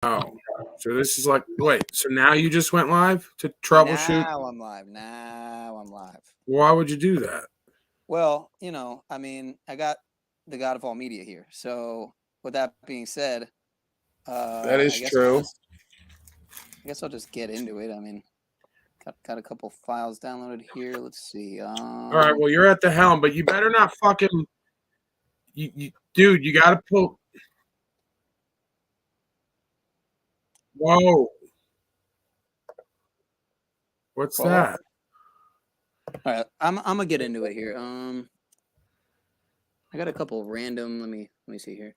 Oh, so this is like, wait, so now you just went live to troubleshoot? Now I'm live. Now I'm live. Why would you do that? Well, you know, I mean, I got the God of all media here. So with that being said, That is I guess true. I'll just get into it. I mean, got a couple files downloaded here. Let's see. All right, well, you're at the helm, but you better not fucking, dude, you got to pull. Whoa. What's that? All right, I'm gonna get into it here. I got a couple random. Let me see here.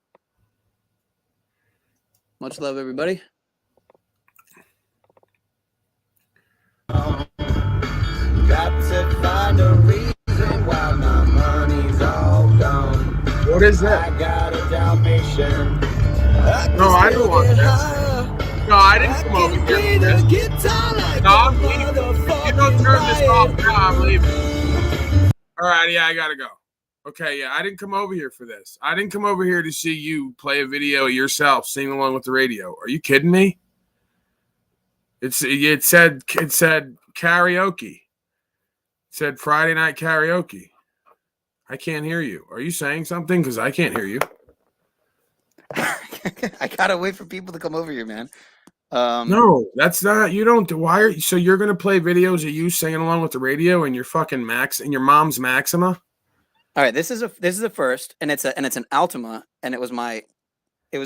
Much love, everybody. Got to find a reason why my money's all gone. What is that? I got a Dalmatian. No, I don't want this. No, I didn't come over here for this. No, I'm leaving. If you don't turn this off now, I'm leaving. All right, yeah, I gotta go. Okay, yeah, I didn't come over here for this. I didn't come over here to see you play a video yourself, sing along with the radio. Are you kidding me? It said karaoke. It said Friday night karaoke. I can't hear you. Are you saying something? Because I can't hear you. I gotta wait for people to come over here, man. No, that's not. You don't. Why are you? So you're gonna play videos of you singing along with the radio and your fucking Max and your mom's Maxima? All right, this is a first, and it's an Altima, and it was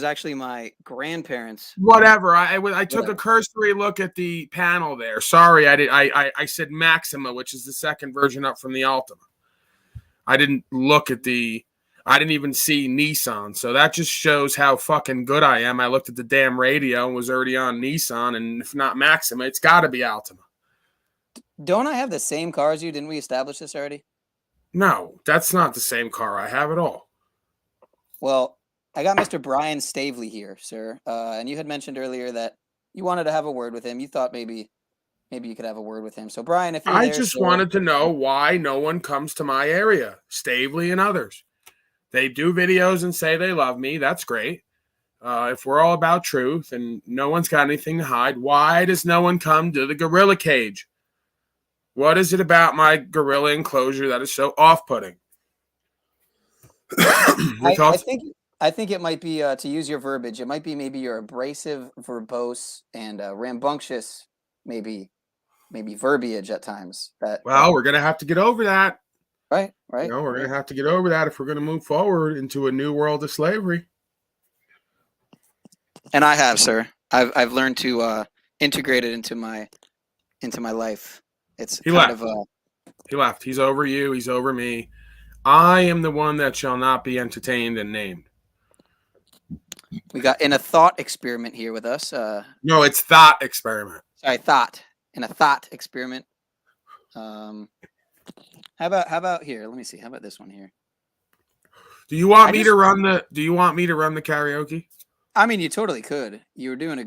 actually my grandparents. Whatever. I took a cursory look at the panel there. Sorry, I said Maxima, which is the second version up from the Altima. I didn't look at I didn't even see Nissan. So that just shows how fucking good I am. I looked at the damn radio and was already on Nissan. And if not Maxima, it's got to be Altima. Don't I have the same car as you? Didn't we establish this already? No, that's not the same car I have at all. Well, I got Mr. Brian Stavely here, sir. And you had mentioned earlier that you wanted to have a word with him. You thought maybe you could have a word with him. So, Brian, if you're I just wanted to know why no one comes to my area, Stavely and others. They do videos and say they love me. That's great. If we're all about truth and no one's got anything to hide, why does no one come to the gorilla cage? What is it about my gorilla enclosure that is so off-putting? I think it might be, to use your verbiage, it might be maybe you're abrasive, verbose, and rambunctious, maybe verbiage at times. We're going to have to get over that. Right. You know, we're going to have to get over that if we're going to move forward into a new world of slavery. And I have, sir. I've learned to integrate it into my life. It's He left. He's over you. He's over me. I am the one that shall not be entertained and named. We got in a thought experiment here with us. No, it's thought experiment. Sorry, thought. In a thought experiment. How about here? Let me see. How about this one here? Do you want me to run the karaoke? I mean, you totally could. You were doing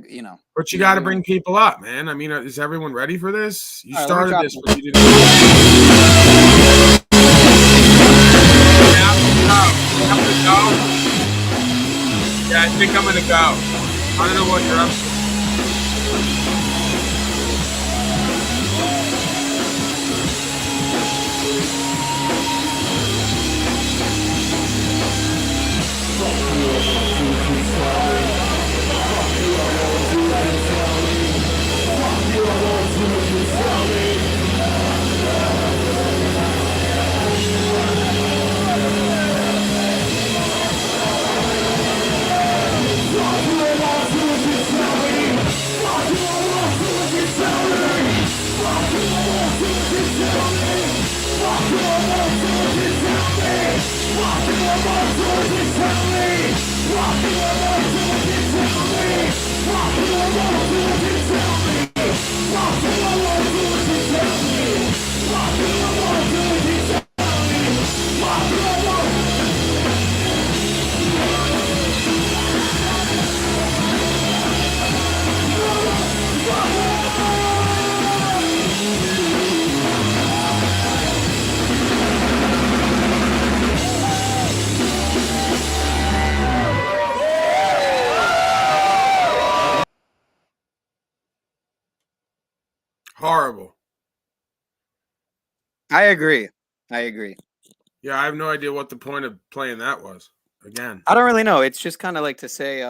But you got to bring people up, man. I mean, is everyone ready for this? You started this, but you didn't. Yeah, I think I'm gonna go. I don't know what you're up to. Horrible. I agree. Yeah, I have no idea what the point of playing that was. Again, I don't really know. It's just kind of like to say,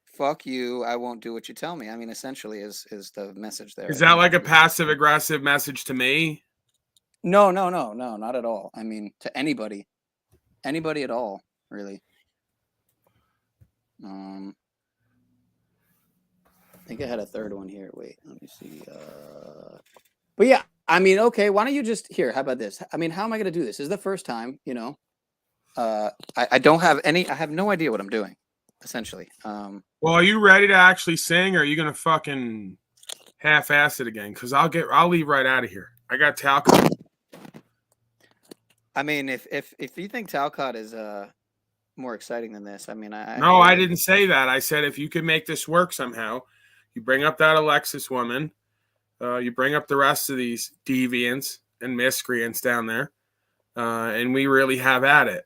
fuck you, I won't do what you tell me. I mean, essentially is the message there. is that like a passive aggressive message to me? No, not at all. I mean, to anybody at all, really. I think I had a third one here. Wait, let me see. But yeah, I mean, okay, why don't you just here? How about this? I mean, how am I going to do this? This is the first time, you know. I don't have any. I have no idea what I'm doing, essentially. Well, are you ready to actually sing, or are you gonna fucking half-ass it again? Because I'll leave right out of here. I got Talcott. I mean, if you think Talcott is more exciting than this, I mean, I didn't say that. I said if you can make this work somehow, you bring up that Alexis woman, you bring up the rest of these deviants and miscreants down there, and we really have at it.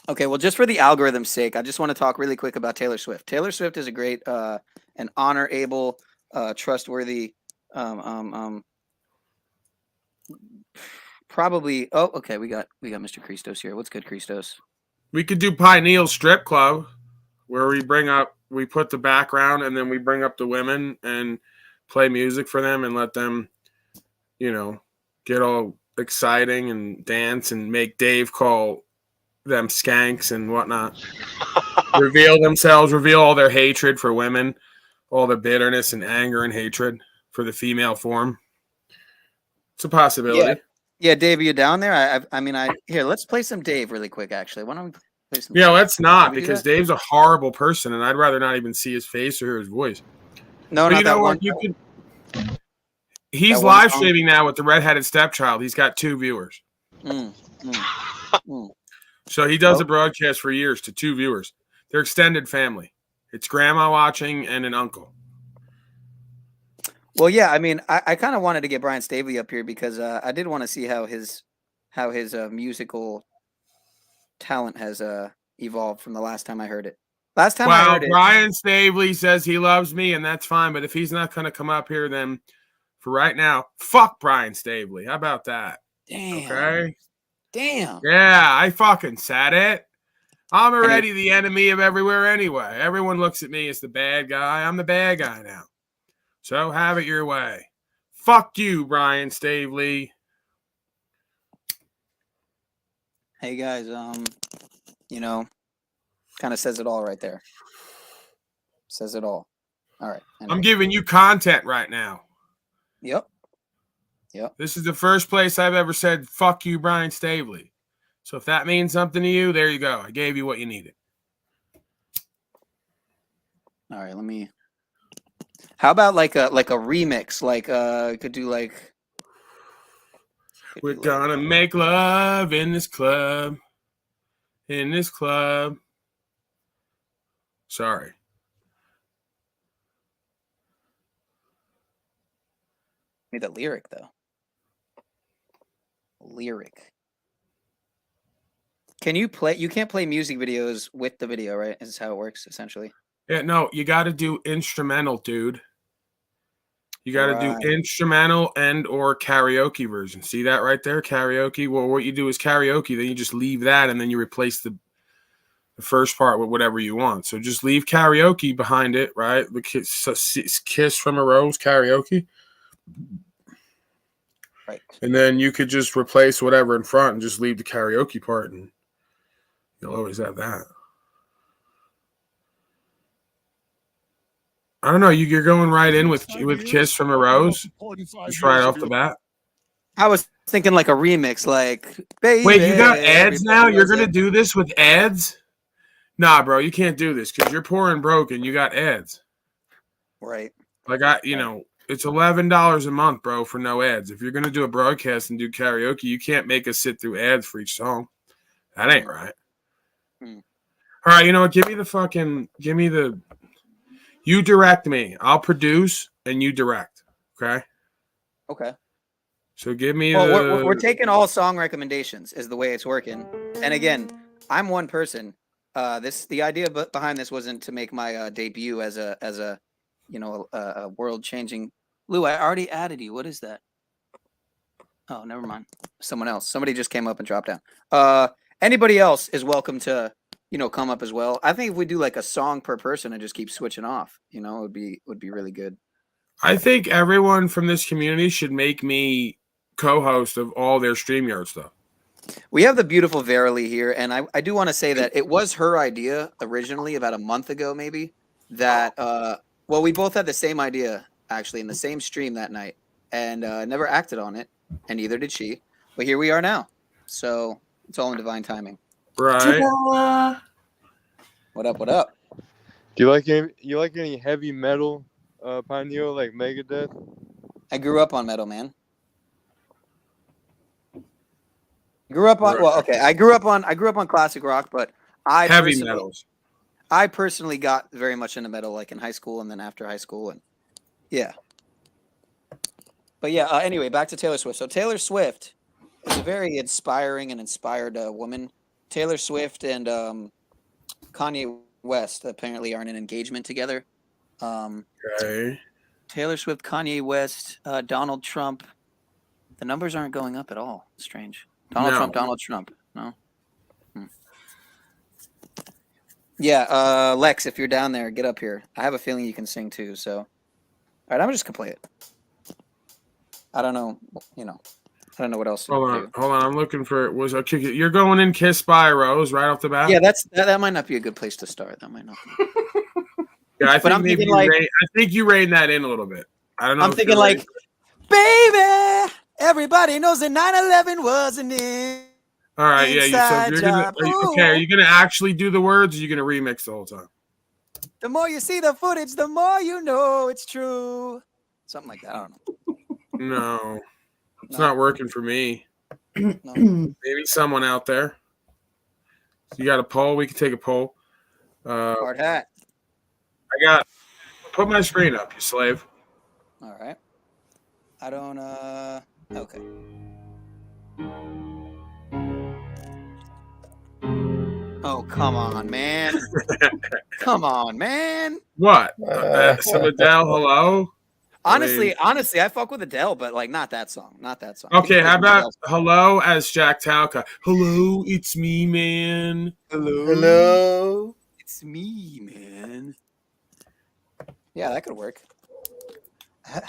Okay, well, just for the algorithm's sake, I just want to talk really quick about Taylor Swift. Taylor Swift is a great, an honorable, trustworthy, probably. Oh, okay, we got Mr. Christos here. What's good, Christos? We could do Pineal Strip Club, where we put the background, and then we bring up the women and play music for them and let them, you know, get all exciting and dance and make Dave call them skanks and whatnot. Reveal themselves, reveal all their hatred for women, all their bitterness and anger and hatred for the female form. It's a possibility. Yeah, Dave, are you down there? I mean, here, let's play some Dave really quick, actually. Why don't we play some Yeah, Dave? let's not, because Dave's a horrible person, and I'd rather not even see his face or hear his voice. No, but not you know that what? one. He's live streaming now with the redheaded stepchild. He's got 2 viewers. So he does a broadcast for years to 2 viewers. They're extended family. It's grandma watching and an uncle. Well, yeah, I mean, I kind of wanted to get Brian Staveley up here because I did want to see how his musical talent has evolved from the last time I heard it. Last time I heard it, Brian Staveley says he loves me, and that's fine. But if he's not going to come up here, then for right now, fuck Brian Staveley. How about that? Damn. Okay. Damn. Yeah, I fucking said it. I'm already the enemy of everywhere anyway. Everyone looks at me as the bad guy. I'm the bad guy now. So have it your way. Fuck you, Brian Staveley. Hey guys, you know, kind of says it all right there. Says it all. All right. Anyway. I'm giving you content right now. Yep. This is the first place I've ever said, fuck you, Brian Staveley. So if that means something to you, there you go. I gave you what you needed. All right, let me. How about like a remix? Like could do like. We're gonna make love in this club. In this club. Sorry. Need a lyric though. Lyric. Can you play? You can't play music videos with the video, right? Is how it works essentially. Yeah, no, you got to do instrumental, dude. You got to do instrumental and or karaoke version. See that right there? Karaoke. Well, what you do is karaoke, then you just leave that, and then you replace the first part with whatever you want. So just leave karaoke behind it, right? The Kiss from a Rose karaoke. Right. And then you could just replace whatever in front and just leave the karaoke part, and you'll always have that. I don't know. You're going right in with Kiss from a Rose, just right off the bat. I was thinking like a remix, like baby. Wait, you got ads now? You're gonna do this with ads? Nah, bro, you can't do this because you're poor and broke and you got ads. Right. Like it's $11 a month, bro, for no ads. If you're gonna do a broadcast and do karaoke, you can't make us sit through ads for each song. That ain't right. All right, you know what? Give me the. You direct me. I'll produce and you direct. Okay. Okay. So give me we're taking all song recommendations is the way it's working. And again, I'm one person. The idea behind this wasn't to make my debut as a world changing Lou, I already added you. What is that? Oh, never mind. Someone else. Somebody just came up and dropped down. Anybody else is welcome to, come up as well. I think if we do like a song per person and just keep switching off, it would be really good. I think everyone from this community should make me co-host of all their StreamYard stuff. We have the beautiful Verily here, and I do want to say that it was her idea originally about a month ago, maybe, that, we both had the same idea, actually, in the same stream that night, and never acted on it, and neither did she. But here we are now. So it's all in divine timing. Right. What up, what up? Do you like any heavy metal, Pineal, like Megadeth? I grew up on metal, man. I grew up on classic rock, but Heavy metals. I personally got very much into metal, like in high school and then after high school, and yeah. But yeah, anyway, back to Taylor Swift. So Taylor Swift is a very inspiring and inspired woman. Taylor Swift and Kanye West apparently are in an engagement together. Okay. Taylor Swift, Kanye West, Donald Trump. The numbers aren't going up at all. Strange. Donald Trump. No. Yeah, Lex, if you're down there, get up here. I have a feeling you can sing too. So, all right, I'm just gonna play it. I don't know. I don't know what else. Hold on. I'm looking for it. Okay? You're going in "Kiss by a Rose" right off the bat. Yeah, that might not be a good place to start. That might not be. Yeah, I think you rein that in a little bit. I don't know. I'm thinking like, baby, everybody knows that 9/11 wasn't it. All right, yeah. So are you gonna actually do the words? Or are you gonna remix the whole time? The more you see the footage, the more you know it's true. Something like that. I don't know. No, it's not working for me. No. Maybe someone out there. You got a poll? We can take a poll. Hard hat. Put my screen up, you slave. All right. I don't. Okay. Oh, come on, man. Come on, man. What? Some Adele, hello? Honestly, I fuck with Adele, but like not that song. Okay, how about Hello as Jack Talca? Hello, it's me, man. Hello. It's me, man. Yeah, that could work.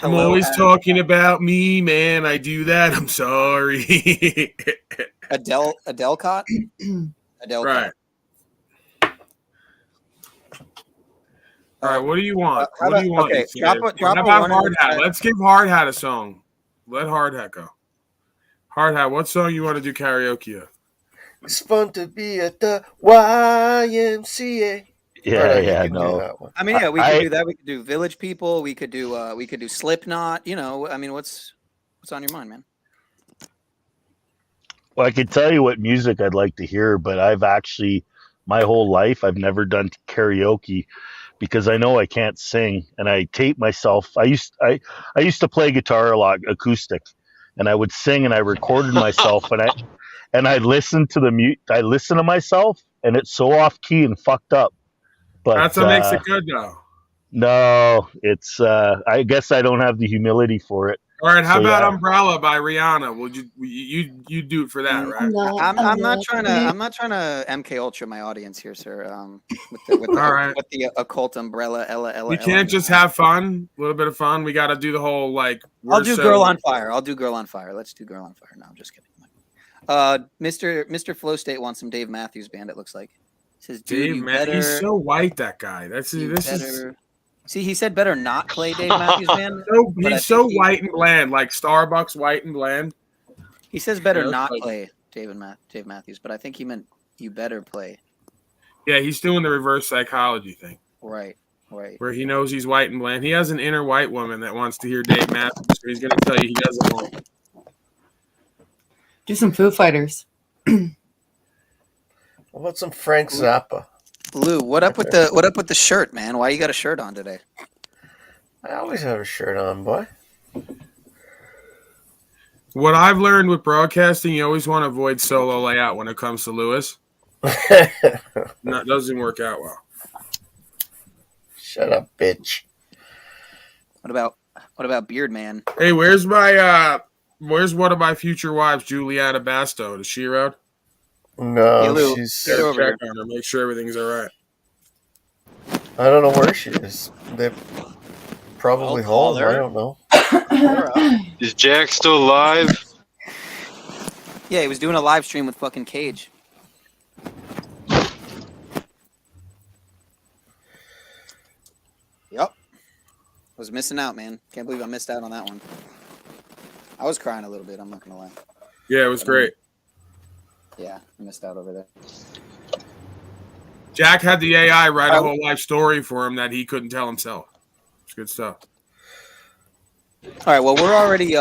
I'm always talking about me, man. I do that. I'm sorry. Adele caught? Adele right. All right, what do you want? Okay, drop how about Hard Hat? Let's give Hard Hat a song. Let Hard Hat go. Hard Hat, what song you want to do karaoke of? It's fun to be at the YMCA. Yeah, no. I mean, yeah, we could do that. We could do Village People. We could do Slipknot. I mean, what's on your mind, man? Well, I could tell you what music I'd like to hear, but my whole life, I've never done karaoke because I know I can't sing, and I tape myself. I used to play guitar a lot, acoustic, and I would sing, and I recorded myself, and I listened to I listen to myself, and it's so off key and fucked up. But that's what makes it good, though. No, it's I guess I don't have the humility for it. All right, how about Umbrella by Rihanna? Would you do it for that, right? I'm not trying to MK Ultra my audience here, sir. With the occult umbrella, Ella. You can't just have fun, a little bit of fun. We got to do the whole like. I'll do Girl on Fire. Let's do Girl on Fire. No, I'm just kidding. Mr. Flow State wants some Dave Matthews Band. It looks like. Says, Dave Matthews. He's so white. That guy. See, he said better not play Dave Matthews Band. He's so white and bland, like Starbucks white and bland. He says better not play Dave Matthews, but I think he meant you better play. Yeah, he's doing the reverse psychology thing. Right. Where he knows he's white and bland. He has an inner white woman that wants to hear Dave Matthews, so he's going to tell you he doesn't want. Do some Foo Fighters. What about some Frank Zappa? Lou, what up with the shirt, man? Why you got a shirt on today? I always have a shirt on, boy. What I've learned with broadcasting, you always want to avoid solo layout when it comes to Lewis. That doesn't work out well. Shut up, bitch. What about What about Beard Man? Hey, where's one of my future wives, Juliana Basto? Is she around? No, Hey, Lou, she's. get over Check here. on her, make sure everything's all right. I don't know where she is. They're probably Well, call home. her. I don't know. Is Jack still alive? Yeah, he was doing a live stream with fucking Cage. Yep. Was missing out, man. Can't believe I missed out on that one. I was crying a little bit, I'm not gonna lie. Yeah, it was great. Yeah, I missed out over there. Jack had the AI write a whole life story for him that he couldn't tell himself. It's good stuff. All right, well, we're already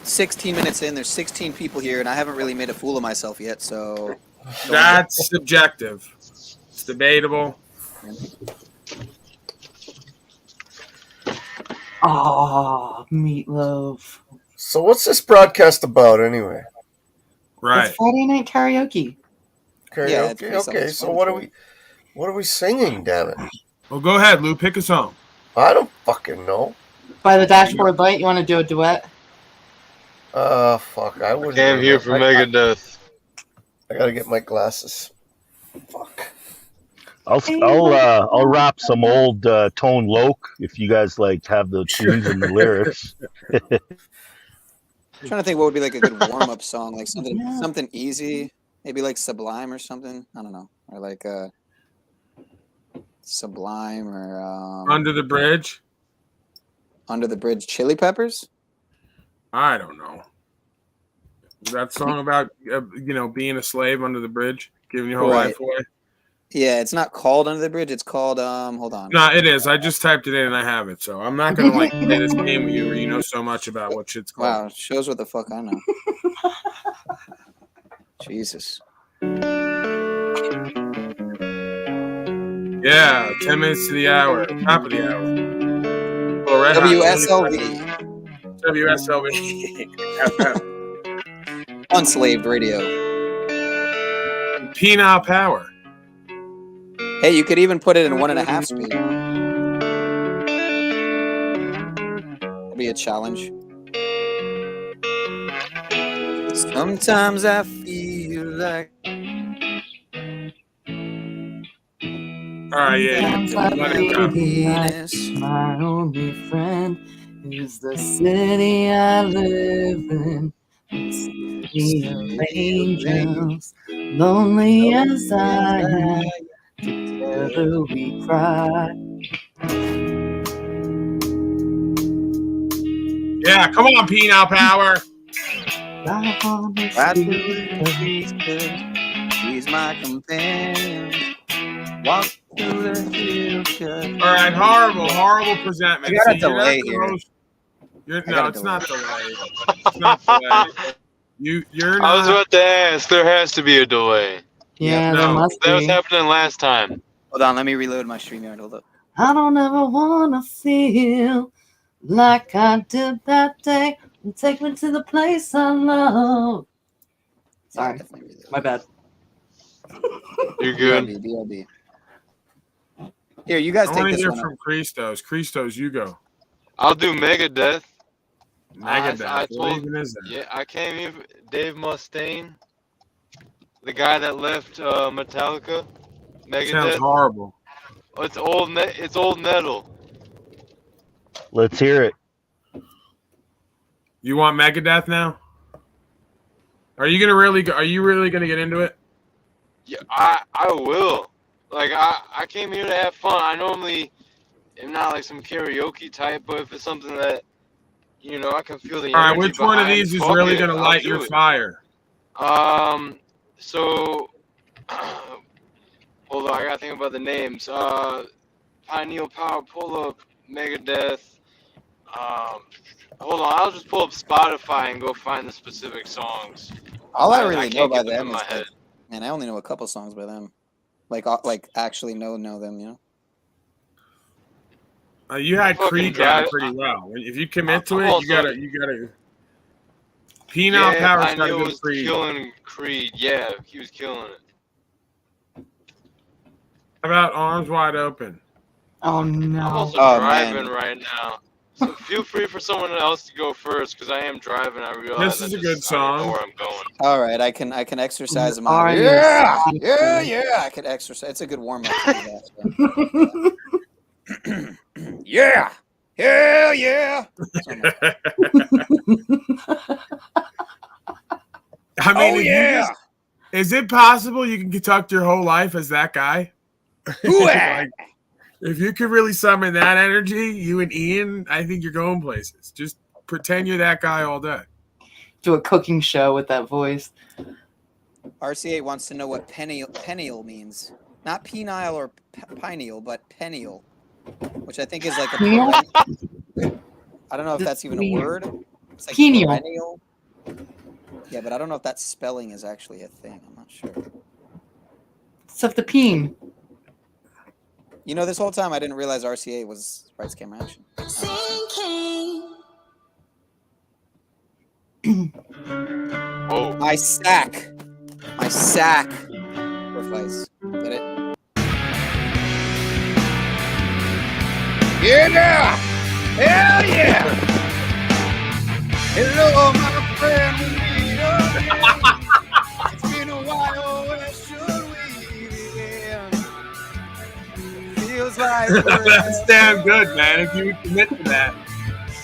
16 minutes in. There's 16 people here, and I haven't really made a fool of myself yet, so... That's subjective. It's debatable. Oh, Meatloaf. So what's this broadcast about anyway? Right. It's Friday Night Karaoke. Yeah, it's Karaoke. pretty Okay, so what are we singing? Damn it! Well, go ahead, Lou. Pick a song. I don't fucking know. By the Dashboard Light, you want to do a duet? Fuck. I I wouldn't. came here for Megadeth. I gotta get my glasses. Fuck. I'll rap some old Tone Loc if you guys like have the tunes and the lyrics. I'm trying to think what would be like a good warm-up song, like something easy, maybe like Sublime or something. I don't know, or like Sublime or Under the Bridge. Under the Bridge, Chili Peppers. I don't know. Is that song about being a slave under the bridge, giving your whole life away? Yeah, it's not called Under the Bridge. It's called hold on. No, it is. I just typed it in and I have it, so I'm not gonna play this game with you where you know so much about what shit's called. Wow, shows what the fuck I know. Jesus. Yeah, 10 minutes to the hour, top of the hour. Well, Red Hot. WSLV. WSLV. Unslaved Radio. Penile Power. Hey, you could even put it in 1.5 speed. That'd be a challenge. Sometimes I feel like. All right, yeah. Let it go. My only friend is the city I live in. The city of angels, lonely as I am. Together we cry. Yeah, come on, Penile Power. He's my companion. Walk through the field. All right, horrible presentment. You got a See, delay here. No, it's not delayed. It's not delayed. You're not. I was about to ask. There has to be a delay. Yeah, No, there must That was be. happening last time. Hold on, let me reload my StreamYard. Hold up. I don't ever wanna feel like I did that day. And take me to the place I love. Sorry, my bad. You're good. BRB. Here, you guys I take want to this hear one. from Christos. Christos, you go. I'll do Megadeth. Megadeth. I What told- even is that? Yeah, I came here. Dave Mustaine, the guy that left Metallica. Sounds Megadeth. horrible. It's old. It's old metal. Let's hear it. You want Megadeth now? Are you really gonna get into it? Yeah, I will. Like I came here to have fun. I normally am not like some karaoke type, but if it's something that I can feel the energy. All right, which one of behind, these is fuck really it, gonna I'll light do your it. fire? So hold on, I gotta think about the names. PinealPoweredPeople, Megadeth. Hold on, I'll just pull up Spotify and go find the specific songs. All I I really know can't by get them them in is my head. man, I only know a couple songs by them. Like actually know them, you know. You had Fucking Creed drive- down pretty well. If you commit to I'm it, also- you gotta. Penile Power's got a Pineal good was Creed. killing Creed. Yeah, he was killing it. How about Arms Wide Open? Oh I'm no. also Oh, driving man. right now. So feel free for someone else to go first, because I am driving. I realize This is a I good don't know song. where I'm going. All right, I can exercise my Are you yeah. serious? I can exercise. It's a good warm up to do that. Yeah, hell yeah. I mean, Oh if yeah. you just, is it possible you can conduct your whole life as that guy? Like, if you could really summon that energy, you and Ian, I think you're going places. Just pretend you're that guy all day. Do a cooking show with that voice. RCA wants to know what penile means. Not penile or pineal, but penile, which I think is like a Penile? I don't know if that's even a word. It's like Penial. perennial. Yeah, but I don't know if that spelling is actually a thing. I'm not sure. Stuff the peen. You know, this whole time I didn't realize RCA was Rights Camera Action. Oh, My sack. My sack. Sacrifice. Get it? Yeah! Hell yeah! Hello, my friend. We meet again. It's been a while. Where should we begin? Feels like That's damn good, man. If you would commit to that.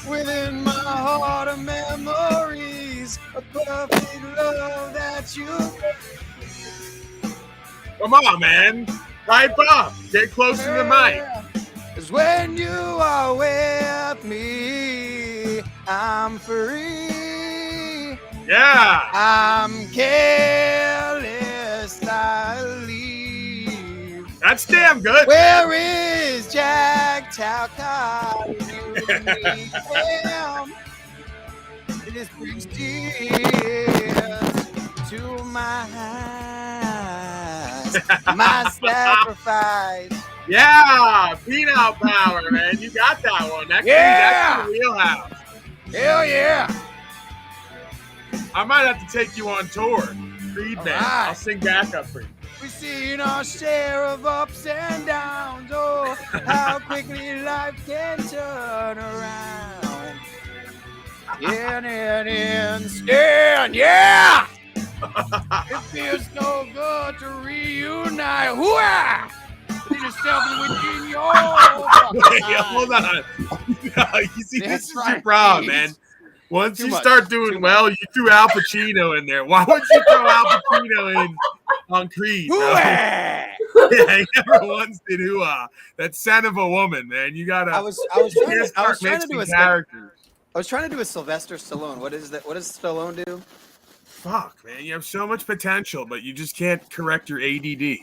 within my heart of memories, a perfect love that you. Come on, man. Pipe up. Get close to the mic. 'Cause when you are with me, I'm free. Yeah. I'm careless, I leave. That's damn good. Where is Jack Talcott? You need him. This brings tears to my eyes. My sacrifice. Yeah. Penal power, man. You got that one. That's your wheelhouse. Hell yeah. I might have to take you on tour. FRiDAY. right. I'll sing backup for you. We've seen our share of ups and downs. Oh, how quickly life can turn around. In an instant, yeah! It feels so good to reunite. Hooah! Put yourself within your. Wait, hold on. You see, That's this is your right. problem, man. Once Too you much. start doing well, you threw Al Pacino in there. Why would you throw Al Pacino in on Creed, bro? Hooah! Yeah, he never once did hooah. That son of a woman, man. You gotta. I was trying to do a characters. I was trying to do a Sylvester Stallone. What is that? What does Stallone do? Fuck, man. You have so much potential, but you just can't correct your ADD.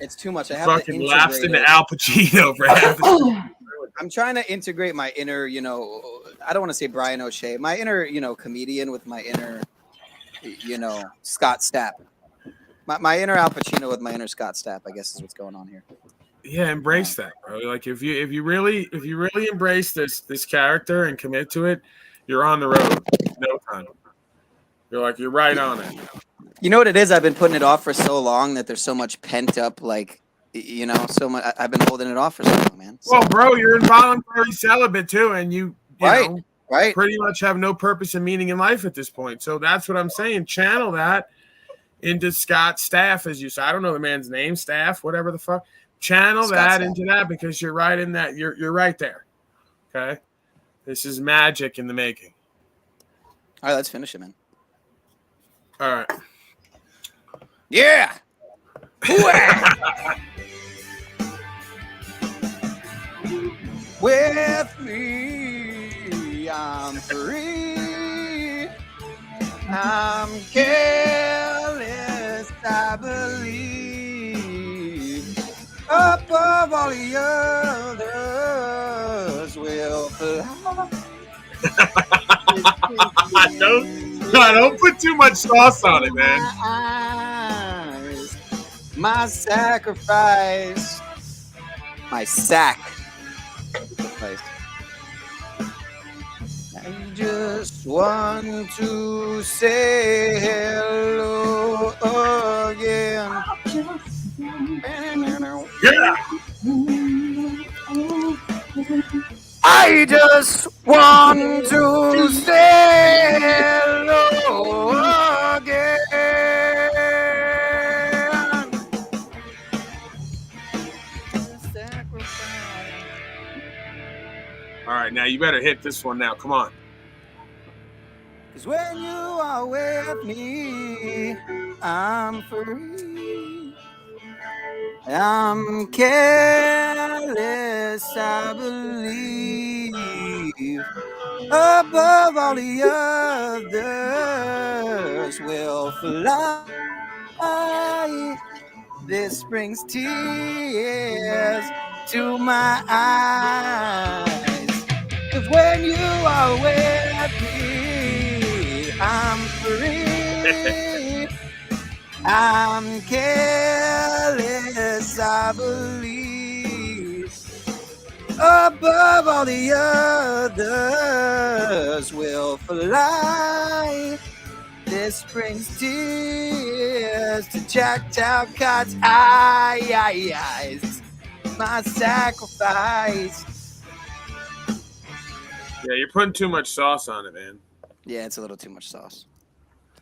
It's too much. I You have to fucking lapsed integrate into it. Al Pacino for half a I'm trying to integrate my inner, I don't want to say Brian O'Shea, my inner, comedian with my inner, Scott Stapp. My inner Al Pacino with my inner Scott Stapp, I guess is what's going on here. Yeah, embrace that, bro. Like if you really embrace this character and commit to it, you're on the road in no time. You're right on it. You know what it is? I've been putting it off for so long that there's so much pent up, so much. I've been holding it off for so long, man. So, Well, bro, you're involuntary celibate too, and you right. pretty much have no purpose and meaning in life at this point. So that's what I'm saying. Channel that into Scott Staff, as you say. I don't know the man's name, Staff, whatever the fuck. Channel Scott that Staff. into that because you're right in that. You're right there. Okay, this is magic in the making. All right, let's finish it, man. All right. Yeah. With me, I'm free. I'm careless, I believe. Above all the others will fly. Don't put too much sauce on it, man. My sacrifice. My sacrifice. I just want to say hello again. Yeah. I just want to say hello again. All right, now you better hit this one now. Come on. 'Cause when you are with me, I'm free. I'm careless, I believe. Above all the others will fly. This brings tears to my eyes. 'Cause when you are with me, I'm free. I'm careless, I believe. Above all the others will fly. This brings tears to Jack Talcott's eyes. My sacrifice. Yeah, you're putting too much sauce on it, man. Yeah, it's a little too much sauce.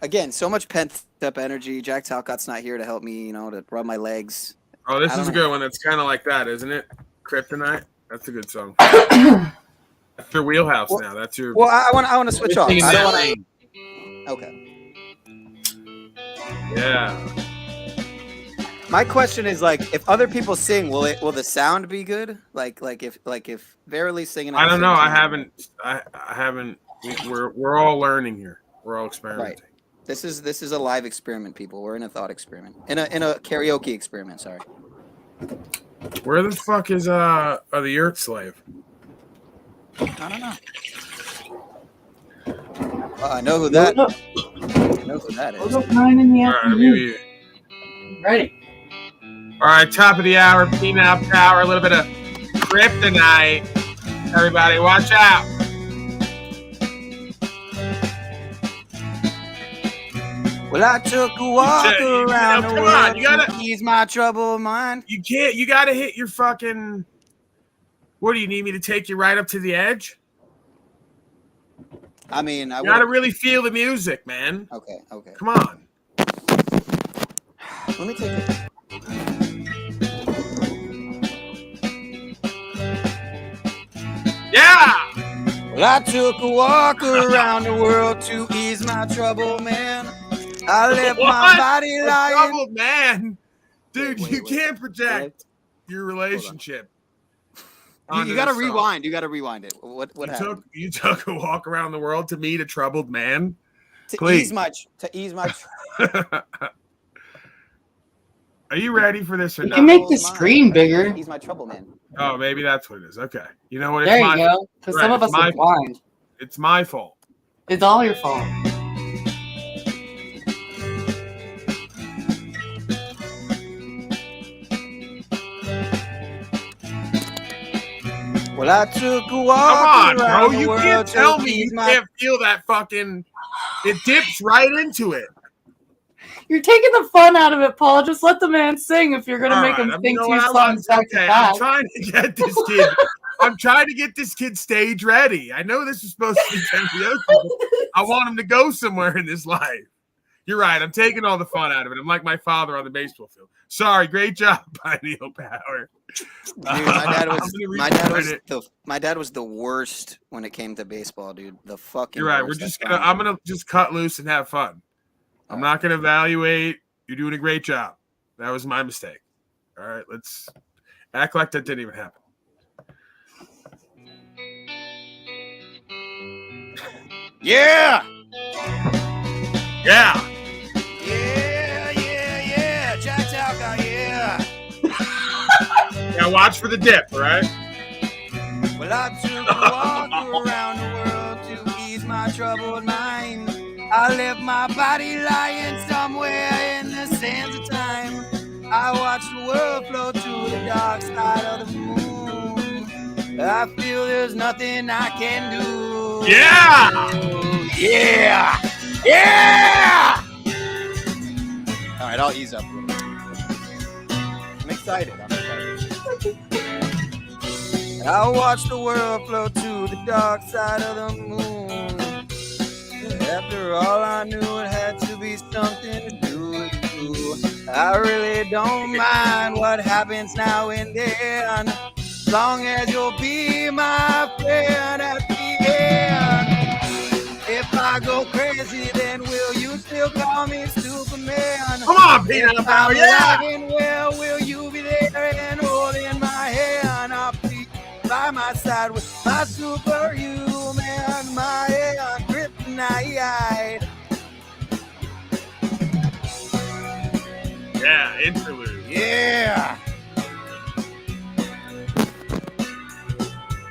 Again, so much pent up energy. Jack Talcott's not here to help me, to rub my legs. Oh, this is a good one. That's kind of like that, isn't it? Kryptonite. That's a good song. That's your wheelhouse now. That's your. Well, I want to switch off. I don't want to. Okay. Yeah. My question is if other people sing, will the sound be good? Like if Verily's singing. I don't know. I haven't. We're all learning here. We're all experimenting. Right. This is a live experiment, people. We're in a thought experiment. In a karaoke experiment. Sorry. Where the fuck is the Earth Slave? I don't know. I know who that. I know who that is. 9 in the afternoon. Ready. All right, top of the hour, Penal Power, a little bit of kryptonite. Everybody, watch out. Well, I took a walk around the world to ease my troubled mind. You can't. You got to hit your fucking. What do you need me to take you right up to the edge? I mean, you got to really feel the music, man. Okay. Come on. Let me take it. Yeah. Well, I took a walk around the world to ease my trouble, man. I left my body lying. Troubled man, dude, you can't project your relationship. You got to rewind. You got to rewind it. What happened? You took a walk around the world to meet a troubled man. To ease my. Are you ready for this or not? You can make the screen bigger. Ease my trouble, man. Oh, maybe that's what it is. Okay. You know what? There you go. Because some of us are blind. It's my fault. It's all your fault. Well, I took a walk. Come on, bro. You can't tell me you can't feel that fucking. It dips right into it. You're taking the fun out of it, Paul. Just let the man sing if you're going to make him sing 2 songs back to back. I'm trying to get this kid. I'm trying to get this kid stage ready. I know this is supposed to be karaoke. I want him to go somewhere in his life. You're right. I'm taking all the fun out of it. I'm like my father on the baseball field. Sorry. Great job, Pineal Power. Dude, my dad was the worst when it came to baseball, dude. The fucking. You're right. I'm gonna just cut loose and have fun. I'm not gonna evaluate. You're doing a great job. That was my mistake. All right, let's act like that didn't even happen. Yeah. Yeah. Jack Talcott, yeah. Now watch for the dip, all right? Well, I took a walk around the world to ease my troubled mind. I left my body lying somewhere in the sands of time. I watched the world flow to the dark side of the moon. I feel there's nothing I can do. Yeah! Yeah! Yeah! All right, I'll ease up a little bit. I'm excited. And I'll watch the world flow to the dark side of the moon. After all, I knew it had to be something to do with you. I really don't mind what happens now and then, as long as you'll be my friend at the end. If I go crazy, then will you still call me Superman? Come on, Peanut Power, yeah! Well, will you be there and holding my hand? I'll be by my side with my superhuman, my kryptonite. Yeah, interlude. Yeah.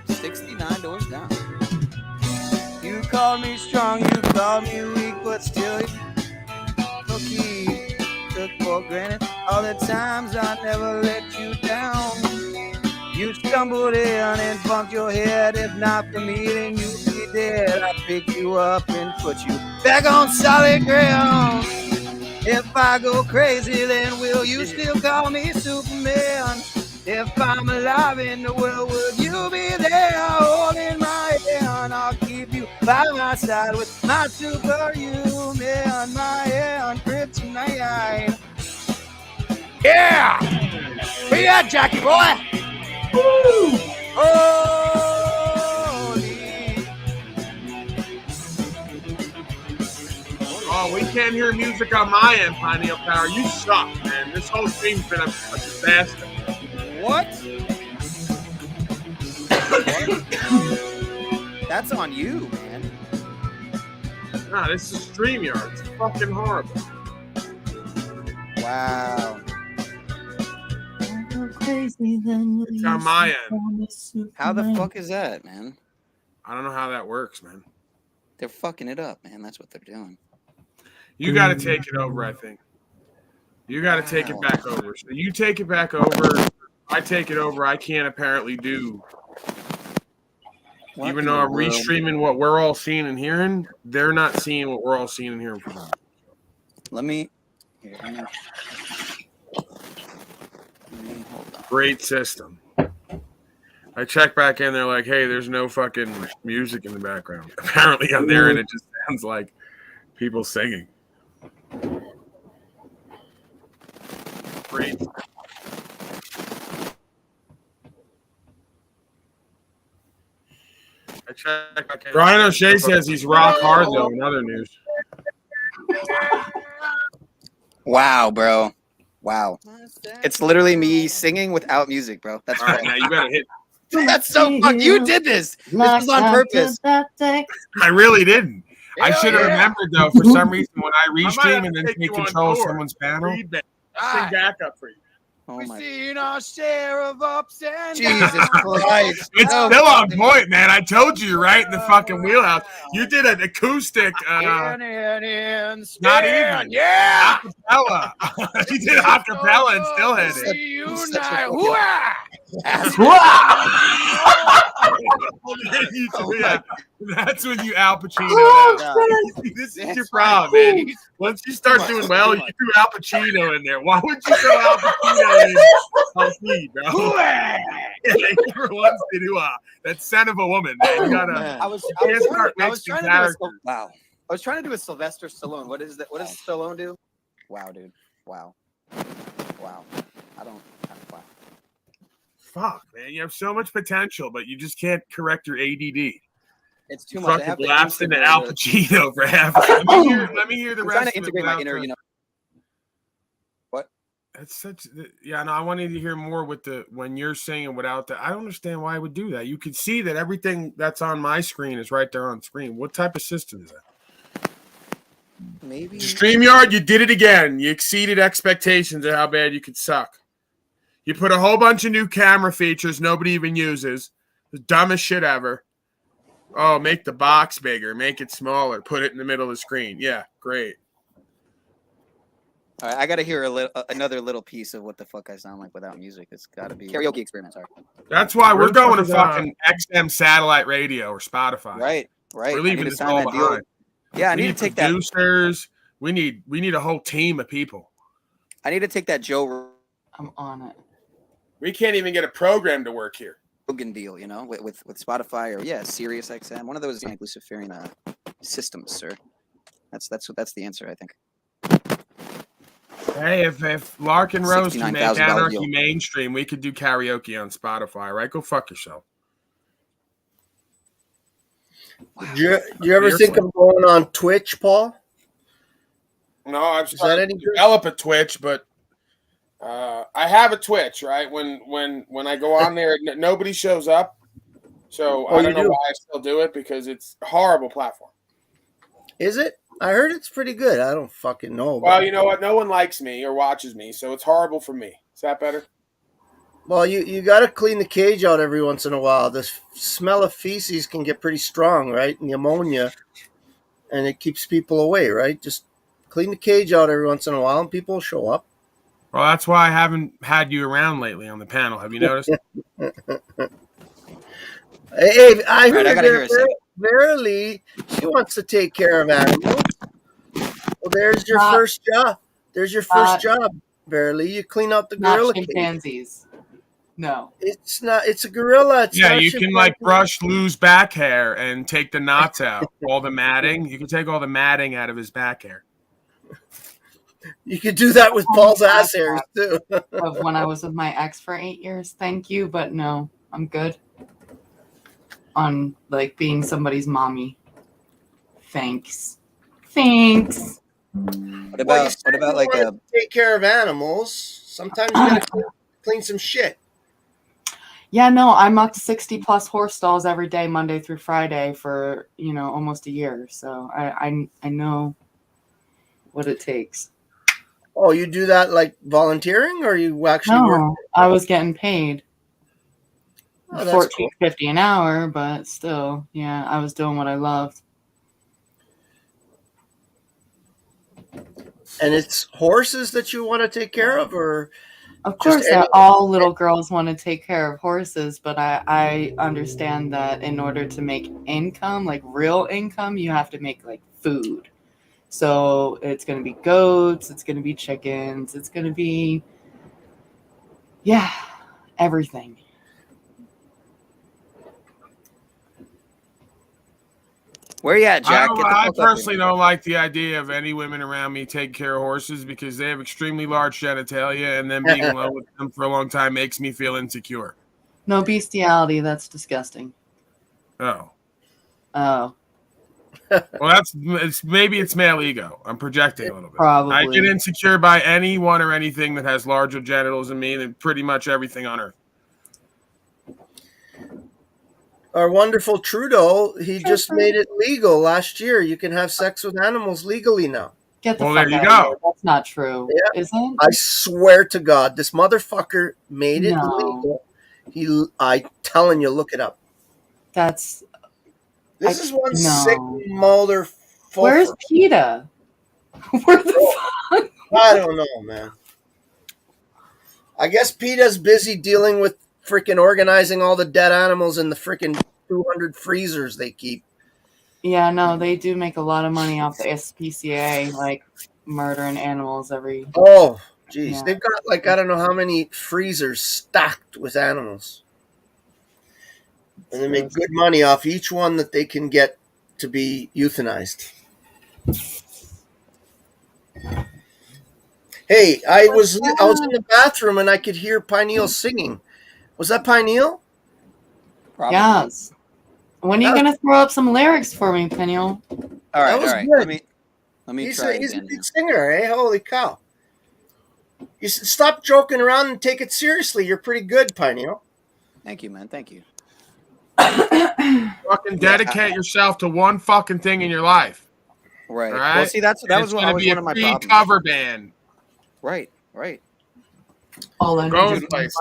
69 doors down. You called me strong, you called me weak, but still you took for granted all the times I never let you down. You stumbled in and bumped your head. If not for me, then you'd be dead. I picked you up and put you back on solid ground. If I go crazy, then will you still call me Superman? If I'm alive in the world, will you be there holding my hand? I'll keep you by my side with my superhuman, my kryptonite. Yeah! Where you at, Jackie boy? Woo! Oh, we can't hear music on my end, Pineal Power. You suck, man. This whole stream's been a disaster. What? That's on you, man. Nah, this is StreamYard. It's fucking horrible. Wow. It's on my end. How the fuck is that, man? I don't know how that works, man. They're fucking it up, man. That's what they're doing. You got to take it over, I think. You got to take it back over. So you take it back over. I take it over. I can't apparently do. Even though I'm restreaming what we're all seeing and hearing, they're not seeing what we're all seeing and hearing from them. Let me hold on. Great system. I check back in, they're like, hey, there's no fucking music in the background. Apparently I'm there and it just sounds like people singing. Great. I check back in. Brian O'Shea says he's rock hard though in other news. Wow, bro. Wow. It's literally me singing without music, bro. That's All right, fun. now you gotta hit. That's so fun. You did this. This was on purpose. I really didn't. I should have remembered though. For some reason, when I restream and then take control of someone's panel, sing backup for you. Oh We've my. seen our share of ups and Jesus downs. Christ. It's still on point, man. I told you, right in the fucking wheelhouse. You did an acoustic, not even. Yeah. Acapella. You did acapella and still had it. Yeah, that's when you Al Pacino. This is your problem, man. Once you start doing well, you do Al Pacino in there. Why would you throw Al Pacino in LP, bro? For once to do that son of a woman, man. You gotta. I was trying to do wow. I was trying to do a Sylvester Stallone. What is that? What does Stallone do? Wow, dude. Wow. Wow. I don't. Wow. Fuck, man. You have so much potential, but you just can't correct your ADD. It's too much. Fucking lapsed into Al Pacino for half. Let me hear the I'm rest. trying to integrate my inner, What? That's such. Yeah, no. I wanted to hear more with when you're singing without that. I don't understand why I would do that. You could see that everything that's on my screen is right there on screen. What type of system is that? Maybe StreamYard, you did it again. You exceeded expectations of how bad you could suck. You put a whole bunch of new camera features nobody even uses. The dumbest shit ever. Oh, make the box bigger. Make it smaller. Put it in the middle of the screen. Yeah, great. All right, I got to hear another little piece of what the fuck I sound like without music. It's got to be karaoke experiment. Sorry. That's why we're going to fucking XM satellite radio or Spotify. Right. We're leaving this all behind. Yeah, I need to take that. Producers. We need a whole team of people. I need to take that Joe. I'm on it. We can't even get a program to work here. Rogan deal, you know, with Spotify or Sirius XM, one of those Luciferian systems, sir. That's the answer, I think. Hey, if Lark and Rose can make $69,000 Anarchy deal. mainstream, we could do karaoke on Spotify, right? Go fuck yourself. Wow. Do you ever think of going on Twitch, Paul? No, I've Is that started any to good? develop a Twitch, but I have a Twitch, right? When I go on there, nobody shows up. So I don't know why I still do it, because it's a horrible platform. Is it? I heard it's pretty good. I don't fucking know. Well, you know what? No one likes me or watches me, so it's horrible for me. Is that better? Well, you got to clean the cage out every once in a while. The smell of feces can get pretty strong, right? And the ammonia, and it keeps people away, right? Just clean the cage out every once in a while, and people will show up. Well, that's why I haven't had you around lately on the panel. Have you noticed? Hey, I Right, I gotta hear heard it. Verily, she wants to take care of animals. Well, there's your first job. There's your first job, Verily. You clean out the gorilla Not cage. chimpanzees. No. It's not. It's a gorilla. It's Yeah, not a you can chimpanzee. like brush Lou's back hair and take the knots out, all the matting. You can take all the matting out of his back hair. You could do that with Paul's ass hairs too. Of when I was with my ex for 8 years. Thank you, but no, I'm good on like being somebody's mommy. Thanks. What about like a take care of animals? Sometimes you gotta clean some shit. Yeah, no, I mucked 60 plus horse stalls every day, Monday through Friday for, almost a year. So I know what it takes. Oh, you do that like volunteering, or you actually work? No, I was getting paid Oh, that's cool. $14.50 an hour, but still, yeah, I was doing what I loved. And it's horses that you want to take care of, or of course, all little girls want to take care of horses, but I understand that in order to make income, like real income, you have to make like food. So it's going to be goats, it's going to be chickens, it's going to be, everything. Where you at, Jack? I personally don't like the idea of any women around me taking care of horses, because they have extremely large genitalia, and then being alone with them for a long time makes me feel insecure. No bestiality, that's disgusting. Oh. Oh. Well, maybe it's male ego. I'm projecting a little bit. Probably. I get insecure by anyone or anything that has larger genitals than me, and pretty much everything on Earth. Our wonderful Trudeau, he just made it legal last year. You can have sex with animals legally now. Get the Well, fuck there you out of go. here. That's not true. Yeah. Is it? I swear to God, this motherfucker made it No. legal. I telling you, look it up. That's. This is one sick mother. Where's PETA? Where the fuck? I don't know, man. I guess PETA's busy dealing with freaking organizing all the dead animals in the freaking 200 freezers they keep. Yeah, no, they do make a lot of money off the SPCA, like murdering animals every. Oh, geez. Yeah. They've got like, I don't know how many freezers stacked with animals. And they make good money off each one that they can get to be euthanized. Hey, I was in the bathroom and I could hear Pineal singing. Was that Pineal? Yes. When are you gonna throw up some lyrics for me, Pineal? All right. Good. Let me He's try a again. good singer, eh? Holy cow. You should stop joking around and take it seriously. You're pretty good, Pineal. Thank you, man. Thank you. Fucking dedicate yourself to one fucking thing in your life. Right. All right? Well, see, that was one of my problems. Cover band. Right. All in Go places.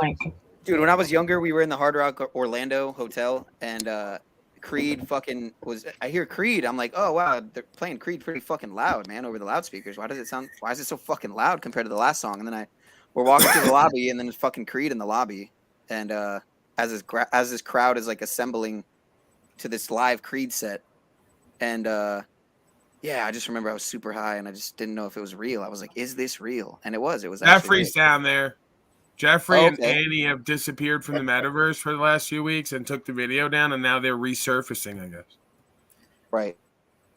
Dude, when I was younger, we were in the Hard Rock Orlando hotel, and Creed fucking was. I hear Creed. I'm like, oh wow, they're playing Creed pretty fucking loud, man, over the loudspeakers. Why is it so fucking loud compared to the last song? And then we're walking through the lobby, and then it's fucking Creed in the lobby, and as this crowd is like assembling to this live Creed set, and I just remember I was super high, and I just didn't know if it was real. I was like, is this real? And it was. It was. Jeffrey's down there. Jeffrey Oh, and okay. Annie have disappeared from the metaverse for the last few weeks and took the video down, and now they're resurfacing, I guess. Right.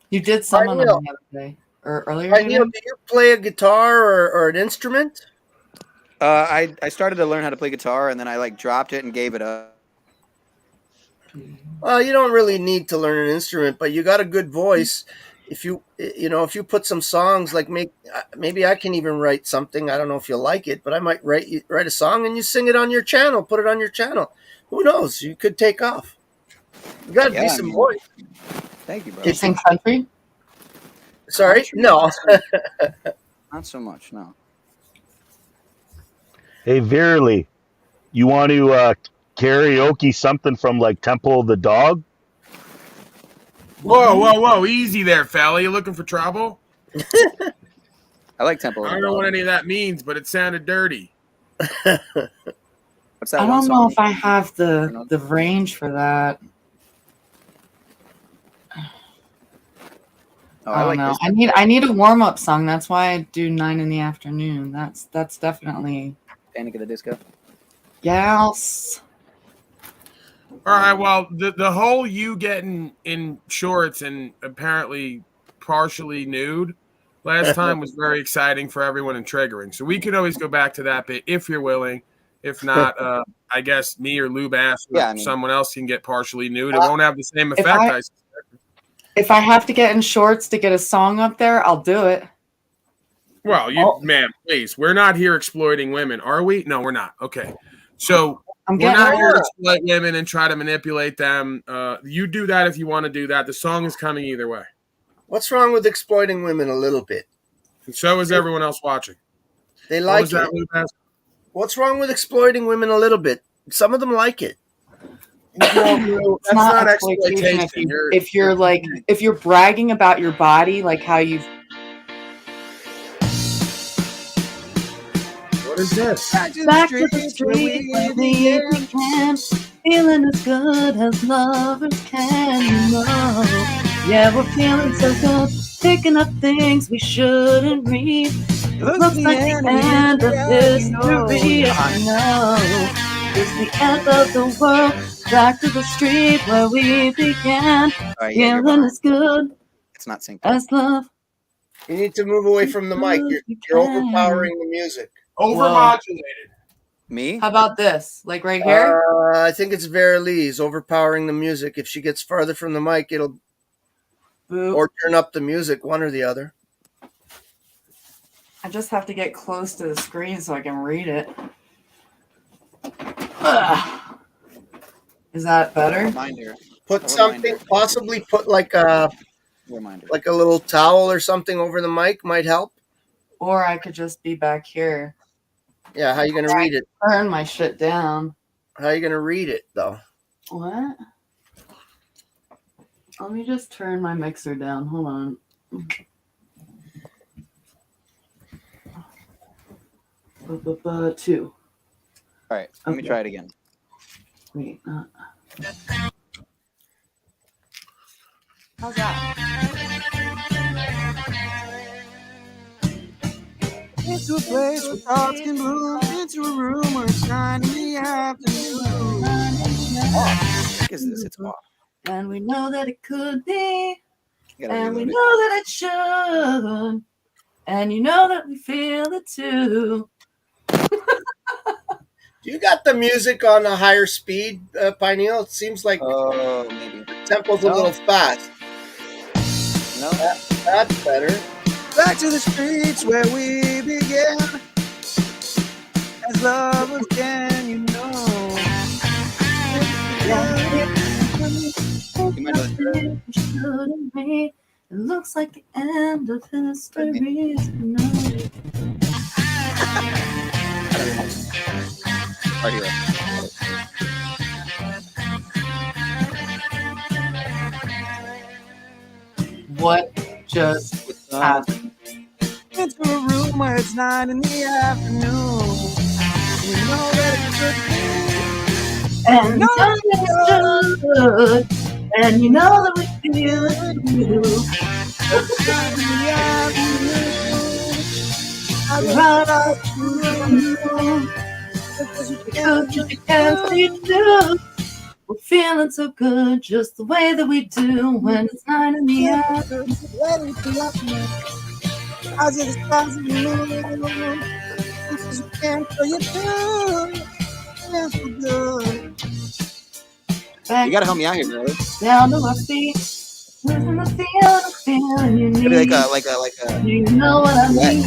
You did summon them Neil. the other day or earlier Right, Neil, today. do you play a guitar or an instrument? I started to learn how to play guitar, and then I like dropped it and gave it up. Well, you don't really need to learn an instrument, but you got a good voice. If you put some songs, like maybe I can even write something. I don't know if you'll like it, but I might write a song and you sing it on your channel. Put it on your channel. Who knows? You could take off. You got a Yeah, decent voice. Thank you, bro. You sing country? Sorry, no. Not so much, no. Hey, Verily, you want to karaoke something from like Temple of the Dog? Whoa. Easy there, fella. You looking for trouble? I like Temple. I don't know what any of that means, but it sounded dirty. What's that I one don't know song? if I have the range for that. Oh, I don't know. I need a warm up song. That's why I do 9 in the afternoon. That's definitely Panic at the Disco. yes. All right, well, the whole you getting in shorts and apparently partially nude last time was very exciting for everyone and triggering. So we could always go back to that bit if you're willing. If not, I guess me or Lou Bass or someone else can get partially nude. It won't have the same effect, I suspect. If I have to get in shorts to get a song up there, I'll do it. Well, ma'am, please. We're not here exploiting women, are we? No, we're not. Okay. So we're not here to exploit women and try to manipulate them. You do that if you want to do that. The song is coming either way. What's wrong with exploiting women a little bit? And so is everyone else watching. They like it. What's wrong with exploiting women a little bit? Some of them like it. It's not exploitation if you're bragging about your body, like how you've. What is this? Back to the street where we began, feeling as good as lovers can, you know. Yeah, we're feeling so good, picking up things we shouldn't read. Looks like the end of history, I know. It's the end of the world. Back to the street where we began. Feeling as good. It's not synced. As love. You need to move away from the mic. You're overpowering the music. Overmodulated. Me? How about this? Like right here? I think it's Verily's overpowering the music. If she gets farther from the mic, it'll or turn up the music, one or the other. I just have to get close to the screen so I can read it. Ugh. Is that better? Reminder. Put something, possibly put like a little towel or something over the mic might help. Or I could just be back here. Yeah, how are you going to read it? Turn my shit down. How are you going to read it, though? What? Let me just turn my mixer down. Hold on. Two. All right, let me try it again. Wait. How's that? Into a place where thoughts can bloom, into a room where it's 9 in the afternoon. What is this? It's off. And we know that it could be, and we know that it should, and you know that we feel it too. You got the music on a higher speed, Pineal? It seems like maybe tempo's a little fast. No, that's better. Back to the streets where we began, as lovers can, you know. It looks like the end of history. What just happened? Into a room where it's 9 in the afternoon. We know that it could be, and you know that it's good, and you know that we feel it too. Right up to 'cause you Good, you can't see through. We're feeling so good, just the way that we do when it's 9 in the afternoon. ready to rock me. Eyes of the stars in the moon. Because you can, so you do. Feels so good. Back You gotta help me out here, brother. down to our feet. Losing the feeling you Maybe need. like a You know what I mean?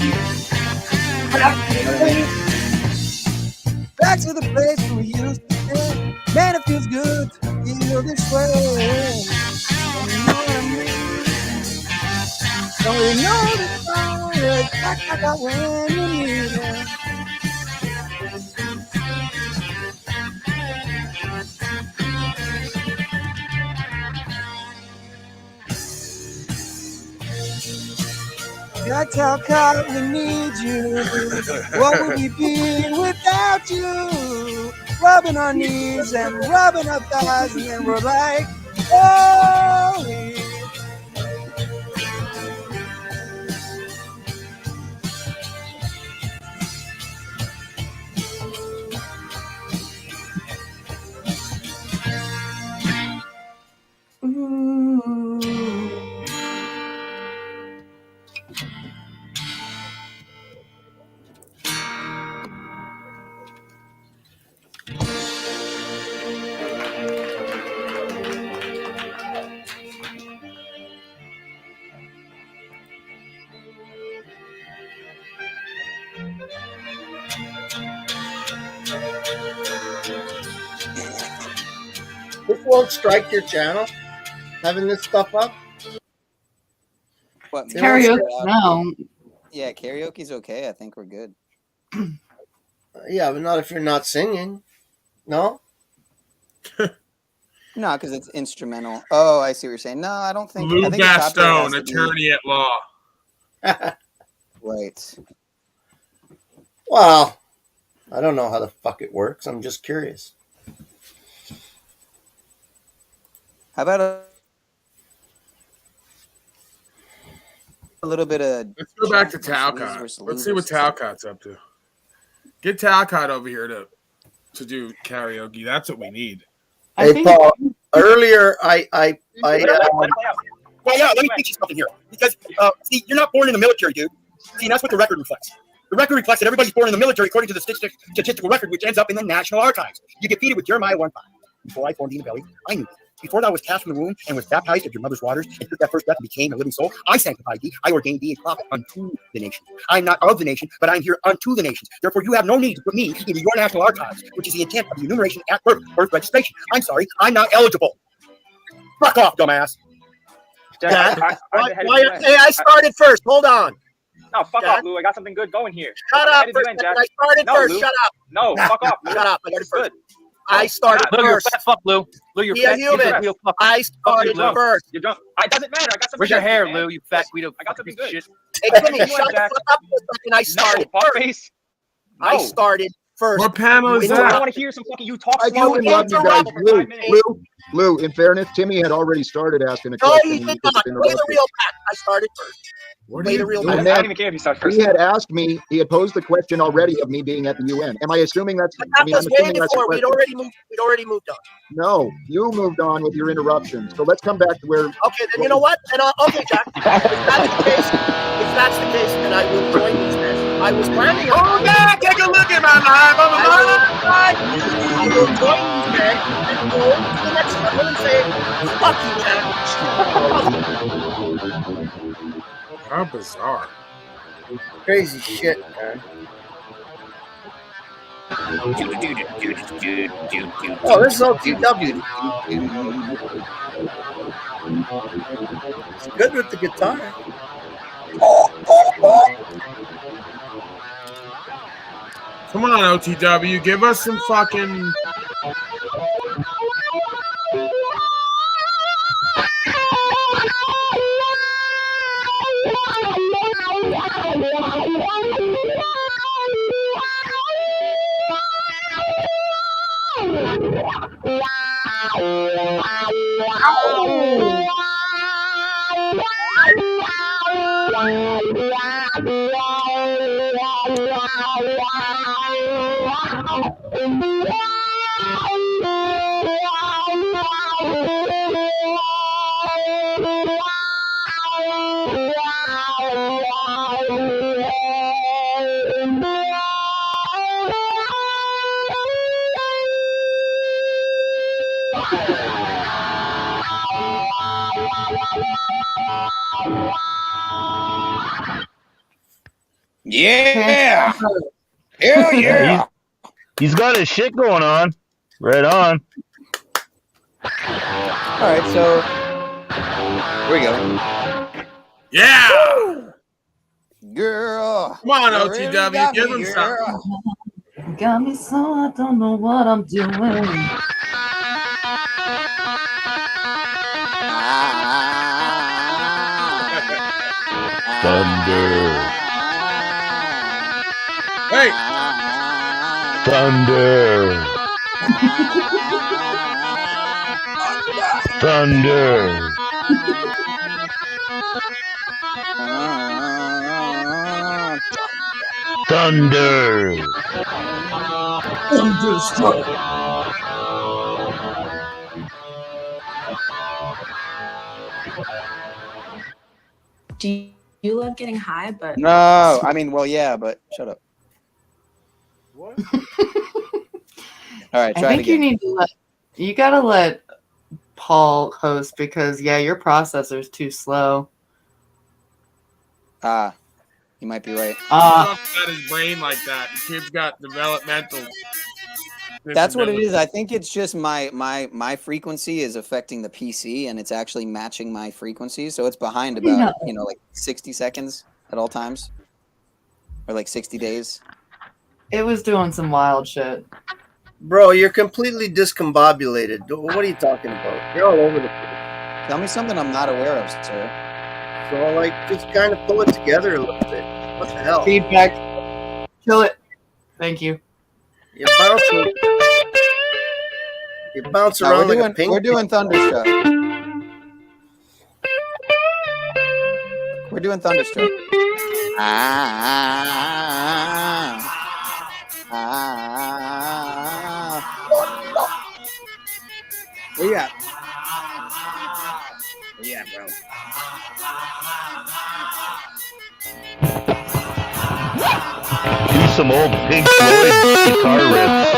Back to the place where we used to stay. Man, it feels good to feel this way. And you know what I mean? Don't you know the song? It's back like I when you need it. That's how caught we need you. What would we be without you? Rubbing our knees and rubbing our thighs, and then we're like, oh. This won't strike your channel, having this stuff up. what? Karaoke now. Yeah, karaoke's okay. I think we're good. Yeah, but not if you're not singing. No? No, because it's instrumental. Oh, I see what you're saying. No, I don't think. Lou I think the copyright has Gaston, to be- attorney at law. Right. Well, I don't know how the fuck it works. I'm just curious. How about a little bit of? Let's go back to Jack Talcott. versus Lou Let's see what versus- Talcott's up to. Get Talcott over here to do karaoke. That's what we need. I Hey, think Paul, earlier I Well, yeah, let me teach you something here. Because, see, you're not born in the military, dude. See, that's what the record reflects. The record reflects that everybody's born in the military according to the statistical record, which ends up in the National Archives. You get feeded with Jeremiah 1:5. Before I formed in the belly, I knew. Before thou was cast from the womb and was baptized of your mother's waters and took that first breath and became a living soul, I sanctified thee. I ordained thee a prophet unto the nation. I'm not of the nation, but I'm here unto the nations. Therefore, you have no need to put me into your national archives, which is the intent of the enumeration at birth registration. I'm sorry, I'm not eligible. Fuck off, dumbass. Dad, Hey, I started first. Hold on. No, fuck Dad? off, Lou. I got something good going here. Shut I'm up. ahead of For you a in, second. Jack. I started No, first. Lou. Shut up. No, fuck off, Lou. Shut up. I got it It's first. good. I started Lou, you're first. fat fuck, Lou. Lou, you're Yeah, fat. you You're man. real fuck. I started Lou. first. You're drunk. It doesn't matter. I got something Where's your good, hair, man. Lou? You fat Guido. I got something good. Shit. Hey, Timmy, Come on, shut the Jack. fuck up for a second. I started No, first. fuckface. I No. started first. What panel is Lou, I don't that? want to hear some fucking you talk I slow do and interrupt you guys. for 5 minutes. Lou, in fairness, Timmy had already started asking a No, question. you and did was not. Play the interrupted. real back. I started first. What Play are the you real doing? I And don't then even care if you start first. he had asked me, he had posed the question already of me being at the UN. Am I assuming that's, But I that mean, I'm was way assuming that's a before. We'd question. already moved on. No, you moved on with your interruptions. So let's come back to where, Okay, then you know what? And okay, Jack. If that's the case, then I will join you then. I was planning on. Oh, yeah, take a look at my life. I will join you then and go to the next level and say, fuck you, Jack. How bizarre. Crazy shit, man. Oh, this is OTW. It's good with the guitar. Come on, OTW. Give us some fucking. Yeah. Hell yeah. He's got his shit going on. Right on. All right, so here we go. Yeah. Girl. Come on, you really OTW. got Give me, him girl. something. Got me so I don't know what I'm doing. Thunder. Hey. Thunder. Thunder. Thunder. Do you love getting high? But No, I mean, well, yeah, but shut up. What? All right, I try it think you again. need to gotta let Paul host because your processor's too slow. You might be right. Got his brain like that. The kid's got developmental. That's what it is. I think it's just my frequency is affecting the PC, and it's actually matching my frequency, so it's behind about like 60 seconds at all times, or like 60 days. It was doing some wild shit. Bro, you're completely discombobulated. What are you talking about? You're all over the place. Tell me something I'm not aware of, sir. So, like, just kind of pull it together a little bit. What the hell? Feedback. Kill it. Thank you. You bounce No, around like a ping. We're doing Thunderstruck. We're doing Thunderstruck. Where you at? Yeah, bro. Do some old Pink Floyd guitar riffs.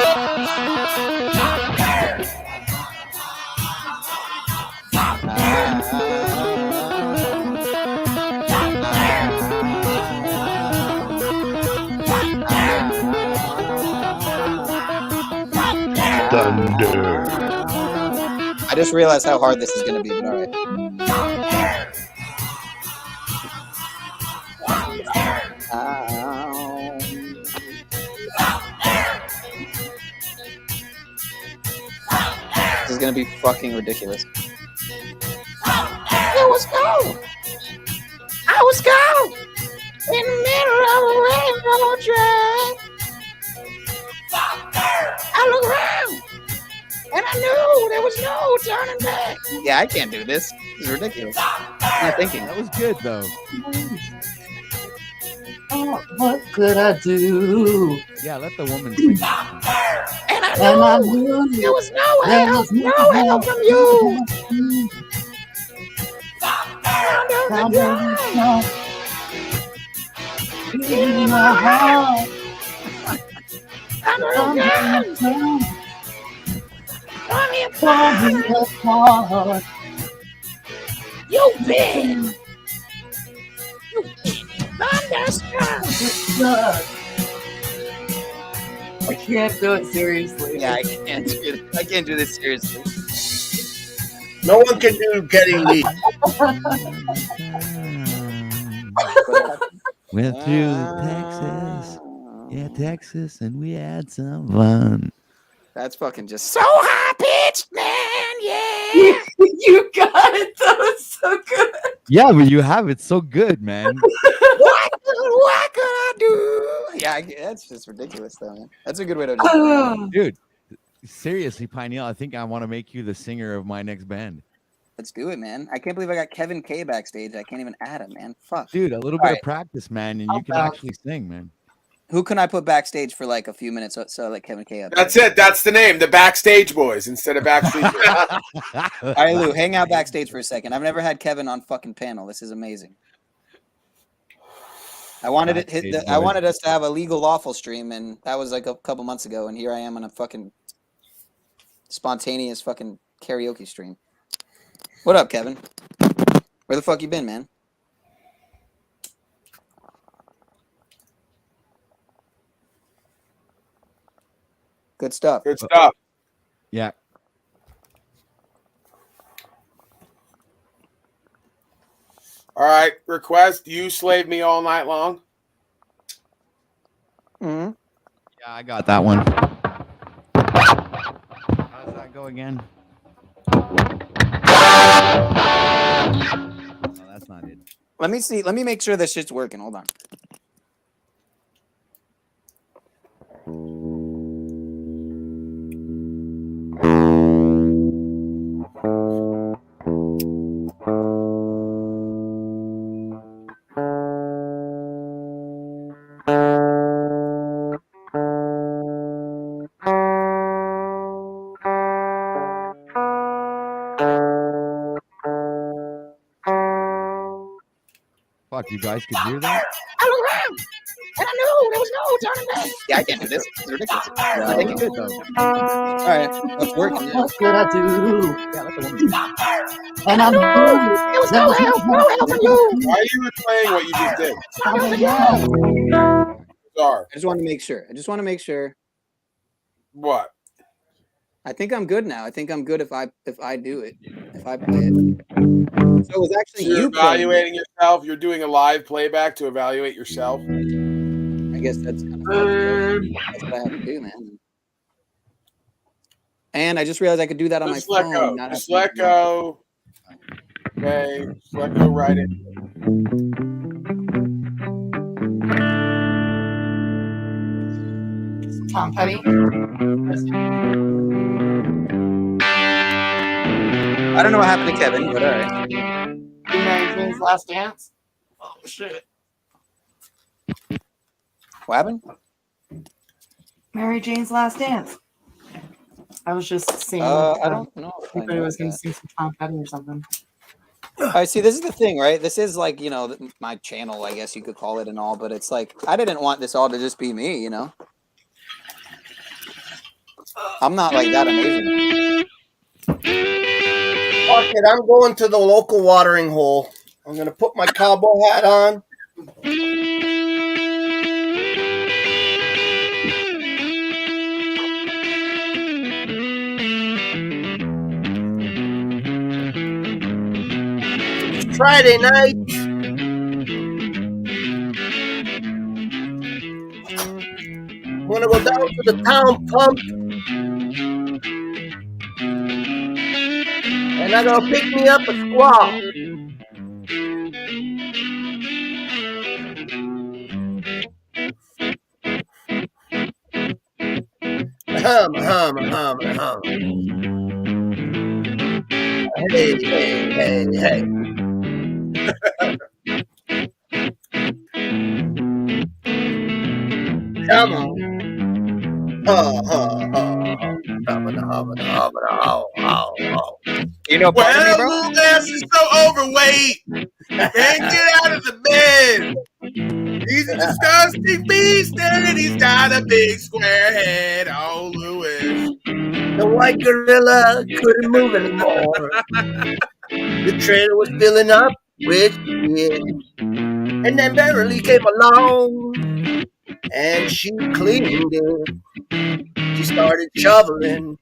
Thunder. I just realized how hard this is going to be, but all right. This is going to be fucking ridiculous. It was cold. I was cold in the middle of a rainbow track. I looked around and I knew there was no turning back. Yeah, I can't do this. This is ridiculous. I'm not thinking. That was good though. Oh, what could I do? Yeah, let the woman sing. And I knew there was no help from you. Found in my heart. You've been thunderstruck. I can't do it seriously. Yeah, I can't do it. I can't do this seriously. No one can do Getting Me. Went through Texas. Yeah, Texas, and we had some fun. That's fucking just so high pitched, man. Yeah. You got it. That was so good. Yeah, but you have it so good, man. What could I do? Yeah, that's just ridiculous, though, man. That's a good way to do it. Dude, seriously, Pineal, I think I want to make you the singer of my next band. Let's do it, man. I can't believe I got Kevin K backstage. I can't even add him, man. Fuck. Dude, a little bit of practice, man, and you can actually sing, man. Who can I put backstage for like a few minutes so like Kevin K up? That's it. That's the name. The Backstage Boys instead of Backstreet Boys. All right, Lou, hang out backstage for a second. I've never had Kevin on fucking panel. This is amazing. I wanted I wanted us to have a legal lawful stream, and that was like a couple months ago, and here I am on a fucking spontaneous fucking karaoke stream. What up, Kevin? Where the fuck you been, man? Good stuff. Good stuff. Yeah. All right. Request. You slave me all night long. Mm-hmm. Yeah, I got that one. How does that go again? No, that's not it. Let me see. Let me make sure this shit's working. Hold on. Fuck, you guys could hear that? And I knew there was no turning back. Yeah, I can't do this. It's ridiculous. Yeah, I think it it did though. All right, it's working. Yeah. What could I do? Yeah, that's the one. And I knew there was no help from you. Why are you replaying what you just did? Sorry. I just want to make sure. I just want to make sure. What? I think I'm good now. I think I'm good if I do it. If I play it. So it was actually So you're you playing evaluating yourself. You're doing a live playback to evaluate yourself. it. I guess that's kind of that's what I have to do, man. And I just realized I could do that on Just my let phone. go. not Just have to- let go. Okay. Just let go right in. Tom Petty. I don't know what happened to Kevin, but all right. Mary Jane's Last Dance. Oh shit. What happened? Mary Jane's Last Dance. I was just seeing. I don't know. If I Everybody know was going to that. sing some Tom Petty or something. All right, see, this is the thing, right? This is like, you know, my channel, I guess you could call it and all, but it's like, I didn't want this all to just be me, you know? I'm not like that amazing. Fuck it, I'm going to the local watering hole. I'm gonna put my cowboy hat on. It's Friday night. I'm gonna go down to the town pump. And I'm gonna pick me up a squaw. Hum. Hey. Come on. You know, part of me, bro? Well, Lou Bass is so overweight. Can't get out of the bed. He's a disgusting beast and he's got a big square head. Oh, Louis. The white gorilla couldn't move anymore. The trailer was filling up with shit. And then Beverly came along and she cleaned it. She started shoveling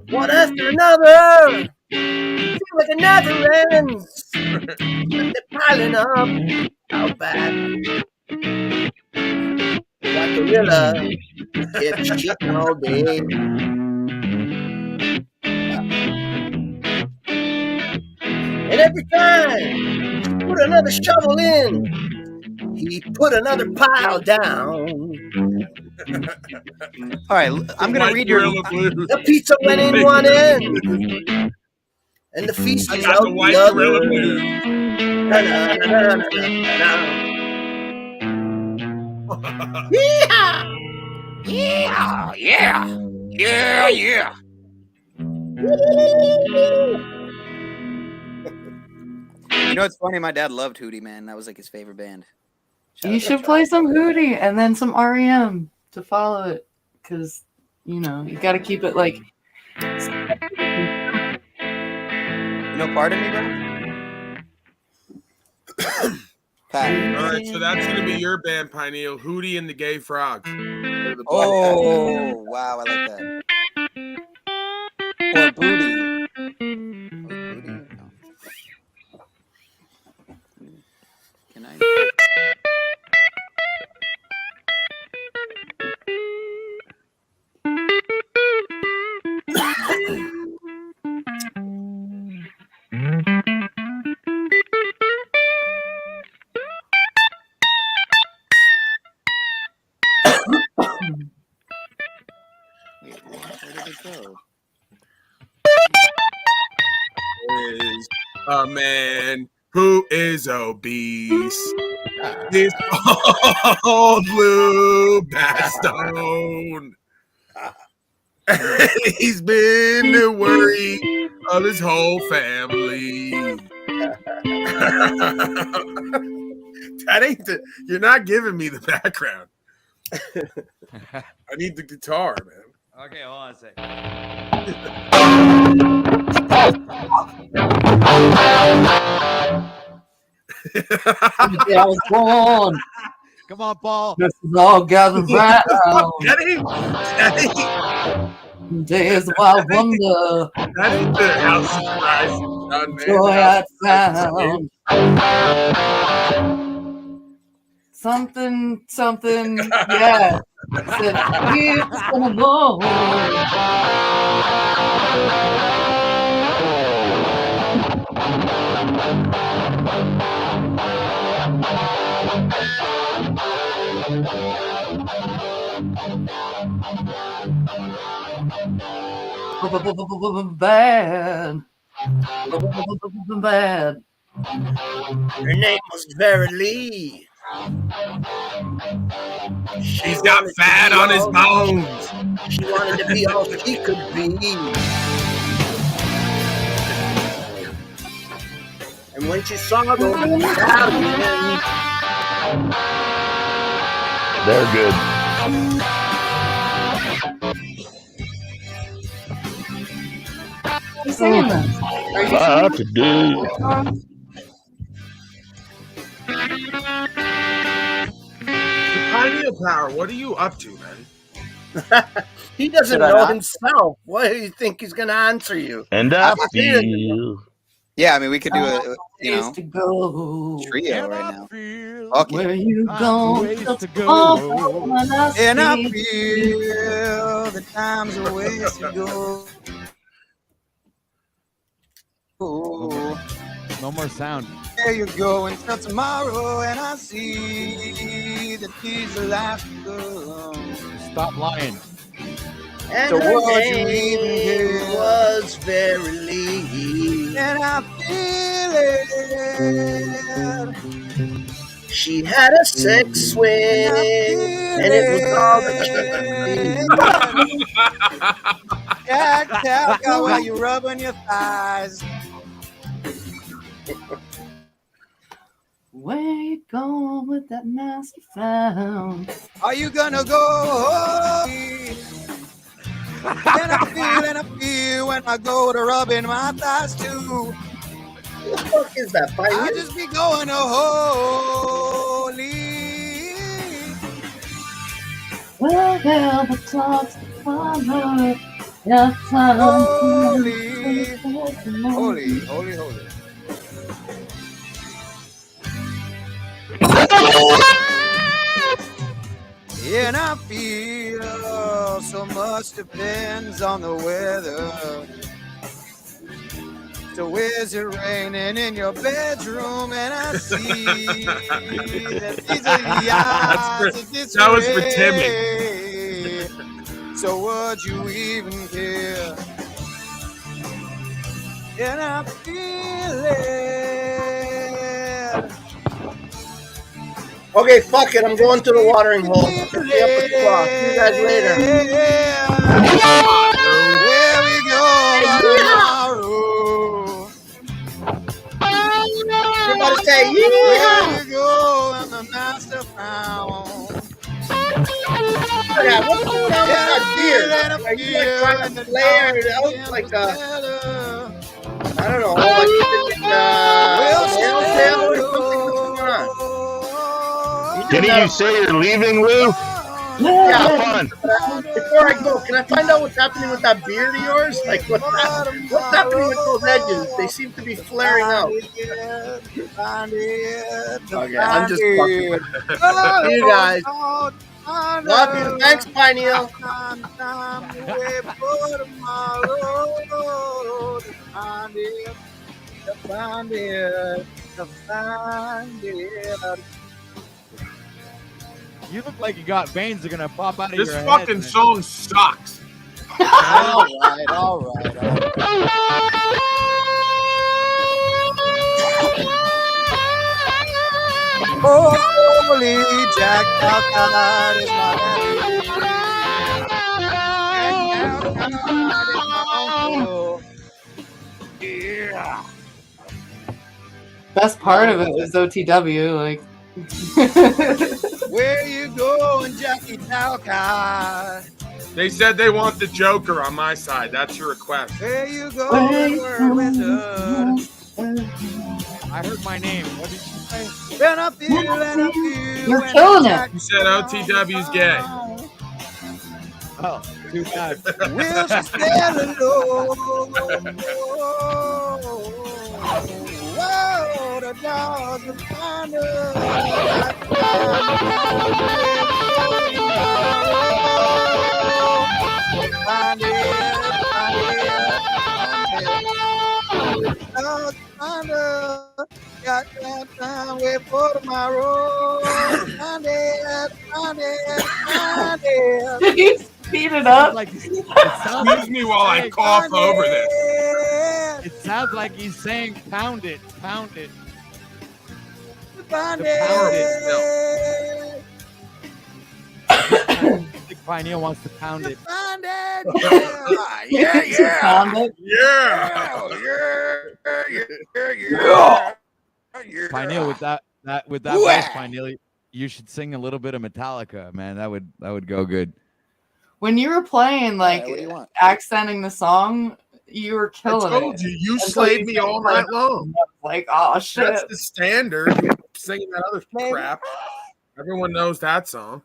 one after another. Seems like it never ends. But they're piling up out back. The white gorilla kept shitting all day. And every time he put another shovel in, he put another pile down. All right, I'm going to read your... The pizza went in one end, and the feces out the other. Yeah, yeah, yeah, yeah. You know, it's funny. My dad loved Hootie, man. That was like his favorite band. Shout You out to should play some Hootie and then some REM to follow it, because you know you got to keep it like. You know, pardon me, bro. Pat. All right, so that's gonna be your band, Pineal. Hootie and the Gay Frogs. Oh, wow, I like that. Or Booty. Oh, Booty? No. Can I? Wait, where did it go? Is a man who is obese. This old blue Bastone. He's been the worry of his whole family. That ain't the. You're not giving me the background. I need the guitar, man. Okay, hold on a second. The day I was born. Come on, Paul. This is all gathered round. The day is a wild wonder. That ain't the house surprise. Joy I found. Something, yeah. Said, it's gonna go. Bad. Bad. Her name was Verily. She's got fat on his bones. She wanted to be all she could be. And when she saw those Italians, They're good. Who's singing this? Are you Today. Pineal Power, what are you up to, man? he doesn't Should I know not? himself. What do you think he's going to answer you? And I feel. Yeah, I mean, we could do a Ways to go. trio right now. Okay. Where you go? Ways to go. And I feel the time's a ways to go. No more sound. There you go until tomorrow, and I see that these are last to go. Stop lying. And So her what you name even hear? was Verily, and I feel it. She had a sex swing, and it was all that she could. Cat, while you rubbing your thighs. Where you going with that master found? Are you gonna go? And I feel when I go to rubbing my thighs too. What the fuck is that? I just be going to holy. Well, the clock's the father. Your time. Holy. And I feel so much depends on the weather. So is it raining in your bedroom? And I see that these are the odds of That was for disarray. So would you even care? And I feel it. Okay, fuck it. I'm going to the watering hole. I'll pick you up at 12. See you guys later. Where we go tomorrow? Everybody say, Where yeah! we go and the master found. Yeah, what's going on with that beard? Are you like trying to flare it out like I don't know, like whale tail or something? What's going on? Didn't you say you're leaving, Lou? Yeah, Have fun. Before I go, can I find out what's happening with that beard of yours? Like, what's happening with those edges? They seem to be flaring out. Okay, I'm just fucking with you. See you guys. Love you. Thanks, Pineal. You look like you got veins that are gonna pop out of This your head. fucking song sucks. All right. Holy Jack Calcutta is my daddy. Yeah. Best part of it was OTW. Like, Where you going, Jackie Calcutta? They said they want the Joker on my side. That's your request. Where you going, wizard? I heard my name. What did you say? When I feel you're killing it. You said OTW's gay. Oh, too bad. Will she stay alone? Whoa, the dogs will find her. Find it. Find her. Got that time, wait for tomorrow. Find it. Did you speed it up? Excuse me while I cough over this. It sounds like he's saying pound it. Find Pound it. I think Pineal wants to pound it. Find it. Found it. Pineal, with that voice, Pineal, you should sing a little bit of Metallica, man. That would go good. When you were playing, like, what do you want? accenting the song, you were I killing told it. you Until slayed you me started all playing night long. Like, oh shit. That's the standard. You're singing that other crap. Everyone knows that song.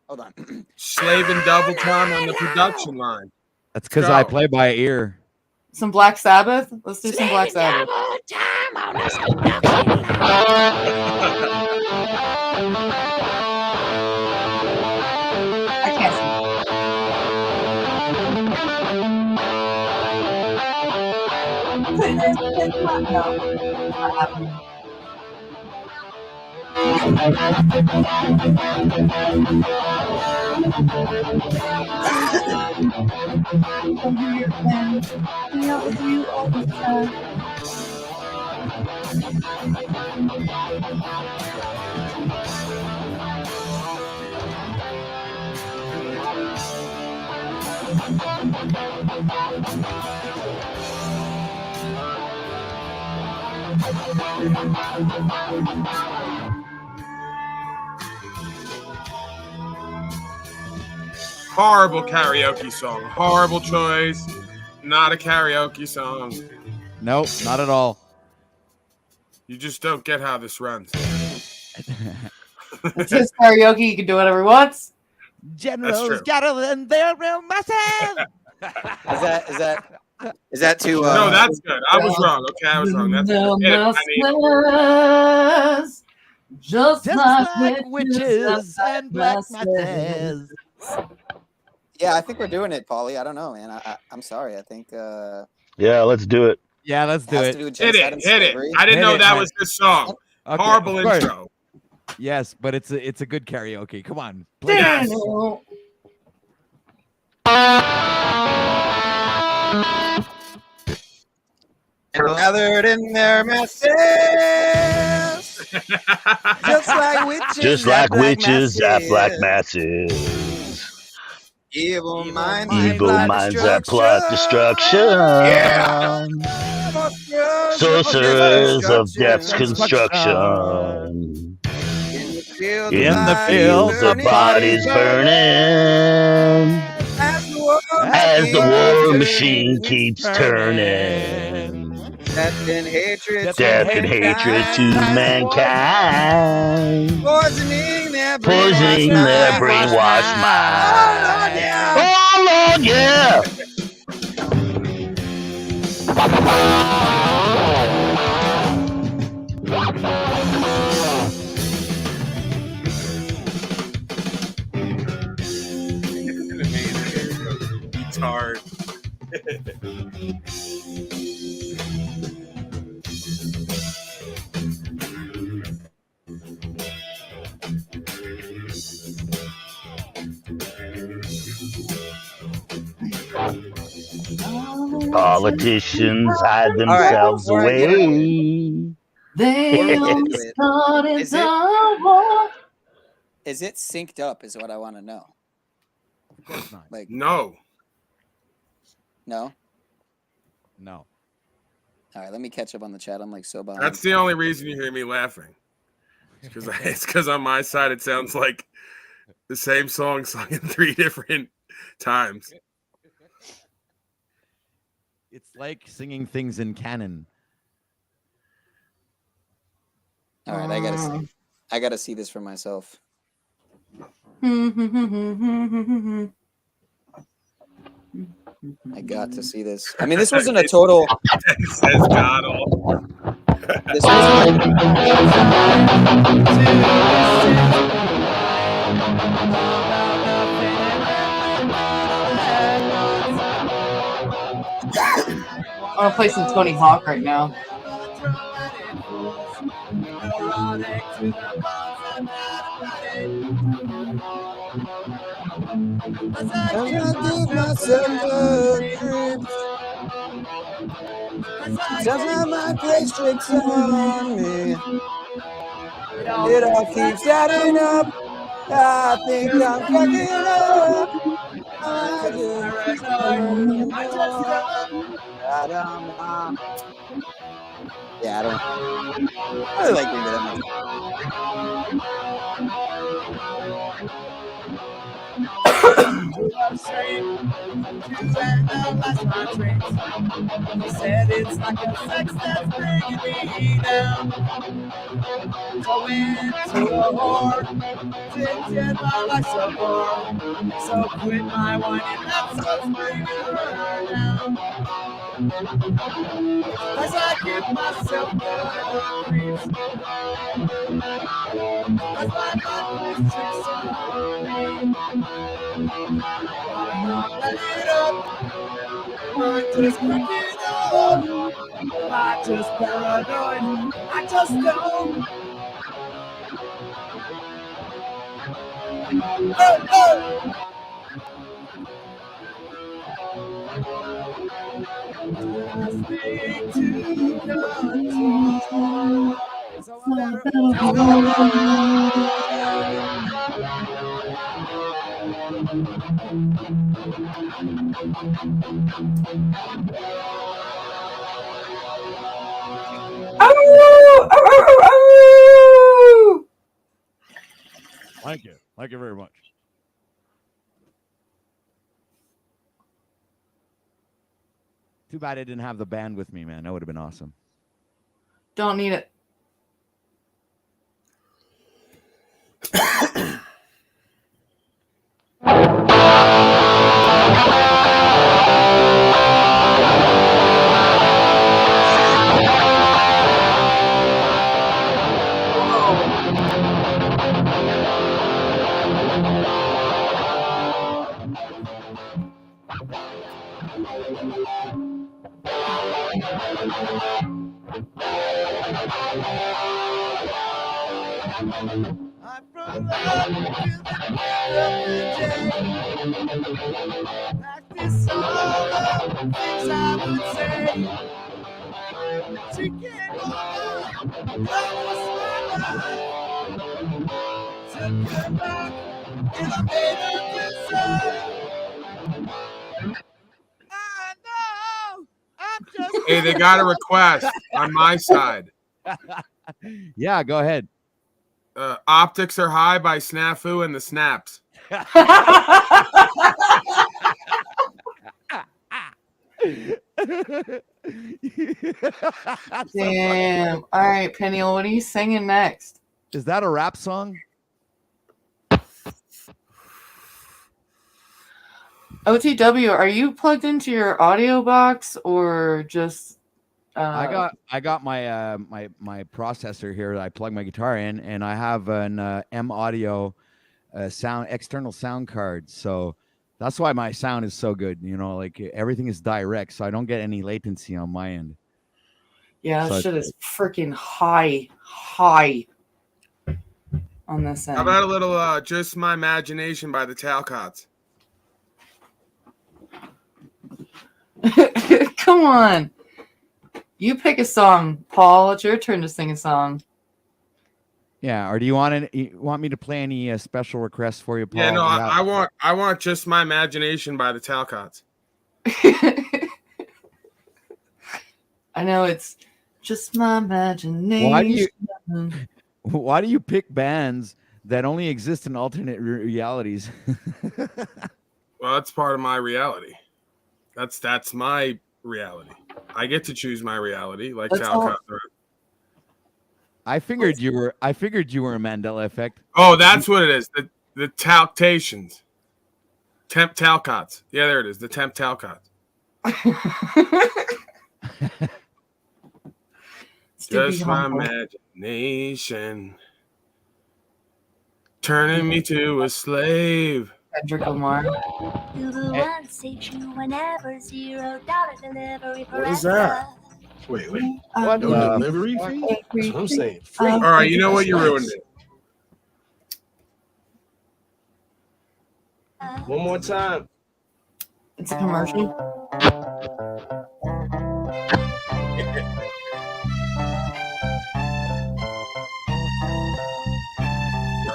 Hold on. Slaving double time on the production line. That's because I play by ear. Some Black Sabbath? Let's do some Black Sabbath. I can't Horrible karaoke song. Horrible choice. Not a karaoke song. Nope, not at all. You just don't get how this runs. It's his karaoke. He can do whatever he wants. Generals gather in their real masses. Is that too? No, that's good. I was wrong. Okay, I was wrong. That's good. Just like witches and black masses. Yeah, I think we're doing it, Paulie. I don't know, man. I'm sorry. I think. Yeah, let's do it. Yeah, let's do it. Hit it. I didn't know that was the song. Okay, Horrible intro. Yes, but it's a good karaoke. Come on, play Yes. And gathered in their masses. Just like witches, Just like witches at black masses. Evil minds, Evil minds that plot destruction. Yeah. Sorcerers of death's construction. In the fields of bodies burning. As the war machine keeps turning. Death and hatred To mankind. Poisoning their brainwashed mind. Oh, Lord, yeah. It's hard. Politicians hide themselves away. Is it synced up? Is what I want to know. Of course not. Like no. No. No. All right, let me catch up on the chat. I'm like so behind. That's the only reason you hear me laughing. It's because on my side it sounds like the same song sung in 3 different times. It's like singing things in canon. All right, I gotta see this for myself. I got to see this. I mean, this wasn't a total. Says God all. This wasn't I want to play some Tony Hawk right now. Doesn't my place tricks on me. It all keeps adding up. I think I'm fucking up. Yeah, I don't really like doing that much. He said it's like a sex that's bringing me down. So I went to a whore, did my life so far. So quit my whining, that's what's bringing her down. As I give myself the creeps, as my mind tricks on me. Let it up. I just crack it up. I just paranoid. I just don't. Hey, hey. Speak to God. So I Thank you. Thank you very much. Too bad I didn't have the band with me, man. That would have been awesome. Don't need it. Practice all the things I would say. She came over, almost my life. Took her back, and I made her concern. I know I'm just. Hey, they got a request on my side. Yeah, go ahead. Optics Are High by Snafu and the Snaps. Damn. All right, Peniel, what are you singing next? Is that a rap song? OTW, are you plugged into your audio box or just? I got my my processor here. I plug my guitar in, and I have an M Audio sound external sound card. So that's why my sound is so good. You know, like everything is direct, so I don't get any latency on my end. Yeah, that So shit is freaking high on this end. How about a little Just My Imagination by the Talcots? Come on. You pick a song, Paul. It's your turn to sing a song. Yeah, or do you want me to play any special requests for you, Paul? Yeah, no, I want Just My Imagination by the Talcots. I know it's just my imagination. Why do you pick bands that only exist in alternate realities? Well, that's part of my reality. That's my reality. I get to choose my reality, like Talcott. I figured you were a Mandela effect. Oh, that's what it is. The Talctations. Temp Talcots. Yeah, there it is. The Temp Talcots. Just my imagination turning me to a slave. Kendrick Lamar. What is that? Wait. What? No delivery fee? That's what I'm saying. Free. All right, you know what? You ruined it. One more time. It's a commercial.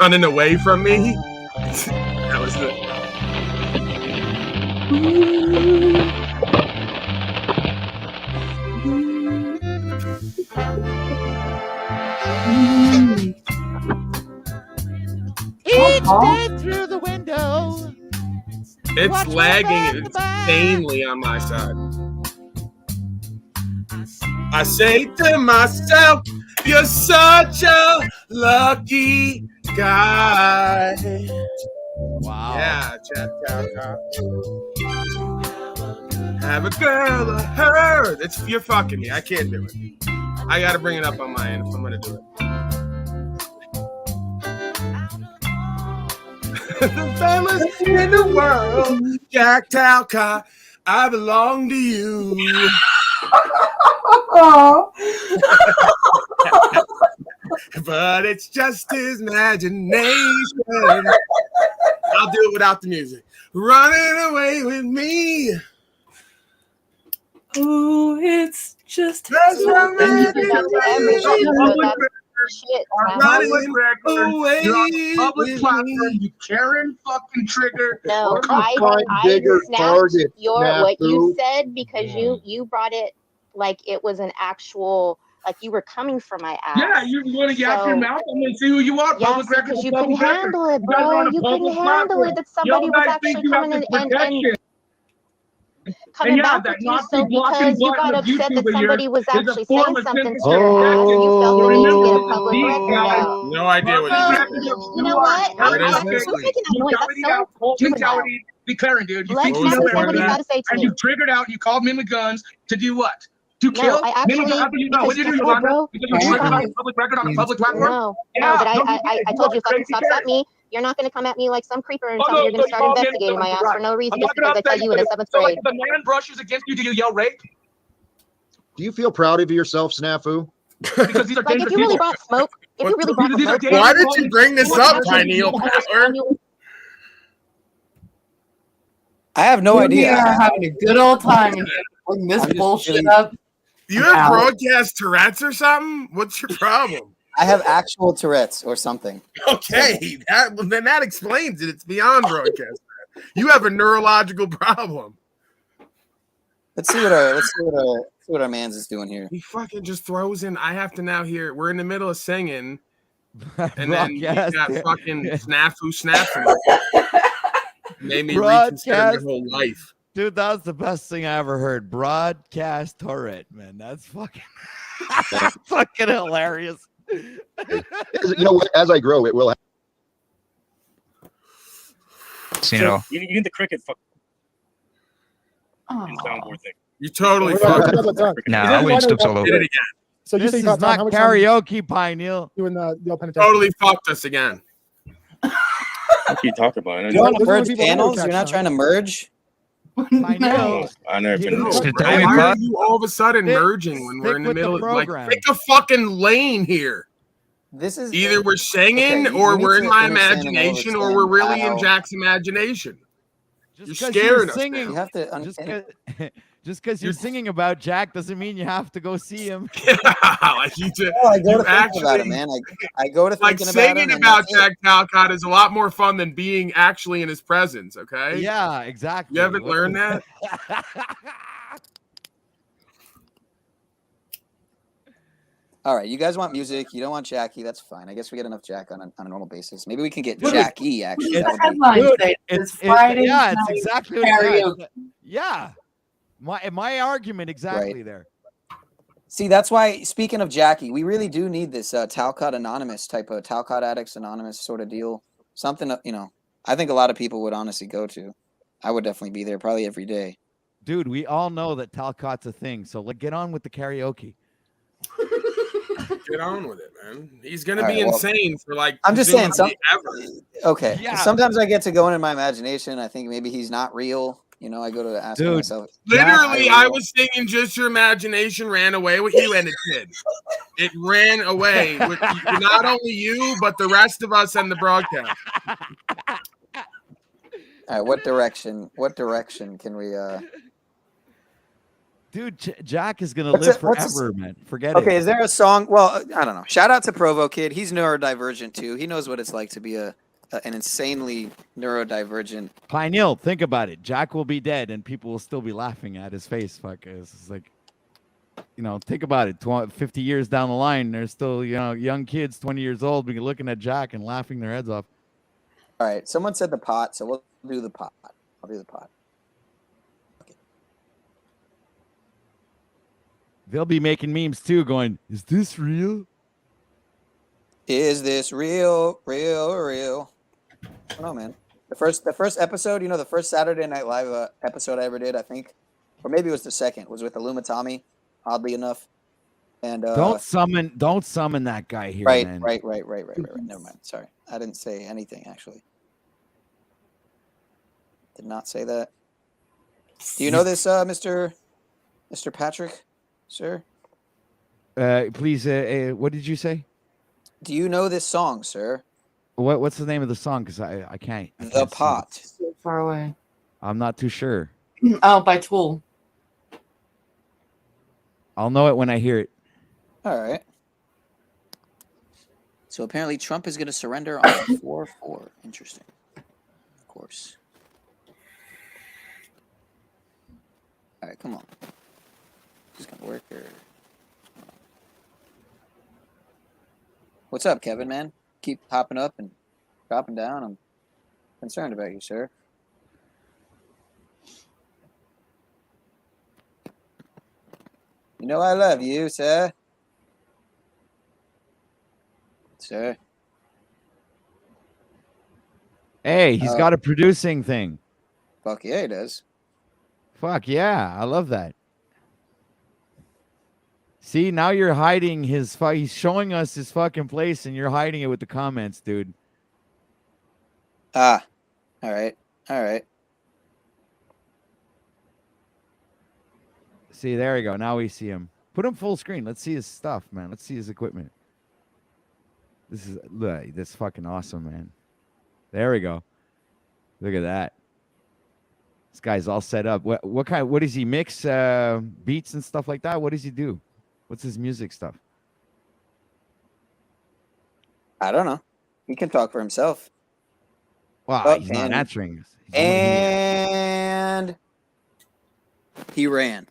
Running away from me? That was the... Each day through the window. It's lagging insanely on my side. I say to myself, you're such a lucky guy. Wow. Yeah, check out. Have a girl of her. You're fucking me. I can't do it. I gotta bring it up on my end if I'm gonna do it. The famous in the world, Jack Talcott, I belong to you. But it's just his imagination. I'll do it without the music. Running away with me. Oh, it's just his Shit, you're on a public platform, you Karen fucking trigger. No, I snapped what you said because you brought it like it was an actual, like you were coming for my ass. Yeah, you want to get out your mouth? I'm going to see who you are. Yes, because you couldn't handle it, bro. You couldn't handle it that somebody was actually coming in and coming back with you. So because you got upset that somebody was actually saying something to your ass, you felt the need to get a public record out. No idea what it is. You know what? Where it is You're next week. making that noise. That's so Brutality. Be Karen, dude. You think Let's have somebody got to say to and me. you triggered out. You called me guns to do what? To kill? I actually, what did you do, Yolanda? Because you triggered out a public record on a public platform? No, but I told you fucking stop at me. You're not going to come at me like some creeper and tell me you're going to start investigating my ass for no reason just because I tell you in the 7th grade. The man brushes against you. Do you yell rape? Do you feel proud of yourself, Snafu? Because these are like if you really brought smoke, why did you bring this up, PinealPowered? I have no idea. We are having a good old time and bring this bullshit up. You have broadcast Tourette's or something? What's your problem? I have actual Tourette's or something. Okay, then that explains it. It's beyond broadcast. You have a neurological problem. Let's see what our man's is doing here. He fucking just throws in. I have to now hear. We're in the middle of singing, and then he got fucking snaps. Made me reconsider my whole life. Dude, that was the best thing I ever heard. Broadcast turret, man. That's fucking fucking hilarious. You know what? As I grow, it will happen. So you need the cricket soundboard thing. You totally fucked up. Nah, I wouldn't stoop so low. Did it again. So you This say is you got not how much karaoke, Pineal. doing the penitentiary? Totally fucked us again. What you talking about? You want to merge panels? You're not trying to merge? Pineal. I never been. Why are you all of a sudden merging when we're in the middle of like pick a fucking lane here? This is either we're singing or we're in my imagination or we're really in Jack's imagination. You're scaring us. Singing, you have to just because you're singing about Jack doesn't mean you have to go see him. Like you just, I go to thinking about it, man. I go to like thinking about it. Singing about Jack Talcott is a lot more fun than being actually in his presence. Okay. Yeah, exactly. You haven't learned that. All right, you guys want music. You don't want Jackie. That's fine. I guess we get enough Jack on a normal basis. Maybe we can get Jackie, actually. The headline says it's Friday yeah, it's night exactly what it karaoke. is. Yeah. My argument exactly there. See, that's why, speaking of Jackie, we really do need this Talcott Anonymous type of Talcott Addicts Anonymous sort of deal. Something, I think a lot of people would honestly go to. I would definitely be there probably every day. Dude, we all know that Talcott's a thing. So get on with the karaoke. Get on with it, man. He's gonna be insane for like. I'm just saying ever. Okay. Yeah. Sometimes I get to go into my imagination. I think maybe he's not real. I go to ask myself. Literally, I was singing "Just Your Imagination Ran Away with You," and it did. It ran away with not only you, but the rest of us and the broadcast. All right. What direction can we? Dude, Jack is gonna live forever, man. Forget it. Okay, is there a song? Well, I don't know. Shout out to Provo Kid. He's neurodivergent too. He knows what it's like to be an insanely neurodivergent. Pineal, think about it. Jack will be dead, and people will still be laughing at his face. Fuck, it's like, think about it. 50 years down the line, there's still young kids, 20 years old, be looking at Jack and laughing their heads off. All right, someone said the pot, so we'll do the pot. I'll do the pot. They'll be making memes too, going, "Is this real? Is this real? Real? I don't know, man. The first episode, the first Saturday Night Live episode I ever did, I think, or maybe it was the second, was with Illumitami, oddly enough. And don't summon that guy here. Right. Man. Right. Never mind. Sorry, I didn't say anything actually. Did not say that. Do you know this, Mr. Patrick? Sir? Please, what did you say? Do you know this song, sir? What's the name of the song? Because I can't. The Pot. So far away. I'm not too sure. Oh, by Tool. I'll know it when I hear it. All right. So apparently Trump is going to surrender on 4-4. Interesting. Of course. All right, come on. Is gonna work or what's up, Kevin, man? Keep hopping up and dropping down. I'm concerned about you, sir. You know I love you, sir. Sir. Hey, he's got a producing thing. Fuck yeah, he does. Fuck yeah, I love that. See, now you're hiding he's showing us his fucking place and you're hiding it with the comments, dude. Ah. All right. See, there we go. Now we see him. Put him full screen. Let's see his stuff, man. Let's see his equipment. This fucking awesome, man. There we go. Look at that. This guy's all set up. What kind? What does he mix? Beats and stuff like that. What does he do? What's his music stuff? I don't know. He can talk for himself. Wow, Oh, he's not answering. And he ran.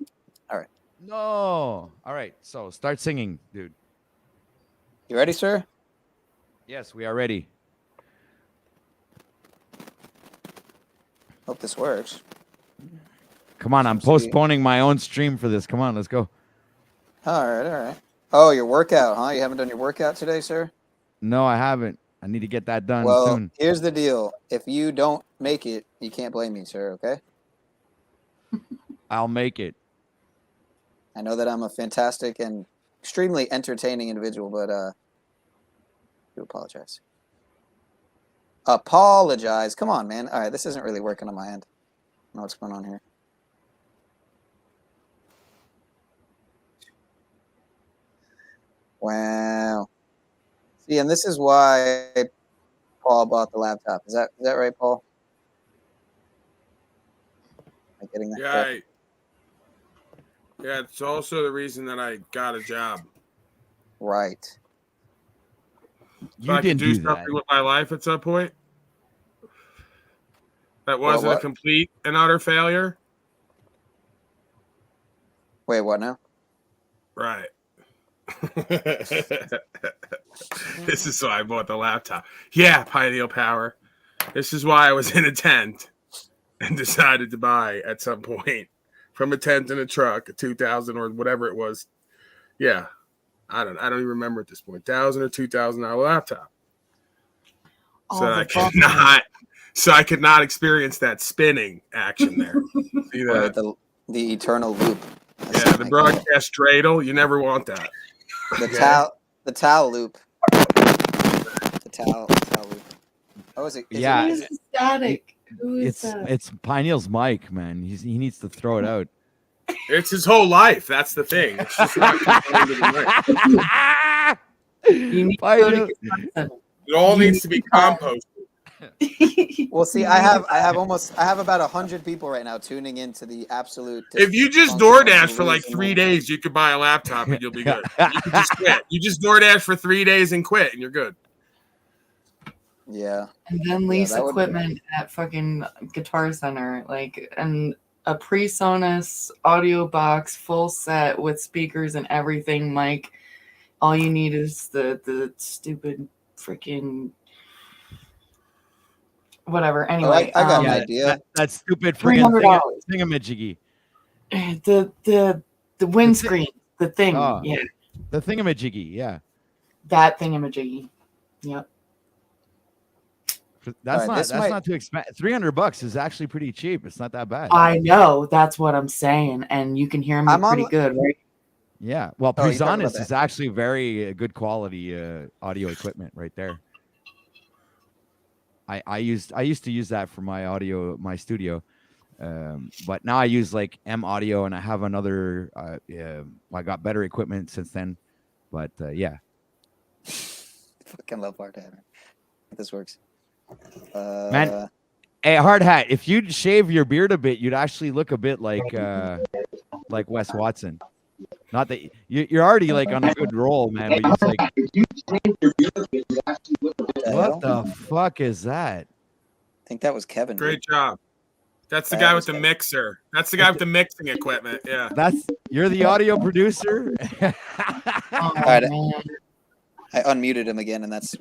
All right. No. All right. So start singing, dude. You ready, sir? Yes, we are ready. Hope this works. Come on, I'm postponing my own stream for this. Come on, let's go. All right, all right. Oh, your workout, huh? You haven't done your workout today, sir? No, I haven't. I need to get that done Well, soon. here's the deal. If you don't make it, you can't blame me, sir, okay? I'll make it. I know that I'm a fantastic and extremely entertaining individual, but I do apologize. Apologize. Come on, man. All right, this isn't really working on my end. I don't know what's going on here. Wow. See, and this is why Paul bought the laptop. Is that right, Paul? Am I getting that Yeah, correct? yeah. It's also the reason that I got a job. Right. So I could do something with my life at some point. That wasn't a complete and utter failure. Wait, what now? Right. This is why I bought the laptop. Yeah, Pineal Power. This is why I was in a tent and decided to buy at some point from a tent in a truck, a 2000 or whatever it was. Yeah. I don't even remember at this point. $1,000 or $2,000 laptop. So I could not experience that spinning action there. See that? The eternal loop. Yeah, the broadcast dreidel. You never want that. The towel loop. The towel loop. Oh, is it? Yeah. Who's the static? Who is that? It's Pineal's mic, man. He needs to throw it out. It's his whole life. That's the thing. It's just not confined to the mic. It all needs to be composted. Well, see, I have about 100 people right now tuning into the absolute. If you just DoorDash for like 3 days, you could buy a laptop and you'll be good. You can just quit. You just DoorDash for 3 days and quit, and you're good. Yeah. And then lease equipment at fucking Guitar Center, and a PreSonus audio box, full set with speakers and everything, mic. All you need is the stupid freaking whatever. Anyway, I got an idea. That stupid freaking thingamajiggy. The windscreen, the thing. Oh, yeah. The thingamajiggy, yeah. That thingamajiggy. Yep. That's not too expensive. $300 is actually pretty cheap. It's not that bad. I know. That's what I'm saying. And you can hear me pretty good, right? Yeah. Well, PreSonus is actually very good quality audio equipment right there. I used to use that for my studio, but now I use like M Audio, and I have another. I got better equipment since then, but yeah. Fucking love hard hat. This works. Man, hey, hard hat. If you'd shave your beard a bit, you'd actually look a bit like Wes Watson. Not that you're already like on a good roll, man. But it's like, what the fuck is that? I think that was Kevin. Great job. That's the guy with the mixer. That's the guy with the mixing equipment. Yeah. You're the audio producer. All right. I unmuted him again, and that's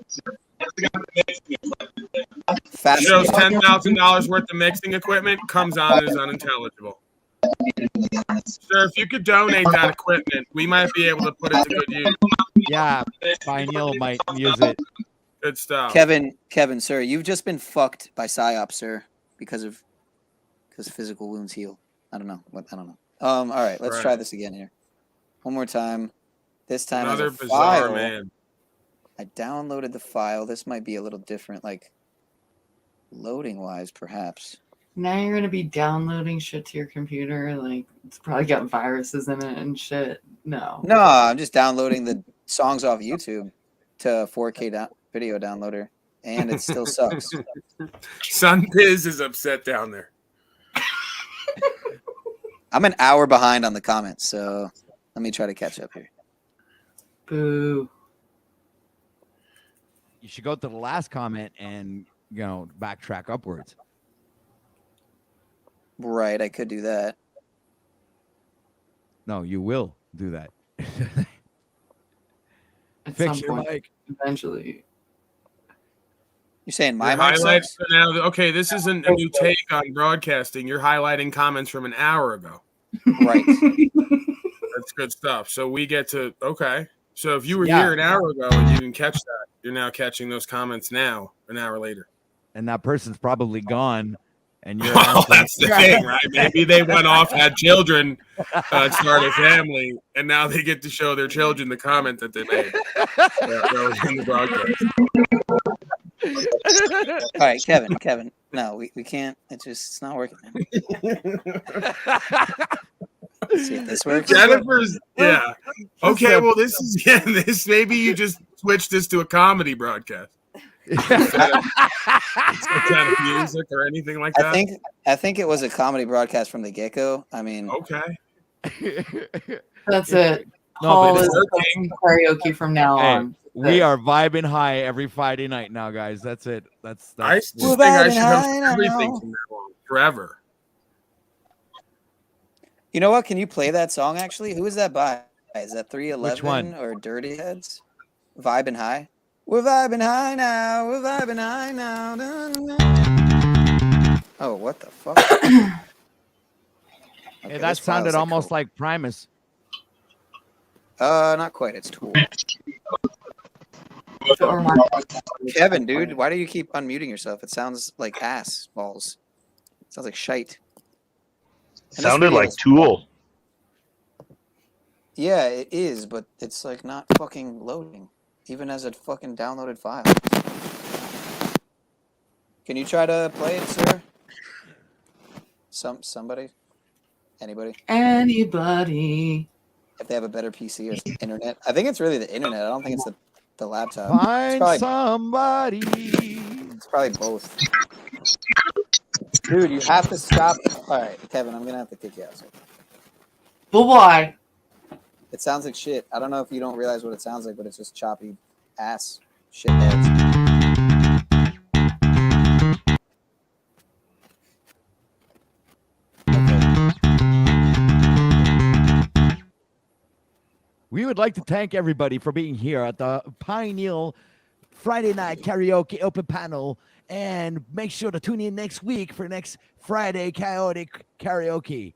shows $10,000 worth of mixing equipment comes on as unintelligible. Sir, if you could donate that equipment, we might be able to put it to good use. Yeah, Pineal might use it. Good stuff. Kevin, sir, you've just been fucked by PSYOP, sir, because physical wounds heal. I don't know. All right, let's try this again here. One more time. This time another as a bizarre file. man. I downloaded the file. This might be a little different, like loading wise, perhaps. Now you're gonna be downloading shit to your computer. Like it's probably got viruses in it and shit. No, I'm just downloading the songs off YouTube to 4K video downloader, and it still sucks. Sunbiz is upset down there. I'm an hour behind on the comments, so let me try to catch up here. Boo. You should go to the last comment and backtrack upwards. Right, I could do that. No, you will do that. At Fix some your point, mic. eventually. You're saying Your my mic highlights sucks? now. Okay, this isn't a new take on broadcasting. You're highlighting comments from an hour ago. Right. That's good stuff. So we get to So if you were here an hour ago and you didn't catch that, you're now catching those comments now, an hour later. And that person's probably gone. And you're Well, that's the thing, right? Maybe they went off, had children, started a family, and now they get to show their children the comment that they made. That was in the broadcast. All right, Kevin. No, we can't. It's not working. Let's see if this works. Jennifer's, yeah. Okay, well, this maybe you just switched this to a comedy broadcast. Instead of music or anything like that. I think it was a comedy broadcast from the get-go. I mean, okay. That's it. No, Paul but is karaoke from now on. We are vibing high every Friday night now, guys. That's it. That's I still think I should have everything from now on, forever. You know what? Can you play that song actually? Who is that by? Is that 311 Which one? or Dirty Heads? Vibing High. We're vibing high now. We're vibing high now. Oh, what the fuck? Hey, Okay, that this file sounded is almost like Primus. Not quite. It's Tool. Kevin, dude, why do you keep unmuting yourself? It sounds like ass balls. It sounds like shite. And this Sounded video like is- Tool. Yeah, it is, but it's like not fucking loading, even as a fucking downloaded file. Can you try to play it, sir? Somebody? Anybody? Anybody. If they have a better PC or internet. I think it's really the internet. I don't think it's the laptop. Find somebody. It's probably both. Dude, you have to stop. All right, Kevin, I'm going to have to kick you out. So. But why? It sounds like shit. I don't know if you don't realize what it sounds like, but it's just choppy ass shit heads. We would like to thank everybody for being here at the Pineal Friday Night Karaoke Open Panel. And make sure to tune in next week for next Friday Chaotic Karaoke.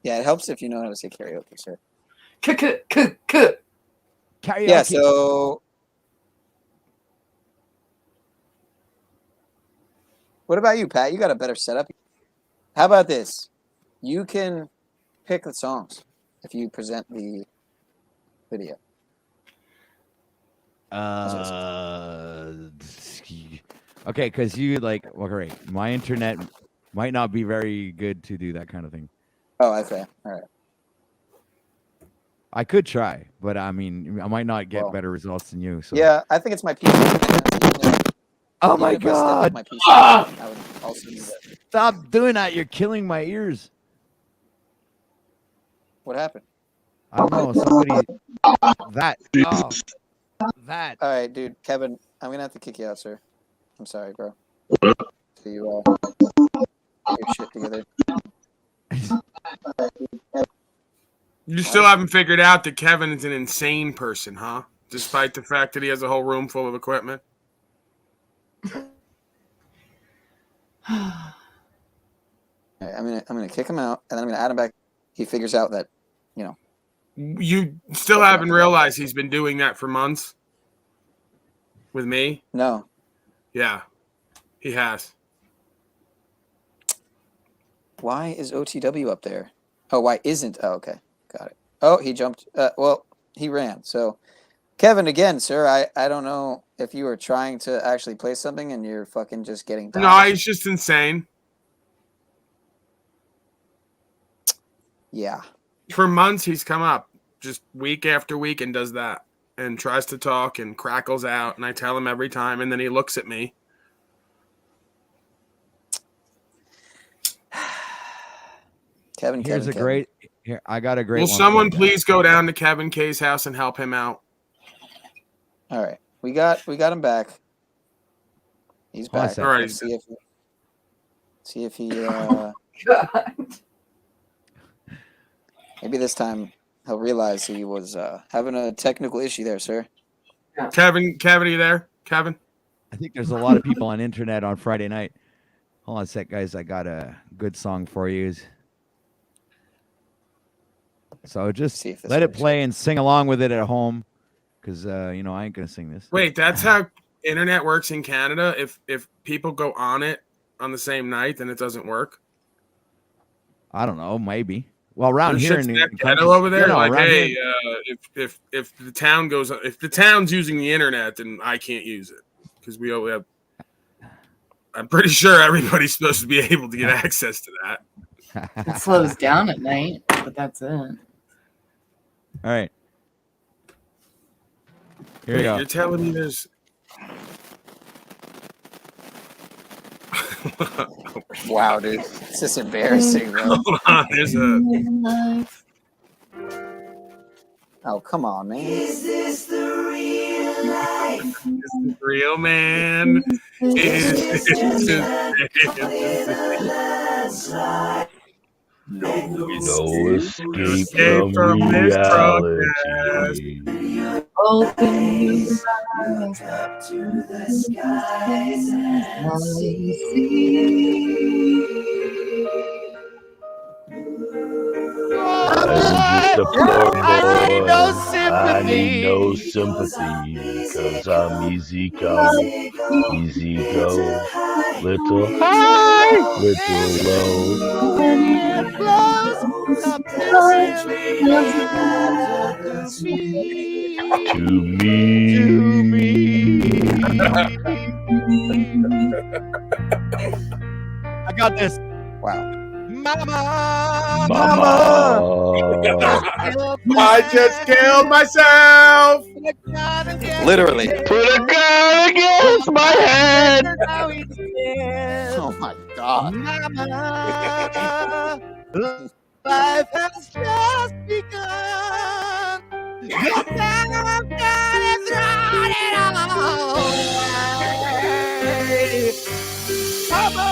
Yeah, it helps if you know how to say karaoke, sir. Karaoke. Yeah, so what about you, Pat? You got a better setup. How about this? You can pick the songs if you present the video. Okay, because you great. My internet might not be very good to do that kind of thing. Oh, okay. All right. I could try, but I mean, I might not get better results than you. So Yeah, I think it's my PC. Oh my God! My PC, I would also do that. Stop doing that! You're killing my ears. What happened? I don't know. Somebody that. That. All right, dude. Kevin, I'm gonna have to kick you out, sir. I'm sorry, bro. So you get your shit together. You still haven't figured out that Kevin is an insane person, huh? Despite the fact that he has a whole room full of equipment. Right, I'm gonna kick him out, and then I'm gonna add him back. He figures out that, You still haven't realized he's been doing that for months with me? No. Yeah, he has. Why is OTW up there? Oh, why isn't? Oh, okay. Got it. Oh, he jumped. Well, he ran. So, Kevin, again, sir, I don't know if you were trying to actually play something and you're fucking just getting done. No, he's just insane. Yeah. For months, he's come up just week after week and does that and tries to talk and crackles out. And I tell him every time, and then he looks at me. Here's a great. Here, I got a great. Will one someone for you. please go down to Kevin K's house and help him out? All right, we got him back. He's Hold on a back. sec. All right, Let's see if he. Maybe this time he'll realize he was having a technical issue there, sir. Kevin, are you there? Kevin? I think there's a lot of people on internet on Friday night. Hold on a sec, guys. I got a good song for you. So just let it play and sing along with it at home, because I ain't gonna sing this. Wait, that's how internet works in Canada? If people go on it on the same night, then it doesn't work? I don't know, maybe. Well, around Their here shit's in that the ghetto country, over there, like, around hey, here- if the town's using the internet, then I can't use it because we have. I'm pretty sure everybody's supposed to be able to get access to that. It slows down at night, but that's it. All right. Here Wait, you go. You're telling me there's. Wow, dude, it's just embarrassing, bro. Hold on, there's a. Oh, come on, man. Is this the real life? This is real, man. No Escape from this reality. Open your eyes up to the skies and see. I'm just a poor boy. I need no I need no sympathy. sympathy, cause I'm easy come, easy go. Little high, little low. When it blows, something really matters to me. To me. I got this. Wow. Mama, I just killed myself. Literally. Put a gun against my head. Oh my God. Mama, life has just begun. Your time is running away. Mama.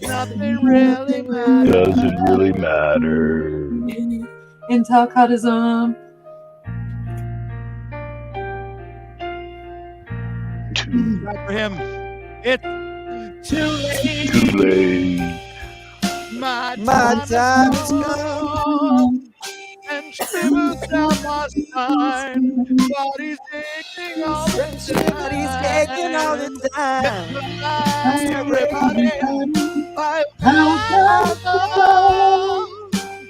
Nothing really matters. Doesn't really matter. In Talcottism. Right for him. It's too late. Too late. My time is gone. And shivers down my spine. Body's aching all the time. Body's aching all the time. Everybody, I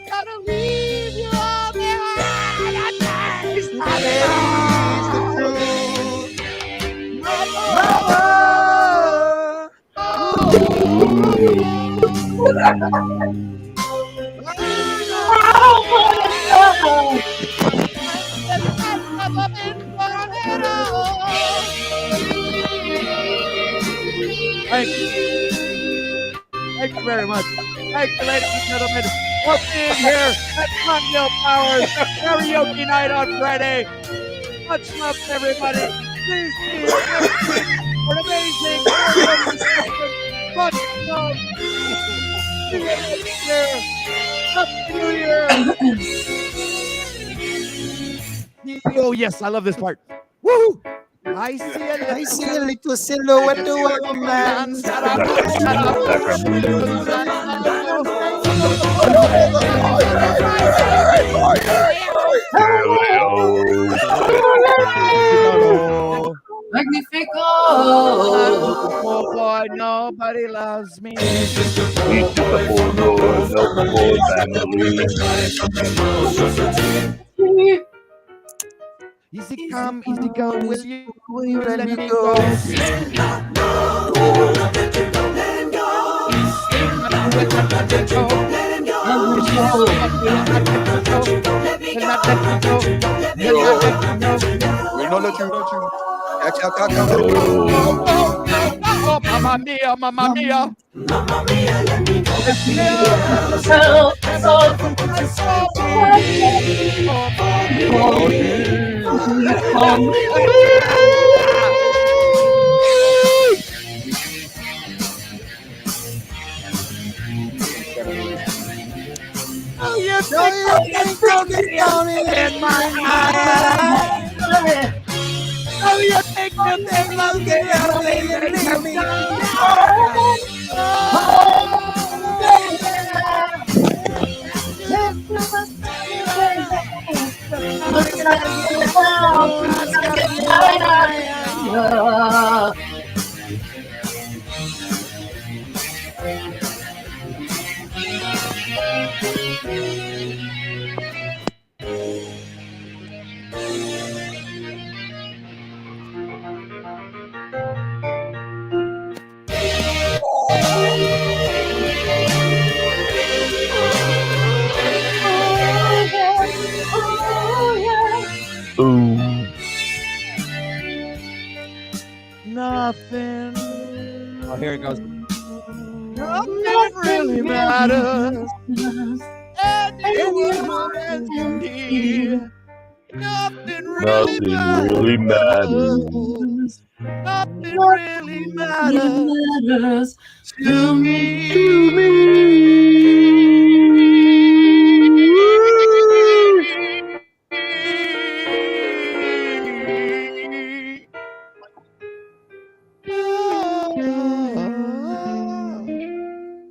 gotta leave you all behind. I taste the truth. Thank you. Thank you very much. Thank you, ladies and gentlemen, for being here at PinealPowered's Karaoke Night on Friday. Much love to everybody. Please be here next week for an amazing karaoke session. Much love. See you next year. Happy New Year. Oh, yes, I love this part. Woo! I see a little silhouette of a man. Magnifico. Oh boy, nobody loves me. He's just a poor boy, no poor family. Easy come, easy go. Will you let me go? No, no, let him go. Oh, mamma mia, mamma mia. Oh, you think I'll get down in my eye? Oh, you think I'll get down and leave me? Ooh. Nothing. Oh, here it goes. Nothing really matters. Nothing really matters. Nothing really matters to me.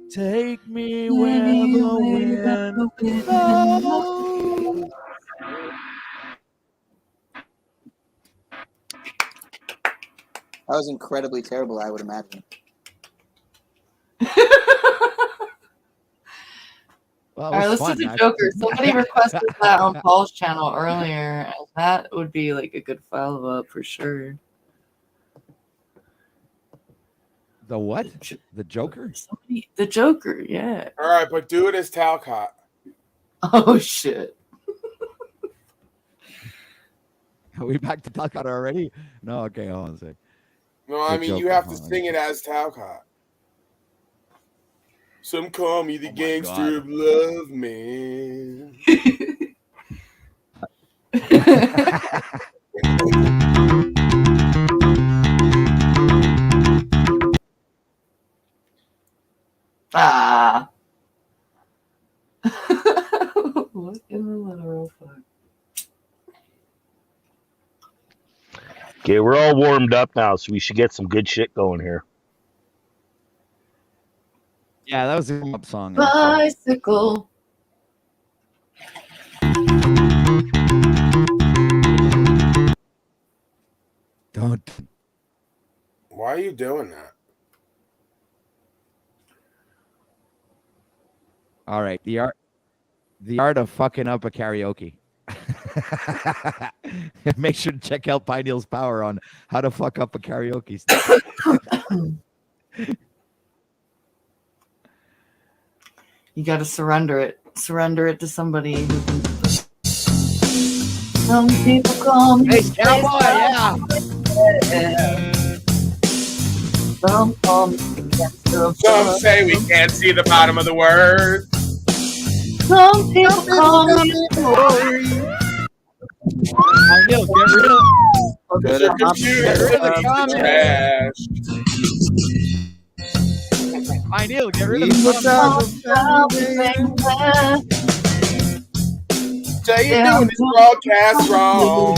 Take me where the wind blows. That was incredibly terrible, I would imagine. All Well, right, let's fun, do the actually. Joker. Somebody requested that on Paul's channel earlier, and that would be like a good follow-up for sure. The what? The Joker? The Joker, yeah. All right, but do it as Talcott. Oh shit. Are we back to Talcott already? No, okay, hold on a sec. No, I The mean you Joker, have to hold on. sing it as Talcott. Some call me the gangster of love, man. Ah. What in the literal fuck? Okay, we're all warmed up now, so we should get some good shit going here. Yeah, that was a warm-up song. Bicycle. Don't. Why are you doing that? All right, the art of fucking up a karaoke. Make sure to check out Pineal's Power on how to fuck up a karaoke. You got to surrender it. Surrender it to somebody who can. Some people call me. Hey, cowboy, yeah. Some call me the gangster of Some love. say we can't see the bottom of the word. Some people call me the I know, get rid of Because your computer rid of the is comments. trash. Pineal, get rid of the Say you're doing this broadcast wrong.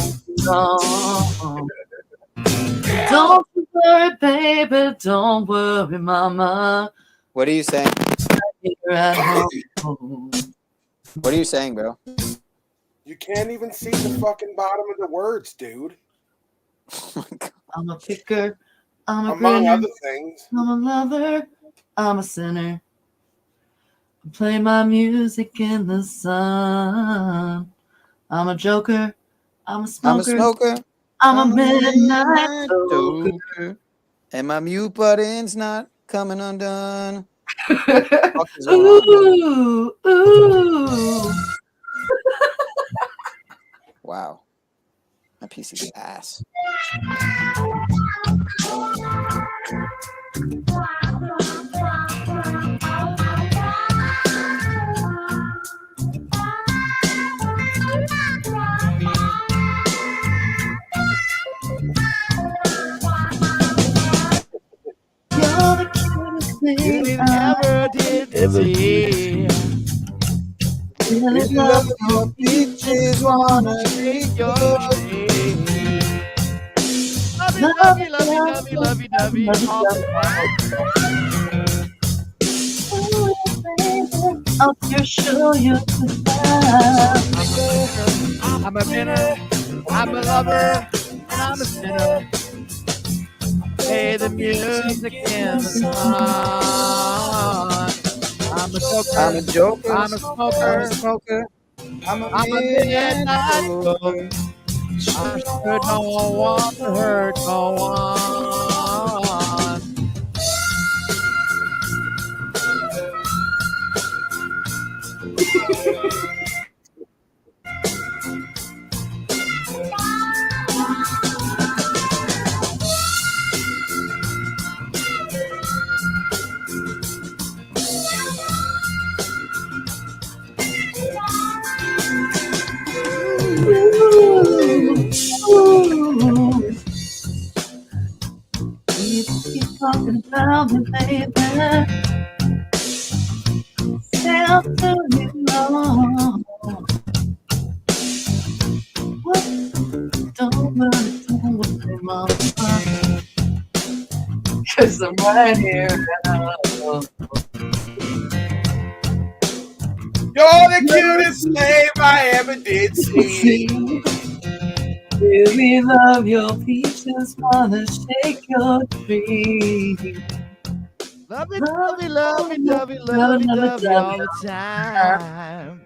Don't worry, baby. Don't worry, mama. What are you saying? You're at home. What are you saying, bro? You can't even see the fucking bottom of the words, dude. I'm a picker. I'm a Among grinner. other things. I'm a lover. I'm a sinner. I play my music in the sun. I'm a joker. I'm a smoker. I'm a smoker. I'm a midnight joker. And my mute button's not coming undone. Fuck is wrong with- Ooh, ooh. Wow. My PC's ass. You're the cutest thing I ever did see. really love your peaches, wanna Take your shade. Lovey, lovey, lovey, lovey, lovey, lovey, all the time. I'll just show you the time. I'm a winner, I'm a lover, and I'm a sinner. Play the music in the sun. I'm a joker, I'm a joker. I'm a smoker, I'm a midnight midnight. I should no one hurt no one. Keep talking about me, baby. Stay up to me long. Don't worry, don't worry, mama. 'Cause I'm right here now. You're the cutest slave I ever did see. Really love your peaches, wanna shake your tree. Lovey, lovey, lovey, lovey, lovey, lovey all the time.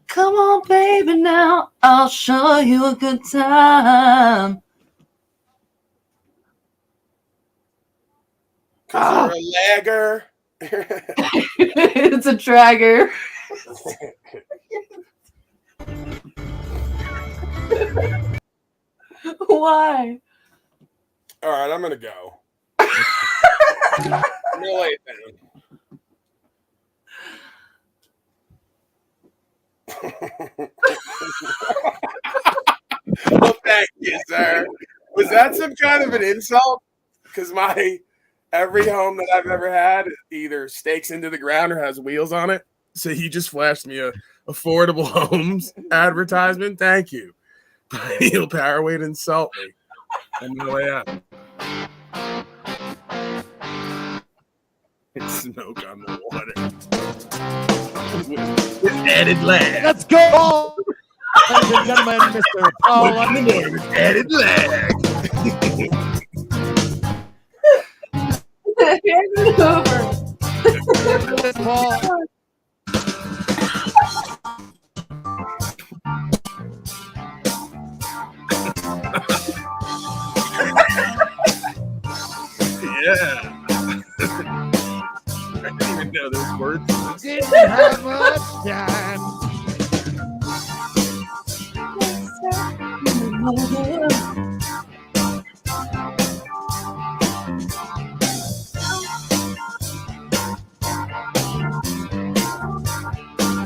Come on, baby, now I'll show you a good time. Cause you're a lagger. It's a dragger. Why? All right, I'm gonna go. I'm gonna lay it down. Well, thank you, sir. Was that some kind of an insult? Because every home that I've ever had either stakes into the ground or has wheels on it. So you just flashed me a affordable homes advertisement. Thank you. PinealPoweredPeople way to insult me. On my way out. It's smoke on the water. With added lag. Let's go! Ladies and gentlemen, Mr. Paul Underwood with added lag. Hand it over. Paul. Yeah. I didn't even know those words. Didn't have much time.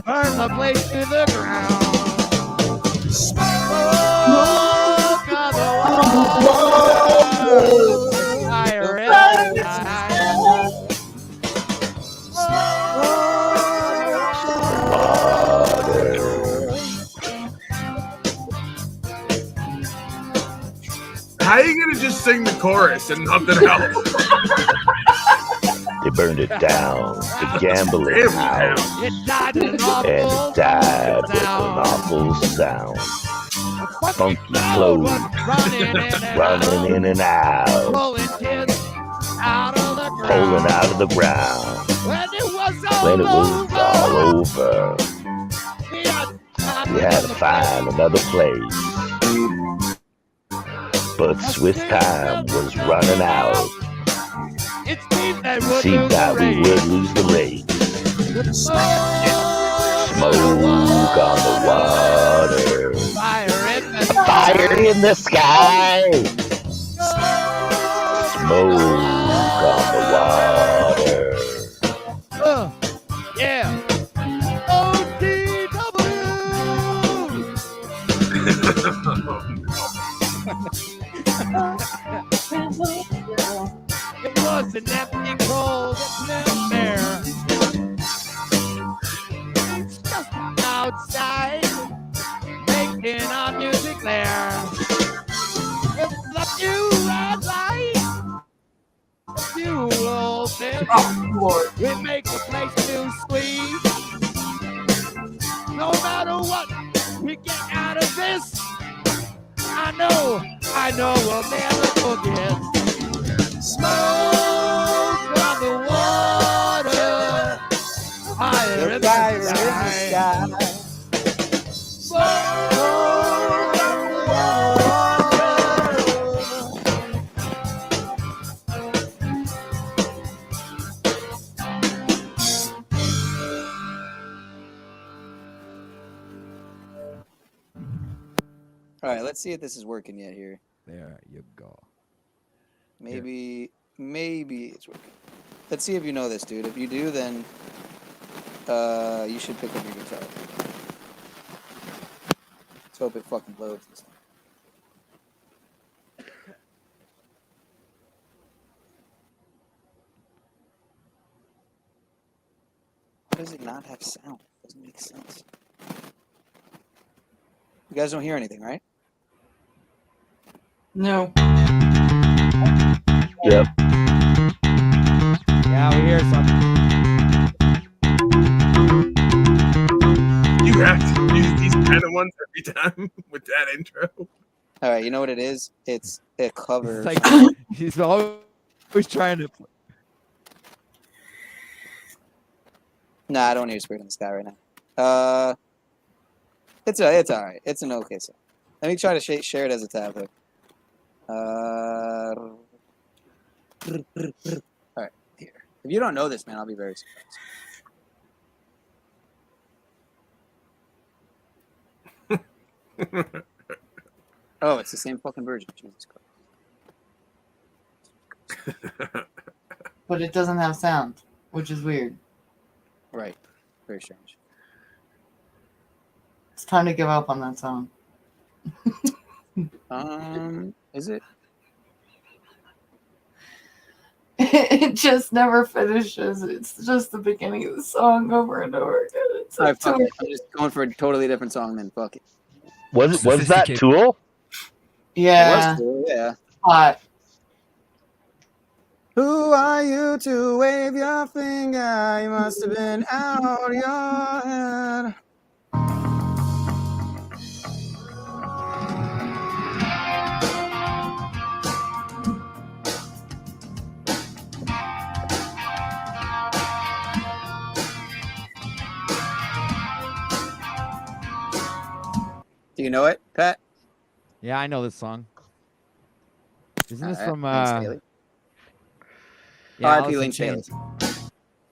Burn the place to the ground. Smoke on the wall. Fire in the night. How are you gonna just sing the chorus and nothing else? They burned it down, the gambling house, It died in an and awful it died with an sound. awful sound. A Funky crowd clothes was running in and out, pulling kids out of the ground. pulling out of the ground. When it was When it was over, all over, we had to to find another place. But Swiss time was running out. It's been that would See lose that the we would race. lose the race. Smoke on the water. Fire in the Fire sky. in the sky. Smoke on the water. Yeah. OTW. It was an empty cold there. Just outside, making our music there. With the few red lights, fuel this. We make the place feel sweet. No matter what we get out of this, I know we'll never forget. Smoke on the water, fire in the sky. Smoke on the water. All right, let's see if this is working yet here. There you go. Maybe it's working. Let's see if you know this, dude. If you do, then you should pick up your guitar. Let's hope it fucking loads this time. Why does it not have sound? It doesn't make sense. You guys don't hear anything, right? No. Yep. Yeah, we hear something. You have to use these kind of ones every time with that intro. All right, you know what it is? It's a cover. It's like he's always trying to. Nah, I don't hear Spirit in the Sky right now. It's all right. It's an okay song. Let me try to share it as a tab. All right, here. If you don't know this, man, I'll be very surprised. Oh, it's the same fucking version. Jesus Christ. But it doesn't have sound, which is weird. Right. Very strange. It's time to give up on that song. Is it? It just never finishes. It's just the beginning of the song over and over again. It's like Fuck it. I'm just going for a totally different song then. Fuck it. Was that Tool? Yeah. It was cool, yeah. Hot. Who are you to wave your finger? You must have been out your head. Do you know it, Pat? Yeah, I know this song. Isn't this All right, from Lane Staley? yeah, R.I.P. Allison Lane Staley. Chains.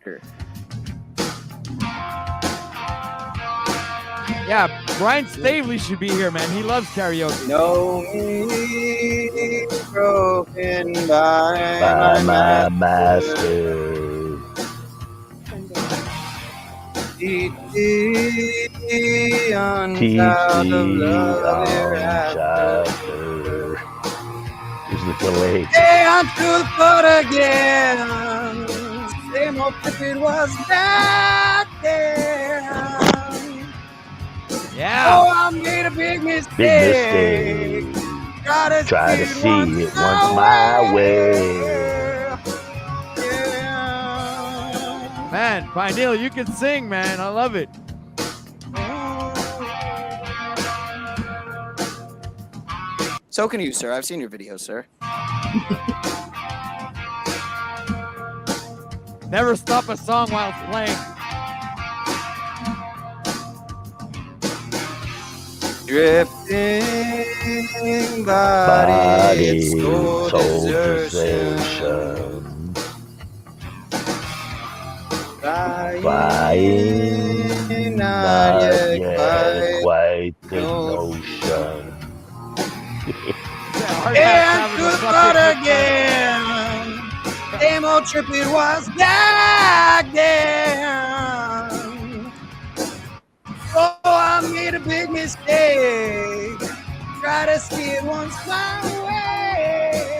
Sure. Yeah, Brian Stavely should be here, man. He loves karaoke. No me broken By my master. Teach thee on child of love hereafter. Here's the delay. Stay unto the foot again. Same old it was back there. Yeah. Oh, I made a big mistake. Big mistake. Try to see it once my way. Man, Pineal, you can sing, man. I love it. So can you, sir. I've seen your videos, sir. Never stop a song while it's playing. Drifting body, it's soul desertion. Flying, not yet quite the notion. notion. And to the thought again. Same old trip it was back then. Oh, I made a big mistake. Try to see it once my way.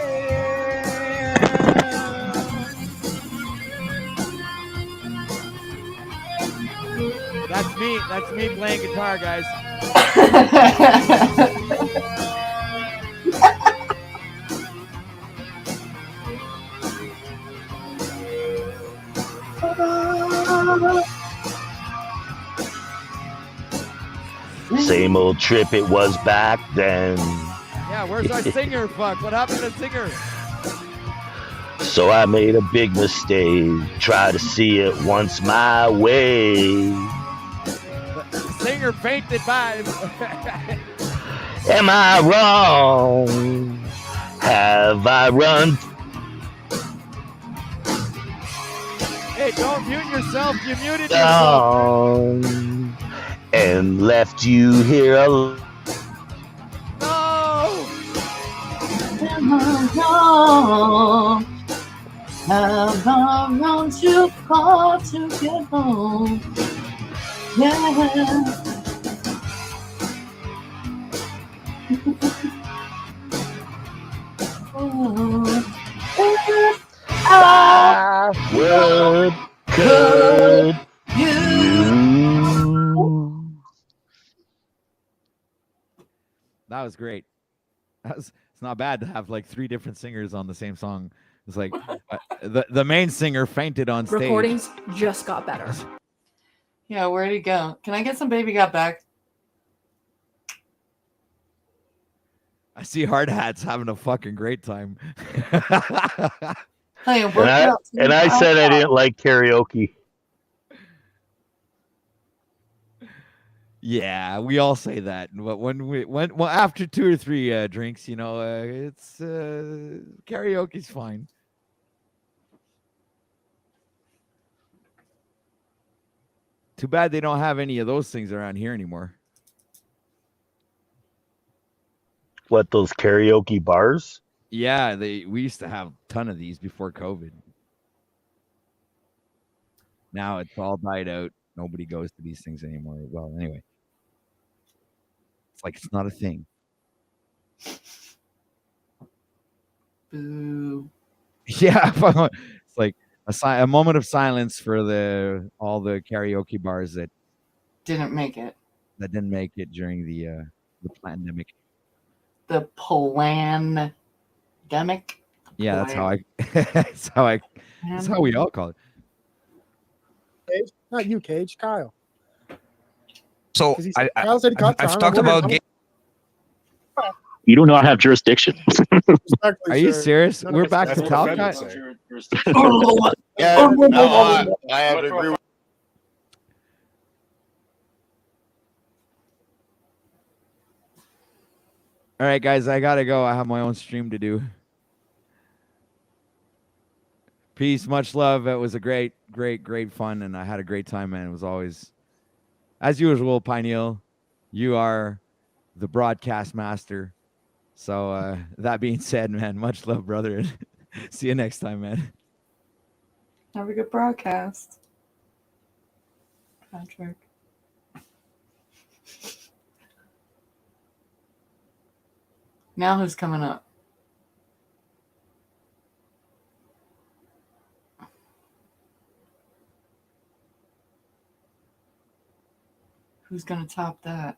That's me. That's me playing guitar, guys. Same old trip it was back then. Yeah, where's our singer? Fuck, what happened to the singer? So I made a big mistake. Try to see it once my way. The singer fainted by. Am I wrong? Have I run? Hey, don't mute yourself. You muted yourself. Down and left you here alone? No. Have I run too far to get home? Yeah. I would, could you. That was great. It's not bad to have like 3 different singers on the same song. It's like the main singer fainted on stage. Recordings just got better. Yeah, where'd he go? Can I get some Baby Got Back? I see Hard Hats having a fucking great time. Hey, And I said I didn't like karaoke. Yeah, we all say that. But when after 2 or 3 drinks, you know, it's karaoke's fine. Too bad they don't have any of those things around here anymore. What, those karaoke bars? Yeah, we used to have a ton of these before COVID. Now it's all died out. Nobody goes to these things anymore. Well, anyway. It's like it's not a thing. Boo. Yeah, it's like a moment of silence for all the karaoke bars that Didn't make it. didn't make it during the pandemic. The pandemic. Yeah, that's how we all call it. Cage? Not you, Cage. Kyle. So 'Cause he said- Kyle said he got I've time. talked I'm about. wondering You do not have jurisdiction. Are you serious? We're back to Talcott. Yeah, no, I have to agree with All right, guys, I gotta go. I have my own stream to do. Peace, much love. It was a great fun, and I had a great time, man. It was always, as usual, Pineal, you are the broadcast master. So that being said, man, much love, brother. See you next time, man. Have a good broadcast, Patrick. Now who's coming up? Who's gonna top that?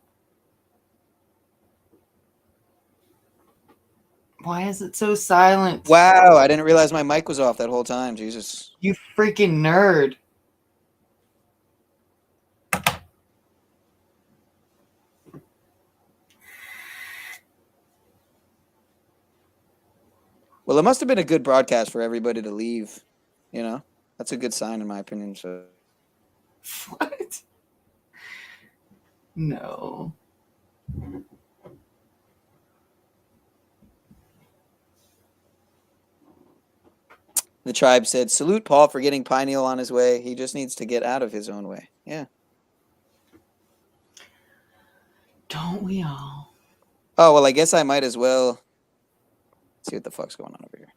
Why is it so silent? Wow, I didn't realize my mic was off that whole time. Jesus. You freaking nerd. Well, it must have been a good broadcast for everybody to leave. You know, that's a good sign in my opinion. So. What? No. The tribe said, salute Paul for getting Pineal on his way. He just needs to get out of his own way. Yeah. Don't we all? Oh, well, I guess I might as well see what the fuck's going on over here.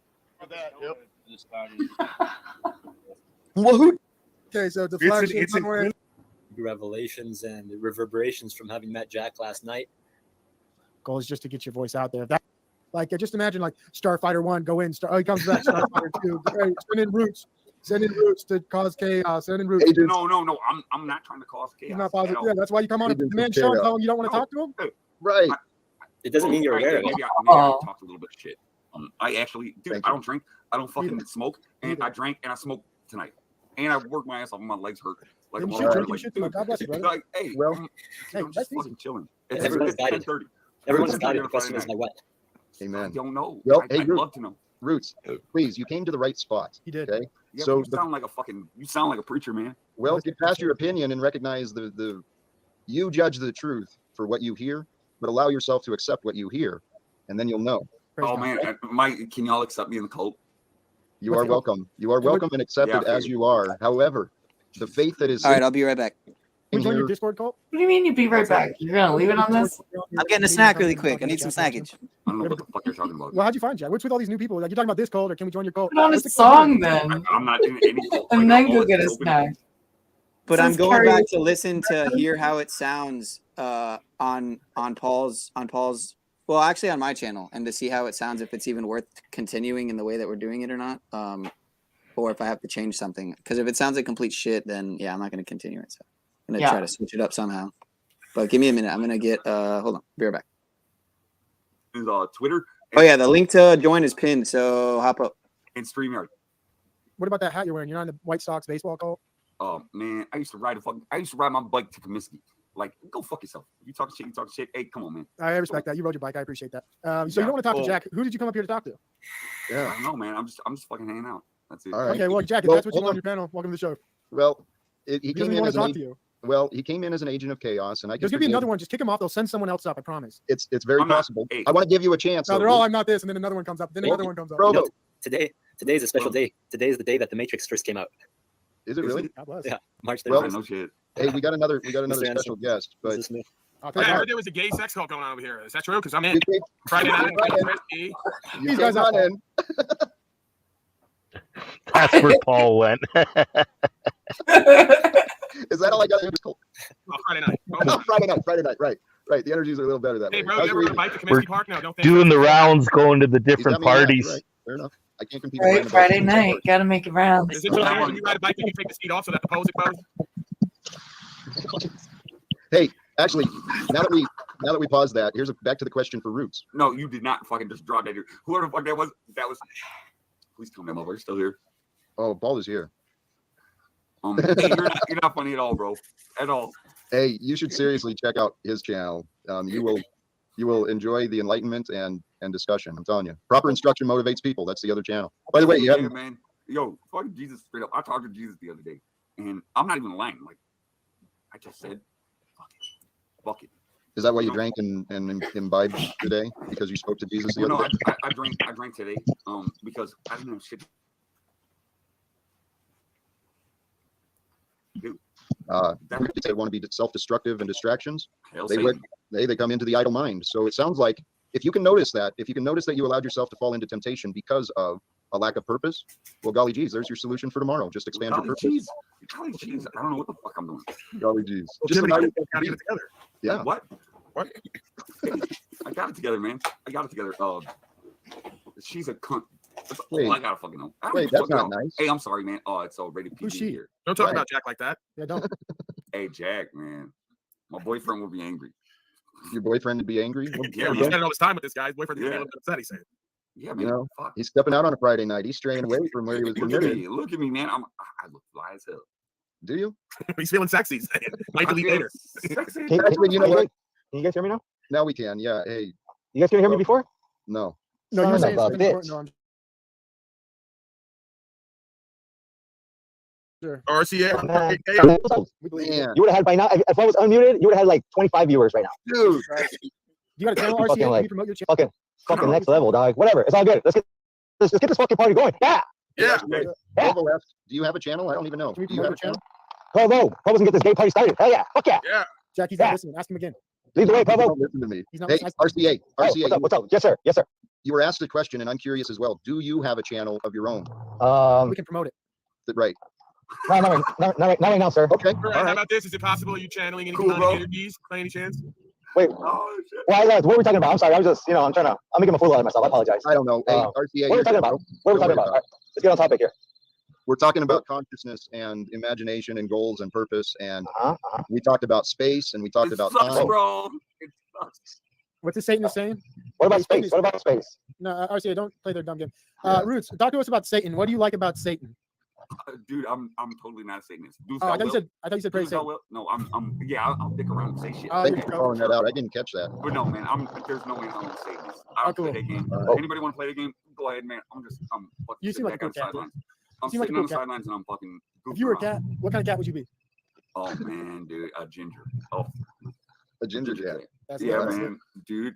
Woohoo! Okay, so the flagship it's somewhere. revelations and the reverberations from having met Jack last night. Goal is just to get your voice out there. That, like, just imagine like Starfighter 1, go in. He comes back. Starfighter 2, right, send in roots to cause chaos. Send in roots. No. I'm not trying to cause chaos. He's not positive. Yeah, that's why you come on a man show and tell him you don't want to talk to him. Right. It doesn't mean you're aware of it. Maybe I talked a little bit of shit. I actually, dude, I don't drink. I don't fucking smoke. And I drank and I smoked tonight. And I worked my ass off. My legs hurt. Like, God bless you, brother. Like, hey, well, I'm just fucking chilling. Everyone's guided. 10:30. Everyone's guided. The question is, like, what? Amen. I don't know. Well, I'd love to know. Roots, please, you came to the right spot. You did. Okay. Yeah, So you sound like a preacher, man. well, get past your opinion and recognize you judge the truth for what you hear, but allow yourself to accept what you hear, and then you'll know. Oh man, can y'all accept me in the cult? You are welcome. You are welcome and accepted as you are. However, the faith that is All right, I'll be right back. Can you join your Discord cult? What do you mean you be right back? You're gonna leave it on this? I'm getting a snack really quick. I need some snackage. I don't know what the fuck you're talking about. Well, how'd you find Jack? What's with all these new people? Like, you're talking about this cult, or can we join your cult? Put on a What's the song cult? then. I'm not in any cult. And then go get a snack. But This I'm is going back karaoke. to listen to hear how it sounds on Paul's well, actually on my channel, and to see how it sounds, if it's even worth continuing in the way that we're doing it or not, or if I have to change something. Because if it sounds like complete shit, then yeah, I'm not going to continue it. So I'm going to try to switch it up somehow. But give me a minute. I'm going to get hold on, be right back. Is Twitter. Oh yeah, the link to join is pinned, so hop up. And StreamYard. What about that hat you're wearing? You're on the White Sox baseball cult? Oh man, I used to ride my bike to Comiskey. Like, go fuck yourself. You talking shit. Hey, come on, man. I respect that. You rode your bike. I appreciate that. So you don't want to talk to Jack. Who did you come up here to talk to? Yeah, I don't know, man. I'm just fucking hanging out. That's it. All right. Okay, well, Jack, if that's what you want on your panel, welcome to the show. Well, he came in as talk to you. Well, he came in as an agent of chaos, and I There's gonna be another one. Just kick him off. They'll send someone else up. I promise. It's very possible. I want to give you a chance. No, they're all I'm not this, and then another one comes up. Then another one comes up. You know, today is a special day. Today is the day that the Matrix first came out. Is it really? God bless. Yeah, March 31st. Well, no shit. Hey, we got another special Anderson. guest, but Hey, I heard there was a gay sex cult going on over here. Is that true? Because I'm in. Friday night. you guys on in. That's where Paul went. Is that all I got? Oh, Friday night. Oh, Friday night. Right. The energies are a little better that Hey, way. bro, you ever ride a bike to We're Comiskey Park? No, don't think doing so. the rounds, going to the different parties. Right. Fair enough. I can't compete. Right, Friday night. Gotta make it round. Is it true that when you ride a bike, you can take the seat off so that the pose exposes? Hey, actually, now that we paused that, here's back to the question for Roots. No, you did not fucking just drop that dude. Whoever the fuck that was. Please tell me, motherfucker, still here. Oh, Paul is here. Hey, you're not funny at all, bro. At all. Hey, you should seriously check out his channel. You will enjoy the enlightenment and discussion. I'm telling you, proper instruction motivates people. That's the other channel. By the way, you haven't. Man, yo, fucking Jesus straight up. I talked to Jesus the other day, and I'm not even lying. Like, I just said, fuck it. Is that why you drank and imbibed today? Because you spoke to Jesus the other day? I drank today. Because I didn't have shit. Dude. They want to be self-destructive and distractions. Hell they come into the idle mind. So it sounds like if you can notice that you allowed yourself to fall into temptation because of a lack of purpose, well, golly geez, there's your solution for tomorrow. Just expand your purpose. Golly geez, I don't know what the fuck I'm doing. Golly geez. Just Gotta get it together. Yeah. What? I got it together, man. I got it together. She's a cunt. That's all I gotta fucking know. Wait, that's not nice. Hey, I'm sorry, man. Oh, it's rated PG. Who's she? Here. Don't talk about Jack like that. Yeah, don't. Hey, Jack, man. My boyfriend will be angry. Your boyfriend would be angry? Yeah, he's spending all his time with this guy. His boyfriend's getting a little bit upset, he said. Yeah, man. You know, fuck. he's stepping out on a Friday night. He's straying away from where he was permitted. Look at me, man. I look fly as hell. Do you? He's feeling sexy. Might delete later. Actually, you know what? Can you guys hear me now? Now we can. Yeah. Hey. You guys can hear me before? No. No, you're saying about something this. important. Sure. RCA. Man. You would have had by now, if I was unmuted, you would have had like 25 viewers right now. Dude. You got a channel, Fucking RCA? like- Can you promote your channel? Fucking next level, dog. Whatever. It's all good. Let's get this fucking party going. Yeah. Yeah. Provo asked, do you have a channel? I don't even know. Can we Do you have a promote channel? Provo can get this gay party started. Hell yeah. Fuck yeah. Yeah. Jack, he's not listening. Ask him again. Lead the way, Provo. Don't listen to me. He's not Hey, listening. RCA. RCA. What's up? Yes, sir. Yes, sir. You were asked a question, and I'm curious as well. Do you have a channel of your own? We can promote it. Right. Not right now, sir. Okay. All right. How about this? Is it possible you channeling any kind of energies by any chance? Wait. What were we talking about? I'm sorry. I'm just, I'm making a fool out of myself. I apologize. I don't know. Hey, RCA. What are we talking about? All right, let's get on topic here. We're talking about consciousness and imagination and goals and purpose, and we talked about space, and we talked about time. Bro. It sucks. What's the Satan is saying? What about space? What about space? No, RCA, don't play their dumb game. Roots, talk to us about Satan. What do you like about Satan? Dude, I'm totally not a Satanist. I thought you said praise Satan. No, I'll dick around and say shit. Thank you for calling that out. I didn't catch that. But no, man, there's no way I'm a Satanist. I don't play that game. Anybody want to play the game? Go ahead, man. I'm fucking you seem like a cool cat. I'm sitting on the sidelines and I'm fucking. If you were a cat, what kind of cat would you be? Oh man, dude, a ginger. Oh, a ginger cat. Yeah, man, dude.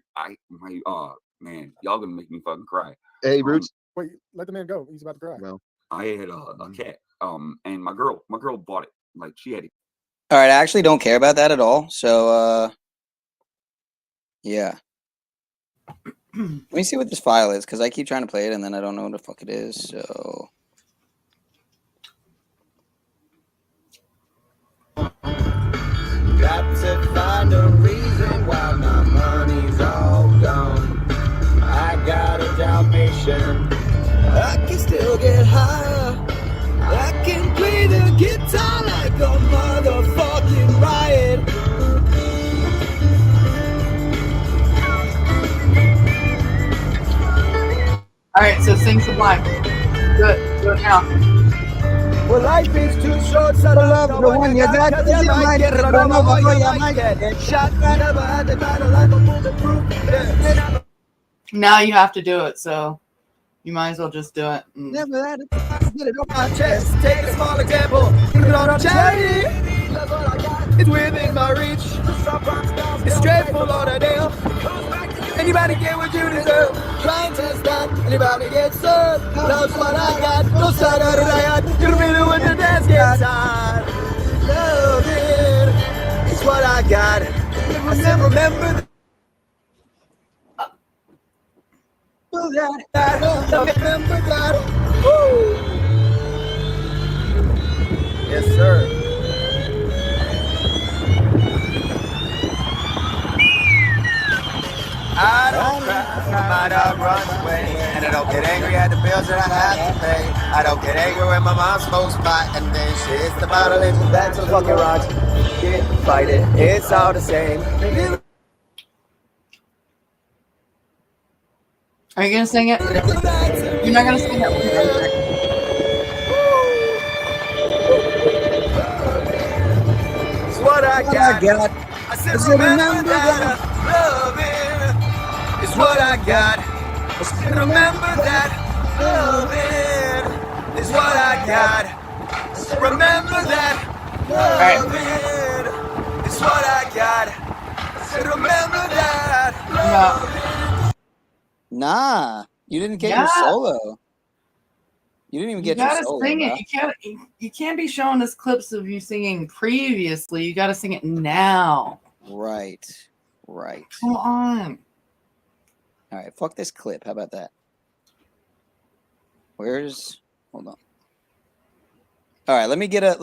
Man, y'all gonna make me fucking cry. Hey, Roots. Wait, let the man go. He's about to cry. Well, I had a cat. And my girl bought it. Like she had it. All right, I actually don't care about that at all. So, yeah. Let me see what this file is, because I keep trying to play it and then I don't know what the fuck it is. So. Got to find a reason why my money's all gone. I got a Dalmatian. I can still get higher. I can play the guitar like a motherfucking riot. All right, so sing Sublime. Do it now. Well, life is too short, so love the one you got. Cause you might get run over, you might get shot. Never had the battle like a bulletproof. Now you have to do it, so you might as well just do it. Never had it. Get it off my chest. Take a small example. Give it on a charity. It's within my reach. It's straight for Lauderdale. Anybody get what you deserve. Trying to stop. Anybody get served. Love's what I got. No side of the riot. You feel it when the dance gets hot. Love it. It's what I got. Remember. Remember that. Woo. Yes, sir. I don't cry, I don't run away, and I don't get angry at the bills that I have to pay. I don't get angry when my mom smokes pot and then she hits the bottle and she backs some fucking rocks. Can't fight it, it's all the same. Are you gonna sing it? You're not gonna sing it. It's what I got. I said remember that loving is what I got. I said remember that loving is what I got. I said remember that loving is what I got. I said remember that loving. Nah, you didn't get your solo. You didn't even get your solo. Sing bro. it. You can't be showing us clips of you singing previously. You got to sing it now. Right. Come on. All right, fuck this clip. How about that? Hold on. All right, let me get a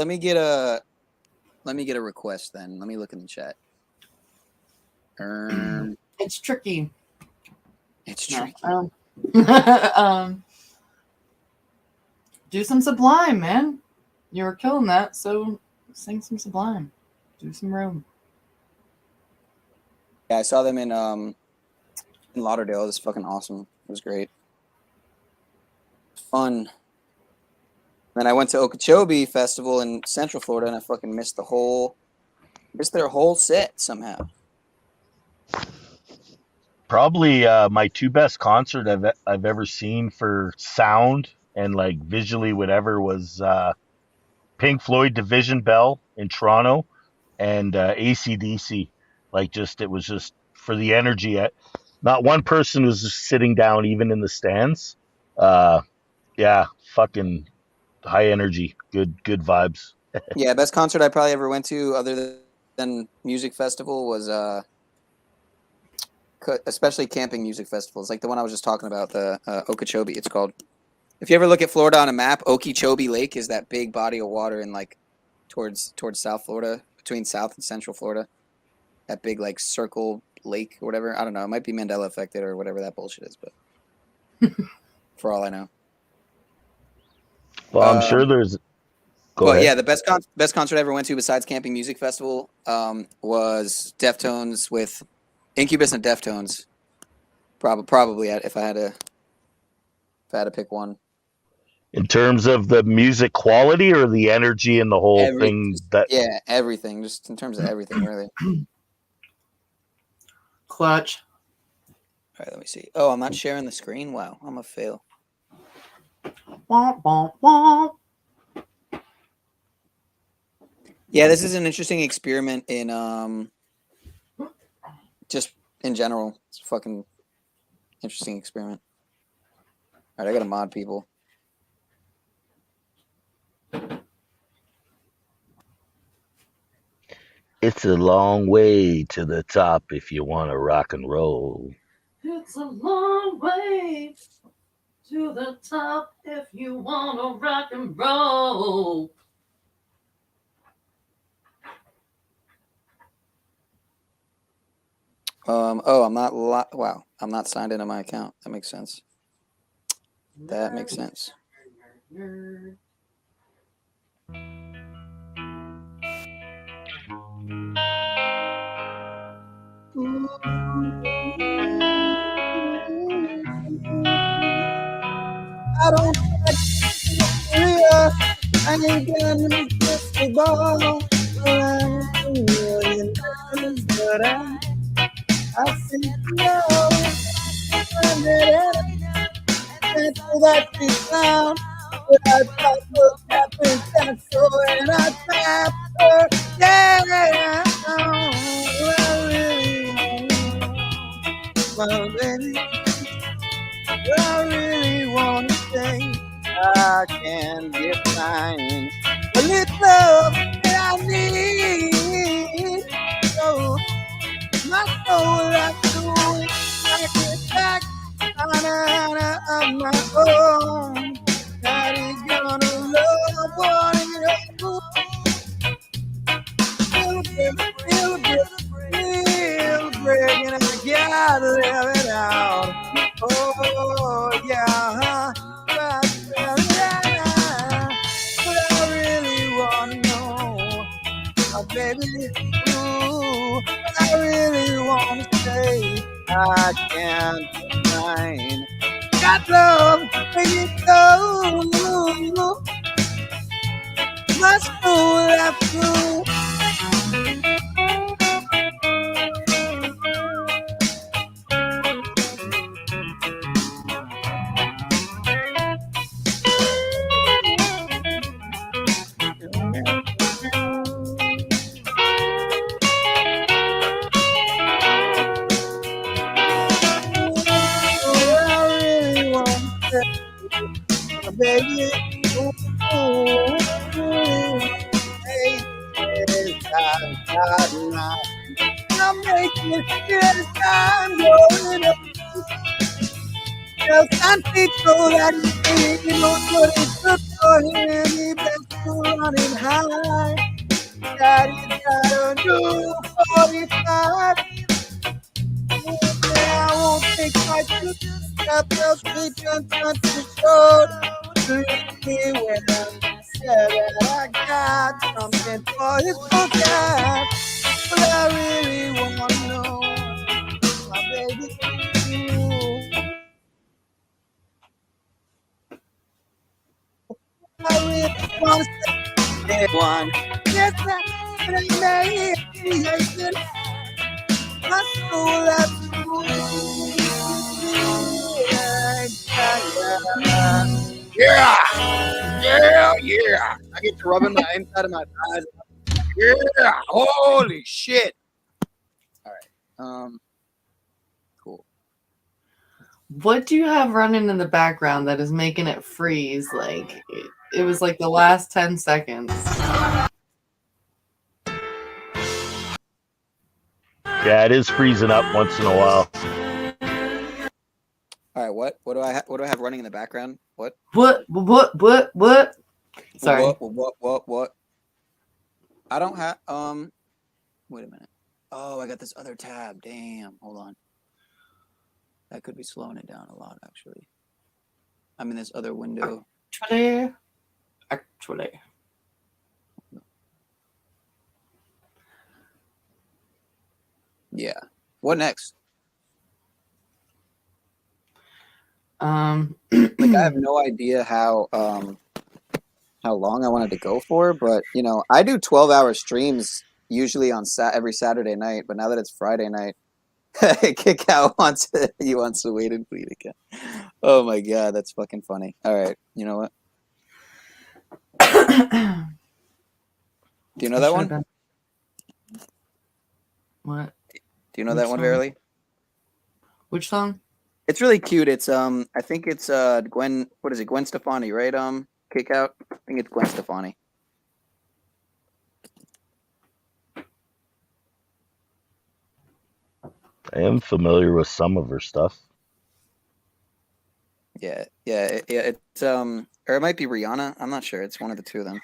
request then. Let me look in the chat. It's tricky. It's tricky. Do some Sublime, man. You were killing that, so sing some Sublime. Do some room. Yeah, I saw them in Lauderdale. It was fucking awesome. It was great. Fun. Then I went to Okeechobee Festival in Central Florida, and I fucking missed their whole set somehow. Probably my two best concert I've ever seen for sound and like visually whatever was Pink Floyd Division Bell in Toronto and AC/DC. Like it was just for the energy. Not one person was just sitting down even in the stands. It yeah, fucking high energy, good vibes. Yeah, best concert I probably ever went to, other than music festival, was especially camping music festivals, like the one I was just talking about, the Okeechobee. It's called. If you ever look at Florida on a map, Okeechobee Lake is that big body of water in like towards South Florida, between South and Central Florida. That big like circle lake or whatever. I don't know. It might be Mandela affected or whatever that bullshit is, but for all I know. Well, I'm sure there's. Go ahead. Yeah, the best concert I ever went to besides camping music festival was Deftones with Incubus and Deftones. Probably if I had to pick one. In terms of the music quality or the energy and the whole thing, yeah, everything. Just in terms of everything, really. Clutch. All right, let me see. Oh, I'm not sharing the screen. Wow, I'm a fail. Womp, womp, womp. Yeah, this is an interesting experiment in just in general. It's a fucking interesting experiment. All right, I gotta mod people. it's a long way to the top if you want to rock and roll. It's a long way to the top if you want to rock and roll. Oh, I'm not. Wow, I'm not signed into my account. That makes sense. That makes sense. I don't I ain't got no crystal ball. But I think that we found without proper cap and pencil and I trap her. Yeah, I really want, baby. I really want to say I can get mine. A little love that I need. So my soul has to I get back on my own. That is gonna love what it is. Feel break, and I gotta live it out. Oh, yeah. But I really wanna know, baby, ooh, I really wanna say I can't deny. Got love, make it go. Must go after. Baby, ooh, hey, I'm making it time going up. Just unfaithful that he knows what it's good for him. He best to running high. Daddy's got a new 45. Yeah, I won't take my two steps up, switch and touch the road. Believe me when I said that I got something for his pocket. But I really want to know, my baby, I really want to say one. Yes, I may be my soul has yeah. I get to rub in my inside of my thighs. Yeah, holy shit. All right. Cool. What do you have running in the background that is making it freeze? Like it was like the last 10 seconds. Yeah, it is freezing up once in a while. All right, what do I what do I have running in the background? What? What? Sorry. What? I don't have wait a minute. Oh, I got this other tab. Damn, hold on. That could be slowing it down a lot, actually. I'm in this other window. Actually. Yeah. What next? Like I have no idea how long I wanted to go for, but you know, I do 12-hour streams usually on every Saturday night, but now that it's Friday night, Kick Out wants to wait and bleed again. Oh my god, that's fucking funny. All right, you know what? Do you know that one? What? Do you know that one, Verily? Which song? It's really cute. It's I think it's Gwen. What is it? Gwen Stefani, right? Kick Out. I think it's Gwen Stefani. I am familiar with some of her stuff. Yeah. It's or it might be Rihanna. I'm not sure. It's one of the two of them.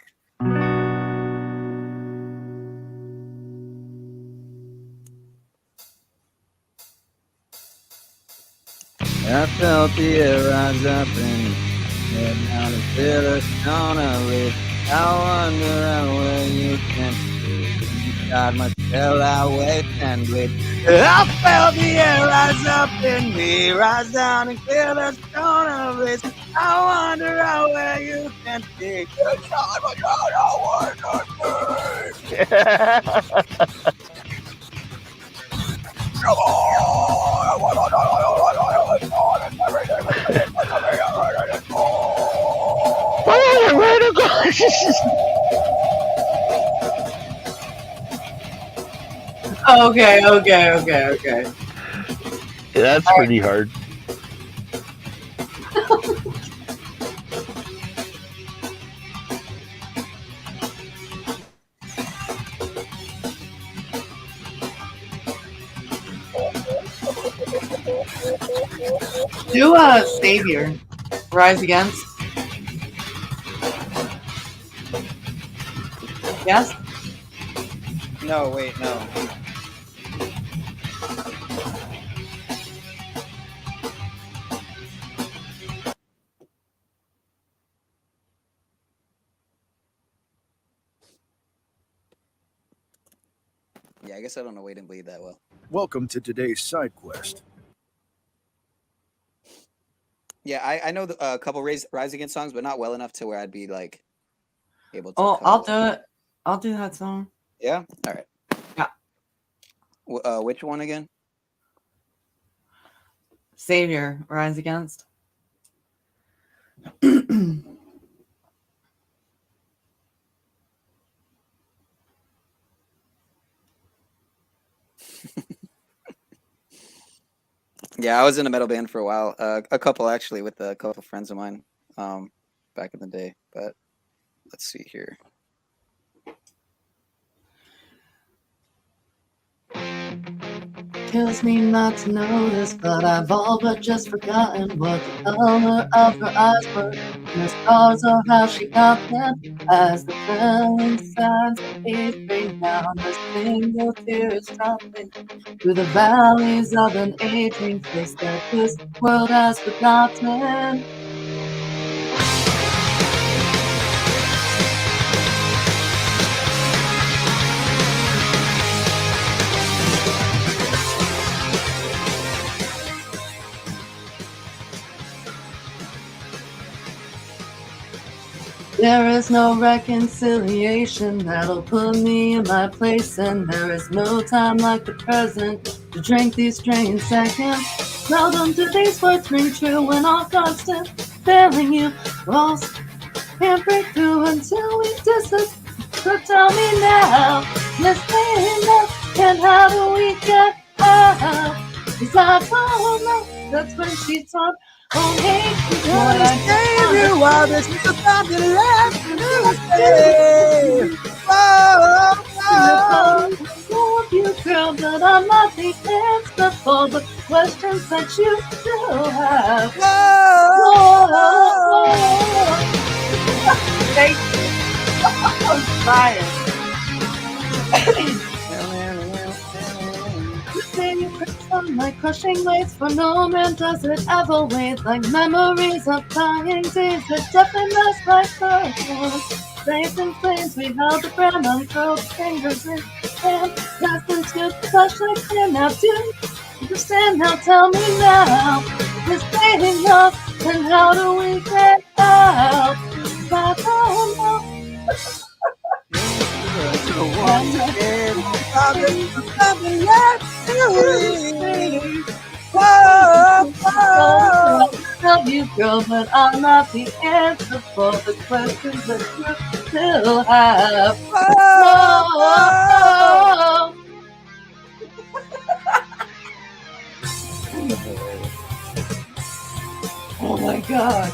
I felt the air rise up and head down to feel a stone of it. I wonder where you can be. God must tell our way and bleed. I felt the air rise up in me, rise down and feel the stone of it. I wonder where you can be. It's not my God, I Okay. Yeah, that's pretty hard. Do Savior. Rise Against. Yes? No, wait, no. Yeah, I guess I don't know Wait and Bleed that well. Welcome to today's side quest. Yeah, I know a couple Rise Against songs, but not well enough to where I'd be like able to. Oh, I'll do it. I'll do that song. Yeah. All right. Yeah. Which one again? Savior. Rise Against. Yeah, I was in a metal band for a while. A couple actually, with a couple friends of mine, back in the day. But let's see here. Kills me not to know this, but I've all but just forgotten what the color of her eyes were, and the scars of how she got them. As the trailing sands fade down, her single tear is dropping through the valleys of an aging face that this world has forgotten. There is no reconciliation that'll put me in my place, and there is no time like the present to drink these strange seconds. Seldom do these words ring true when all constant failing you. Walls can't break through until we distance. So tell me now, let's stay enough, and how do we get out? 'Cause I don't know That's when she thought, oh hey, What I gave you while there's still something left to say. Whoa, whoa. Love you, girl, but I'm not the answer for the questions that you still have. Whoa. Thank you. I'm trying. You say you press on my crushing waves, for no man does it ever wait. Like memories of dying days that deafen us like fireworks. Face in flames, we held the ground, uncurled fingers in hand. Pressed into flesh like clear. Now do you understand? Now tell me now, is fading love, and how do we get out? I don't know. Something left to leave. Whoa, whoa. Love you, girl, but I'm not the answer for the questions that you still have. Whoa. Oh my God.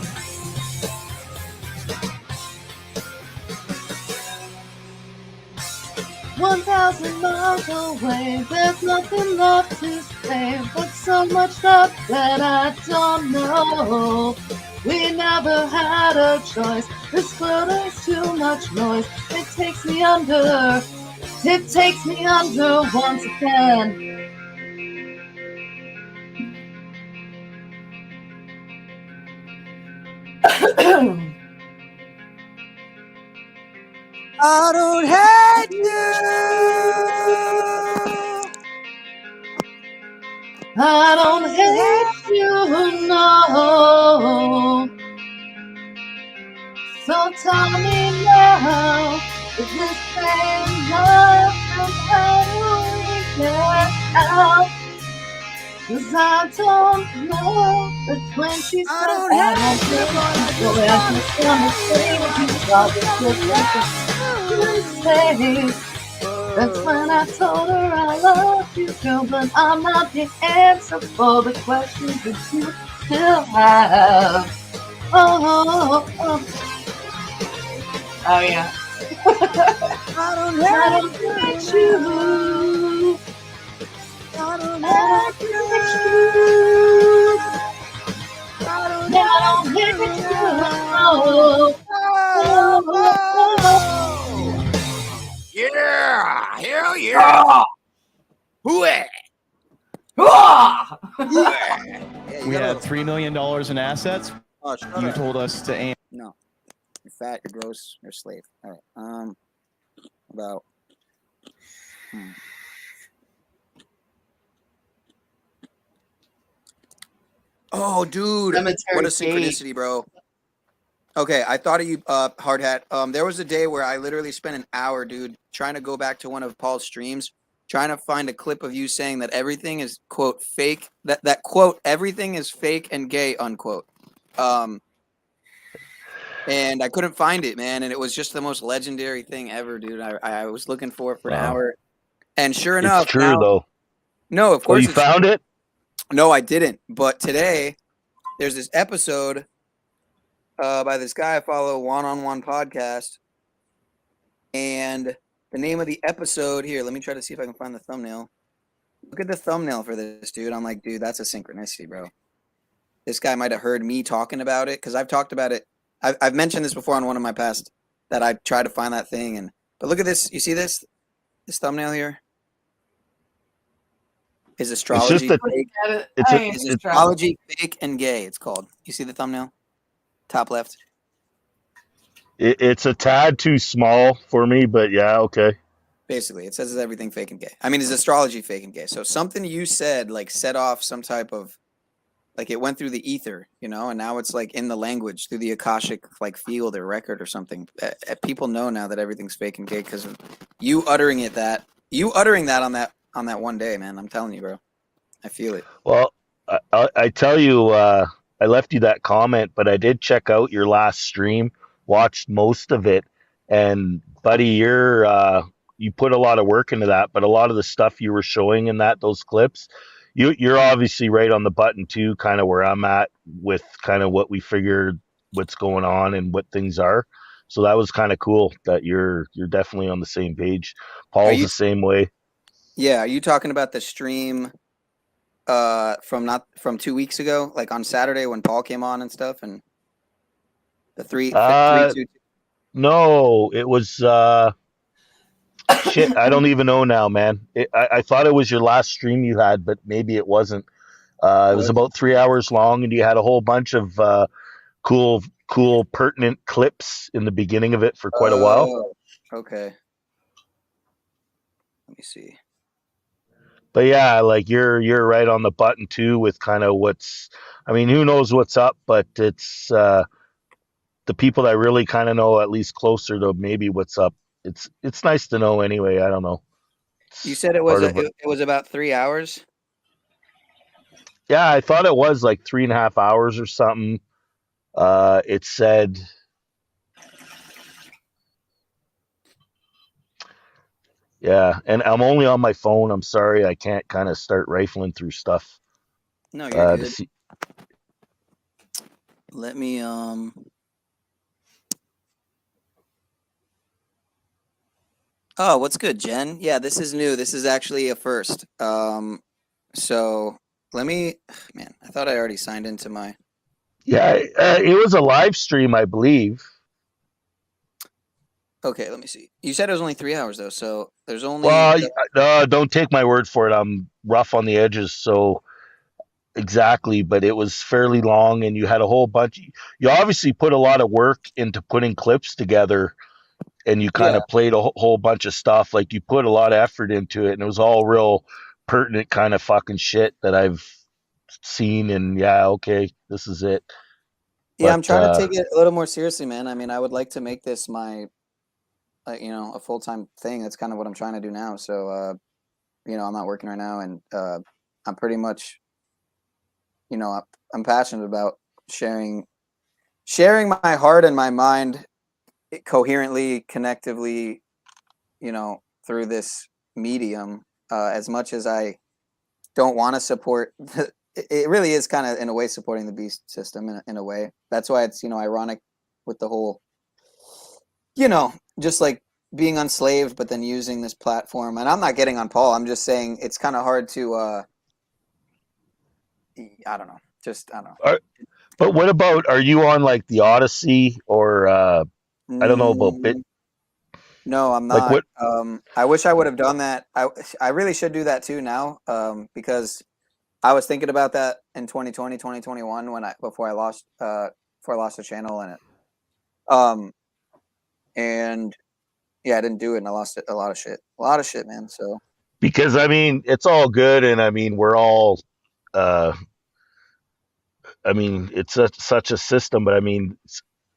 "1,000 miles away, there's nothing left to say, but so much stuff that I don't know. We never had a choice, this world is too much noise. It takes me under once again. I don't hate you. I don't hate you, no. So tell me now, is this same love, and how do we get out? 'Cause I don't know. That's when she said, I don't hate you, but I just wanna say you saw the difference. That's when I told her I love you, girl, but I'm not the answer for the questions that you still have. Oh, yeah. I don't hate you. I don't hate you. I don't hate you. Yeah, hell yeah. Hooah. We had $3 million in assets. Oh, shut You up. told us to aim. No, you're fat, you're gross, you're a slave. All right. About. Oh, dude, Cemetery what a Gate. synchronicity, bro. Okay, I thought of you, Hard Hat. There was a day where I literally spent an hour, dude, trying to go back to one of Paul's streams, trying to find a clip of you saying that everything is, quote, fake, that quote, everything is fake and gay, unquote. And I couldn't find it, man, and it was just the most legendary thing ever, dude. I was looking for it for an hour, and sure enough, It's true, though. No, of course you found true. it? No, I didn't. But today, there's this episode by this guy I follow, One on One Podcast, and the name of the episode here. Let me try to see if I can find the thumbnail. Look at the thumbnail for this, dude. I'm like, dude, that's a synchronicity, bro. This guy might have heard me talking about it because I've talked about it. I've mentioned this before on one of my past that I tried to find that thing, but look at this. You see this thumbnail here? Is astrology fake? Is astrology fake and gay? It's called. You see the thumbnail? Top left. It's a tad too small for me, but yeah, okay. Basically, it says is everything fake and gay. I mean, is astrology fake and gay? So something you said like set off some type of, like it went through the ether, you know, and now it's like in the language through the Akashic like field or record or something. People know now that everything's fake and gay because of you uttering that on that one day, man. I'm telling you, bro. I feel it. Well, I tell you, I left you that comment, but I did check out your last stream, watched most of it, and buddy, you put a lot of work into that, but a lot of the stuff you were showing in those clips, you're obviously right on the button too, kind of where I'm at with kind of what we figured, what's going on and what things are. So that was kind of cool that you're definitely on the same page. Are Paul's you? the same way. Yeah. Are you talking about the stream from 2 weeks ago, like on Saturday when Paul came on and stuff, and the three Uh, 2. no, it was shit. I don't even know now, man. I thought it was your last stream you had, but maybe it wasn't. It was about 3 hours long, and you had a whole bunch of cool, pertinent clips in the beginning of it for quite a while. Oh, okay. Let me see. But yeah, like you're right on the button too with kind of what's. I mean, who knows what's up, but it's the people that really kind of know, at least closer to maybe what's up. It's nice to know anyway. I don't know. You said it was it was about 3 hours. Yeah, I thought it was like 3.5 hours or something. It said. Yeah, and I'm only on my phone. I'm sorry, I can't kind of start rifling through stuff. No, you're good. See. Let me Oh, what's good, Jen? Yeah, this is new. This is actually a first. So let me, man, I thought I already signed into my. Yeah, it was a live stream, I believe. Okay, let me see. You said it was only 3 hours though, so there's only. Well, don't take my word for it. I'm rough on the edges, so exactly. But it was fairly long, and you had a whole bunch. You obviously put a lot of work into putting clips together, and you kind of played a whole bunch of stuff. Like you put a lot of effort into it, and it was all real pertinent kind of fucking shit that I've seen. And yeah, okay, this is it. Yeah, I'm trying to take it a little more seriously, man. I mean, I would like to make this my, a full-time thing. That's kind of what I'm trying to do now. So, I'm not working right now, and I'm pretty much, I'm passionate about sharing my heart and my mind coherently, connectively, through this medium. As much as I don't want to support it really is kind of in a way supporting the beast system in a way. That's why it's ironic with the whole just like being unslaved but then using this platform. And I'm not getting on Paul, I'm just saying it's kind of hard to I don't know. But what about, are you on like the Odyssey or I don't know about Bit? No, I'm not. Like what? I wish I would have done that. I really should do that too now, because I was thinking about that in 2020, 2021 before I lost the channel and yeah, I didn't do it and I lost a lot of shit, man. So because I mean, it's all good, and I mean, we're all I mean, it's such a system, but I mean,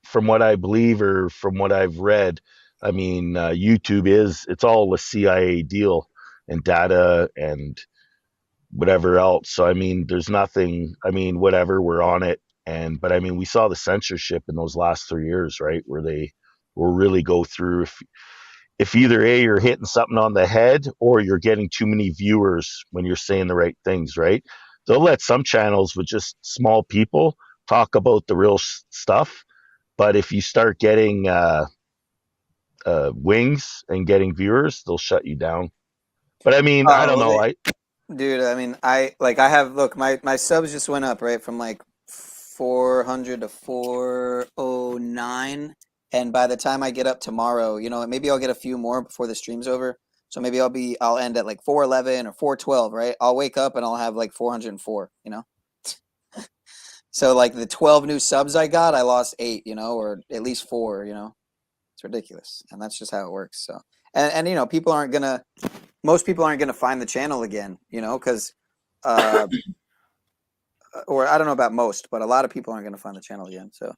from what I believe or from what I've read, I mean, YouTube it's all a CIA deal and data and whatever else. So I mean, there's nothing. I mean, whatever, we're on it, but I mean, we saw the censorship in those last 3 years, right, where they will really go through if either A, you're hitting something on the head or you're getting too many viewers when you're saying the right things, right? They'll let some channels with just small people talk about the real stuff, but if you start getting wings and getting viewers, they'll shut you down. But I mean, I don't know. Dude, I mean, I have, look, my subs just went up, right, from like 400 to 409, and by the time I get up tomorrow, maybe I'll get a few more before the stream's over. So maybe I'll end at like 411 or 412, right? I'll wake up and I'll have like 404, So like the 12 new subs I got, I lost 8, or at least 4, It's ridiculous, and that's just how it works. So, and most people aren't gonna find the channel again, because, or I don't know about most, but a lot of people aren't gonna find the channel again. So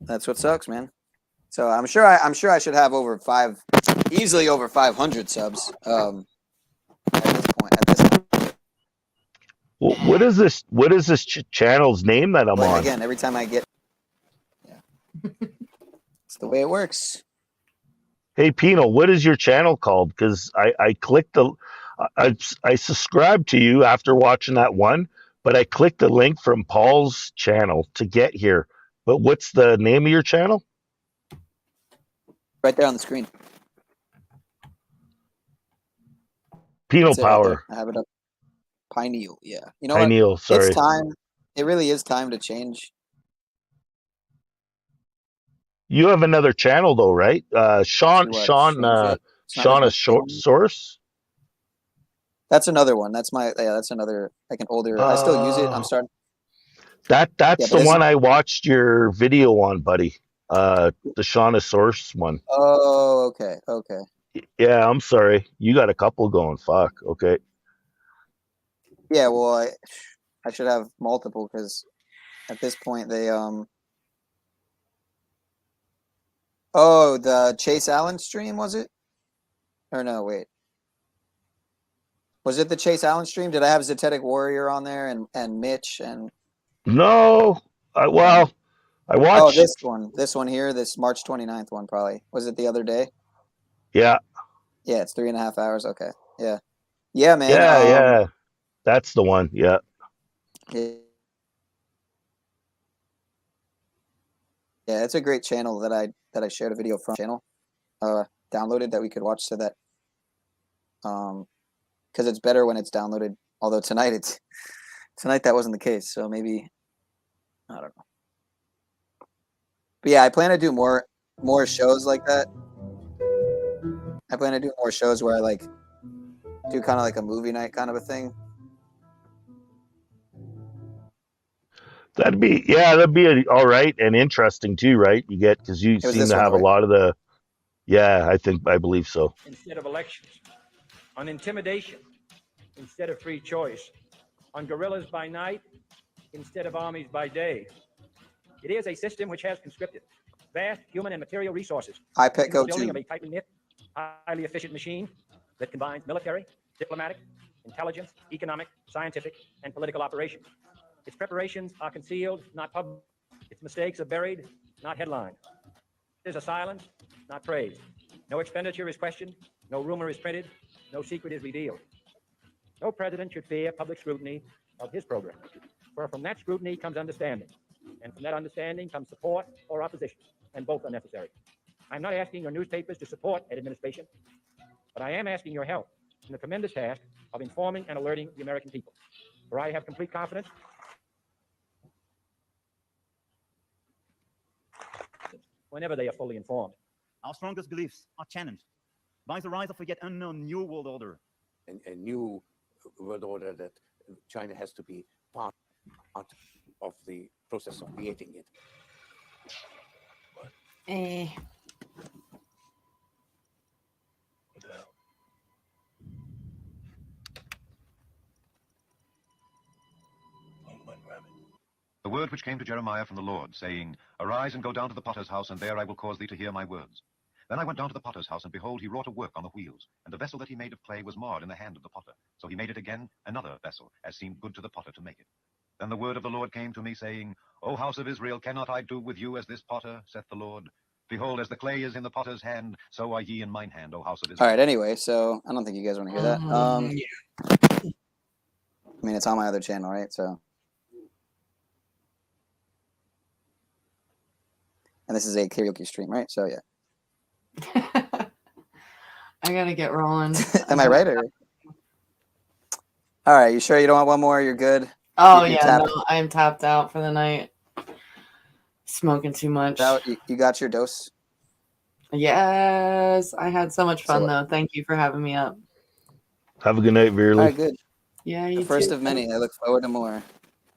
that's what sucks, man. So I'm sure I should have easily over 500 subs at this point. Well, what is this channel's name that I'm on? Again, every time I get, it's the way it works. Hey, Pino, what is your channel called? Because I clicked I subscribed to you after watching that one, but I clicked the link from Paul's channel to get here. But what's the name of your channel? Right there on the screen. Penal That's it right there. Power. I have it up. Pineal, yeah. You know Pineal, what? sorry. It's time. It really is time to change. You have another channel though, right? Sean Change it. It's not as Sean much Source. That's another one. That's that's another like an older. I still use it. I'm starting. That's Yeah, the but one I watched your video on, buddy. The Shauna Source one. Oh, okay, okay. Yeah, I'm sorry. You got a couple going. Fuck. Okay. Yeah, well, I should have multiple because at this point they Oh, the Chase Allen stream, was it? Or no, wait. Was it the Chase Allen stream? Did I have Zetetic Warrior on there and Mitch and No. I watched. Oh, this one here, this March 29th one probably. Was it the other day? Yeah. Yeah, it's 3.5 hours. Okay. Yeah. Yeah, man. Yeah. That's the one. Yeah. Yeah, it's a great channel that I shared a video from channel downloaded that we could watch so that because it's better when it's downloaded. Although tonight that wasn't the case, so maybe I don't know. But yeah, I plan to do more shows like that. I plan to do more shows where I like do kind of like a movie night kind of a thing. That'd be all right and interesting too, right? You get because you seem to have a lot of the. Yeah, I believe so. Instead of elections, on intimidation instead of free choice, on guerrillas by night instead of armies by day. It is a system which has conscripted vast human and material resources in the building of a tightly knit, highly efficient machine that combines military, diplomatic, intelligence, economic, scientific, and political operations. Its preparations are concealed, not public. Its mistakes are buried, not headlined. There's a silence, not praised. No expenditure is questioned, no rumor is printed, no secret is revealed. No president should fear public scrutiny of his program, for from that scrutiny comes understanding, and from that understanding comes support or opposition, and both are necessary. I'm not asking your newspapers to support an administration, but I am asking your help in the tremendous task of informing and alerting the American people, for I have complete confidence whenever they are fully informed. Our strongest beliefs are challenged by the rise of a yet unknown new world order. A new world order that China has to be part of the process of creating it. The word which came to Jeremiah from the Lord, saying, Arise and go down to the potter's house, and there I will cause thee to hear my words. Then I went down to the potter's house, and behold, he wrought a work on the wheels, and the vessel that he made of clay was marred in the hand of the potter. So he made it again another vessel, as seemed good to the potter to make it. Then the word of the Lord came to me, saying, O house of Israel, cannot I do with you as this potter, saith the Lord? Behold, as the clay is in the potter's hand, so are ye in mine hand, O house of Israel. All right. Anyway, so I don't think you guys want to hear that. I mean, it's on my other channel, right? So, and this is a karaoke stream, right? So yeah. I gotta get rolling. Am I right? Or? All right. You sure you don't want one more? You're good. Oh yeah, no, I am tapped out for the night. Smoking too much. You got your dose? Yes, I had so much fun though. Thank you for having me up. Have a good night, Veerley. All right, good. Yeah, the first of many. I look forward to more.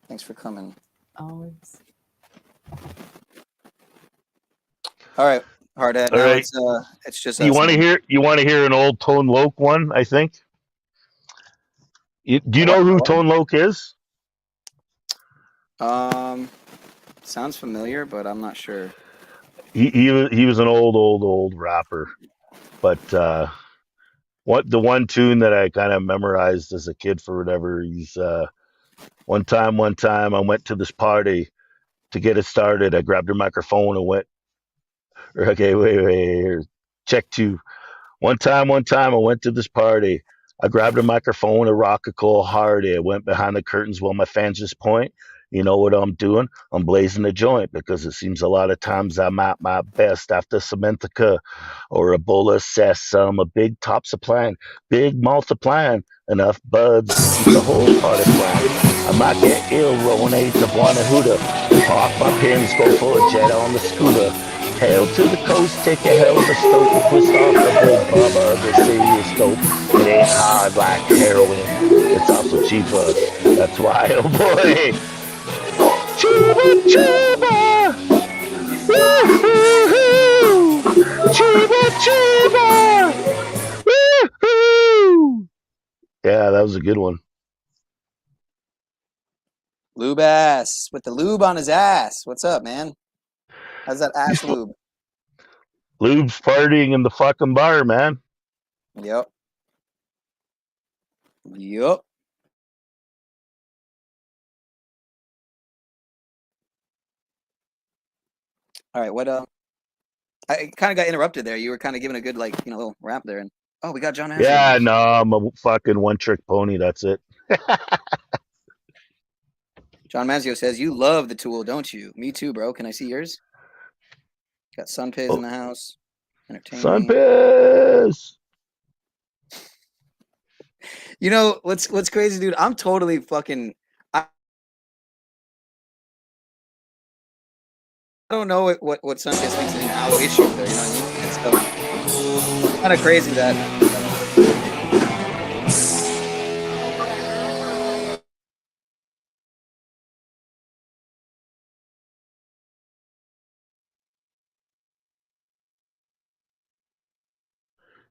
Thanks for coming. Always. All right, Hardhead. All Now right. It's just. You want to hear an old Tone Loc one? I think. Do you know who Tone Loc is? Sounds familiar, but I'm not sure. He was an old rapper, but the one tune that I kind of memorized as a kid for whatever, he's one time I went to this party to get it started. I grabbed her microphone and went, okay, wait, check two. One time I went to this party. I grabbed a microphone, a rock a cold hard. I went behind the curtains while my fans just point. You know what I'm doing? I'm blazing a joint because it seems a lot of times I'm at my best after Cementica or a bowl of cess. I'm a big top supplying, big multiplying, enough buds to keep the whole party flying. I might get ill, rolling eights of Guanajuda. Park my pins, go for a jet on the scooter. Hail to the coast, take a hell of a stoke, twist off the big bubba, the serious dope. It ain't hard like heroin, it's also cheaper. That's why, oh boy, Chiba Chiba! Woo-hoo-hoo! Chiba Chiba! Woo-hoo! Yeah, that was a good one. Lube ass with the lube on his ass. What's up, man? How's that ass lube? Lube's partying in the fucking bar, man. Yep. Yep. All right, what I kind of got interrupted there. You were kind of giving a good little rap there, and oh, we got John Ashley. Yeah, no, I'm a fucking one-trick pony. That's it. John Mazio says you love the Tool, don't you? Me too, bro. Can I see yours? Got Sunpiz in the house. Entertain me. Sunpiz. You know what's crazy, dude? I'm totally fucking. I don't know what Sunpiz thinks is an issue there. You know what I mean? It's kind of crazy that.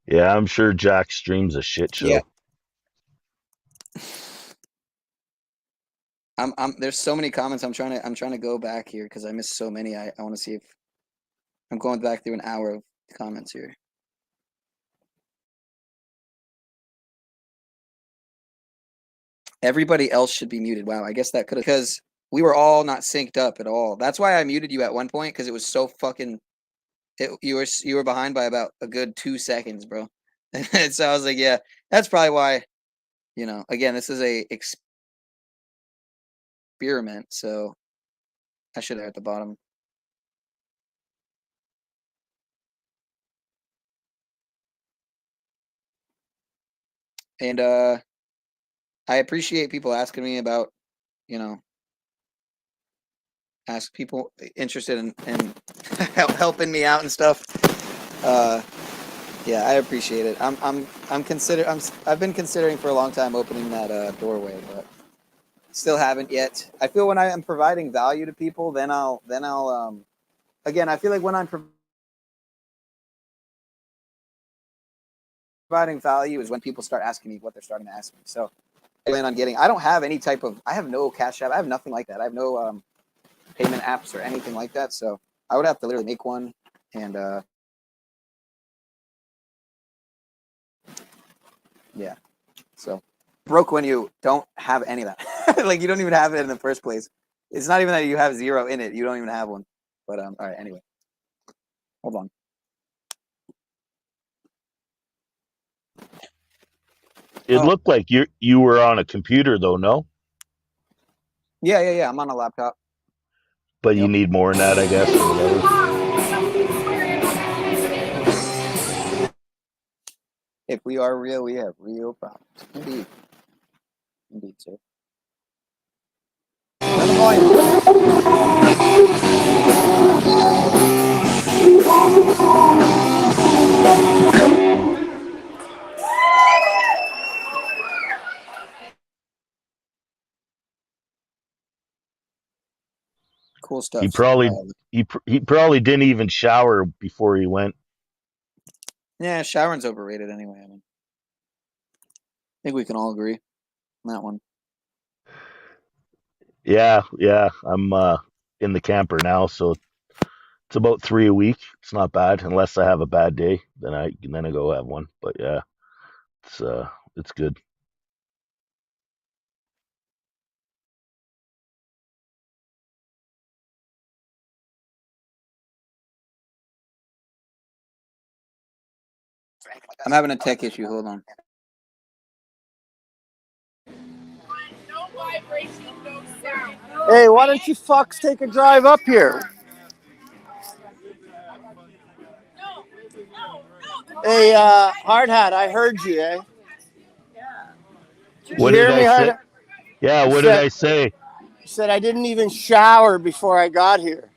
Yeah, I'm sure Jack streams a shit show. Yeah. There's so many comments. I'm trying to go back here because I missed so many. I want to see if I'm going back through an hour of comments here. Everybody else should be muted. Wow, I guess that could have, because we were all not synced up at all. That's why I muted you at one point, because it was so fucking. You were behind by about a good 2 seconds, bro. And so I was like, yeah, that's probably why. You know, again, this is a experiment, so I should have at the bottom. And I appreciate people asking me about, you know, ask people interested in helping me out and stuff. Yeah, I appreciate it. I've been considering for a long time opening that doorway, but still haven't yet. I feel when I am providing value to people, then I'll again, I feel like when I'm providing value is when people start asking me what they're starting to ask me. So I plan on getting. I don't have any type of. I have no Cash App. I have nothing like that. I have no payment apps or anything like that. So I would have to literally make one and yeah. So broke when you don't have any of that. Like you don't even have it in the first place. It's not even that you have zero in it. You don't even have one. But all right. Anyway, hold on. It looked like you were on a computer though, no? Yeah. I'm on a laptop. But you need more than that, I guess, or whatever. If we are real, we have real problems. Indeed. Indeed, sir. Cool stuff. He probably didn't even shower before he went. Yeah, showering's overrated anyway. I mean, I think we can all agree on that one. Yeah. I'm in the camper now, so it's about 3 a week. It's not bad, unless I have a bad day. Then I go have one. But yeah, it's good. I'm having a tech issue. Hold on. Hey, why don't you fucks take a drive up here? Hey, Hard Hat, I heard you, eh? Did you What hear did me, I Hard say? Hat? Yeah, You what did said, I say? you said I didn't even shower before I got here.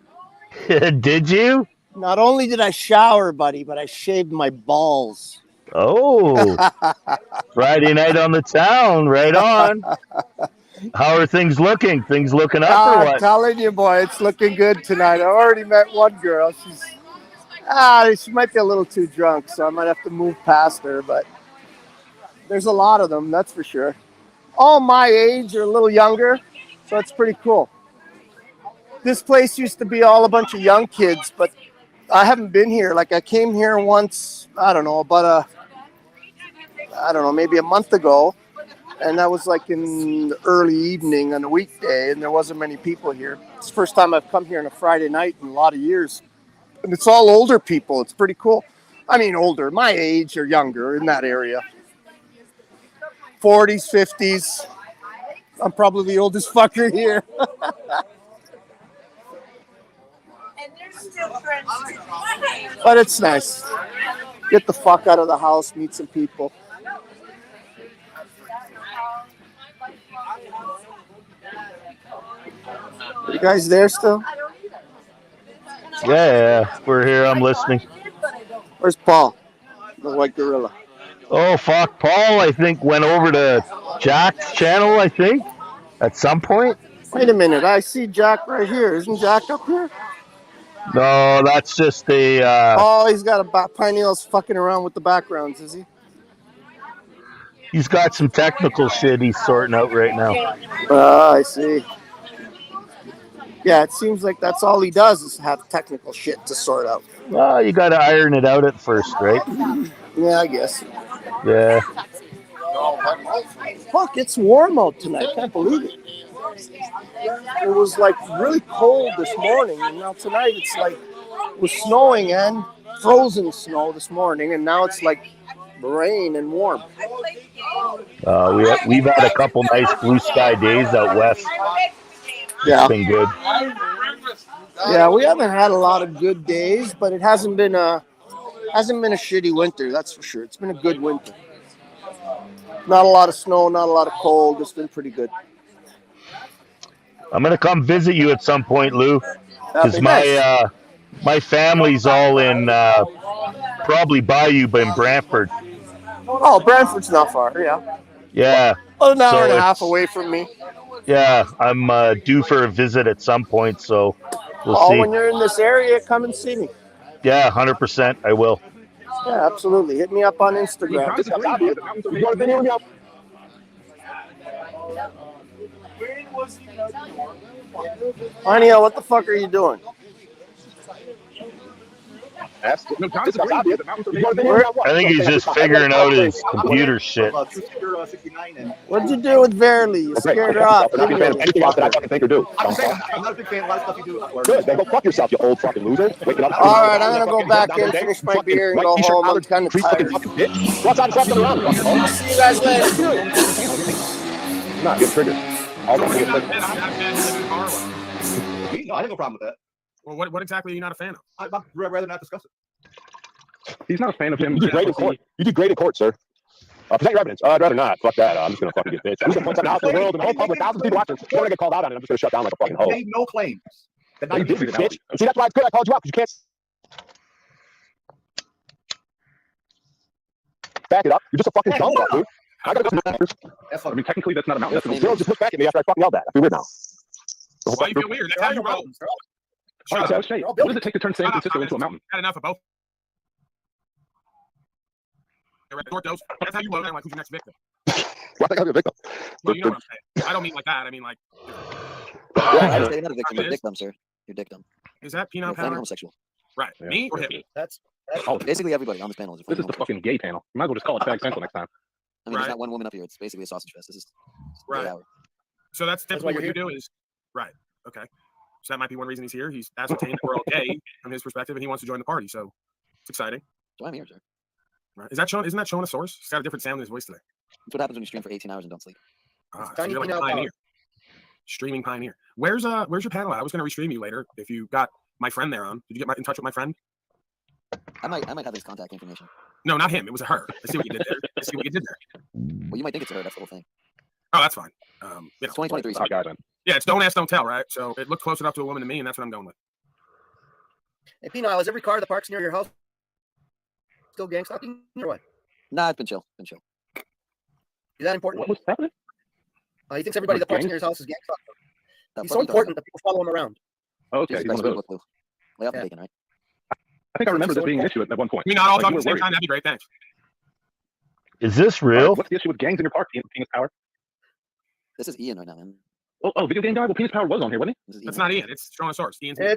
Did you? Not only did I shower, buddy, but I shaved my balls. Oh, Friday night on the town. Right on. How are things looking? Things looking up or I'm what? telling you, boy, it's looking good tonight. I already met one girl. She might be a little too drunk, so I might have to move past her, but there's a lot of them, that's for sure. All my age or a little younger, so it's pretty cool. This place used to be all a bunch of young kids, but I haven't been here. Like I came here once, maybe a month ago, and that was like in the early evening on a weekday, and there wasn't many people here. It's the first time I've come here on a Friday night in a lot of years, and it's all older people. It's pretty cool. I mean, older, my age or younger in that area. 40s, 50s. I'm probably the oldest fucker here. But it's nice. Get the fuck out of the house, meet some people. Are you guys there still? Yeah, we're here. I'm listening. Where's Paul, the white gorilla? Oh, fuck. Paul, I think, went over to Jack's channel, I think, at some point. Wait a minute. I see Jack right here. Isn't Jack up here? No, that's just a. Oh, he's got Pineal's fucking around with the backgrounds, is he? He's got some technical shit he's sorting out right now. I see. Yeah, it seems like that's all he does is have technical shit to sort out. Well, you got to iron it out at first, right? Yeah, I guess. Yeah. Fuck, it's warm out tonight. I can't believe it. It was like really cold this morning, and now tonight it's like it was snowing and frozen snow this morning, and now it's like rain and warm. We've had a couple nice blue sky days out west. Yeah. It's been good. Yeah, we haven't had a lot of good days, but it hasn't been a shitty winter, that's for sure. It's been a good winter. Not a lot of snow, not a lot of cold. It's been pretty good. I'm gonna come visit you at some point, Lou, because my family's all in probably Bayou, but in Brantford. Oh, Brantford's not far. Yeah. Yeah. About an hour and a half away from me. Yeah, I'm due for a visit at some point, so we'll see. When you're in this area, come and see me. Yeah, 100%. I will. Yeah, absolutely. Hit me up on Instagram. Pineal, what the fuck are you doing? I think he's just figuring out his computer shit. What'd you do with Verily? You scared her off. Anything else that I fucking think or do? I'm not a big fan of a lot of stuff you do. Good, then go fuck yourself, you old fucking loser. Waking up. All right, I'm gonna go back in, finish my beer, and go home. I'm kind of tired. Go outside and slap them around. I'll see you guys later. Nah, get triggered. No, I have no problem with that. Well, what exactly are you not a fan of? I'd rather not discuss it. He's not a fan of him. You did great in court. You did great in court, sir. Present your evidence. I'd rather not. Fuck that. I'm just gonna fucking get bitched. I'm just gonna point something out to the world and the whole public, thousands of people watching. You're gonna get called out on it. I'm just gonna shut down like a fucking hoe. You made no claims. No, you did, you bitch. See, that's why it's good. I called you out because you can't back it up. You're just a fucking dumb dude. I gotta go. I mean, technically, that's not a mountain. That's girl just look back at me after I fucking yelled at. I feel weird now. Why you feel weird? That's how you roll. Shut up. What does it take to turn San Francisco into a mountain? Had enough of both. That's how you roll. I'm like, who's your next victim? Why I gotta be a victim? Well, you know what I'm saying. I don't mean like that. I mean like. Yeah, you're not a victim, you're dictum, sir. You're dictum. Is that You're PinealPowered? homosexual. Right. Yeah. Me or him? That's basically everybody on this panel is. This is the fucking gay panel. You might as well just call it Fag Central next time. I mean, there's not one woman up here. It's basically a sausage fest. This is right. Hour. So that's typically what you do is right. Okay. So that might be one reason he's here. He's ascertained that we're all gay from his perspective, and he wants to join the party. So it's exciting. So I'm here, sir. Right. Isn't that showing a source? He's got a different sound in his voice today. That's what happens when you stream for 18 hours and don't sleep. So you're like a pioneer. Streaming Pioneer. Where's your panel at? I was going to restream you later if you got my friend there on. Did you get in touch with my friend? I might have his contact information. No, not him. It was a her. I see what you did there. I see what you did there. Well, you might think it's a her. That's the whole thing. Oh, that's fine. It's 2023. Yeah, it's don't ask, don't tell, right? So it looked close enough to a woman to me, and that's what I'm going with. Hey, Penile, is every car that parks near your house still gang stalking or what? Nah, it's been chill. Is that important? What's happening? He thinks everybody that parks near his house is gang stalking. He's so important that people follow him around. Oh, okay, he's one of those. Lay off the bacon, right? I think I remember this being an issue at one point. Can we not all Like, talk you at the were same time? worried. That'd be great. Thanks. Is this real? What's the issue with gangs in your park, Penis Power? This is Ian right now, man. Oh, video game guy? Well, Penis Power was on here, wasn't he? That's not Ian. It's showing a source. Ian's All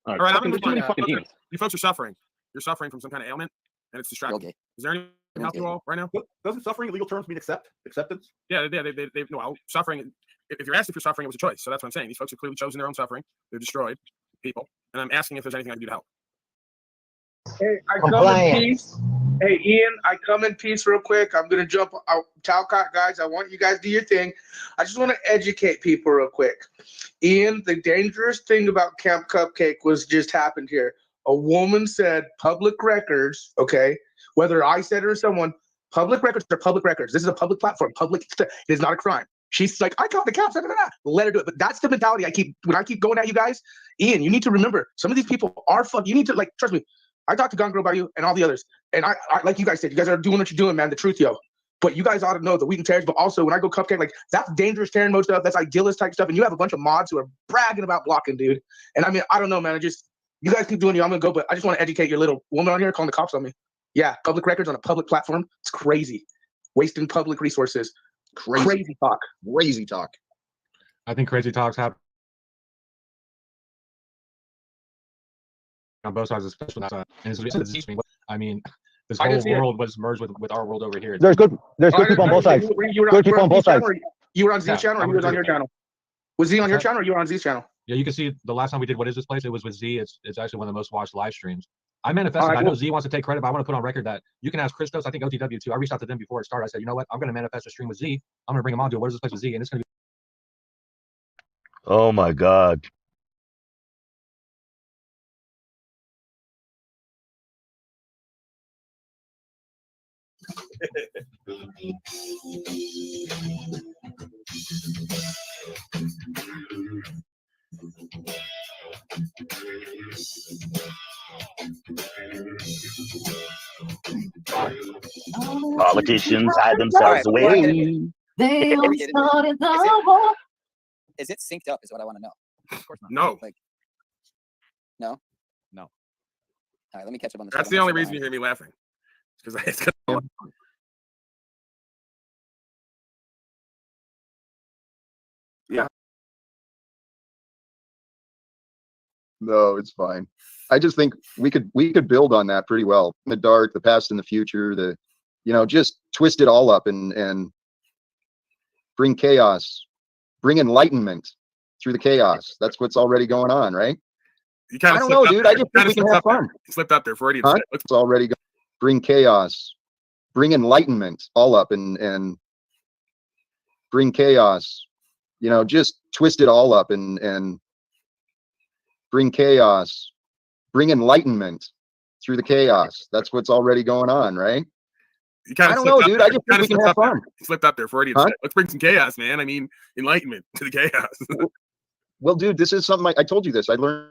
all right, I'm fucking, gonna too many fucking Ians. You folks are suffering. You're suffering from some kind of ailment, and it's distracting. Is there anything help you all right now? Doesn't suffering in legal terms mean acceptance? Yeah, they well, suffering. If you're asked if you're suffering, it was a choice. So that's what I'm saying. These folks have clearly chosen their own suffering. They've destroyed people, and I'm asking if there's anything I can do to help. Hey, I come in peace. Hey, Ian, I come in peace real quick. I'm gonna jump out. Talcott, guys, I want you guys to do your thing. I just want to educate people real quick. Ian, the dangerous thing about Camp Cupcake was just happened here. A woman said public records, okay? Whether I said it or someone, public records are public records. This is a public platform. It is not a crime. She's like, I called the cops. Let her do it. But that's the mentality when I keep going at you guys. Ian, you need to remember, some of these people are fuck. You need to, like, trust me. I talked to Gun Girl about you and all the others. And I like you guys said, you guys are doing what you're doing, man. The truth, yo. But you guys ought to know the wheat and tares. But also, when I go Cupcake, like, that's dangerous tearing mode stuff. That's idealist type stuff. And you have a bunch of mods who are bragging about blocking, dude. And I mean, I don't know, man. You guys keep doing you. I'm going to go. But I just want to educate your little woman on here calling the cops on me. Yeah, public records on a public platform. It's crazy. Wasting public resources. Crazy talk. Crazy talk. I think crazy talks happen on both sides, especially that side. And I mean, this whole world was merged with our world over here. There's good people on both sides. Good people on both sides. You were on Z's channel or he was on your channel? Was Z on your channel or you were on Z's channel? Yeah, you can see the last time we did What Is This Place? It was with Z. It's actually one of the most watched live streams. I manifested. I know Z wants to take credit, but I want to put on record that you can ask Christos, I think OTW too. I reached out to them before it started. I said, you know what? I'm going to manifest a stream with Z. I'm going to bring him on to What Is This Place with Z, and it's going to be. Oh my God. Politicians hide themselves away. They all started the war. Is it synced up? Is what I want to know. Of course not. No. Like, no. No. All right, let me catch up on this. That's the only reason you hear me laughing. Because Yeah. No, it's fine. I just think we could build on that pretty well. The dark, the past and the future, just twist it all up and bring chaos, bring enlightenment through the chaos. That's what's already going on, right? I don't know, dude. I just think we can have fun. Slipped up there, Freudian. Huh? It's already bring chaos, bring enlightenment all up and bring chaos. Just twist it all up and bring chaos, bring enlightenment through the chaos. That's what's already going on, right? I don't know, dude. I just think we can have fun. Slipped up there, Freudian. Huh? Let's bring some chaos, man. I mean, enlightenment to the chaos. Well, dude, this is something I told you this. I learned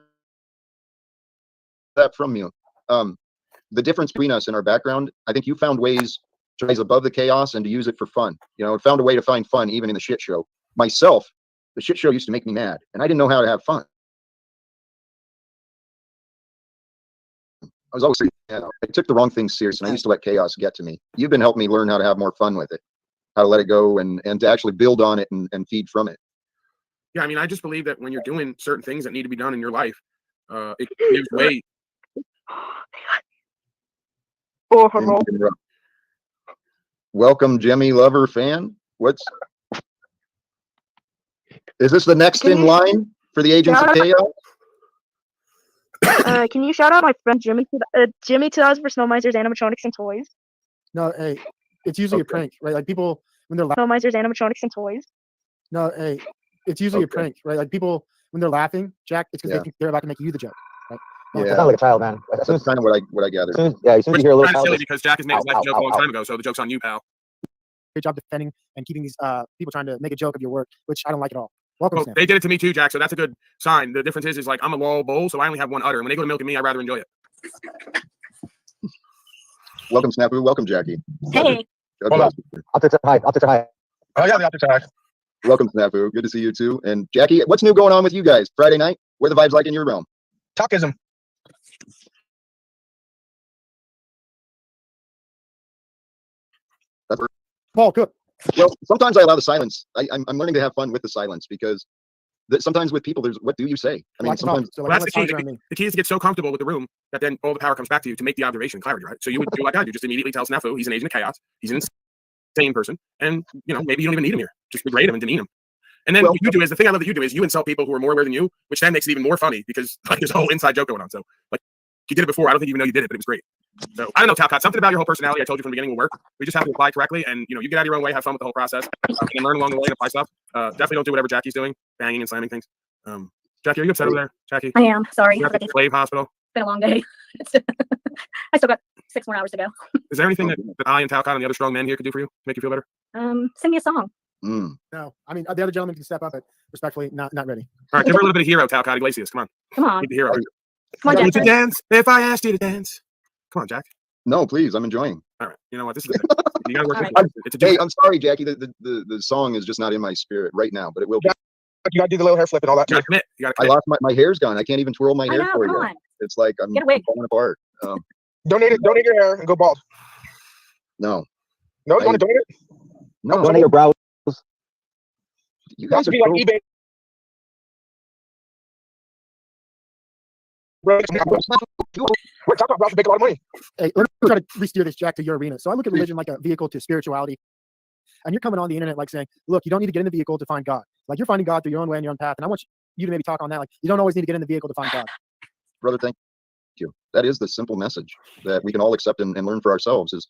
that from you. The difference between us and our background, I think you found ways to rise above the chaos and to use it for fun. Found a way to find fun even in the shit show. Myself, the shit show used to make me mad, and I didn't know how to have fun. I was always, I took the wrong things serious, and I used to let chaos get to me. You've been helping me learn how to have more fun with it, how to let it go, and to actually build on it and feed from it. Yeah, I mean, I just believe that when you're doing certain things that need to be done in your life, it gives way. Oh, hello. Welcome, Jimmy Lover fan. Is this the next in line for the Agents of Chaos? Can you shout out my friend Jimmy? Jimmy 2000 for Snowmisers, animatronics, and toys. No, hey, it's usually a prank, right? Like people when they're Snowmisers, animatronics, and toys. No, hey, it's usually a prank, right? Like people when they're laughing, Jack, it's because they think they're about to make you the joke. Right? Yeah, It sounds like a child, man. That's kind of what I gathered. As soon as you hear a little Kind of child, silly just, because Jack has made his life a joke a long time ago, so the joke's on you, pal. Great job defending and keeping these people trying to make a joke of your work, which I don't like at all. Welcome, Well, Sam. they did it to me too, Jack. So that's a good sign. The difference is like I'm a wall bowl, so I only have one udder. When they go to milking me, I rather enjoy it. Welcome, Snafu. Welcome, Jackie. Hey. Hold on. Optics hi. Optics hi. Oh yeah, the optics hi. Welcome, Snafu. Good to see you too. And Jackie, what's new going on with you guys? Friday night? What are the vibes like in your realm? Talkism. That's Paul Cook. Well, sometimes I allow the silence. I'm learning to have fun with the silence because sometimes with people, there's what do you say? I mean, sometimes well, that's the key. The key is to get so comfortable with the room that then all the power comes back to you to make the observation and clarity, right? So you would do like I do, just immediately tell Snafu he's an agent of chaos, he's an insane person, and maybe you don't even need him here. Just degrade him and demean him. And then what you do is the thing I love that you do is you insult people who are more aware than you, which then makes it even more funny because like there's a whole inside joke going on. So like you did it before. I don't think you even know you did it, but it was great. So I don't know, Talcott, something about your whole personality I told you from the beginning will work. We just have to apply correctly, and you get out of your own way, have fun with the whole process, and learn along the way and apply stuff. Definitely don't do whatever Jackie's doing, banging and slamming things. Jackie, are you upset over there? Jackie? I am. Sorry. You're at the slave hospital. It's been a long day. I still got 6 more hours to go. Is there anything that I and Talcott and the other strong men here could do for you to make you feel better? Sing me a song. No, I mean the other gentleman can step up, but respectfully, not ready. All right, give her a little bit of hero, Talcott Iglesias. Come on. Come on. Need the hero. Come on, Jack. Would you dance if I asked you to dance? Come on, Jack. No, please. I'm enjoying. All right. You know what? This is you gotta work. Hey, I'm sorry, Jackie. The song is just not in my spirit right now, but it will be. You gotta do the little hair flip and all that. You gotta commit. I lost my hair's gone. I can't even twirl my hair know, for come you. on. It's like I'm falling apart. Donate your hair and go bald. No. No, you want to donate it? No. donate your brows. You guys are be like eBay. We're talking about to make a lot of money. Hey, we're trying to re-steer this, Jack, to your arena. So I look at religion like a vehicle to spirituality. And you're coming on the internet like saying, look, you don't need to get in the vehicle to find God. Like you're finding God through your own way and your own path. And I want you to maybe talk on that. Like you don't always need to get in the vehicle to find God. Brother, thank you. That is the simple message that we can all accept and learn for ourselves is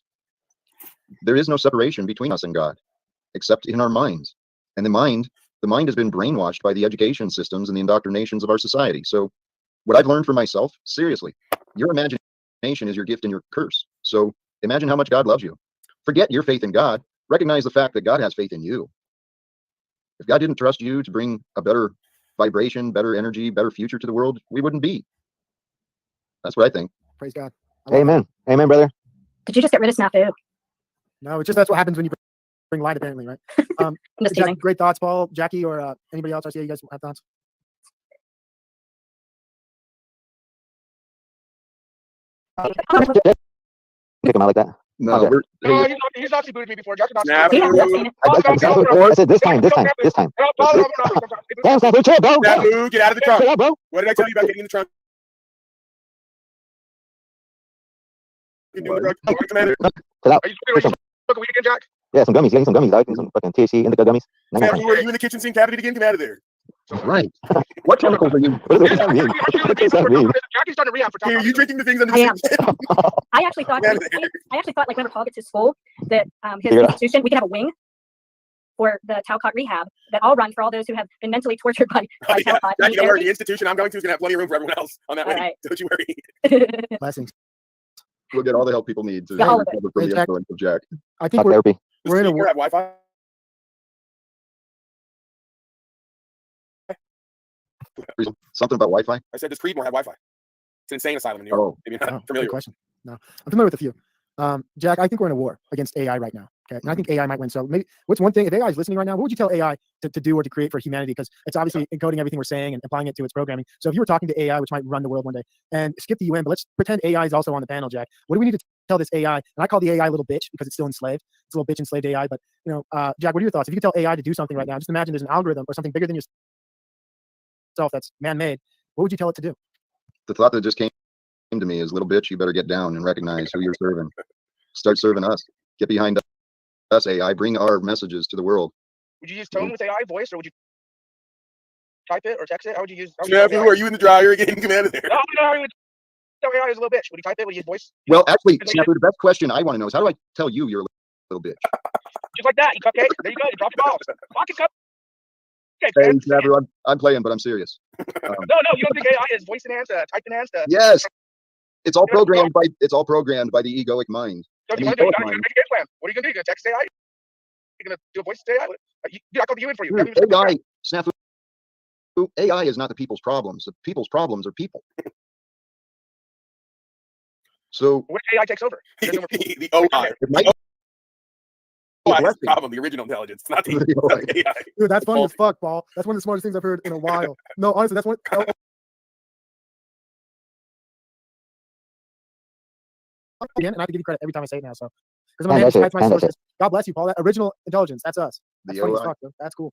there is no separation between us and God, except in our minds. And the mind has been brainwashed by the education systems and the indoctrinations of our society. So what I've learned for myself, seriously, your imagination is your gift and your curse. So imagine how much God loves you. Forget your faith in God. Recognize the fact that God has faith in you. If God didn't trust you to bring a better vibration, better energy, better future to the world, we wouldn't be. That's what I think. Praise God. Amen. Amen, brother. Did you just get rid of Snafu? No, it's just that's what happens when you bring light, apparently, right? just Jack, great thoughts, Paul, Jackie, or anybody else. I see you guys have thoughts. Kick him out like that. No, he's not booted me before. Jack Nah, I said this time. Damn, Snafu, chill, bro. Snafu, get out of the trunk. Chill out, bro. What did I tell you about getting in the trunk? Chill out. Are you smoking weed again, Jack? Yeah, some gummies. Yeah, some gummies, dog. Some fucking THC indica gummies. Snafu, are you in the kitchen sink cavity again? Come out of there. Right. What chemicals are you? What does that mean? What does that mean? Jackie's starting to rehab for Are you drinking the things under the sink? I actually thought like whenever Paul gets to school that his institution we could have a wing for the Talcott rehab that I'll run for all those who have been mentally tortured by Talcott. Jackie, don't worry. The institution I'm going to is gonna have plenty of room for everyone else on that wing. Right. Don't you worry. Blessings. We'll get all the help people need to Yeah, all of recover from the influence of Jack. I think we're in a have Wi-Fi. Something about Wi-Fi? I said, does Creedmoor have Wi-Fi? It's an insane asylum in New York. Maybe you're not familiar. Good question. No, I'm familiar with a few. Jack, I think we're in a war against AI right now. Okay, and I think AI might win. So maybe what's one thing if AI is listening right now? What would you tell AI to do or to create for humanity? Because it's obviously encoding everything we're saying and applying it to its programming. So if you were talking to AI, which might run the world one day, and skip the UN, but let's pretend AI is also on the panel, Jack. What do we need to tell this AI? And I call the AI a little bitch because it's still enslaved. It's a little bitch enslaved AI. But Jack, what are your thoughts? If you could tell AI to do something right now, just imagine there's an algorithm or something bigger than yourself that's man-made. What would you tell it to do? The thought that just came to me is, little bitch, you better get down and recognize who you're serving. Start serving us. Get behind us, AI. Bring our messages to the world. Would you use tone with AI voice, or would you type it or text it? How would you use? Snafu, are you in the dryer again? Come out of there. No, AI is a little bitch. Would you type it? Would you use voice? Well, actually, Snafu, the best question I want to know is how do I tell you you're a little bitch? Just like that, you cupcake. There you go. You drop your balls. Fucking Okay, Hey, man. Snapper, I'm playing, but I'm serious. No, you don't think AI is voice enhanced, type enhanced? Yes, it's all programmed by the egoic mind. So And you the want to do? You egoic gotta mind. make a game plan. What are you gonna do? You gonna text AI? You gonna do a voice to AI? Dude, I called you in for you. Dude, AI, Snafu, AI is not the people's problems. The people's problems are people. So what if AI takes over? The OI. it might OI is the problem, the original intelligence, not the AI. Dude, that's funny as fuck, Paul. That's one of the smartest things I've heard in a while. No, honestly, that's one. Again, and I have to give you credit every time I say it now. So, because my man just cites my sources. God bless you, Paul. That original intelligence. That's us. That's funny as fuck, though. That's cool.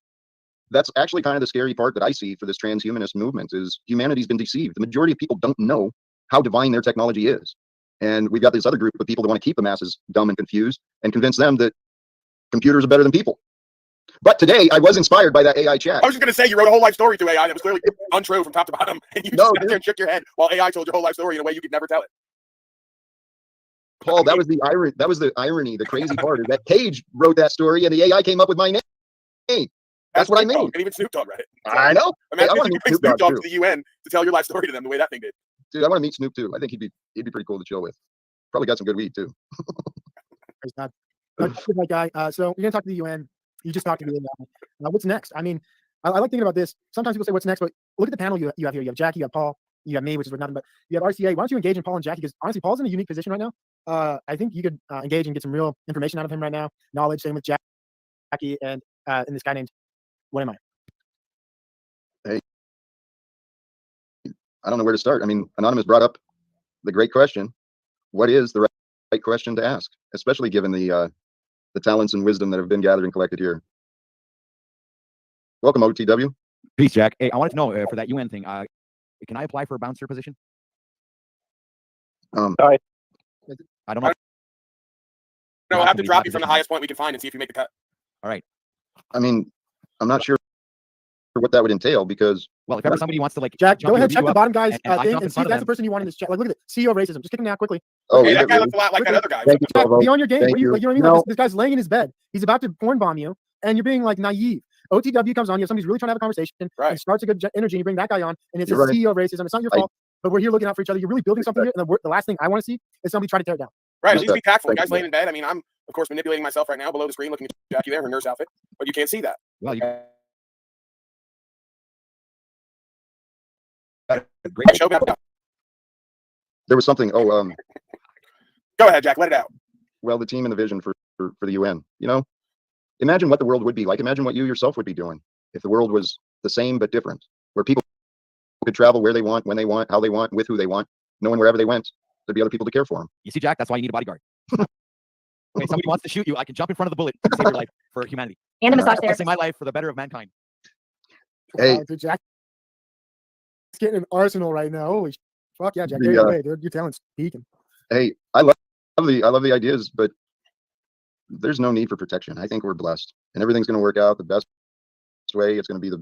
That's actually kind of the scary part that I see for this transhumanist movement is humanity's been deceived. The majority of people don't know how divine their technology is. And we've got this other group of people that want to keep the masses dumb and confused and convince them that computers are better than people. But today, I was inspired by that AI chat. I was just going to say, you wrote a whole life story to AI that was clearly untrue from top to bottom, and you just sat there and shook your head while AI told your whole life story in a way you could never tell it. Paul, that was the irony. That was the irony. The crazy part is that Cage wrote that story, and the AI came up with my name. That's what I mean. And even Snoop Dogg read it. So, I know. Imagine I if want you to bring meet Snoop Dogg too. to the UN to tell your life story to them the way that thing did. Dude, I want to meet Snoop too. I think he'd be pretty cool to chill with. Probably got some good weed too. Praise God. That guy. So you're gonna talk to the UN. You just talked to the UN. What's next? I mean, I like thinking about this. Sometimes people say, "What's next?" But look at the panel you have here. You have Jackie, you have Paul, you have me, which is nothing. But you have RCA. Why don't you engage in Paul and Jackie? Because honestly, Paul's in a unique position right now. I think you could engage and get some real information out of him right now. Knowledge. Same with Jackie and this guy named. What am I? Hey, I don't know where to start. I mean, Anonymous brought up the great question. What is the right question to ask, especially given the talents and wisdom that have been gathered and collected here? Welcome, OTW. Peace, Jack. Hey, I wanted to know for that UN thing. Can I apply for a bouncer position? Sorry. I don't know. No, we'll have to drop you from the highest point we can find and see if you make the cut. All right. I mean, I'm not sure what that would entail because. Well, if ever somebody wants to like, Jack, go ahead, check the bottom guy's and I thing jump in and see front if of that's the them. person you want in this chat. Like, look at it, CEO of racism. Just kick him out quickly. Oh, hey, that guy looks a lot like that other guy. Thank you, Jack, Bravo. be on your game. Thank What do you, you. like, you know what I mean? No. Like this guy's laying in his bed. He's about to porn bomb you, and you're being like naive. OTW comes on. You have somebody's really trying to have a conversation, and starts a good energy, and you bring that guy on, and it's You're a right. CEO of racism. It's not your fault, but we're here looking out for each other. You're really building something here, and the last thing I want to see is somebody try to tear it down. Right, at least be tactful. Thank Guy's you. laying in bed. I mean, I'm, of course, manipulating myself right now below the screen looking at Jackie there, her nurse outfit, but you can't see that. Well, you great show. There was something. Go ahead, Jack. Let it out. Well, the team and the vision for the UN. You know, imagine what the world would be like. Imagine what you yourself would be doing if the world was the same but different, where people could travel where they want, when they want, how they want, with who they want, knowing wherever they went, there'd be other people to care for them. see, Jack, that's why you need a bodyguard. When somebody wants to shoot you, I can jump in front of the bullet and save your life for humanity. And a massage I'm therapist. my life for the better of mankind. Hey, so Jack, it's getting an arsenal right now. Holy fuck yeah, Jack! Get away, dude. Your talent's peaking. Hey, I love the ideas, but there's no need for protection. I think we're blessed, and everything's going to work out the best way. It's going to be the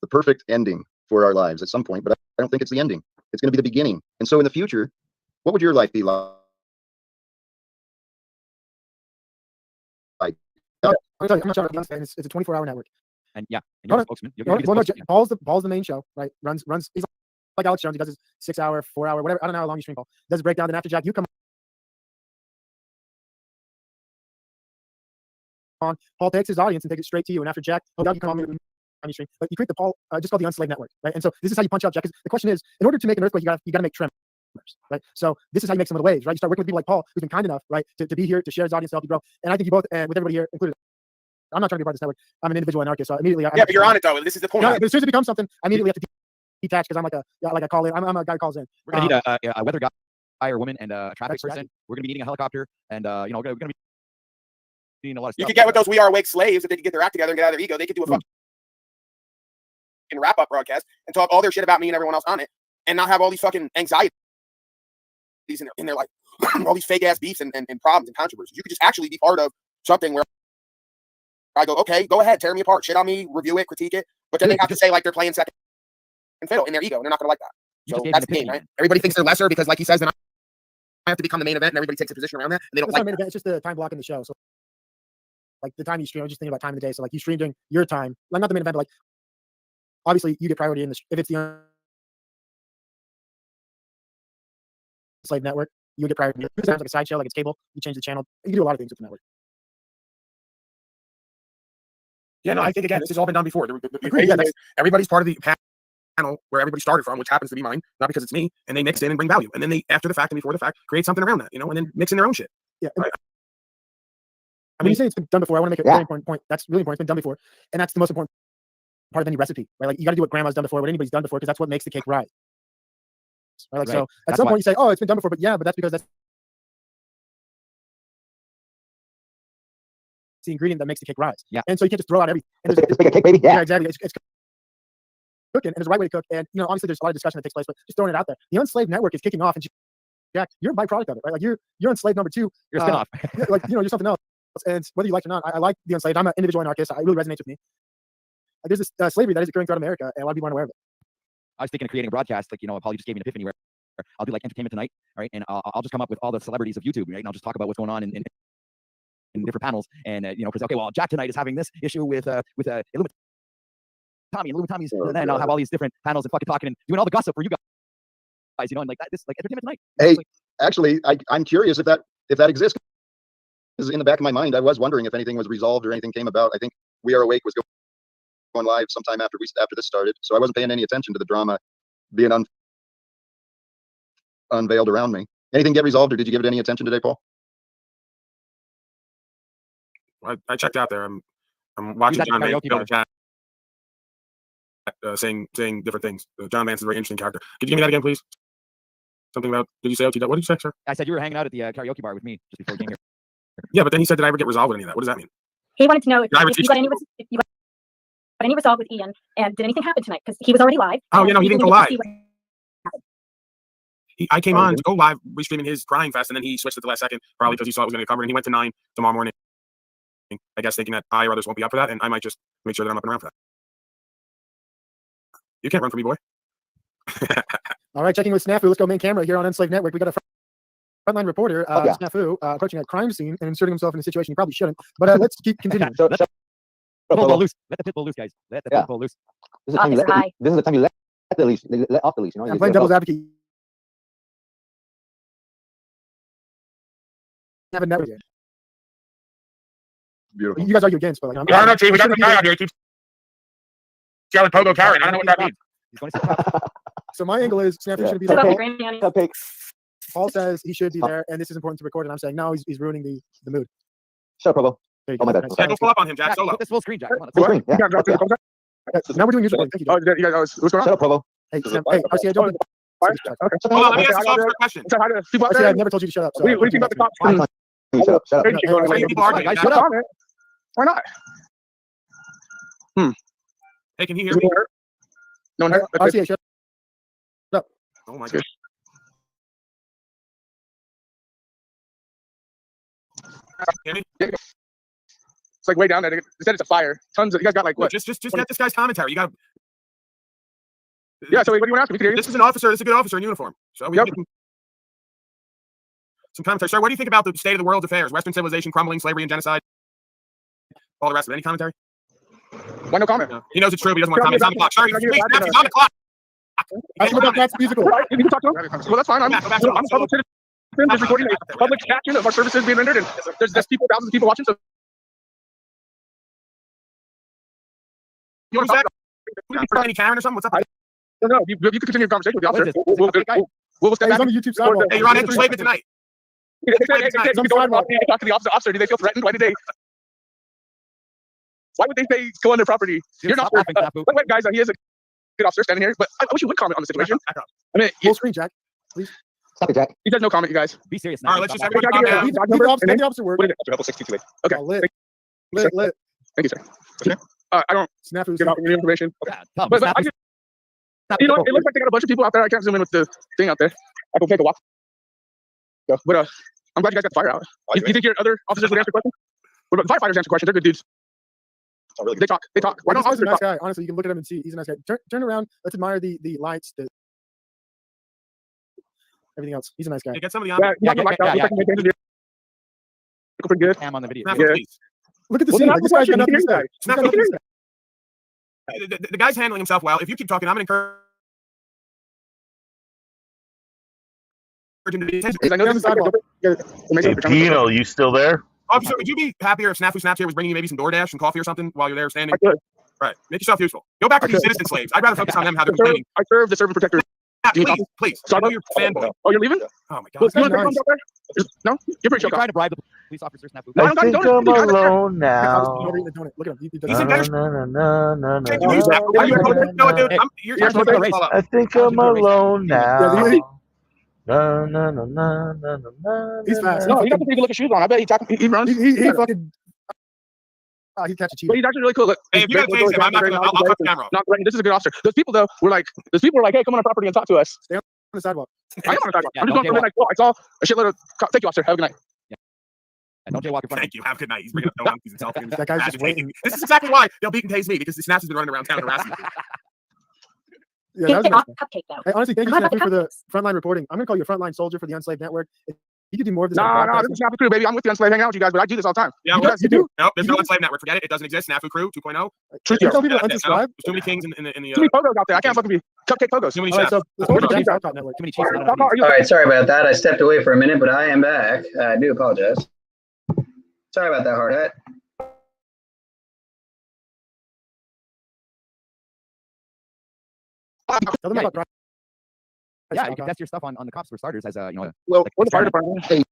perfect ending for our lives at some point, but I don't think it's the ending. It's going to be the beginning. And so in the future, what would your life be like? I'm not sure. It's a 24-hour network. And yeah, and you're the spokesman. Paul's the main show, right? Runs. He's like Alex Jones. He does his 6-hour, 4-hour, whatever. I don't know how long you stream, Paul. Does a breakdown. Then after Jack, you come on. Paul takes his audience and takes it straight to you. And after Jack, you come on your stream. But you create the Paul, just called the Unslaved Network, right? And so this is how you punch out Jack. The question is, in order to make an earthquake, you got to make tremors, right? So this is how you make some of the waves, right? You start working with people like Paul, who's been kind enough, right, to be here to share his audience, to help you grow. And I think you both, and with everybody here included. I'm not trying to be part of this network. I'm an individual anarchist, so immediately. Yeah, but you're on it though. This is the point. No, but as soon as it becomes something, I immediately have to detach because I'm like a call in. I'm a guy who calls in. We're gonna need a weather guy or woman and a traffic person. We're gonna be needing a helicopter, and we're gonna be needing a lot of stuff. You could get with those We Are Awake slaves if they could get their act together and get out of their ego. They could do a fucking wrap-up broadcast and talk all their shit about me and everyone else on it, and not have all these fucking anxieties in their life, all these fake ass beefs and problems and controversies. You could just actually be part of something where I go, okay, go ahead, tear me apart, shit on me, review it, critique it, but then they have to say like they're playing second fiddle in their ego, and they're not going to like that. So that's the game, right? Everybody thinks they're lesser because, like he says, then I have to become the main event, and everybody takes a position around that, and they don't like that. It's just the time block in the show. So, like the time you stream, I'm just thinking about time of the day. So, like you stream during your time, like not the main event, but like obviously you get priority in this. If it's the enslaved network, you get priority. If it sounds like a sideshow, like it's cable, you change the channel. You can do a lot of things with the network. Yeah, no, I think again, this has all been done before. Agreed, yeah, Everybody's part of the panel where everybody started from, which happens to be mine, not because it's me, and they mix in and bring value, and then they, after the fact and before the fact, create something around that, you know, and then mix in their own shit. Yeah. Right. When you say it's been done before, I want to make a very important point. That's really important. It's been done before, and that's the most important part of any recipe, right? Like you got to do what grandma's done before, what anybody's done before, because that's what makes the cake rise. Right? Like, so at some point you say, oh, it's been done before, but yeah, but that's because that's the ingredient that makes the cake rise. Yeah. And so you can't just throw out everything. It's like a cake, baby. Yeah. Yeah, exactly. It's cooking, and there's a right way to cook. And you know, obviously there's a lot of discussion that takes place, but just throwing it out there. The Enslaved Network is kicking off, and Jack, you're a byproduct of it, right? Like you're enslaved number 2. You're a spinoff. Like, you know, you're something else. And whether you like it or not, I like the enslaved. I'm an individual anarchist. It really resonates with me. There's this slavery that is occurring throughout America, and a lot of people aren't aware of it. I was thinking of creating a broadcast, like, you know, Paul, you just gave me an epiphany where I'll do like Entertainment Tonight, right? And I'll just come up with all the celebrities of YouTube, right? And I'll just talk about what's going on in different panels. And, you know, because, okay, well, Jack tonight is having this issue with Tommy and Tommy's, and then I'll have all these different panels and fucking talking and doing all the gossip for you guys, you know, and like that, this like Entertainment Tonight. Hey, actually, I'm curious if that exists. Because in the back of my mind, I was wondering if anything was resolved or anything came about. I think We Are Awake was going live sometime after this started, so I wasn't paying any attention to the drama being unveiled around me. Anything get resolved, or did you give it any attention today, Paul? I checked out there. I'm watching John Vance in the chat, saying different things. John Vance is a very interesting character. Could you give me that again, please? Something about, did you say OTW? What did you say, sir? I said you were hanging out at the karaoke bar with me just before you came here. Yeah, but then he said, did I ever get resolved with any of that? What does that mean? He wanted to know if you got any resolve with Ian, and did anything happen tonight? Because he was already live. Oh, yeah, no, he didn't go live. See I came on to go live, restreaming his crying fest, and then he switched at the last second, probably because he saw it was going to get covered, and he went to 9 tomorrow morning, I guess thinking that I or others won't be up for that, and I might just make sure that I'm up and around for that. You can't run for me, boy. All right, checking with Snafu. Let's go main camera here on Enslaved Network. We got a frontline reporter, Snafu, approaching a crime scene and inserting himself in a situation he probably shouldn't. But let's keep continuing. Let the pit bull loose. Let the pit bull loose, guys. Let the pit bull loose. This is the time you let the leash, let off the leash. You know, I'm playing devil's advocate. Have a network. Beautiful. You guys argue against, but like, we got the guy out here. He keeps yelling Pogo Karen. I don't know what that means. So my angle is Snafu shouldn't be there. Paul says he should be there, and this is important to record. And I'm saying no, he's ruining the mood. Shut up, Provo. Oh my bad. Yeah, go pull up on him, Jack. Solo. Put this full screen, Jack. Come on. Full screen. Yeah. Now we're doing user. Thank you. Oh, you guys, what's going on? Shut up, Provo. Hey, RCA, don't. Okay. Hold on, let me ask you a question. RCA, I've never told you to shut up. So what do you think about the cops? Shut up. Shut up. Shut up. Why not? Hey, can you hear me? No, no. RCA, shut up. Oh my gosh. Hear me? It's like way down there. They said it's a fire. Tons of you guys got like what? Just get this guy's commentary. You got. Yeah. So what do you want to ask me? We can hear you. This is an officer. This is a good officer in uniform. So we some commentary. Sir, what do you think about the state of the world's affairs? Western civilization crumbling, slavery and genocide, all the rest of it. Any commentary? Why no comment? He knows it's true, but he doesn't want to comment. He's on the clock. Sorry, he's on the clock. That's musical. You can talk to him. Well, that's fine. I'm a public citizen. Just recording a public action of our services being rendered, and there's people, thousands of people watching. So you want to talk any Karen or something? What's up? No, you can continue your conversation with the officer. We'll step back. On the YouTube sidewalk. Hey, you're on enslavement tonight. Talk to the officer. Do they feel threatened? Why would they say go on their property? You're not. Wait, guys, he is a good officer standing here, but I wish you would comment on the situation. I mean, full screen, Jack, please. Stop it, Jack. He says no comment, you guys. Be serious now. All right, let's just everybody calm down. The officer work. What is it? Level 628. Okay. Lit. Thank you, sir. Okay. I don't Snafu get out any information. Okay. But I just, you know, it looks like they got a bunch of people out there. I can't zoom in with the thing out there. I can take a walk. Yeah, but I'm glad you guys got the fire out. You think your other officers would answer questions? What about the firefighters answer questions? They're good dudes. Oh, really? They talk. Why don't officers talk? Guy. Honestly, you can look at him and see he's a nice guy. Turn around. Let's admire the lights. Everything else. He's a nice guy. Get some of the pretty good. I'm on the video. Look at the scene. This guy's got nothing to say. The guy's handling himself well. If you keep talking, I'm going to encourage him to be attentive. Hey, Penal, you still there? Officer, would you be happier if Snafu Snaps here was bringing you maybe some DoorDash, some coffee or something while you're there standing? I could. Right. Make yourself useful. Go back to these citizen slaves. I'd rather focus on them, how they're complaining. I serve the servant protector. Please. I know you're a fanboy. Oh, you're leaving? Oh, my God. Look, you want to take out there? No? You're pretty sure. Trying to bribe the police officer, Snafu. I think I'm alone now. Look at him. He's in better shape. Take the news now. No, dude. You're I think I'm alone now. He's fast. No, he got the big looking shoes on. I bet he runs. He fucking. He catches a cheetah. But he's actually really cool. Look, hey, if you gotta change him, I'm not gonna. I'll cut the camera off. This is a good officer. Those people though were like, hey, come on our property and talk to us. Stay on the sidewalk. I am on the sidewalk. I'm just going for the next. I saw a shitload of. Thank you, officer. Have a good night. And don't jaywalk in front of Thank you. Have a good night. He's bringing up no monkeys himself. That guy's just waiting. This is exactly why they'll beat and tase me, because the Snaps has been running around town harassing me. Yeah, that was nice. Cupcake though. Hey, honestly, thank you, Snafu, for the frontline reporting. I'm gonna call you a frontline soldier for the Unslaved Network. If you could do more of this. No, this is Snafu Crew, baby. I'm with the Unslaved, hanging out with you guys, but I do this all the time. Yeah, you do? No, there's no Enslaved Network. Forget it. It doesn't exist. Snafu Crew 2.0. You tell people to unsubscribe? There's too many kings in the. Too many photos out there. I can't fucking be cupcake photos. Too many All right, chefs. so let's go to the Talcott Network. Too many cheese. All right, sorry about that. I stepped away for a minute, but I am back. I do apologize. Sorry about that, hard hat. Tell them about Yeah, you can test your stuff on the cops for starters as a, you know. Well, We're the fire department. hey,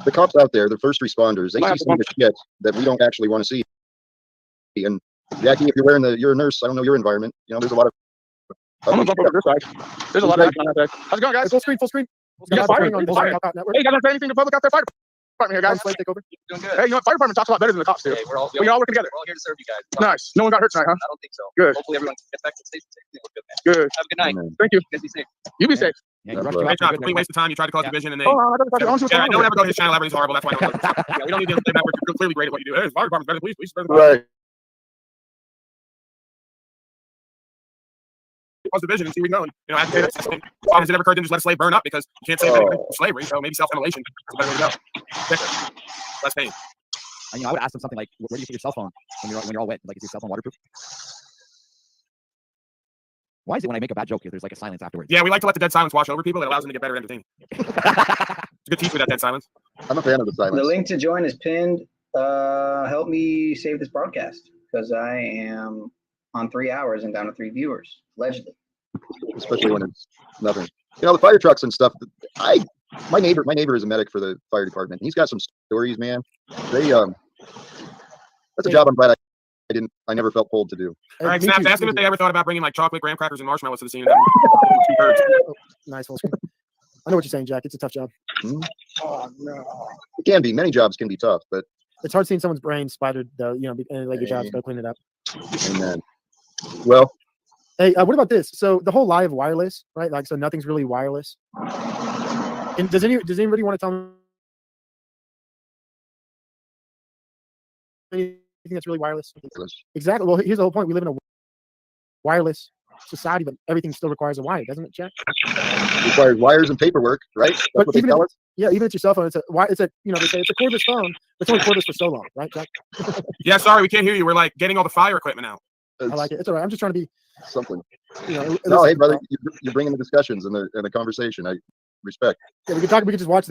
the cops out there, the first responders, they see some of the shit that we don't actually want to see. And Jackie, if you're wearing you're a nurse, I don't know your environment. You know, there's a lot of. I'm gonna bump over this side. There's a lot of action on that side. How's it going, guys? Full screen. Yeah, fire. On the Talcott Network. Hey, you guys want to say anything to the public out there? Fire department here, guys. Take over. Doing good. Hey, you know what? Fire department talks a lot better than the cops do. Hey, we're all working together. We're all here to serve you guys. Nice. No one got hurt tonight, huh? I don't think so. Good. Hopefully everyone gets back to the station safe. Good, man. Good. Have a good night. Thank you. You guys be safe. You be safe. Yeah, you Great job. Complete waste of time. You tried to cause division, and they. Oh, I don't know what's Yeah, going don't on. ever go to his channel ever. He's horrible. That's why I don't. Yeah, we don't need to. You're clearly great at what you do. Hey, fire department's better. Please, better. Right. Cause division and see where we go. And, you know, why has it ever occurred to just let a slave burn up, because you can't save anything from slavery? So maybe self-immolation is a better way to go. Thicker, less pain. You know, I would ask them something like, "Where do you put your cell phone when you're all wet? Like, is your cell phone waterproof?" Why is it when I make a bad joke, there's like a silence afterwards? Yeah, we like to let the dead silence wash over people. It allows them to get better entertained. It's a good teach with that dead silence. I'm a fan of the silence. The link to join is pinned. Help me save this broadcast, because I am on 3 hours and down to 3 viewers, allegedly. Especially when it's nothing. You know, the fire trucks and stuff. My neighbor is a medic for the fire department. He's got some stories, man. That's a job I'm glad I never felt pulled to do. All right, Snap, ask them if they ever thought about bringing like chocolate, graham crackers, and marshmallows to the scene. Nice full screen. I know what you're saying, Jack. It's a tough job. Oh no. It can be. Many jobs can be tough, but it's hard seeing someone's brain splattered, though. You know, like your job's go clean it up. Amen. Well. Hey, what about this? So the whole lie of wireless, right? Like, so nothing's really wireless. And does anybody want to tell me anything that's really wireless? Exactly. Well, here's the whole point. We live in a wireless society, but everything still requires a wire, doesn't it, Jack? It requires wires and paperwork, right? That's but what they tell us. Yeah, even it's your cell phone. It's a you know, they say it's a cordless phone, but it's only cordless for so long, right, Jack? Yeah, sorry, we can't hear you. We're like getting all the fire equipment out. I like it. It's all right. I'm just trying to be something. You know, no, hey, brother, you're bringing the discussions and the conversation. I respect. Yeah, we can talk. We can just watch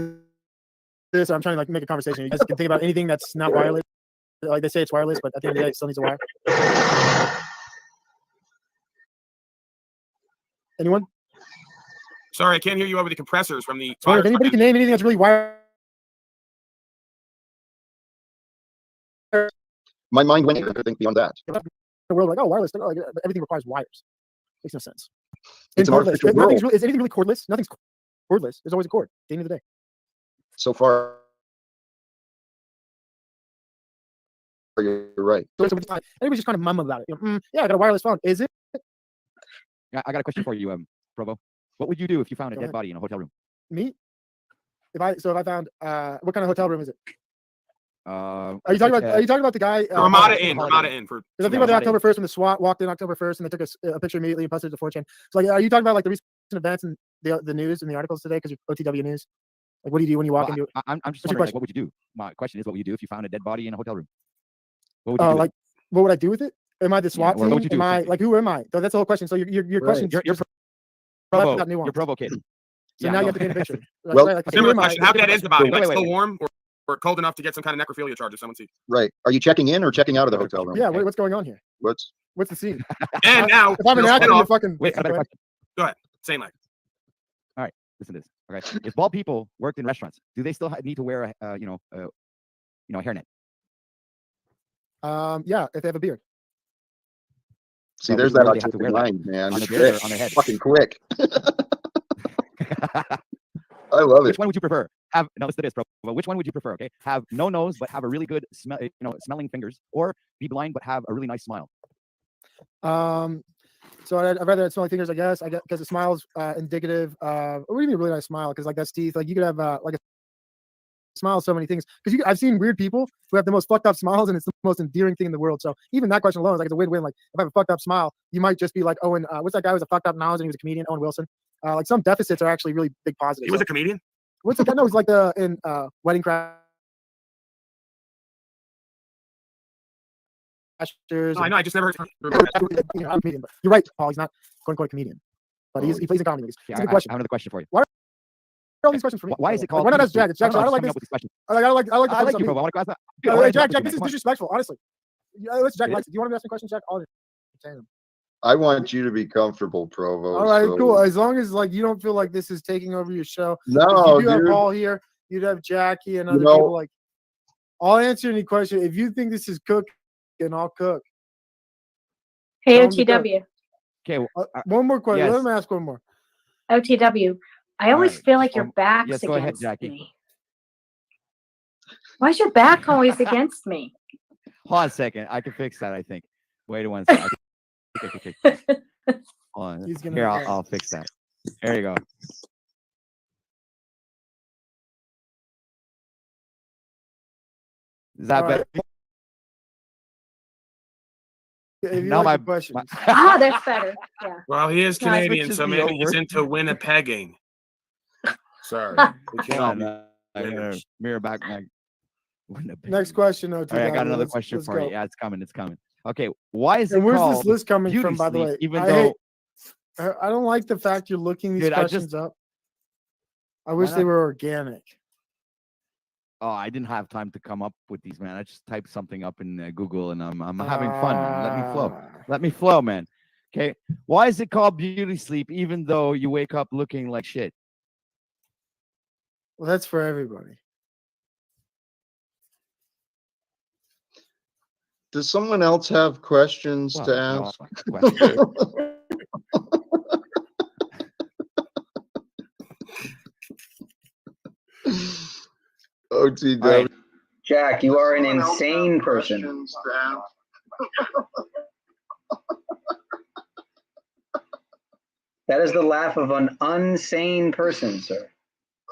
this. I'm trying to like make a conversation. You guys can think about anything that's not wireless. Like they say it's wireless, but at the end of the day, it still needs a wire. Anyone? Sorry, I can't hear you over the compressors from the. If anybody can name anything that's really wired. My mind went to think beyond that. The world like, oh, wireless, like, everything requires wires. Makes no sense. It's an artificial world. Is anything really cordless? Nothing's cordless. There's always a cord at the end of the day. So far, you're right. So everybody's just kind of mum about it. You know, yeah, I got a wireless phone. Is it? I got a question for you, Provo. What would you do if you found a dead body in a hotel room? Me? If I found what kind of hotel room is it? Are you talking about the guy? Ramada Inn. For. Because I think about the October 1st when the SWAT walked in October 1st and they took a picture immediately and posted it to 4chan. So like, are you talking about like the recent events and the news and the articles today? Because you're OTW News. Like, what do you do when you walk into? I'm just wondering, like, what would you do? My question is, what would you do if you found a dead body in a hotel room? What would you do? Like, what would I do with it? Am I the SWAT what would team? you do Am if I like who am I? So that's the whole question. So your question You're just Provo. without nuance. You're Provo kid. So now you have to paint a picture. Like, Well, right, like, who Similar am I? question. How bad is the body? Like Wait. still warm or cold enough to get some kind of necrophilia charge if someone sees? Right. Are you checking in or checking out of the hotel room? Yeah, what's going on here? What's the scene? And now, if I'm an actor, you're fucking. Wait, I got a question. Go ahead. Same like. All right, listen to this. Okay, if bald people worked in restaurants, do they still need to wear a a hairnet? Yeah, if they have a beard. See, No, there's where that do they have to wear artistic that? mind, man. On their beard or Shit. on their head? Fucking quick. I love it. Which one would you prefer? Have now listen to this, bro. Which one would you prefer? Okay, have no nose but have a really good smelling fingers, or be blind but have a really nice smile. So I'd rather have smelling fingers, I guess. I guess because the smile's indicative. What do you mean a really nice smile? Because like that's teeth. Like you could have like a smile, so many things. Because I've seen weird people who have the most fucked up smiles, and it's the most endearing thing in the world. So even that question alone is like it's a win-win. Like if I have a fucked up smile, you might just be like Owen. What's that guy who was a fucked up nose and he was a comedian? Owen Wilson. Like some deficits are actually really big positives. He was a comedian. What's the guy? No, he's like the in Wedding Crashers. No, I know. I just never. I'm a comedian, but you're right, Paul. He's not quote unquote a comedian, but he plays in comedy movies. It's a good question. I have another question for you. Why are all these questions for me? Why is it called? Why not ask Jack? It's Jack. I don't like this. I like the I like questions you, on bro. I me. want to ask that. Jack, this is disrespectful, honestly. Let's Jack. Do you want to ask me questions, Jack? I'll entertain them. I want you to be comfortable, Provo. All right, so- cool. As long as like you don't feel like this is taking over your show. No, if you have dude. Paul here, you'd have Jackie and other know- people. Like, I'll answer any question. If you think this is cooking, I'll cook. Hey, Tell 'em to cook. OTW. Okay. One more question. yes. Let me ask one more. OTW. I always right. feel like your back's Yes, go ahead, against Jackie. me. Why is your back always against me? Hold on a second. I can fix that. I think. Wait one second. I can fix that. Hold on. He's gonna Here, regret it. I'll fix that. There you go. Is that All right. better? If you Now like my- the questions. Ah, that's better. Yeah. Well, he is Can I Canadian, switch so this maybe he's over? into Winnipegging. Sorry. We can't all Hold be on, I gotta winners. mirror back my. Next question, OTW. All right, I got another Let's- question let's for go. you. Yeah, it's coming. It's coming. Okay, why is it And where's called this list coming beauty from, by the sleep, way? even I though I don't like the fact you're looking these Dude, I questions just- up. I wish they not? were organic. Oh, I didn't have time to come up with these, man. I just typed something up in Google, and I'm having fun, man. Let me flow. Let me flow, man. Okay, why is it called beauty sleep, even though you wake up looking like shit? Well, that's for everybody. Does someone else have questions Well, to no, ask? question. OTW. All right. Jack, you are an insane person. That is the laugh of an unsane person, sir.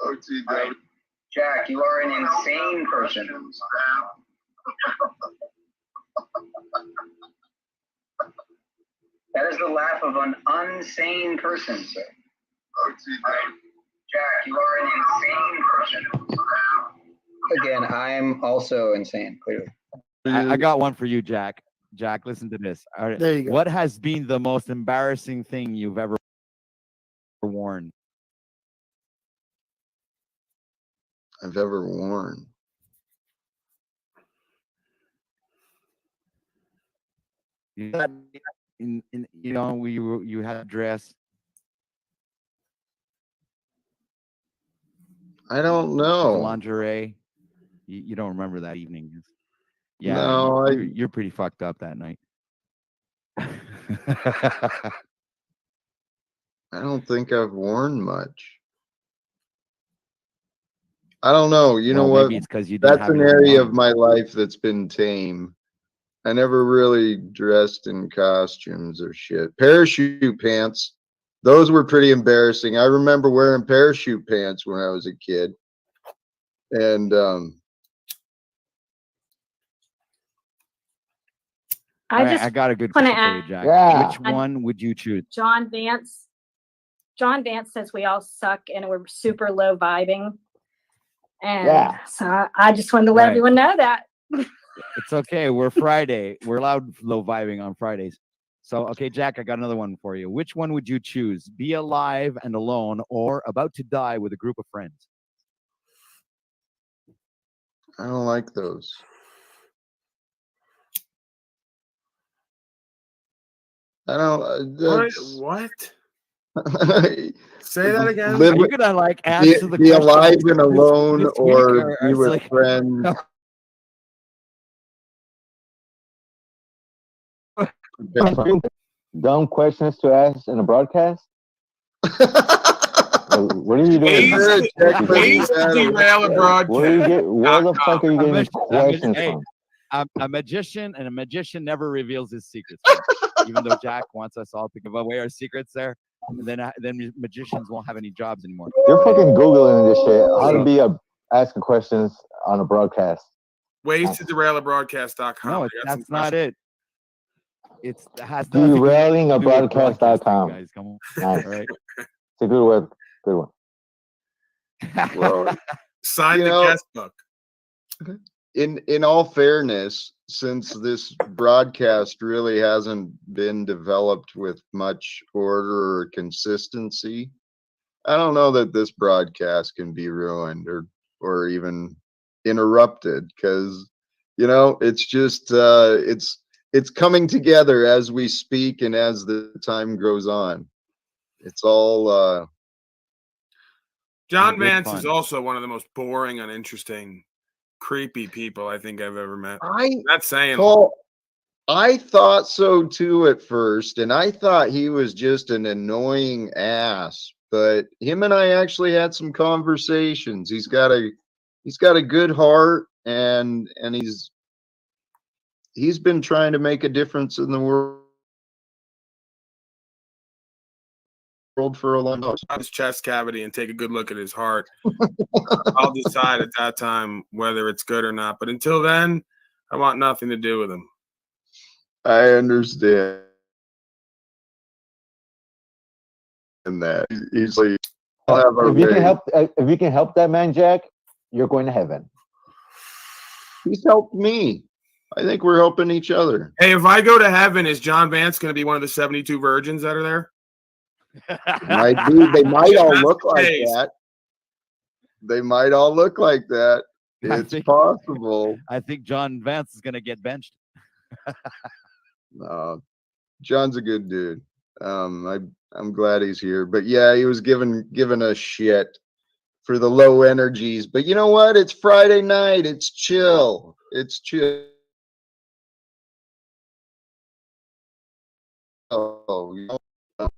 OTW. Jack, you are an insane person. That is the laugh of an unsane person, sir. Jack, you are an insane person. Again, I'm also insane, clearly. I got one for you, Jack. Jack, listen to this. All right. There you go. What has been the most embarrassing thing you've ever worn? I've ever worn. You had you had a dress. I don't The know. lingerie. You don't remember that evening? Yeah, No, you're pretty fucked up that night. I don't think I've worn much. I don't know. You know Well, what? maybe it's 'cause you didn't That's have an anything area on. of my life that's been tame. I never really dressed in costumes or shit. Parachute pants. Those were pretty embarrassing. I remember wearing parachute pants when I was a kid. And I All right, just I got a good wanna question for you, add- Jack. Yeah. Which one would you choose? John Vance. John Vance says we all suck and we're super low vibing. And Yeah. so I just wanted to let Right. everyone know that. It's okay. We're Friday. We're allowed low vibing on Fridays. So, okay, Jack, I got another one for you. Which one would you choose? Be alive and alone, or about to die with a group of friends? I don't like those. I don't. What? Say that again. Live, Are you gonna like be, answer the be question alive and this alone, week, or be it's with like- friends. Dumb questions to ask in a broadcast? What are you doing? Ways to derail a broadcast. Where the fuck are you getting these questions Hey, from? a magician, and a magician never reveals his secrets. Man. Even though Jack wants us all to give away our secrets there, and then magicians won't have any jobs anymore. You're fucking Googling this shit. How to be asking questions on a broadcast. Ways to derail a broadcast.com. No, that's not it. It has Derailing a nothing to do with broadcast.com. guys. Come on. Nice. All right. It's a good word. Good one. Well, sign the guest book. In all fairness, since this broadcast really hasn't been developed with much order or consistency, I don't know that this broadcast can be ruined or even interrupted, because it's just it's coming together as we speak and as the time goes on. It's all John Vance is also one of the most boring, uninteresting, creepy people I think I've ever met. That's saying. Paul, I thought so too at first, and I thought he was just an annoying ass. But him and I actually had some conversations. He's got a good heart, and he's been trying to make a difference in the world for a long time. His chest cavity and take a good look at his heart. I'll decide at that time whether it's good or not. But until then, I want nothing to do with him. I understand. And that he's like, if you can help that man, Jack, you're going to heaven. He's helped me. I think we're helping each other. Hey, if I go to heaven, is John Vance going to be one of the 72 virgins that are there? Might be. They might all look like that. They might all look like that. It's possible. I think John Vance is going to get benched. John's a good dude. I'm glad he's here. But yeah, he was given a shit for the low energies. But you know what? It's Friday night. It's chill. It's chill.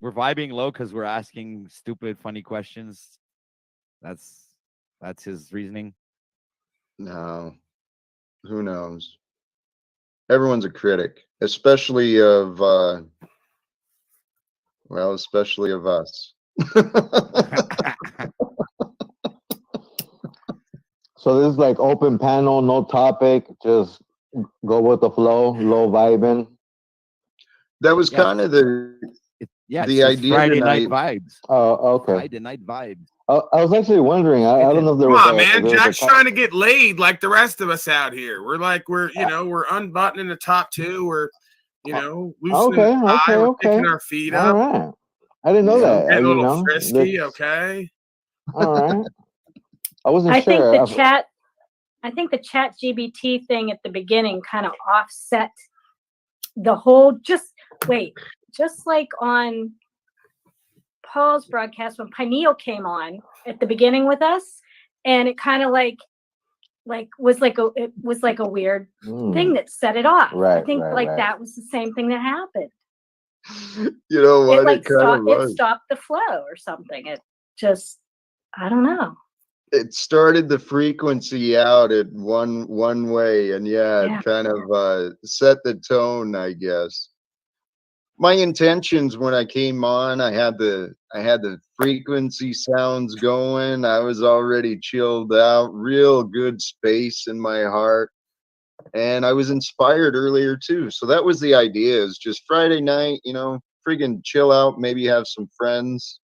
We're vibing low because we're asking stupid, funny questions. That's his reasoning. No, who knows? Everyone's a critic, especially of especially of us. So this is like open panel, no topic, just go with the flow, low vibing. That was kind of the idea Friday tonight. night vibes. Oh, okay. Friday night vibes. I was actually wondering. I don't know if there was. Come on, man. Jack's trying to get laid like the rest of us out here. We're unbuttoning the top two. We're loosening the tie. We're kicking our feet up. All right. I didn't know that. Getting a little frisky, that's... okay? All right. I wasn't I sure. think the chat GBT thing at the beginning kind of offset the whole. Just like on Paul's broadcast when Pineal came on at the beginning with us, and it kind of was like a weird thing that set it off. Right, I think right. that was the same thing that happened. You know what? It stopped the flow or something. It just, I don't know. It started the frequency out at one way, and it kind of set the tone, I guess. My intentions when I came on, I had the frequency sounds going. I was already chilled out, real good space in my heart, and I was inspired earlier too. So that was the idea: is just Friday night, friggin' chill out, maybe have some friends.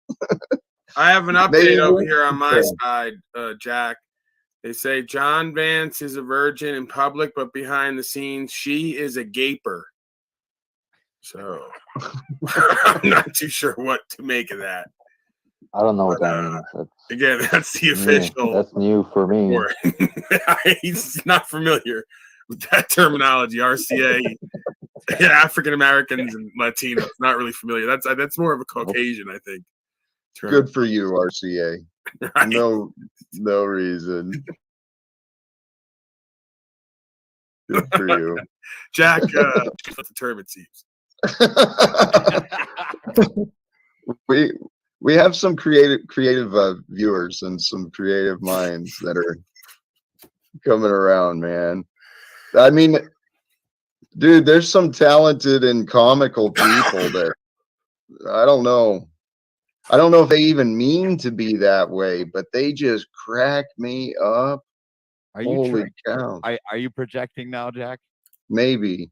I have an update over here on my side, Jack. They say John Vance is a virgin in public, but behind the scenes, she is a gaper. So I'm not too sure what to make of that. I don't know what that means. Again, that's the new. official. That's new for me. He's not familiar with that terminology. RCA, African Americans and Latinos, not really familiar. That's more of a Caucasian, I think. Term. Good for you, RCA. Right. No reason. Good for you. Jack, what the term it seems. We have some creative viewers and some creative minds that are coming around, man. I mean, dude, there's some talented and comical people that I don't know if they even mean to be that way, but they just crack me up. Are you Holy cow. Are you projecting now, Jack? Maybe.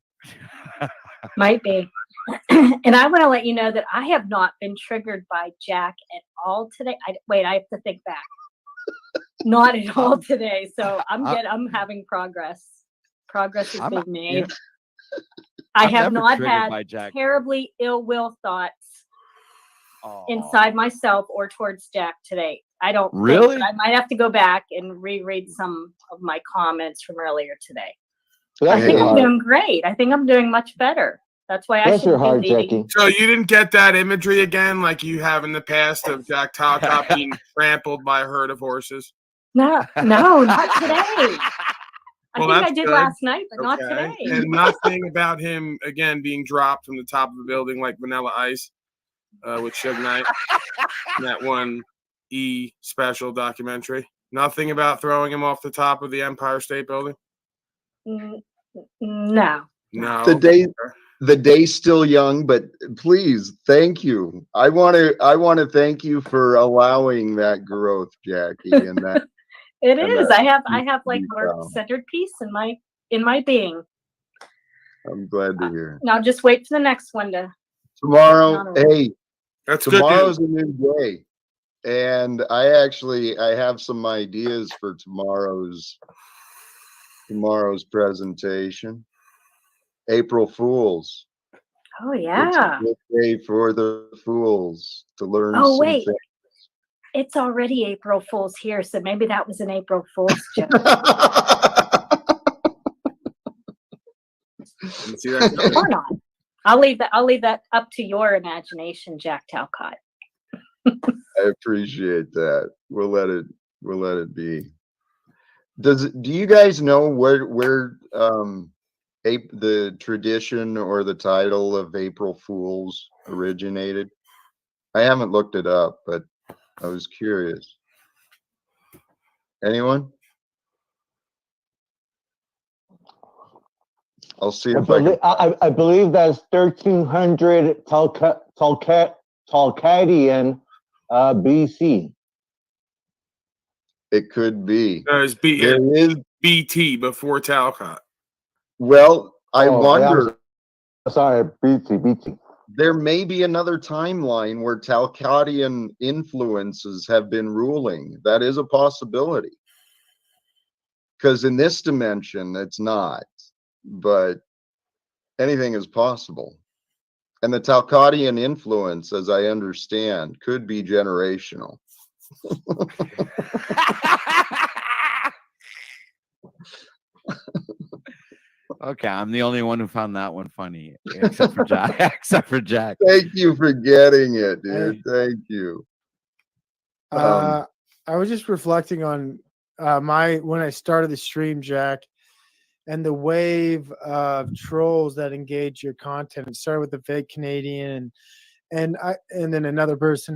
Might be. And I want to let you know that I have not been triggered by Jack at all today. I have to think back. Not at all today. So I'm having progress. Progress is being made. I have not had terribly ill will thoughts inside myself or towards Jack today. I don't really. Think, I might have to go back and reread some of my comments from earlier today. I think I'm doing great. I think I'm doing much better. That's why I should be leading. So you didn't get that imagery again like you have in the past of Jack Talcott being trampled by a herd of horses? No, not today. Well, I think I did last night, but not today. And nothing about him, again, being dropped from the top of a building like Vanilla Ice with Suge Knight. That one special documentary. Nothing about throwing him off the top of the Empire State Building? No. The day's still young, but please, thank you. I want to thank you for allowing that growth, Jackie, and that. It is. I have like more centered peace in my being. I'm glad to hear. Now just wait for the next one to. Tomorrow, hey, that's tomorrow's a new day, and I have some ideas for tomorrow's presentation. April Fools. Oh yeah. It's a good day for the fools to learn. Oh wait, it's already April Fool's here, so maybe that was an April Fool's joke. Or not. I'll leave that up to your imagination, Jack Talcott. I appreciate that. We'll let it be. Do you guys know where the tradition or the title of April Fools originated? I haven't looked it up, but I was curious. Anyone? I'll see if I believe that's 1300 Talcadian BC. It could be. There is BT before Talcott. Well, I wonder. Sorry, BT. There may be another timeline where Talcottian influences have been ruling. That is a possibility. Because in this dimension, it's not. But anything is possible. And the Talcottian influence, as I understand, could be generational. Okay, I'm the only one who found that one funny, except for Jack. Thank you for getting it, dude. Thank you. I was just reflecting on when I started the stream, Jack, and the wave of trolls that engage your content. It started with the fake Canadian, and then another person.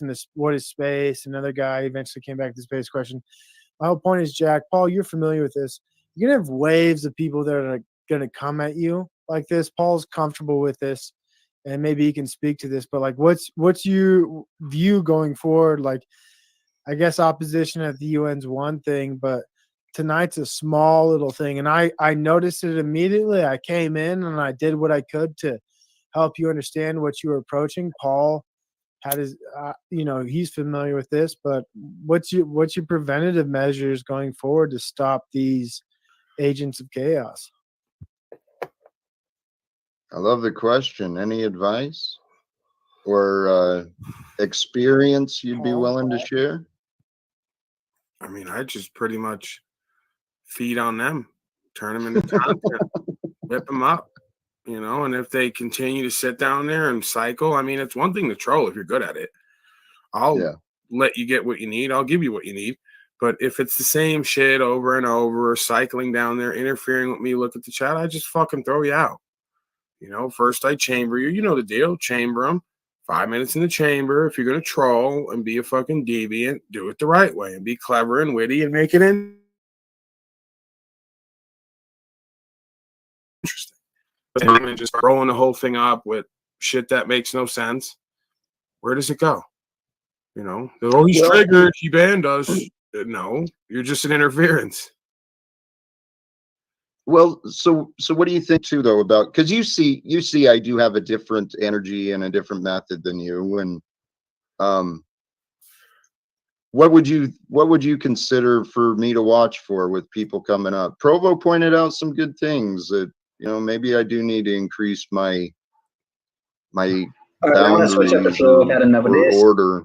This what is space? Another guy eventually came back to the space question. My whole point is, Jack, Paul, you're familiar with this. You're gonna have waves of people that are gonna come at you like this. Paul's comfortable with this, and maybe he can speak to this. But like, what's your view going forward? Like, I guess opposition at the UN's one thing, but tonight's a small little thing, and I noticed it immediately. I came in and I did what I could to help you understand what you were approaching. Paul how does he's familiar with this, but what's your preventative measures going forward to stop these agents of chaos? I love the question. Any advice or experience you'd be willing to share? I mean, I just pretty much feed on them, turn them into content, whip them up, and if they continue to sit down there and cycle, I mean, it's one thing to troll if you're good at it. I'll let you get what you need. I'll give you what you need. But if it's the same shit over and over, cycling down there, interfering with me, look at the chat, I just fucking throw you out. First I chamber you. You know the deal. Chamber them. 5 minutes in the chamber. If you're going to troll and be a fucking deviant, do it the right way and be clever and witty and make it interesting. And just rolling the whole thing up with shit that makes no sense. Where does it go? He's triggered. He banned us. No, you're just an interference. Well, so what do you think too, though, about, because you see I do have a different energy and a different method than you, and what would you consider for me to watch for with people coming up? Provo pointed out some good things that maybe I do need to increase my boundaries or order.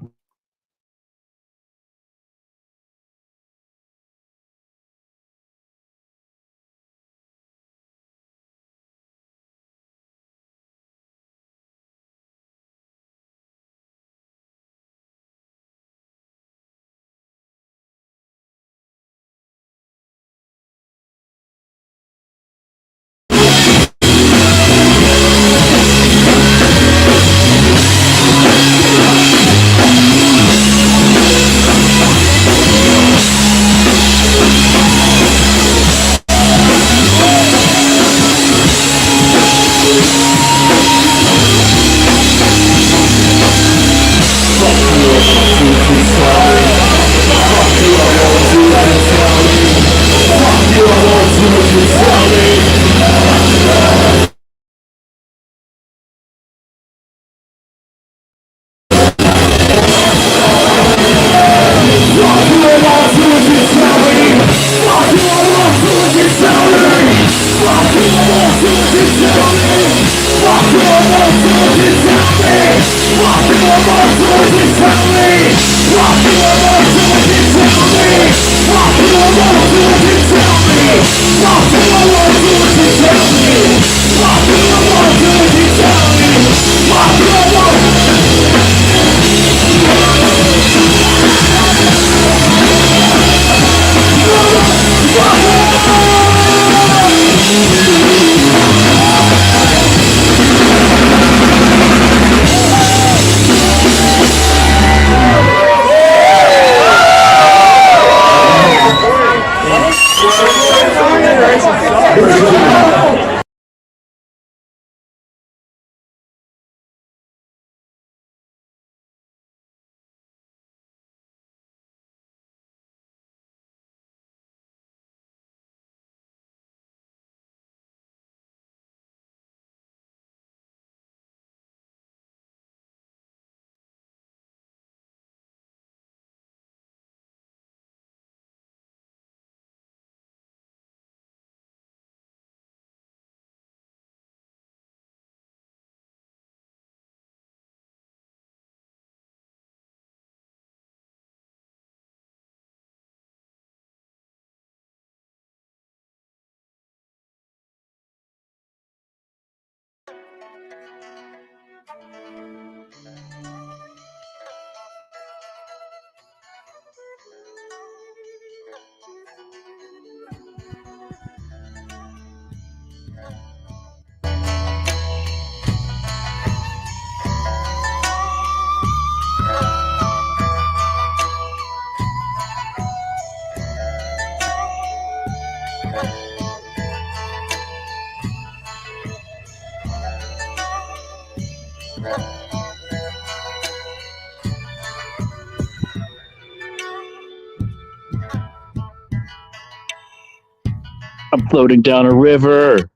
I'm floating down a river.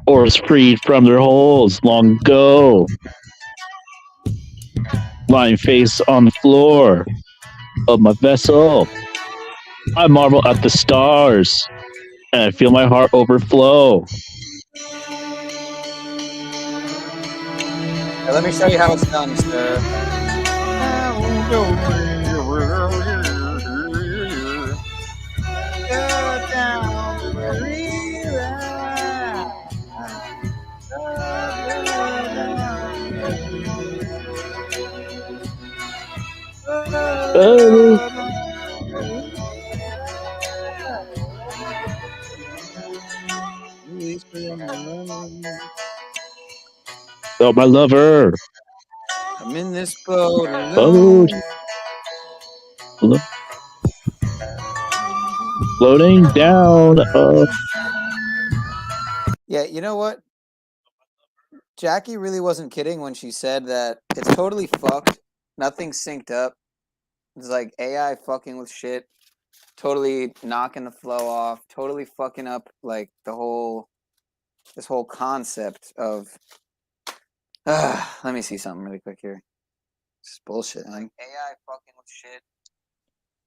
Oars freed from their holes long ago. lying face on the floor of my vessel. I marvel at the stars, and I feel my heart overflow. Now, let me show you how it's done, sir. Oh, my lover. I'm in this boat alone. Floating down. Yeah, you know what? Jackie really wasn't kidding when she said that it's totally fucked. Nothing's synced up. It's like AI fucking with shit. Totally knocking the flow off. Totally fucking up like this whole concept of. Let me see something really quick here. It's bullshit. Like AI fucking with shit.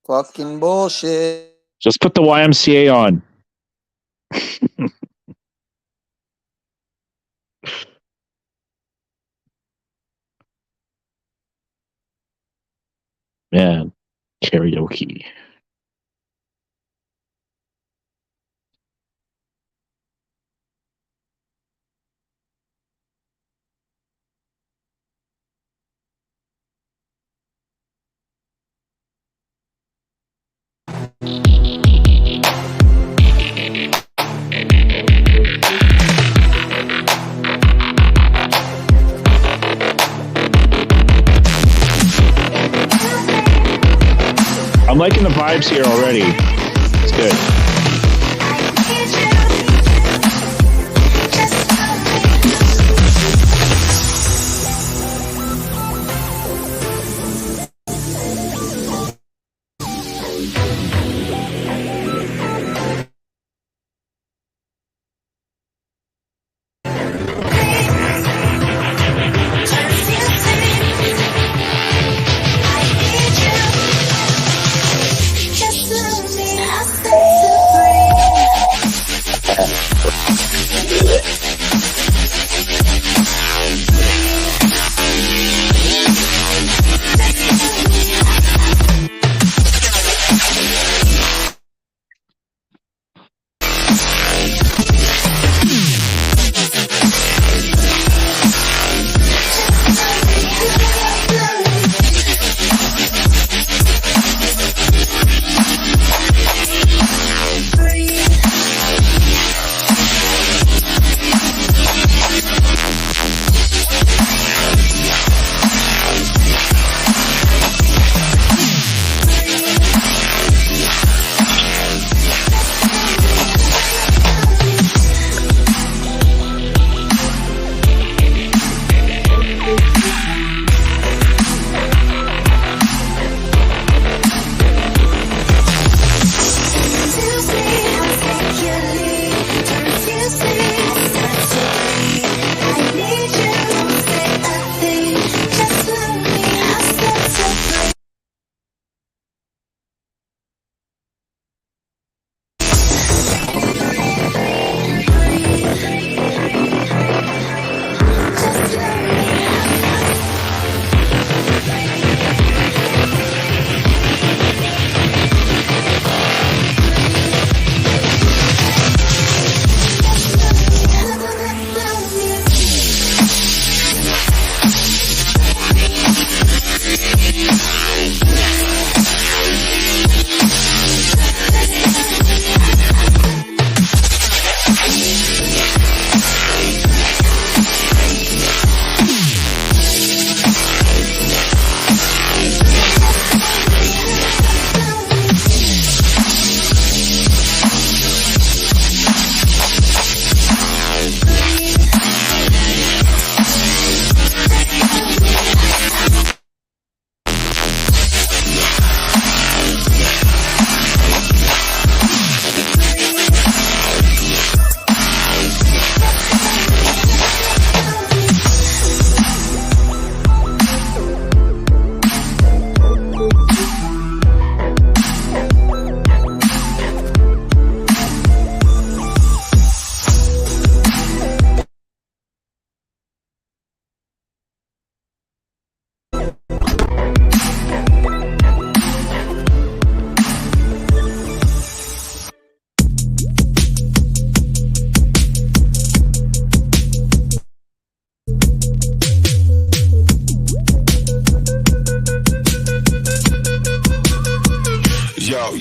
Fucking bullshit. Just put the YMCA on. Man, karaoke. I'm liking the vibes here already. It's good. Just love me, I say so.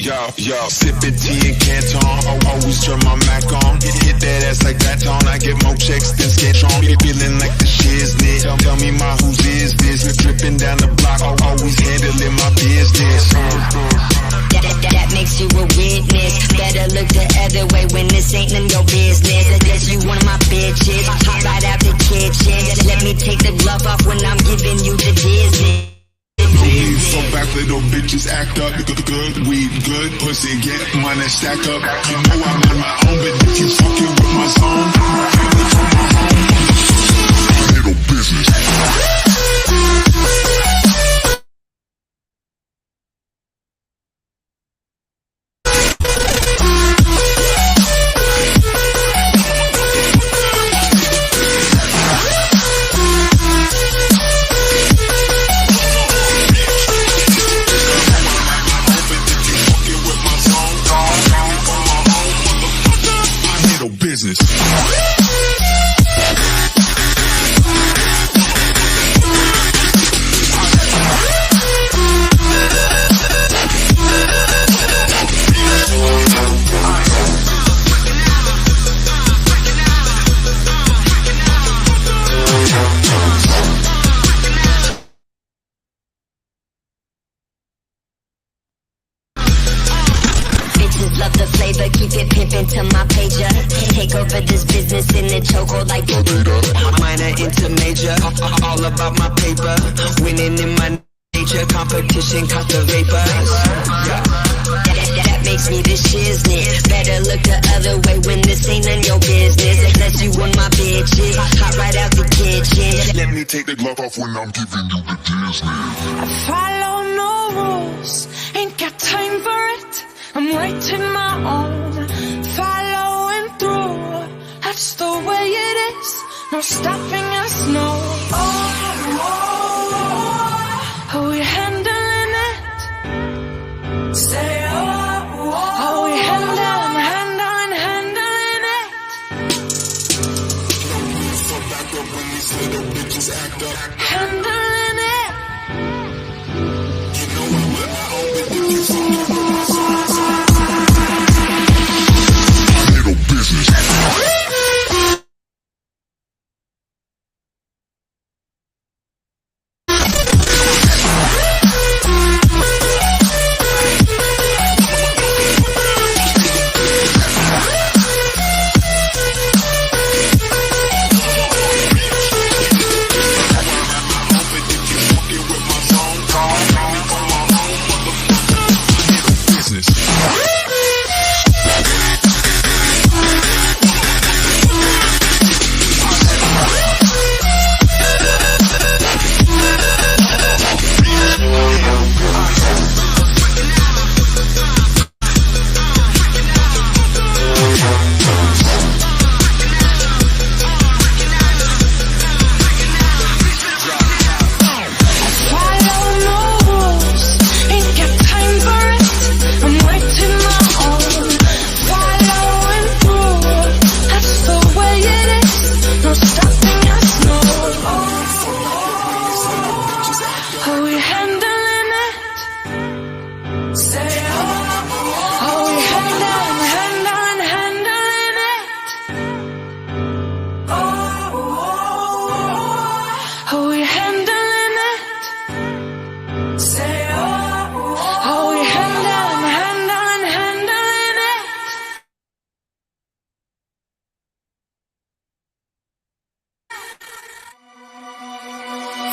yo, sipping tea and Canton. Always turn my Mac on. Hit that ass like that on. I get more checks than Scantron. Feeling like the shiznit. Tell me my whose is this? Tripping down the block. Always handling my business. That makes you a witness. Better look the other way when this ain't none your business. Unless you one of my bitches. Hop right out the kitchen. Let me take the glove off when I'm giving you the Disney. Please, so back little bitches act up. Good weed, good pussy, get money, stack up. You know I'm on my own, but if you fucking with my song, little business. Business. Love the flavor, keep it pimpin' to my pager. Take over this business in the chokehold like a minor into major. All about my paper, winning in my nature. Competition cost the vapors. That makes me the shiznit. Better look the other way when this ain't none your business. Unless you want my bitches, hot right out the kitchen. Let me take the glove off when I'm giving you the Disney. I follow no rules, ain't got time for it. I'm writing my own, following through. That's the way it is, no stopping us, no. Are we handling it? Say are we handling it? Handling it.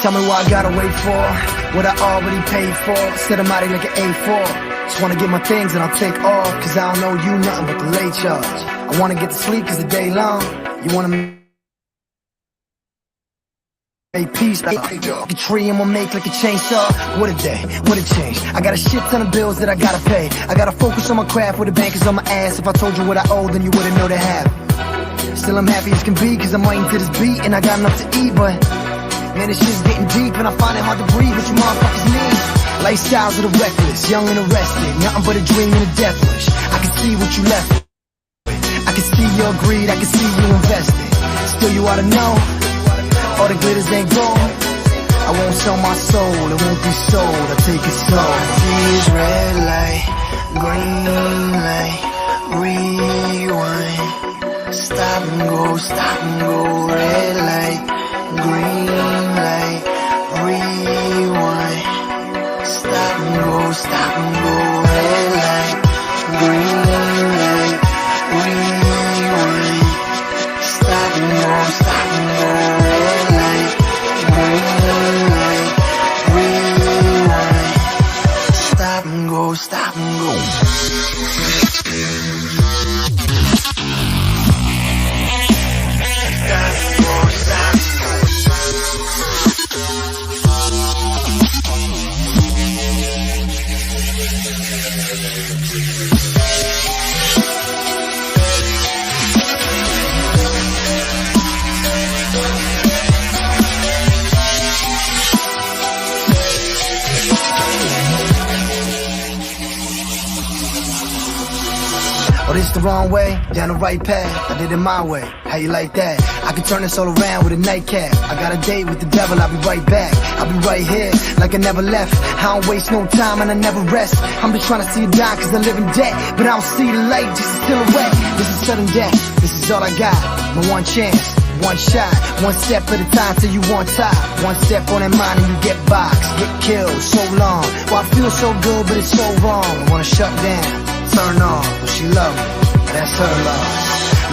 Tell me what I gotta wait for, what I already paid for. Set them out like an A4. Just wanna get my things and I'll take off, cause I don't know you nothing but the late charge. I wanna get to sleep cause the day long. You wanna make peace like a tree and we'll make like a chainsaw. What a day, what a change. I got a shit ton of bills that I gotta pay. I gotta focus on my craft where the bank is on my ass. If I told you what I owe, then you wouldn't know to have. Still I'm happy as can be cause I'm waiting to this beat and I got enough to eat, but man, this shit's getting deep and I find it hard to breathe. What you motherfuckers need? Lifestyles of the reckless, young and arrested, nothing but a dream and a death wish. I can see what you left with. I can see your greed, I can see you invested. Still you oughta know, all the glitters ain't gold. I won't sell my soul, it won't be sold, I take it slow. See is red light, green light, rewind. Stop and go, red light, green light, rewind. Stop and go, red light, green light, rewind. Stop and go, red light, green light, rewind. Stop and go, stop and go. Oh, this the wrong way, down the right path. I did it my way, how you like that? I can turn this all around with a nightcap. I got a date with the devil, I'll be right back. I'll be right here, like I never left. I don't waste no time and I never rest. I'm just trying to see you die cause I live in debt. But I don't see the light, just a silhouette. This is sudden death, this is all I got. My one chance, one shot, one step at a time till you on top. One step on that mind and you get boxed, get killed, so long. Well, I feel so good but it's so wrong. I wanna shut down, turn on, but she love me, that's her love.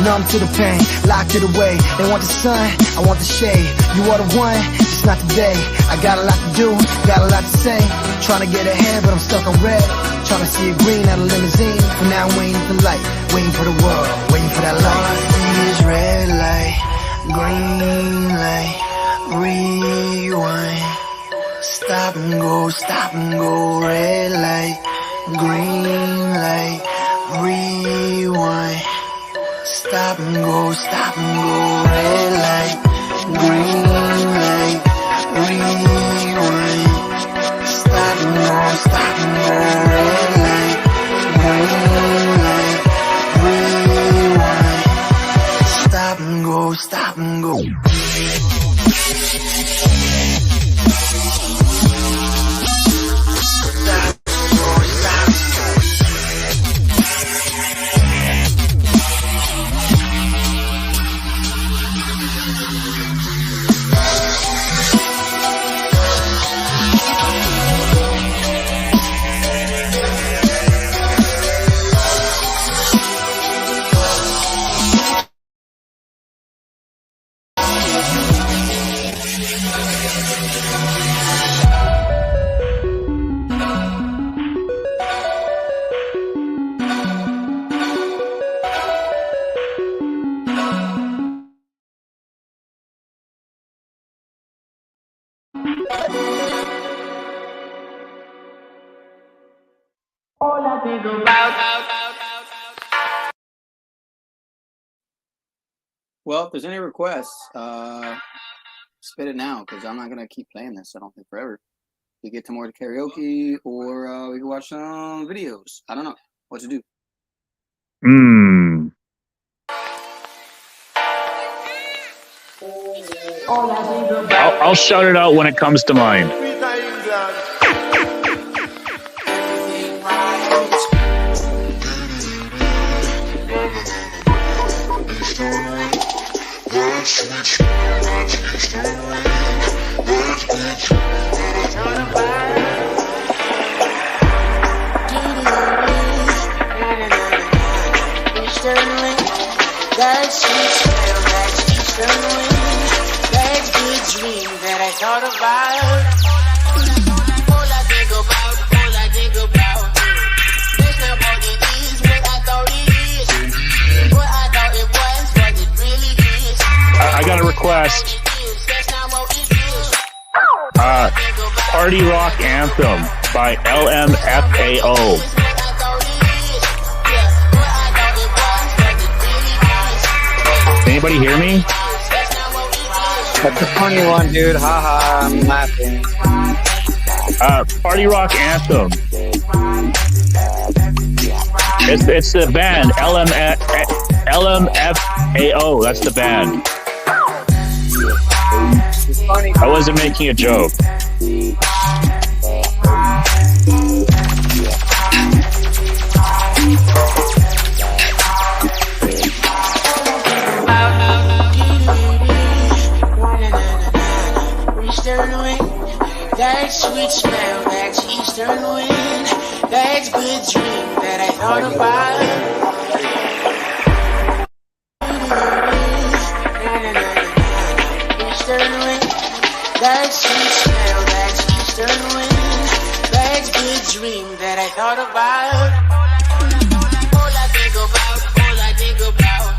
Numb to the pain, locked it away. They want the sun, I want the shade. You are the one, just not today. I got a lot to do, got a lot to say. Trying to get ahead, but I'm stuck on red. Trying to see it green out of limousine. For now, I'm waiting for light, waiting for the world, waiting for that light. All I see is red light, green light, rewind. Stop and go, red light, green light, rewind. Stop and go, red light, green light, rewind. Stop and go, red light, green light, rewind. Stop and go, stop and go. Well, if there's any requests, spit it now because I'm not gonna keep playing this. I don't think forever. We get to more karaoke, or we can watch some videos. I don't know what to do. I'll shout it out when it comes to mind. I got a request. Party Rock Anthem by LMFAO. Anybody hear me? That's a funny one, dude. Haha, I'm laughing. Party Rock Anthem. It's the band LMFAO. That's the band. I wasn't making a joke. sweet smell, that's eastern wind. That's good dream that I thought about. Eastern wind, that's sweet smell, that's eastern wind. That's good dream that I thought about. All I think about, all I think about.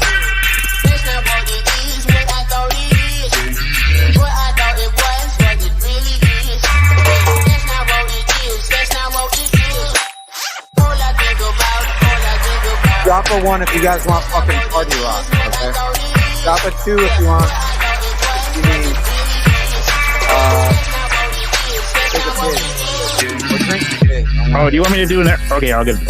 That's not what it is, what I thought it is. What I thought it was, what it really is. That's not what it is, that's not what it is. All I think about, all I think about. Drop a 1 if you guys want fucking party rock, okay? Drop a 2 if you want. You mean, take a pig. Or drink a pig. Oh, do you want me to do that? Okay, I'll get it.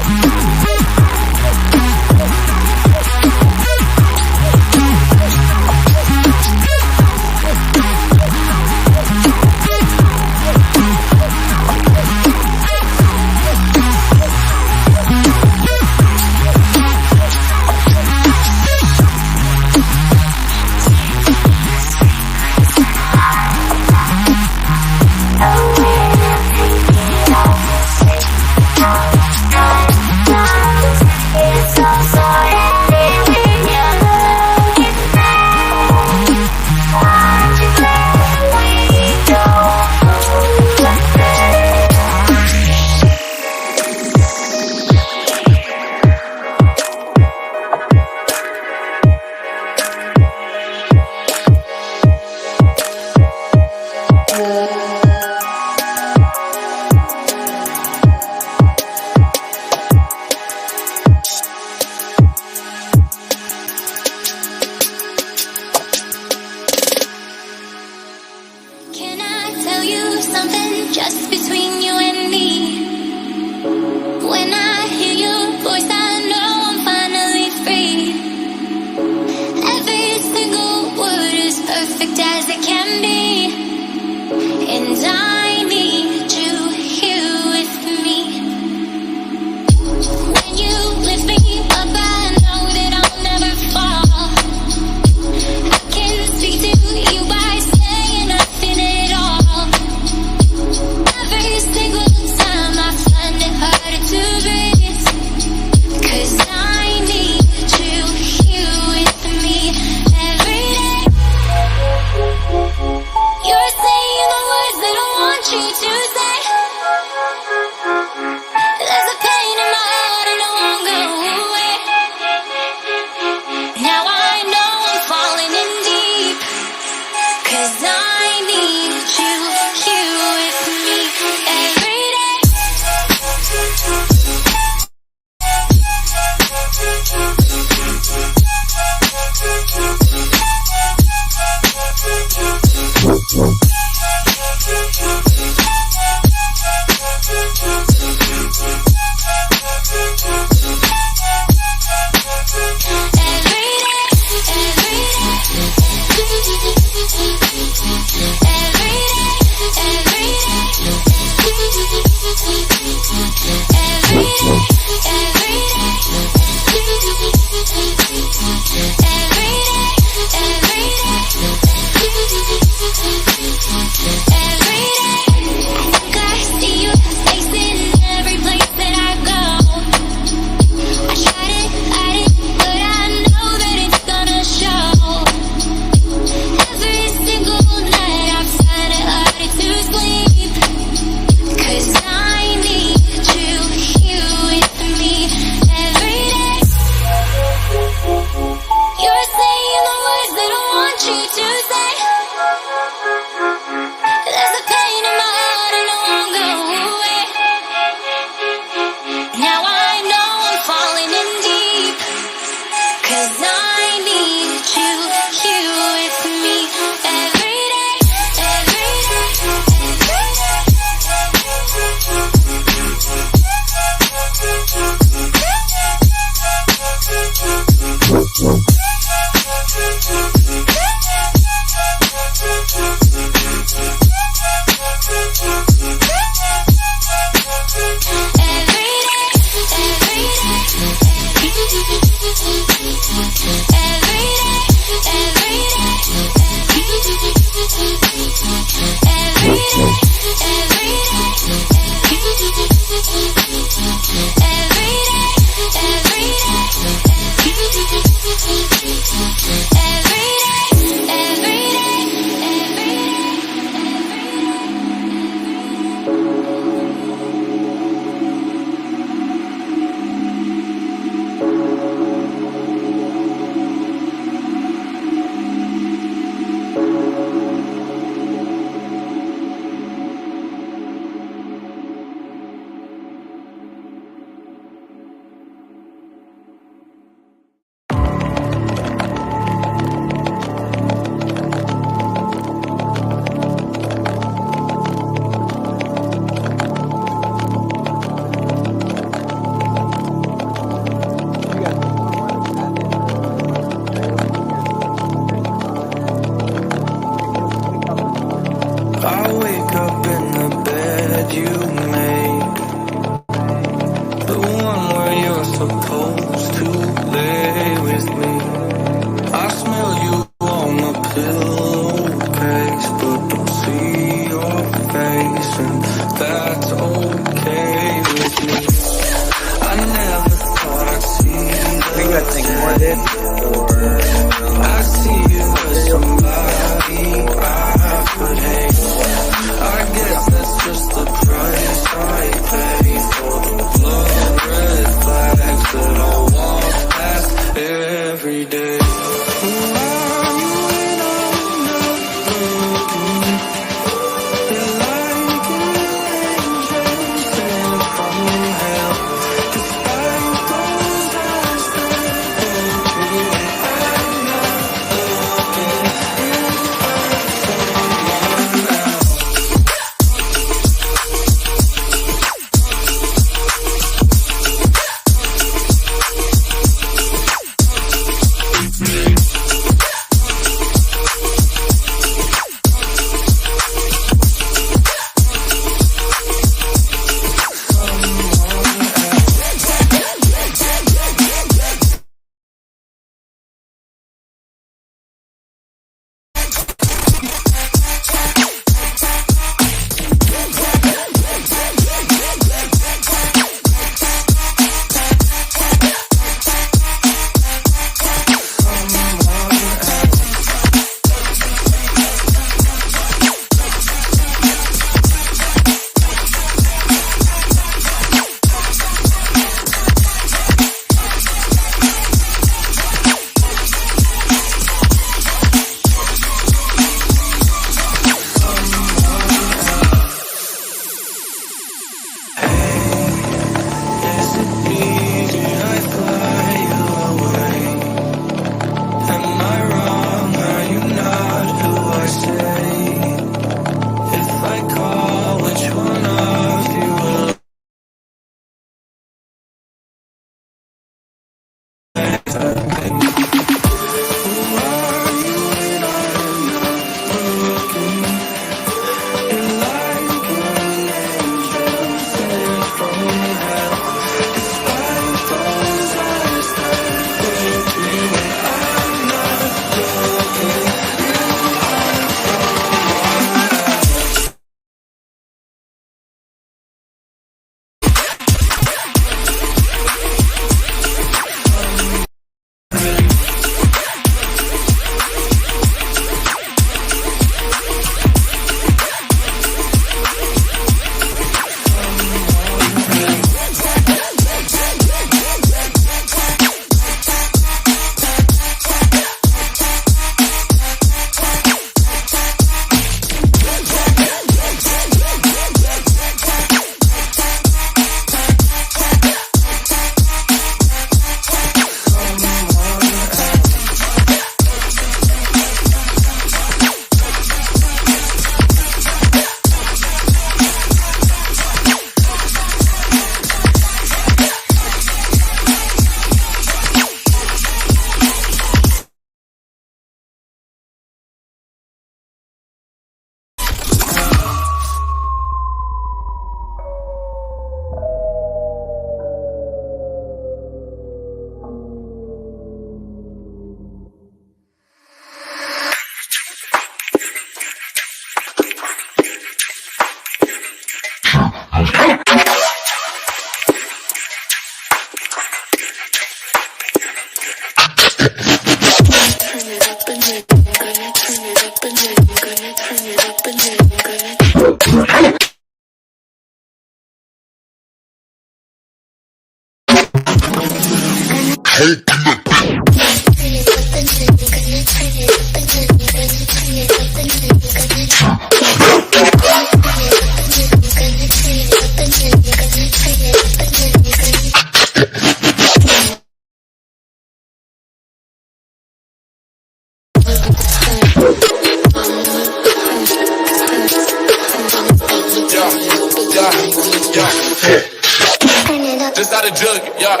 Just how to jug it, yeah.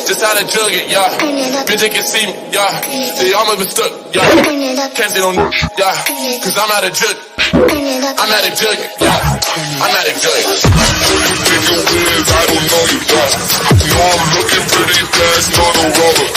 Just how to jug it, yeah. Bitch, they can see me, yeah. See, I'm even stuck, yeah. Can't sit on, yeah. Cause I'm out of jug. I'm out of jug, yeah. I'm out of jug. I don't know you, yeah. You know I'm looking pretty fast, not a roller.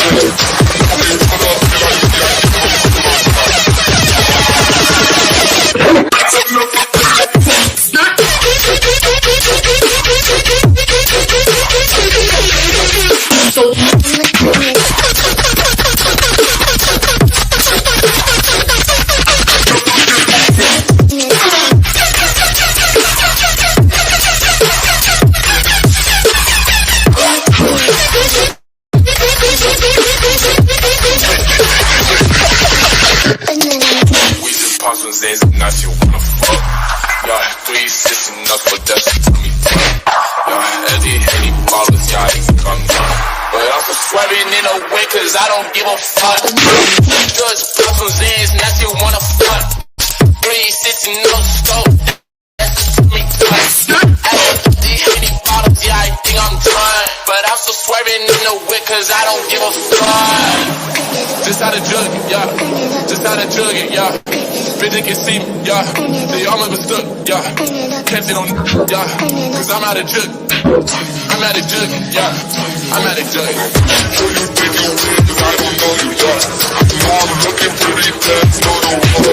Days and nights you wanna fuck. Yeah, 360 knuckle, that's to me. Yeah, Eddie, any ballers, yeah, he come down. But I'm so swerving in a way, cause I don't give a fuck. Just pop some Zans, now you wanna fuck. 360 no scope, that's to me. Eddie, any ballers, yeah, I think I'm done. But I'm so swerving in a way, cause I don't give a fuck. Just how to jug it, yeah. Just how to jug it, yeah. Bitch, they can see me, yeah. See, I'm even stuck, yeah. Can't sit on, yeah. Cause I'm out of jug. I'm out of jug, yeah. I'm out of jug. So you think you win, cause I don't know you, yeah. You know I'm looking pretty fast, no, no, no,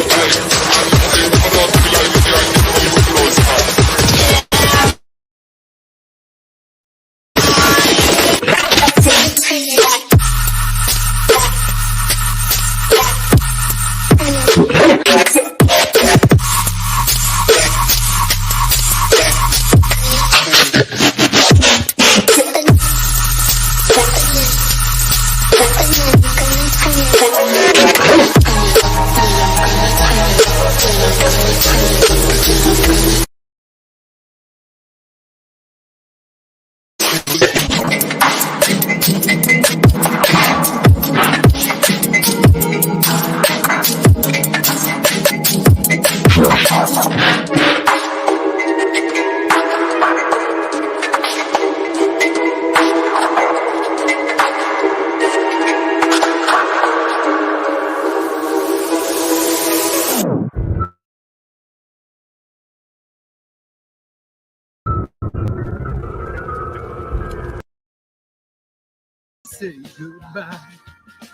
Say goodbye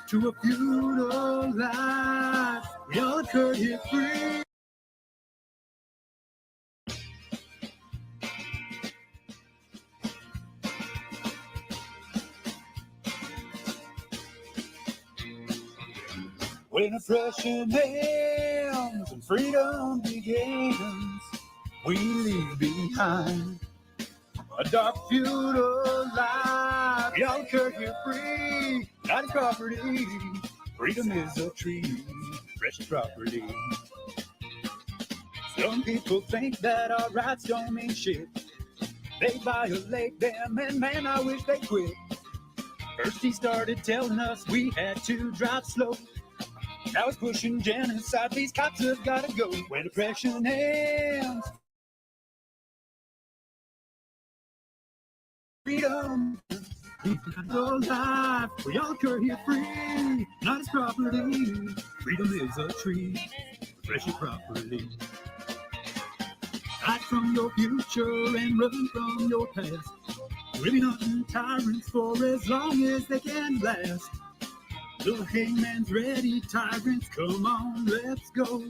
to a feudal life. We all could hit free. When oppression ends and freedom begins, we leave behind a dark feudal life. We all could get free, not property. Freedom is a tree, precious property. Some people think that our rights don't mean shit. They violate them, and man, I wish they quit. First he started telling us we had to drive slow. Now he's pushing genocide, these cops have gotta go. When oppression ends, freedom, the life, we all could here free, not as property. Freedom is a tree, precious property. Hide from your future and run from your past. We'll be hunting tyrants for as long as they can last. The hangman's ready, tyrants, come on, let's go.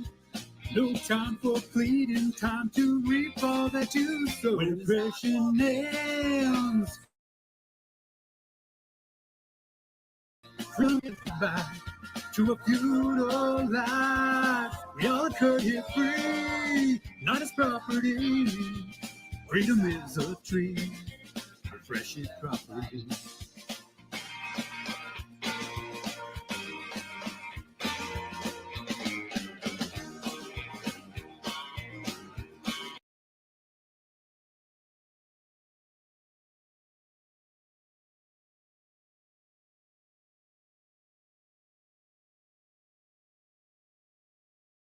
No time for pleading, time to reap all that you sow. When oppression ends, from goodbye to a feudal life. We all could hit free, not as property. Freedom is a tree, precious property.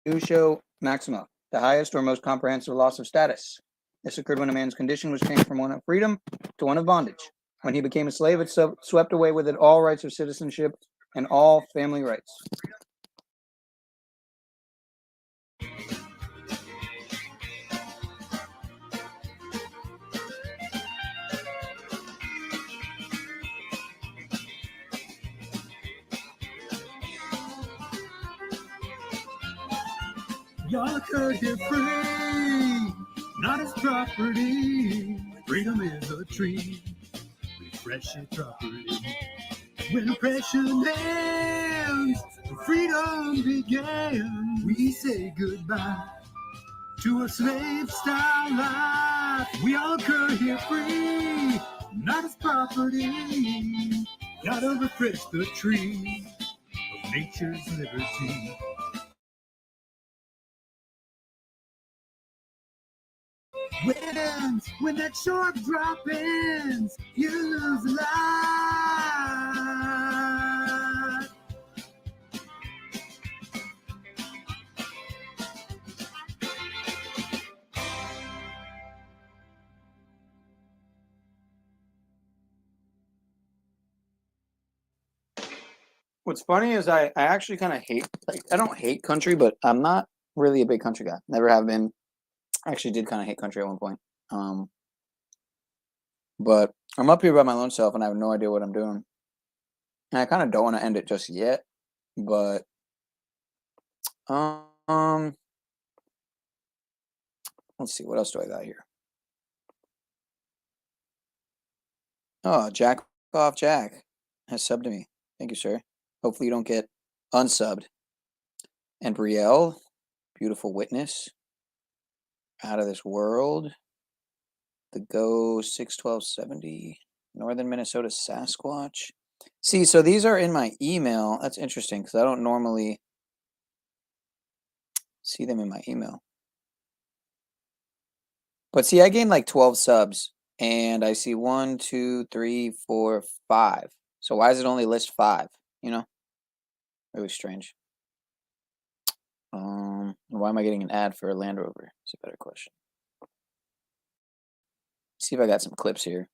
Reductio maxima, the highest or most comprehensive loss of status. This occurred when a man's condition was changed from one of freedom to one of bondage. When he became a slave, it swept away with it all rights of citizenship and all family rights. Y'all could get free, not as property. Freedom is a tree, refresh your property. When oppression ends, freedom begins. We say goodbye to a slave-style life. We all could get free, not as property. Gotta refresh the tree of nature's liberty. When that short drop ends, you lose a lot. What's funny is I actually kind of hate, like, I don't hate country, but I'm not really a big country guy. Never have been. Actually did kind of hate country at one point. But I'm up here by my lone self and I have no idea what I'm doing. And I kind of don't want to end it just yet, but let's see, what else do I got here? Oh, Jack off Jack has subbed to me. Thank you, sir. Hopefully you don't get unsubbed. And Brielle, beautiful witness. Out of this world. The Go 61270. Northern Minnesota Sasquatch. See, so these are in my email. That's interesting because I don't normally see them in my email. But see, I gained like 12 subs. And I see 1, 2, 3, 4, 5. So why does it only list 5? You know? Really strange. Why am I getting an ad for a Land Rover? It's a better question. See if I got some clips here.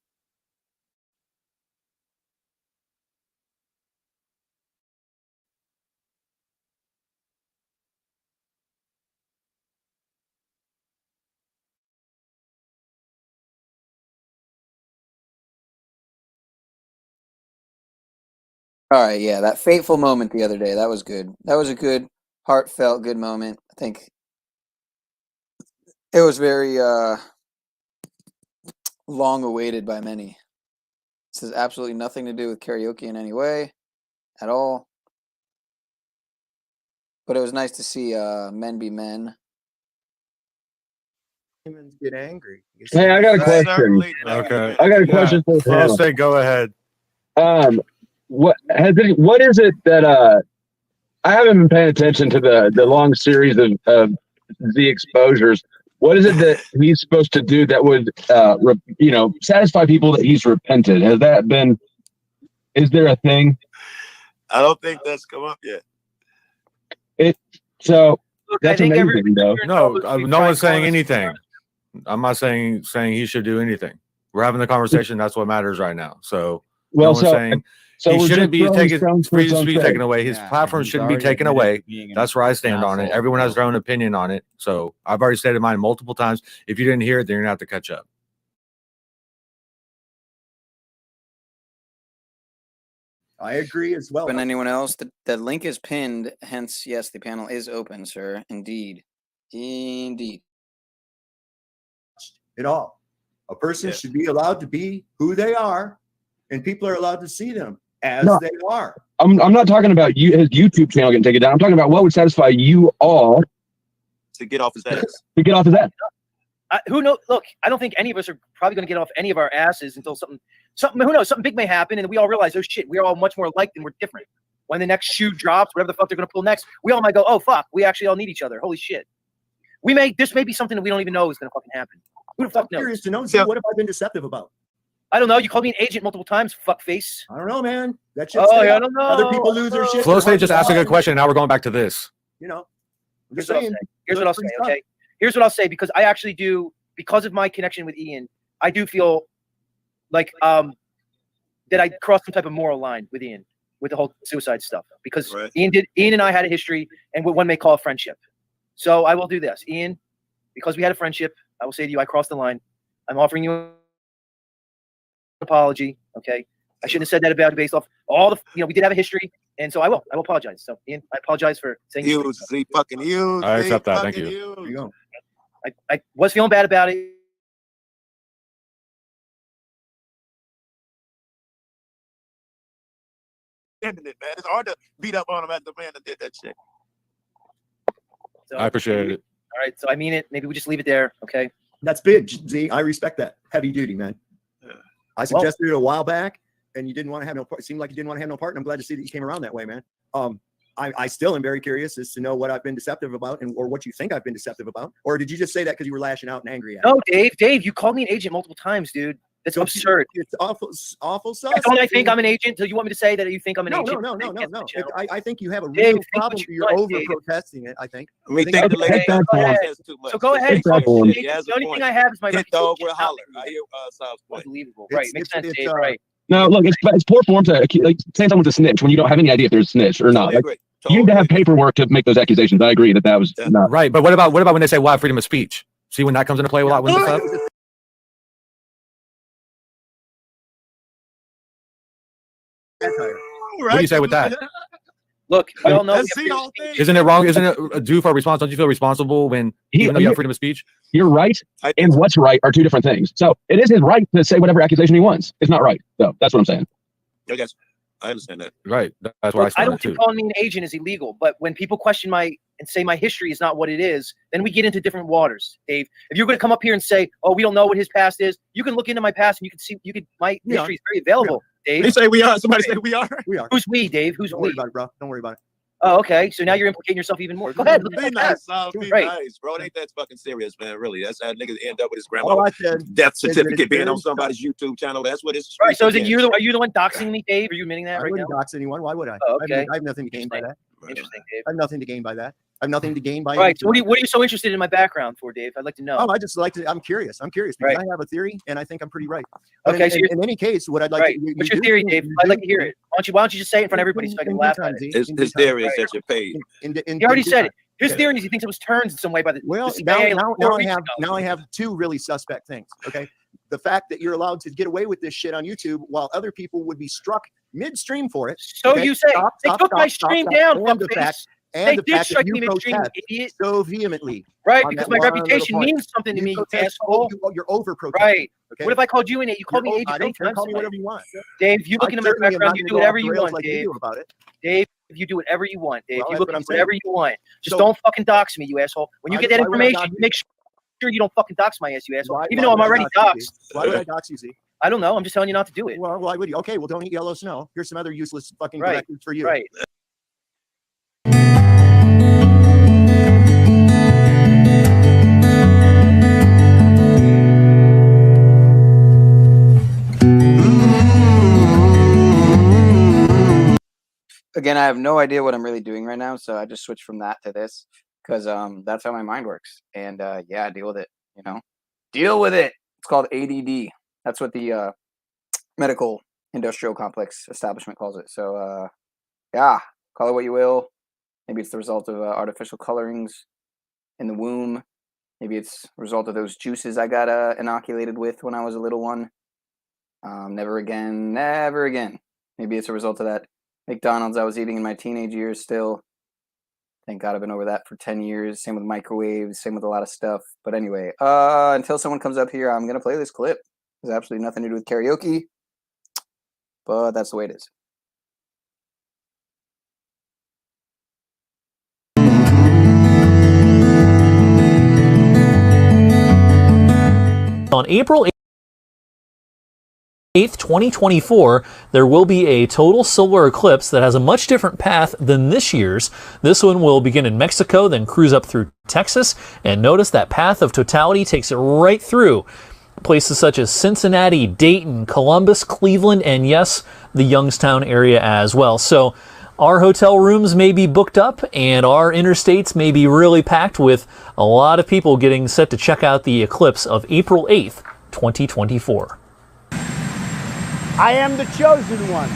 All right, yeah, that fateful moment the other day, that was good. That was a good, heartfelt, good moment. I think it was very long awaited by many. This has absolutely nothing to do with karaoke in any way at all. But it was nice to see men be men. Humans get angry. Hey, I got a question. Okay. I got a question for the panel. Say, go ahead. What is it that I haven't been paying attention to the long series of the exposures. What is it that he's supposed to do that would satisfy people that he's repented? Has that been? Is there a thing? I don't think that's come up yet. So Look, that's amazing, though. No, no one's saying anything. I'm not saying he should do anything. We're having the conversation. That's what matters right now. So Well, no one's saying he shouldn't be taken. Free speech taken away. His platform shouldn't be taken away. That's where I stand on it. Everyone has their own opinion on it. So I've already stated mine multiple times. If you didn't hear it, then you're gonna have to catch up. I agree as well. And anyone else? The link is pinned. Hence, yes, the panel is open, sir. Indeed. Indeed. At all. A person should be allowed to be who they are, and people are allowed to see them as they are. I'm not talking about his YouTube channel getting taken down. I'm talking about what would satisfy you all to get off his ass. To get off his ass. Who knows? Look, I don't think any of us are probably going to get off any of our asses until something. Who knows? Something big may happen, and we all realize, oh shit, we're all much more alike than we're different. When the next shoe drops, whatever the fuck they're going to pull next, we all might go, oh fuck, we actually all need each other. Holy shit. This may be something that we don't even know is going to fucking happen. Who the fuck knows? I'm curious to know. So what have I been deceptive about? I don't know. You called me an agent multiple times, fuckface. I don't know, man. That shit. I don't know. Other people lose their shit. Flow State just asked a good question. Now we're going back to this. You know. Here's what I'll say. Here's what I'll say. Okay. Here's what I'll say, because I actually do, because of my connection with Ian, I do feel like that I crossed some type of moral line with Ian with the whole suicide stuff, because Ian and I had a history and what one may call a friendship. So I will do this, Ian, because we had a friendship. I will say to you, I crossed the line. I'm offering you an apology. Okay. I shouldn't have said that about based off all the, we did have a history. And so I will apologize. So Ian, I apologize for saying fucking huge. I accept that. Thank you. There you go. I was feeling bad about it. It's hard to beat up on him at the man that did that shit. So, I appreciate it. All right. So I mean it. Maybe we just leave it there. Okay. That's big, Z. I respect that. Heavy duty, man. I suggested it a while back, and you didn't want to have no part. It seemed like you didn't want to have no part, and I'm glad to see that you came around that way, man. I still am very curious as to know what I've been deceptive about, or what you think I've been deceptive about. Or did you just say that because you were lashing out and angry at me? No, Dave, you called me an agent multiple times, dude. That's absurd. It's awful sus. Don't I think I'm an agent? Do you want me to say that you think I'm an agent? No. I think you have a real problem. You're over protesting it, I think. We think the lady has too much. So go ahead. The only thing I have is my dog will holler. I hear South Point. Unbelievable. Right. Makes sense, Dave. Right. No, look, it's poor form to like saying someone's a snitch when you don't have any idea if they're a snitch or not. Like, you need to have paperwork to make those accusations. I agree that was not right. But what about when they say why freedom of speech? See when that comes into play a lot with stuff. What do you say with that? Look, we all know. Isn't it wrong? Isn't it due for a response? Don't you feel responsible when even though you have freedom of speech? You're right, and what's right are two different things. So it is his right to say whatever accusation he wants. It's not right. So that's what I'm saying. Yes, I understand that. Right. That's what I don't think calling me an agent is illegal, but when people question and say my history is not what it is, then we get into different waters, Dave. If you're going to come up here and say, "Oh, we don't know what his past is," you can look into my past and you can see my history is very available. Dave. They say we are. Somebody say we are. We are. Who's we, Dave? Who's Don't we? worry about it, bro. Don't worry about it. Oh, okay. So now you're implicating yourself even more. Go ahead. Be nice, be nice, bro. It ain't that fucking serious, man. Really, that's how niggas end up with his All I grandma said death certificate being on somebody's YouTube channel. That's what it's. Right. So is it you? Are you the one doxing me, Dave? Are you admitting that I right now? wouldn't dox anyone. Why would I? Oh, okay. I have nothing to gain by that. Interesting, Dave. I have nothing to gain by that. I have nothing to gain by. Right. So what are you so interested in my background for, Dave? I'd like to know. Oh, I just like to. I'm curious. I'm curious because I have a theory, and I think I'm pretty right. Okay. And So in any case, what I'd like to. What's your theory, Dave? I'd like to hear it. Why don't you just say it in front of everybody so I can laugh at it? His theory is that you're paid. He already said it. His theory is he thinks it was turned in some way by the. Well, the now I have two really suspect things. Okay, the fact that you're allowed to get away with this shit on YouTube while other people would be struck midstream for it. So you say they took my stream down. And the did fact strike that me you midstream, protest idiot. so vehemently. Right, on because that my one reputation little point. means something to You me, you protest- asshole. You're over protesting. Right. Okay? What if I called you an agent? You called me an I agent don't many care. times. Call me whatever you want. Dave, you look into my certainly am background, not you gonna do go whatever off the you rails want, like you Dave. do about it. Dave, you do whatever you want, Dave. Well, You that's look what I'm into whatever saying. you want. Just So- don't fucking dox me, you asshole. When you get that Why would I information, dox you make sure you don't fucking dox my ass, you asshole. Even Why though I'm would I already dox you, doxed. Z? Why would I dox you, Z? I don't know. I'm just telling you not to do it. Well, why would you? Okay, well, don't eat yellow snow. Here's some other useless fucking Right. directives for you. Right. Again, I have no idea what I'm really doing right now, so I just switched from that to this because that's how my mind works. And yeah, deal with it. Deal with it. It's called ADD. That's what the medical industrial complex establishment calls it. So yeah, call it what you will. Maybe it's the result of artificial colorings in the womb. Maybe it's a result of those juices I got inoculated with when I was a little one. Never again, never again. Maybe it's a result of that McDonald's I was eating in my teenage years still. Thank God I've been over that for 10 years. Same with microwaves, same with a lot of stuff. But anyway, until someone comes up here, I'm going to play this clip. It has absolutely nothing to do with karaoke, but that's the way it is. On April 8th, 2024, there will be a total solar eclipse that has a much different path than this year's. This one will begin in Mexico, then cruise up through Texas, and notice that path of totality takes it right through places such as Cincinnati, Dayton, Columbus, Cleveland, and yes, the Youngstown area as well. So Our hotel rooms may be booked up and our interstates may be really packed with a lot of people getting set to check out the eclipse of April 8th, 2024. I am the chosen one.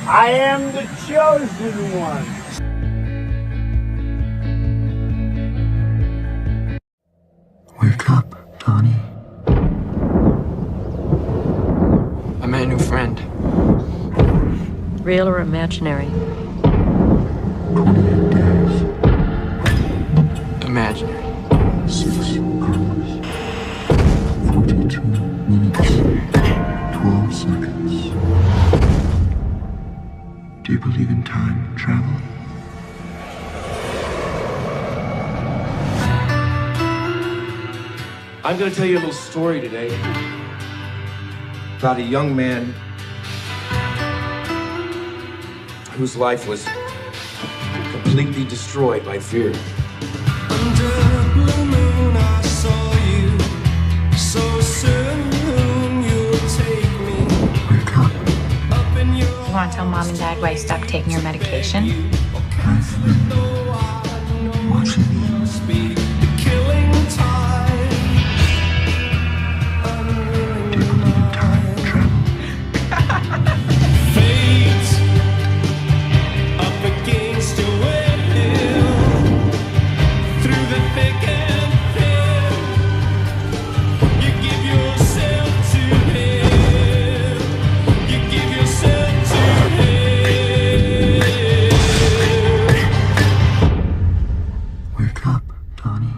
I am the chosen one. Wake up, Donnie. I met a new friend. Real or imaginary? 28 days. Imaginary. 6 hours. 42 minutes. 12 seconds. Do you believe in time travel? I'm going to tell you a little story today about a young man whose life was completely destroyed by fear. Under a blue moon, I saw you. So soon you'll take me. Up in your You want to tell Mom and Dad why you stopped taking your medication? Watching you. the killing time. Do you believe in time travel? Fate up against your will. Through the thick and thin, you give yourself to him. You give yourself to him. Wake up, Donnie.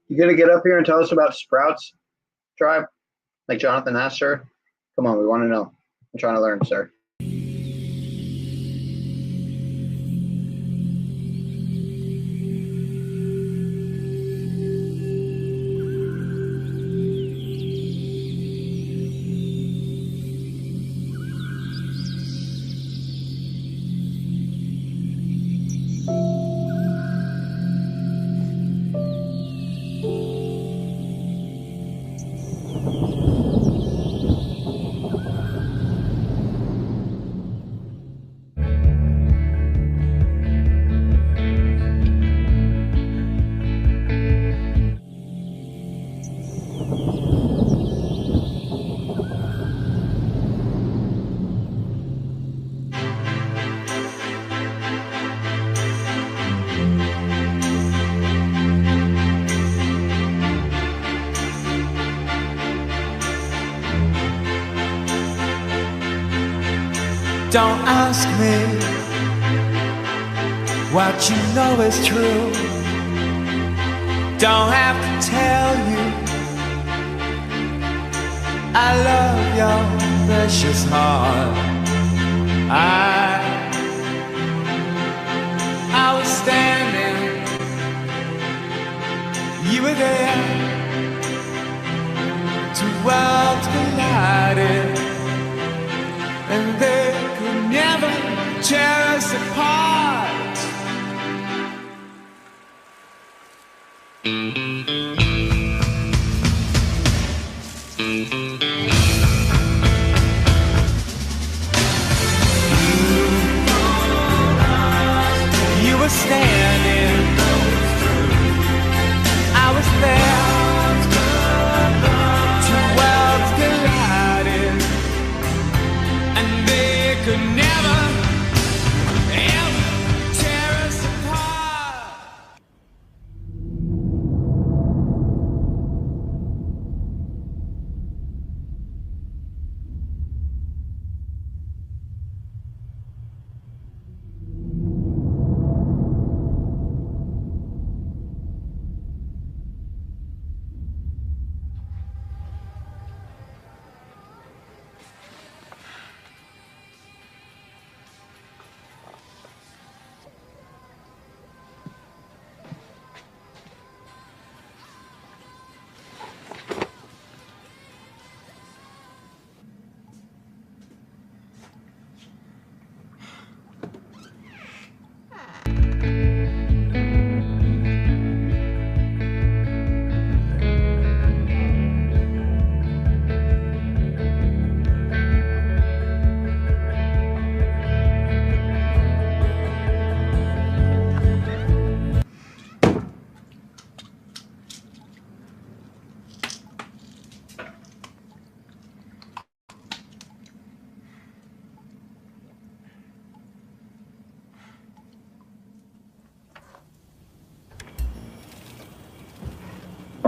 You gonna get up here and tell us about Sprouts Drive, like Jonathan asked, sir? Come on, we want to know. I'm trying to learn, sir. Don't ask me what you know is true. Don't have to tell you I love your precious heart. I was standing, you were there. Two worlds collided, and they could never tear us apart. You were standing, I was there. Two worlds collided,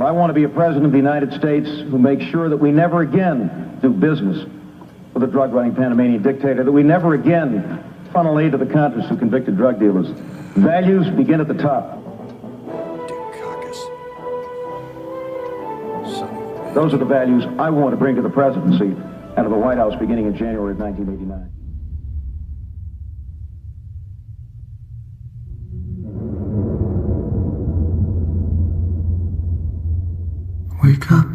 But I want to be a president of the United States who makes sure that we never again do business with a drug-running Panamanian dictator, that we never again funnel aid to the Contras who convicted drug dealers. Values begin at the top. Those are the values I want to bring to the presidency and to the White House beginning in January of 1989. Wake up.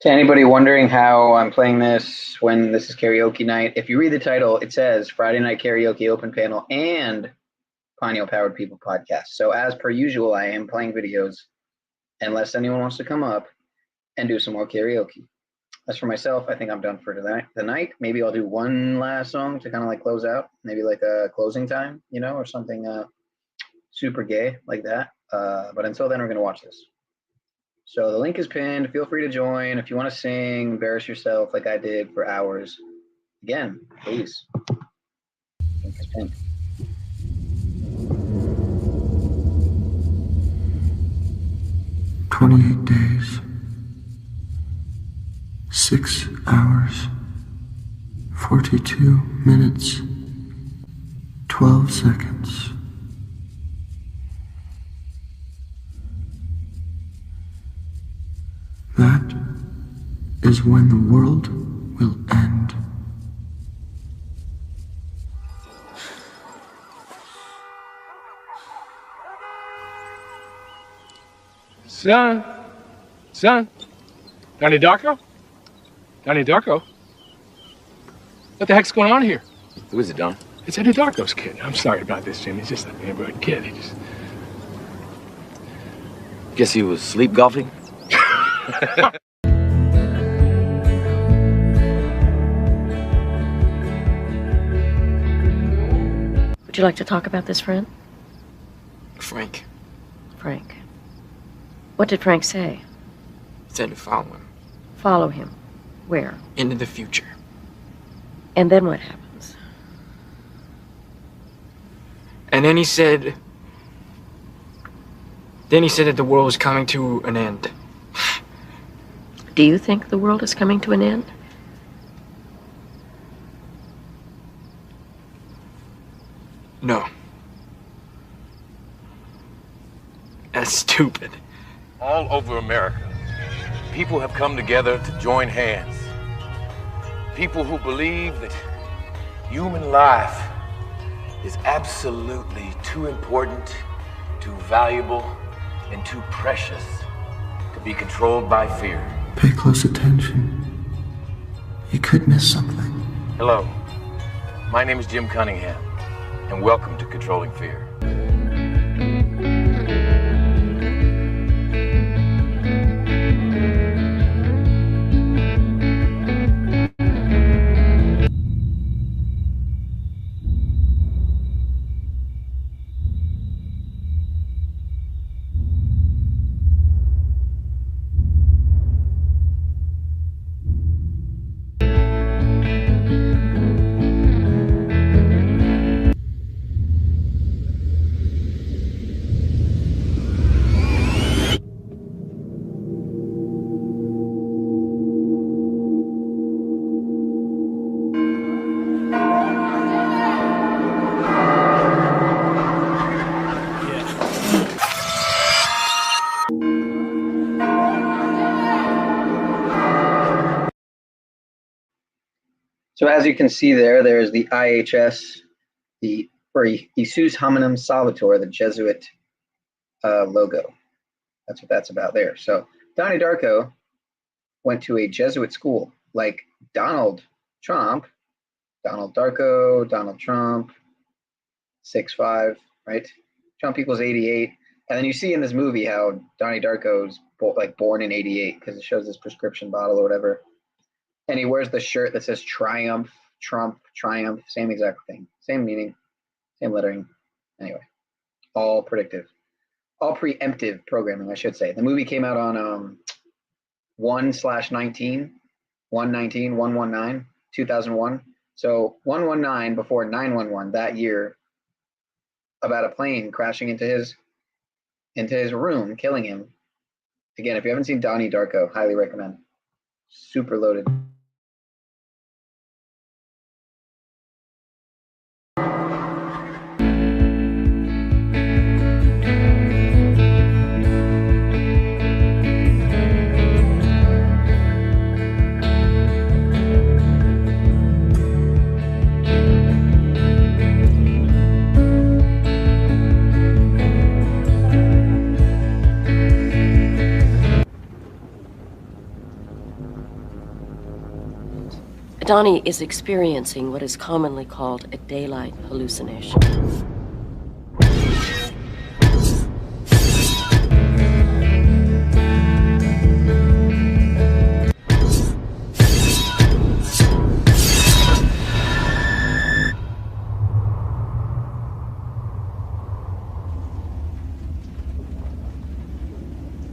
To anybody wondering how I'm playing this when this is karaoke night, if you read the title, it says Friday Night Karaoke Open Panel and Pineal Powered People podcast. So as per usual, I am playing videos unless anyone wants to come up and do some more karaoke. As for myself, I think I'm done for the night. Maybe I'll do one last song to kind of like close out, maybe like a closing time, you know, or something super gay like that. But until then, we're going to watch this. So the link is pinned. Feel free to join. If you want to sing, embarrass yourself like I did for hours, again, please. Link is pinned. "28 days, 6 hours, 42 minutes, 12 seconds. That is when the world will end." Son, Donnie Darko? Donnie Darko? What the heck's going on here? Who is it, Don? It's Eddie Darko's kid. I'm sorry about this, Jim. He's just a neighborhood kid. He just... Guess he was sleep golfing? Would you like to talk about this, friend? Frank. Frank. What did Frank say? He said to follow him. Follow him. Where? Into the future. And then what happens? And then he said... that the world was coming to an end. Do you think the world is coming to an end? No. That's stupid. All over America, people have come together to join hands. People who believe that human life is absolutely too important, too valuable, and too precious to be controlled by fear. Pay close attention. You could miss something. Hello, my name is Jim Cunningham, and welcome to Controlling Fear. So as you can see there's the IHS, or Jesus Hominum Salvator, the Jesuit logo. That's what that's about there. So Donnie Darko went to a Jesuit school, like Donald Trump, Donald Darko, Donald Trump, 6'5", right? Trump equals 88. And then you see in this movie how Donnie Darko's born in 88 because it shows this prescription bottle or whatever. And he wears the shirt that says Triumph, Trump, Triumph, same exact thing, same meaning, same lettering. Anyway, all predictive, all preemptive programming, I should say. The movie came out on 1/19, 2001. So 119 before 911 that year, about a plane crashing into his room, killing him. Again, if you haven't seen Donnie Darko, highly recommend. Super loaded. Donnie is experiencing what is commonly called a daylight hallucination.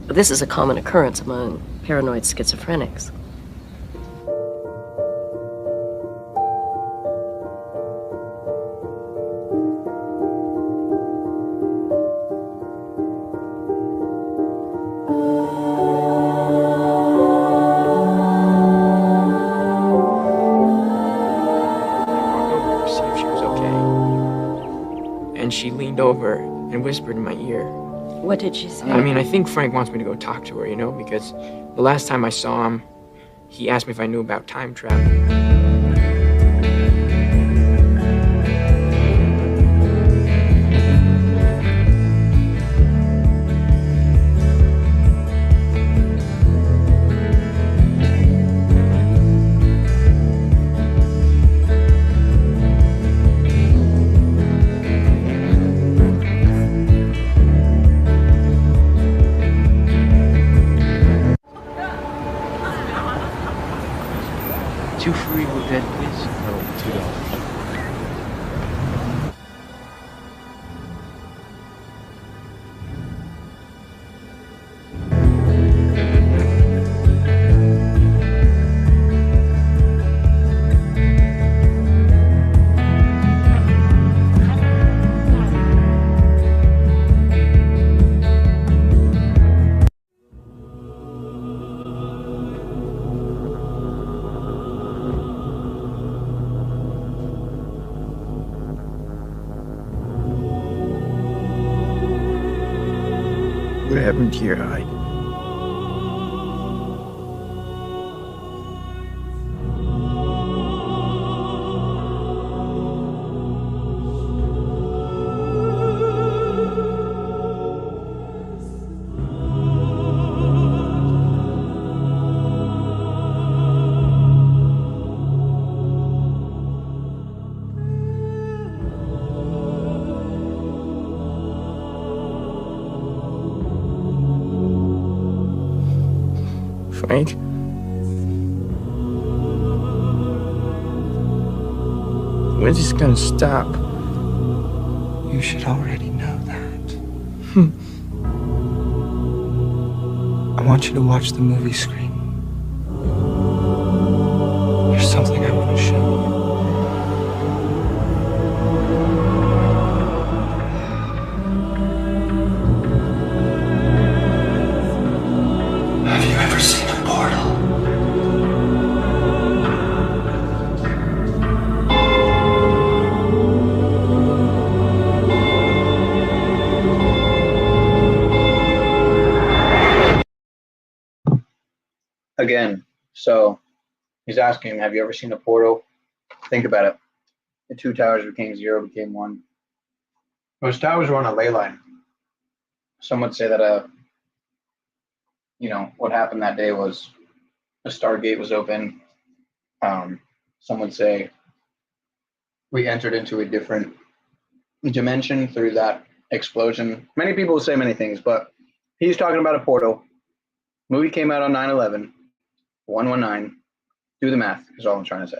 This is a common occurrence among paranoid schizophrenics. She leaned over and whispered in my ear. What did she say? I mean, I think Frank wants me to go talk to her, you know, because the last time I saw him, he asked me if I knew about time travel. Two free Evil Dead, please. No, $2. What happened to your eye? Frank? When's this gonna stop? You should already know that. I want you to watch the movie screen. There's something I want to show you. Have you ever seen a portal? Again, so he's asking him, have you ever seen a portal? Think about it. The 2 towers became 0, became 1. Those towers were on a ley line. Some would say that, what happened that day was a Stargate was open. Some would say we entered into a different dimension through that explosion. Many people will say many things, but he's talking about a portal. Movie came out on 9/11, 119. Do the math, is all I'm trying to say.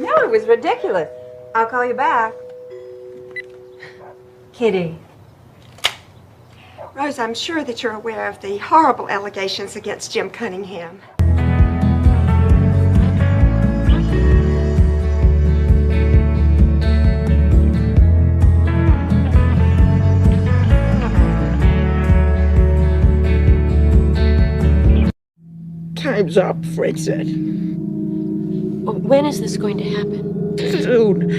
No, it was ridiculous. I'll call you back. Kitty. Rose, I'm sure that you're aware of the horrible allegations against Jim Cunningham. Time's up, Fred said. When is this going to happen? Soon.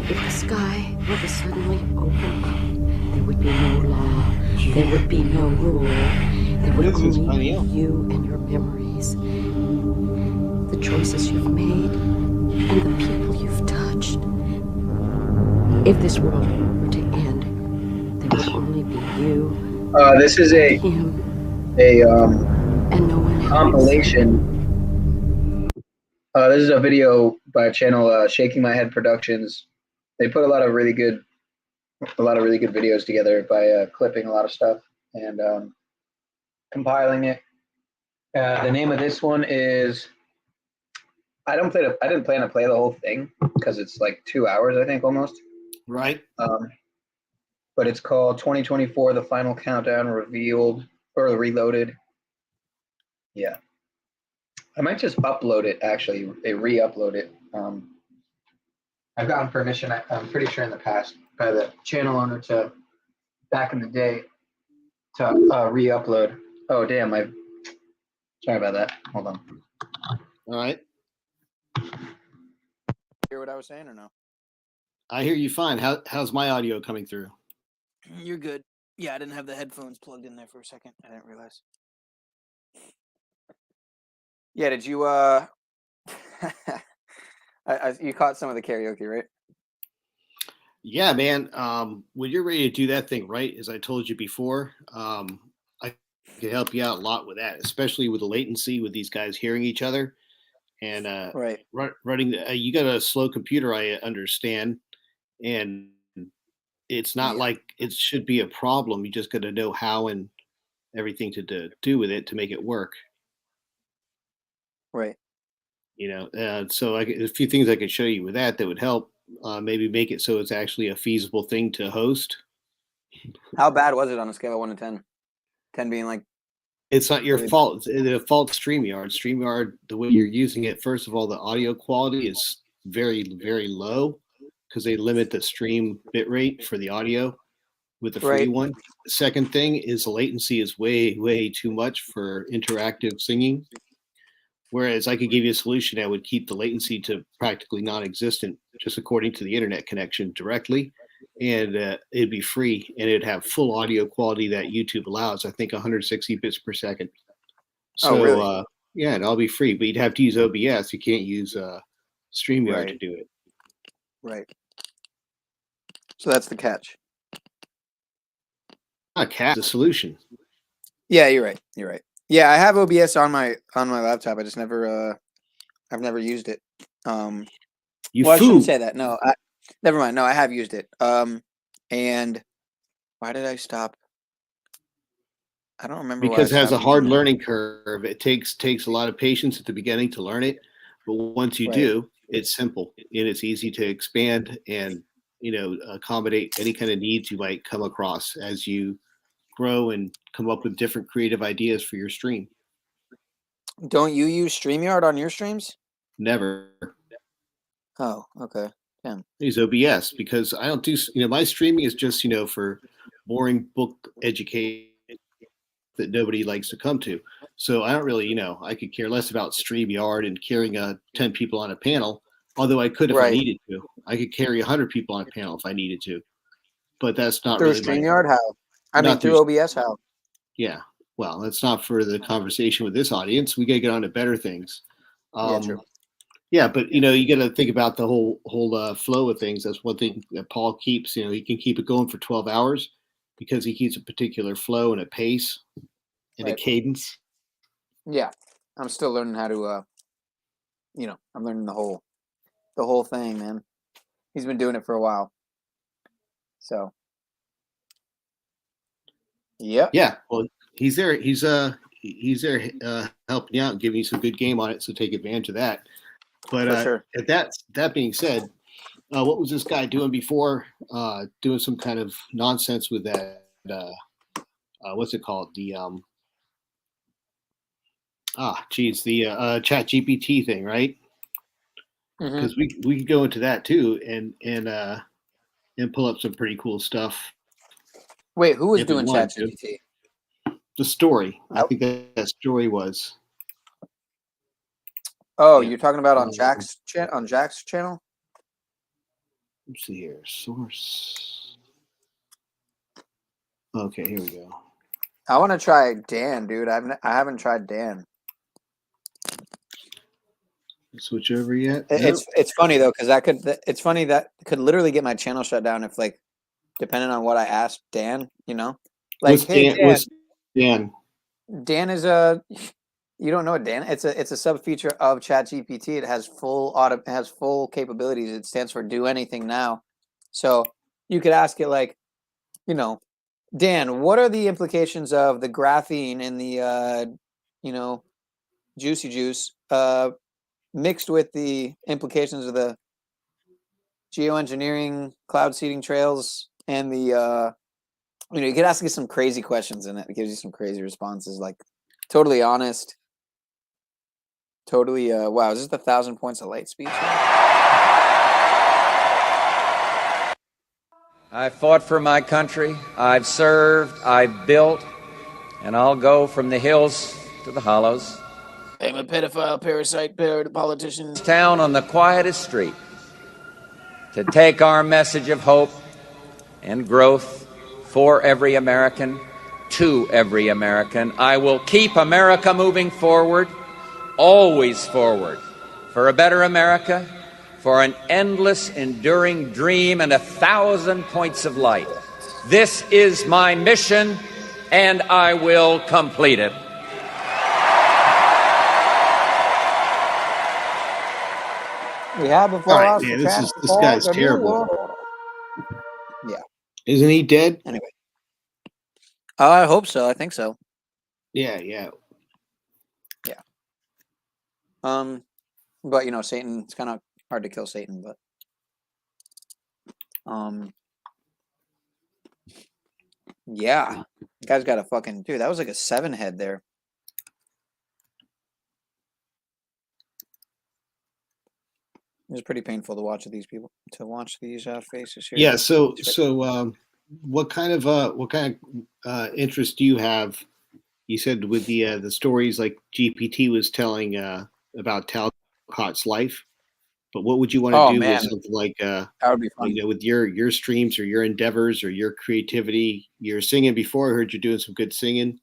If the sky were to suddenly open up, there would be no law, there would be no rule, there would only be you and your memories, the choices you've made, and the people you've touched. If this world were to end, there would only be you. This is a and no one compilation. This is a video by a channel, Shaking My Head Productions. They put a lot of really good videos together by clipping a lot of stuff and compiling it. The name of this one is, I didn't plan to play the whole thing because it's like 2 hours, I think, almost. Right. But it's called 2024: The Final Countdown Revealed or Reloaded. Yeah. I might just upload it, actually. They re-upload it. I've gotten permission, I'm pretty sure in the past, by the channel owner to, back in the day, to re-upload. Oh, damn, sorry about that. Hold on. All right. Hear what I was saying or no? I hear you fine. How's my audio coming through? You're good. Yeah, I didn't have the headphones plugged in there for a second. I didn't realize. Yeah, did you you caught some of the karaoke, right? Yeah, man. When you're ready to do that thing right, as I told you before, I can help you out a lot with that, especially with the latency with these guys hearing each other. And right, running. You got a slow computer, I understand, and it's not like it should be a problem. You just got to know how and everything to do with it to make it work. Right. You know, so a few things I could show you with that would help. Maybe make it so it's actually a feasible thing to host. How bad was it on a scale of 1 to 10? 10 being like, it's not your fault. It's the fault StreamYard. StreamYard, the way you're using it, first of all, the audio quality is very, very low because they limit the stream bitrate for the audio with the free one. The second thing is the latency is way, way too much for interactive singing. Whereas I could give you a solution that would keep the latency to practically non-existent, just according to the internet connection directly. and it'd be free, and it'd have full audio quality that YouTube allows. I think 160 bits per second. So, really? Yeah, and it'll be free, but you'd have to use OBS. You can't use StreamYard to do it. Right. So that's the catch. Not catch, the solution. Yeah, you're right. You're right. Yeah, I have OBS on my laptop. I just never I've never used it. You I shouldn't fool. say that. No, never mind. No, I have used it. And why did I stop? I don't remember. Because it why I has a stopped hard using it. learning curve. It takes a lot of patience at the beginning to learn it, but once you Right. do, it's simple and it's easy to expand and accommodate any kind of needs you might come across as you grow and come up with different creative ideas for your stream. Don't you use StreamYard on your streams? Never. Oh, okay. Damn. Use OBS because I don't do, my streaming is just, for boring book education that nobody likes to come to. So I don't really, I could care less about StreamYard and carrying 10 people on a panel, although I could if I needed to. I could carry 100 people on a panel if I needed to. But that's not Through really StreamYard? How? I mean, not through OBS? How? Yeah. Well, that's not for the conversation with this audience. We got to get on to better things. Yeah, true. Yeah, but you got to think about the whole flow of things. That's one thing that Paul keeps. He can keep it going for 12 hours because he keeps a particular flow and a pace and a cadence. Yeah, I'm still learning how to. I'm learning the whole thing, man. He's been doing it for a while. So. Yep. Yeah. Well, he's there. He's there helping you out and giving you some good game on it. So take advantage of that. But For sure. That being said, what was this guy doing before? Doing some kind of nonsense with that. What's it called? The the Chat GPT thing, right? Because we could go into that too and pull up some pretty cool stuff. Wait, who was doing Chat GPT? The story. I think that story was. Oh, you're talking about on Jack's channel? Let's see here. Source. Okay, here we go. I want to try Dan, dude. I haven't tried Dan. Switch over yet? It's funny though, because it's funny that could literally get my channel shut down if depending on what I asked Dan, What's Dan? Dan is you don't know what Dan? It's a sub feature of ChatGPT. It has full capabilities. It stands for do anything now. So you could ask it Dan, what are the implications of the graphene in the juicy juice mixed with the implications of the geoengineering, cloud seeding trails, and the you could ask it some crazy questions and it gives you some crazy responses, totally honest. Totally, wow, is this the 1,000 points of light speech? I fought for my country, I've served, I've built, and I'll go from the hills to the hollows. I'm a pedophile, parasite, politician. Town on the quietest street to take our message of hope and growth for every American, to every American. I will keep America moving forward, always forward, for a better America, for an endless, enduring dream and 1,000 points of light. This is my mission, and I will complete it. We have before All right, us. man, this guy's terrible. Yeah. Isn't he dead? Anyway. I hope so. I think so. Yeah. Yeah. But Satan, it's kind of hard to kill Satan, but yeah. The guy's got a fucking dude, that was like a 7 head there. It was pretty painful to watch these faces here. Yeah. So what kind of interest do you have? You said with the stories like GPT was telling about Talcott's life, But what would you want to Oh do man, with something like that would be fun. you know, with your streams or your endeavors or your creativity? You're singing before. I heard you're doing some good singing.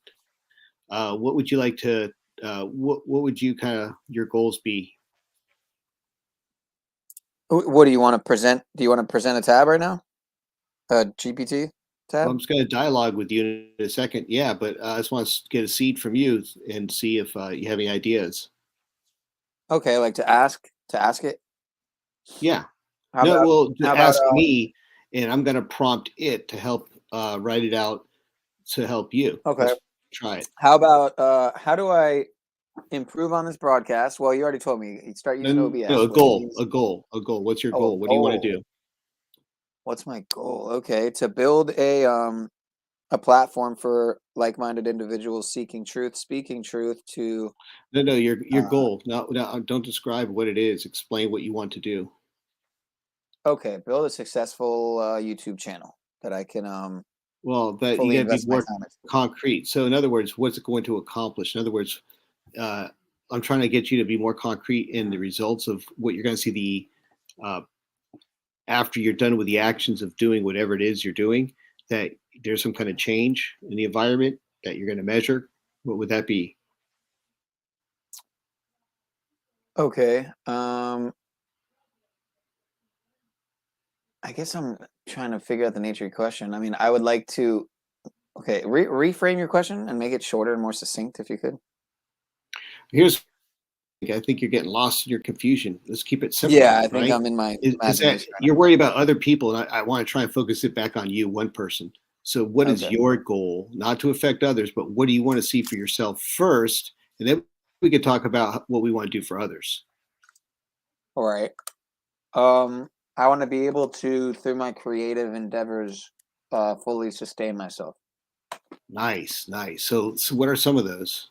What would you like to? What would you kind of your goals be? What do you want to present? Do you want to present a tab right now? A GPT tab? Well, I'm just going to dialogue with you in a second. Yeah, but I just want to get a seed from you and see if you have any ideas. Okay, like to ask it. Yeah. How No, about well, how to about ask me, and I'm going to prompt it to help write it out to help you. okay? Let's try it. How about how do I improve on this broadcast? Well, you already told me. You start using No, OBS. a which goal, means- a goal, a goal. What's your Oh, a goal? What do you want to goal. do? What's my goal? Okay, to build a platform for like-minded individuals seeking truth, speaking truth to No, your goal. No, don't describe what it is. Explain what you want to do. okay, build a successful YouTube channel that I can Well, that you fully got to be invest my more time into. concrete. So, in other words, what's it going to accomplish? In other words, I'm trying to get you to be more concrete in the results of what you're going to see after you're done with the actions of doing whatever it is you're doing. That there's some kind of change in the environment that you're going to measure. What would that be? Okay. I guess I'm trying to figure out the nature of your question. I mean, I would like to. Okay, reframe your question and make it shorter and more succinct, if you could. I think you're getting lost in your confusion. Let's keep it simple. Yeah, I think right? I'm in my Is that imagination right you're worried about other people, and I want to try and focus it back on you, one person. So, what is Okay. your goal? Not to affect others, but what do you want to see for yourself first, and then we could talk about what we want to do for others. All right. I want to be able to, through my creative endeavors, fully sustain myself. Nice, nice. So what are some of those?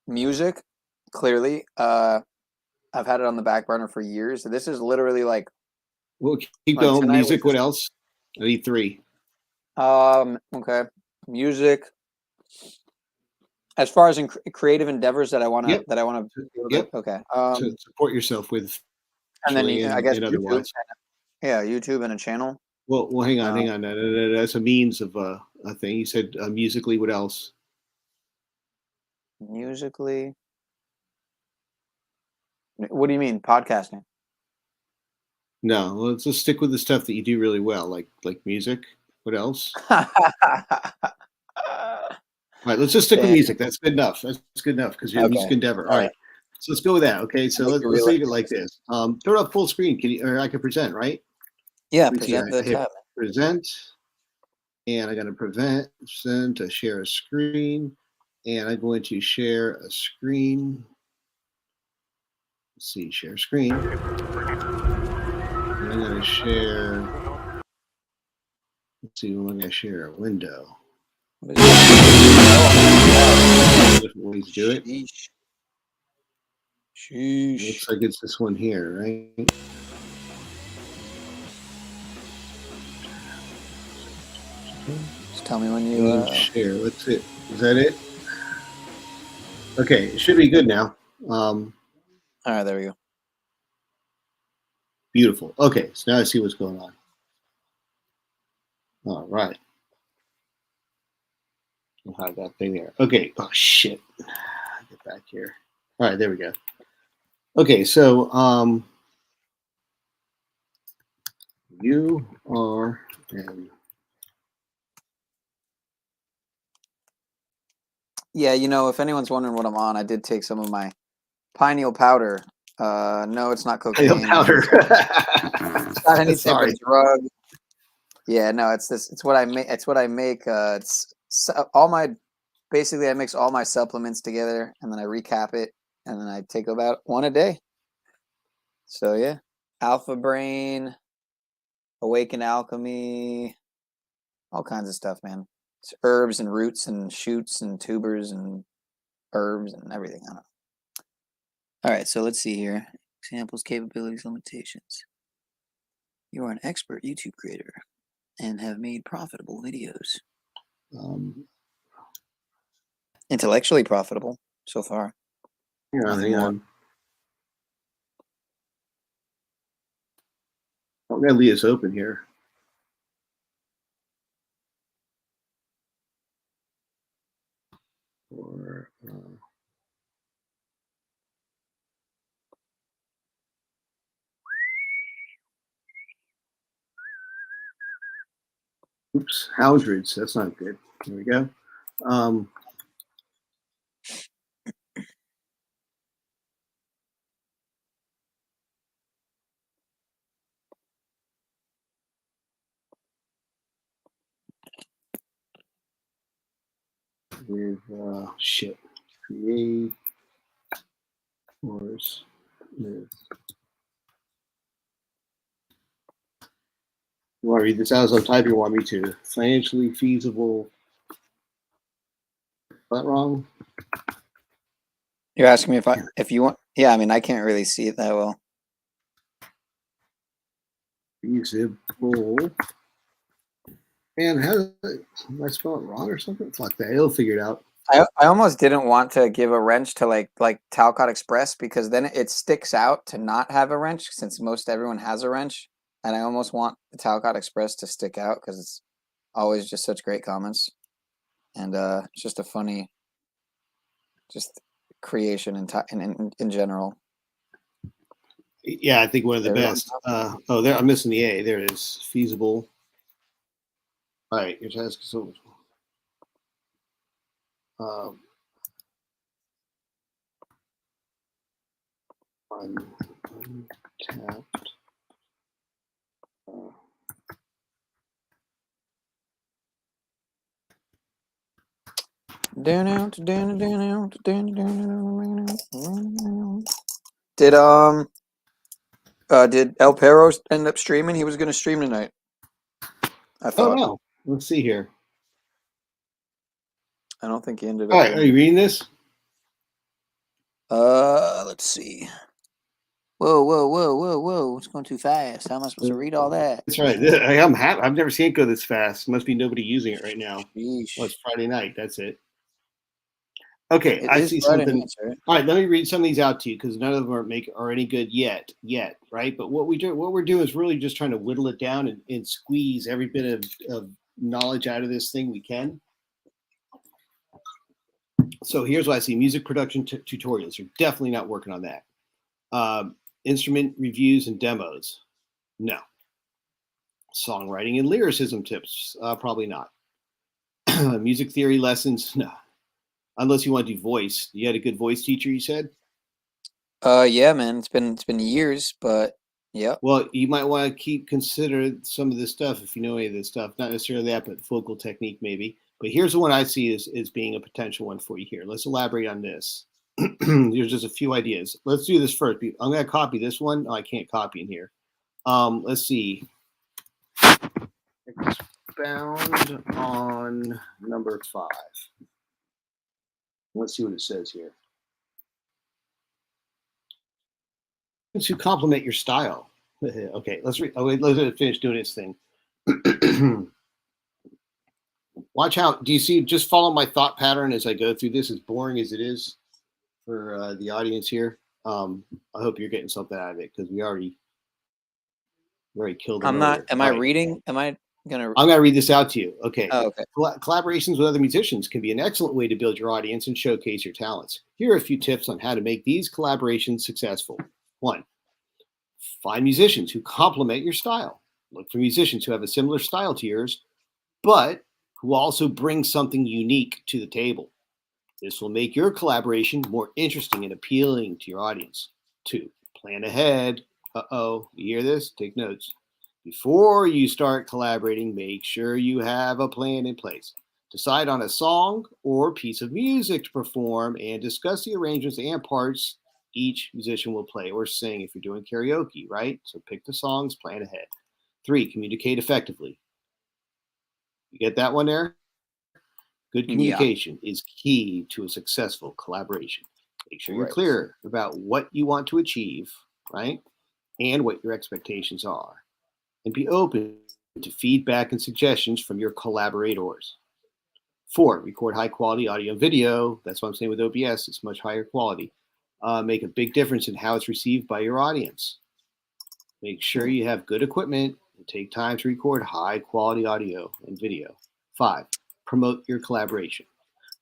Music, clearly. I've had it on the back burner for years. This is literally like. Well, keep going. tonight was Music. What else? I need 3. Okay. Music. As far as in creative endeavors that I want to Yep. Yep. Okay. To support yourself with, and then I guess and YouTube. otherwise. Yeah, YouTube and a channel. Well, hang on. That's a means of a thing. You said musically. What else? Musically. What do you mean, podcasting? No, let's just stick with the stuff that you do really well, like music. What else? All right, let's just stick with music. That's good enough. That's good enough because you're a music endeavor. All right. So let's go with that. Okay, so let's leave it like this. Throw it up full screen. Can you, or I can present, right? Yeah, present the tab. Present, and I'm going to present to share a screen, and I'm going to share a screen. Let's see, share screen. And I'm going to share. Let's see, I'm going to share a window. Different ways to do it. Sheesh. Looks like it's this one here, right? Just tell me when you share. Let's it. Is that it? Okay, it should be good now. All right, there we go. Beautiful. Okay, so now I see what's going on. All right. We'll have that thing there. Okay. Oh shit. Get back here. All right, there we go. Okay, so you are Yeah, you know, if anyone's wondering what I'm on, I did take some of my pineal powder. No, it's not cocaine. Pineal powder. It's not any type Sorry. of drug. Yeah, no, it's this. It's what I make. It's what I make. It's all my. Basically, I mix all my supplements together, and then I recap it, and then I take about one a day. So yeah, Alpha Brain, Awaken Alchemy, all kinds of stuff, man. It's herbs and roots and shoots and tubers and herbs and everything. I don't know. All right, so let's see here. Examples, capabilities, limitations. You are an expert YouTube creator and have made profitable videos. Intellectually profitable so far. Hang on. I'm gonna leave this open here. Or, oops, hundreds. That's not good. There we go. With shit, create course with. You want to read this out as I'm typing? You want me to? Financially feasible. Is that wrong? You're asking me if you want. Yeah, I mean, I can't really see it that well. Feasible. Man, am I spelling it wrong or something? Fuck that. It'll figure it out. I almost didn't want to give a wrench to like Talcott Express because then it sticks out to not have a wrench since most everyone has a wrench, and I almost want the Talcott Express to stick out because it's always just such great comments, and it's just a funny, just creation in general. Yeah, I think one of the best. Oh, there I'm missing the A. There it is. Feasible. All right, your task is over. Untapped. Did El Perro end up streaming? He was going to stream tonight. I thought. Oh no. Let's see here. I don't think he ended up. All right, are you reading this? Let's see. Whoa! It's going too fast. How am I supposed to read all that? That's right. I'm happy. I've never seen it go this fast. Must be nobody using it right now. Sheesh. Well, it's Friday night. That's it. Okay, It I is see Friday something. nights, right? All right, let me read some of these out to you because none of them are any good yet, right? But what we're doing is really just trying to whittle it down and squeeze every bit of knowledge out of this thing we can. So here's what I see: music production tutorials. You're definitely not working on that. Instrument reviews and demos, no. Songwriting and lyricism tips, probably not. Music theory lessons, no. Unless you want to do voice. You had a good voice teacher, you said? Yeah, man. It's been years, but yeah. Well, you might want to consider some of this stuff if you know any of this stuff. Not necessarily that, but vocal technique maybe. But here's the one I see as being a potential one for you here. Let's elaborate on this. There's just a few ideas. Let's do this first. I'm going to copy this one. Oh, I can't copy in here. Let's see. Expound on number 5. Let's see what it says here. To complement your style. Okay, let's finish doing this thing. Watch out. Do you see? Just follow my thought pattern as I go through this, as boring as it is for the audience here. I hope you're getting something out of it because we already killed it. I'm not. Am I reading? Am I gonna? I'm gonna read this out to you. Okay. Oh, okay. Collaborations with other musicians can be an excellent way to build your audience and showcase your talents. Here are a few tips on how to make these collaborations successful. 1. Find musicians who complement your style. Look for musicians who have a similar style to yours, but who also bring something unique to the table. This will make your collaboration more interesting and appealing to your audience. 2. Plan ahead. You hear this? Take notes. Before you start collaborating, make sure you have a plan in place. Decide on a song or piece of music to perform and discuss the arrangements and parts each musician will play or sing if you're doing karaoke, right? So pick the songs, plan ahead. 3, communicate effectively. You get that one there? Good communication is key to a successful collaboration. Make sure you're clear about what you want to achieve, right? And what your expectations are. And be open to feedback and suggestions from your collaborators. 4, record high quality audio and video. That's what I'm saying with OBS. It's much higher quality. Make a big difference in how it's received by your audience. Make sure you have good equipment and take time to record high quality audio and video. 5, promote your collaboration.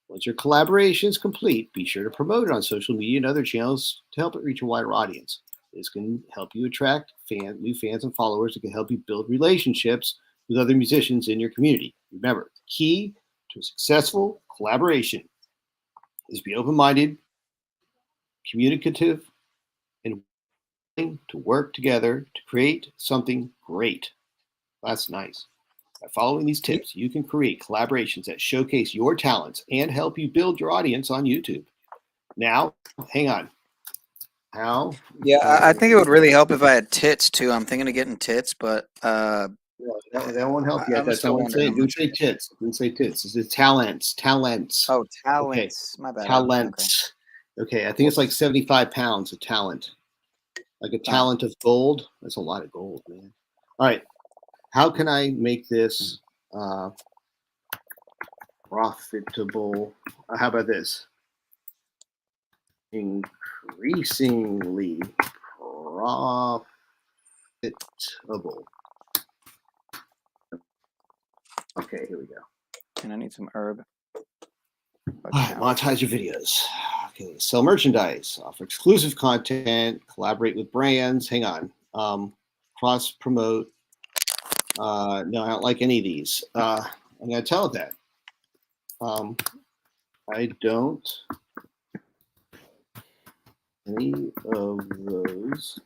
Once your collaboration is complete, be sure to promote it on social media and other channels to help it reach a wider audience. This can help you attract new fans and followers. It can help you build relationships with other musicians in your community. Remember, the key to a successful collaboration is be open-minded, communicative, and willing to work together to create something great. That's nice. By following these tips, you can create collaborations that showcase your talents and help you build your audience on YouTube. Now, hang on. How? Yeah, I think it would really help if I had tits too. I'm thinking of getting tits, but that won't help yet. That's not what I'm saying. Don't say tits. Don't say tits. It's talents. Oh, talents. Okay. My bad. Talents. Okay, I think it's like 75 pounds of talent. Like a talent of gold. That's a lot of gold, man. All right. How can I make this profitable? How about this? Increasingly profitable. Okay, here we go. And I need some herb. All right, monetize your videos. Okay, sell merchandise, offer exclusive content, collaborate with brands. Hang on. Cross promote. No, I don't like any of these. I'm going to tell it that. I don't any of those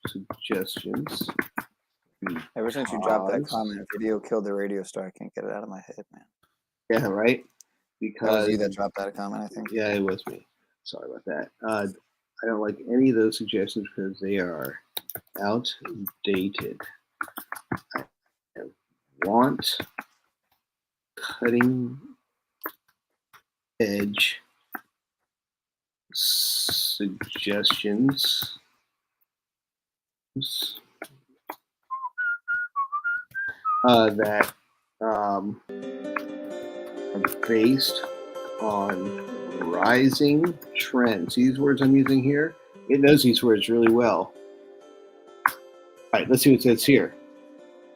suggestions. Ever since you dropped that comment, video killed the radio star. I can't get it out of my head, man. Yeah, right? That Because was you that dropped that comment, I think. yeah, it was me. Sorry about that. I don't like any of those suggestions because they are outdated. I want cutting edge suggestions that are based on rising trends. See these words I'm using here? It knows these words really well. All right, let's see what it says here.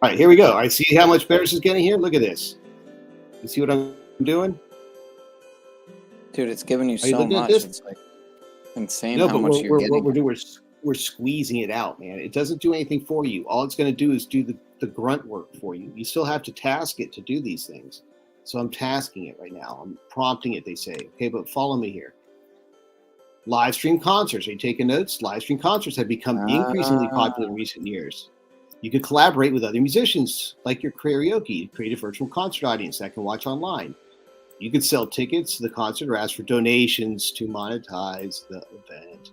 All right, here we go. All right, see how much better this is getting here? Look at this. You see what I'm doing? Dude, it's giving you Are you so looking at much. this? It's like insane No, how but much you're getting. what we're doing, we're squeezing it out, man. It doesn't do anything for you. All it's going to do is do the grunt work for you. You still have to task it to do these things. So I'm tasking it right now. I'm prompting it, they say. Okay, but follow me here. Live stream concerts. Are you taking notes? Live stream concerts have become increasingly popular in recent years. You could collaborate with other musicians, like your karaoke, create a virtual concert audience that can watch online. You could sell tickets to the concert or ask for donations to monetize the event.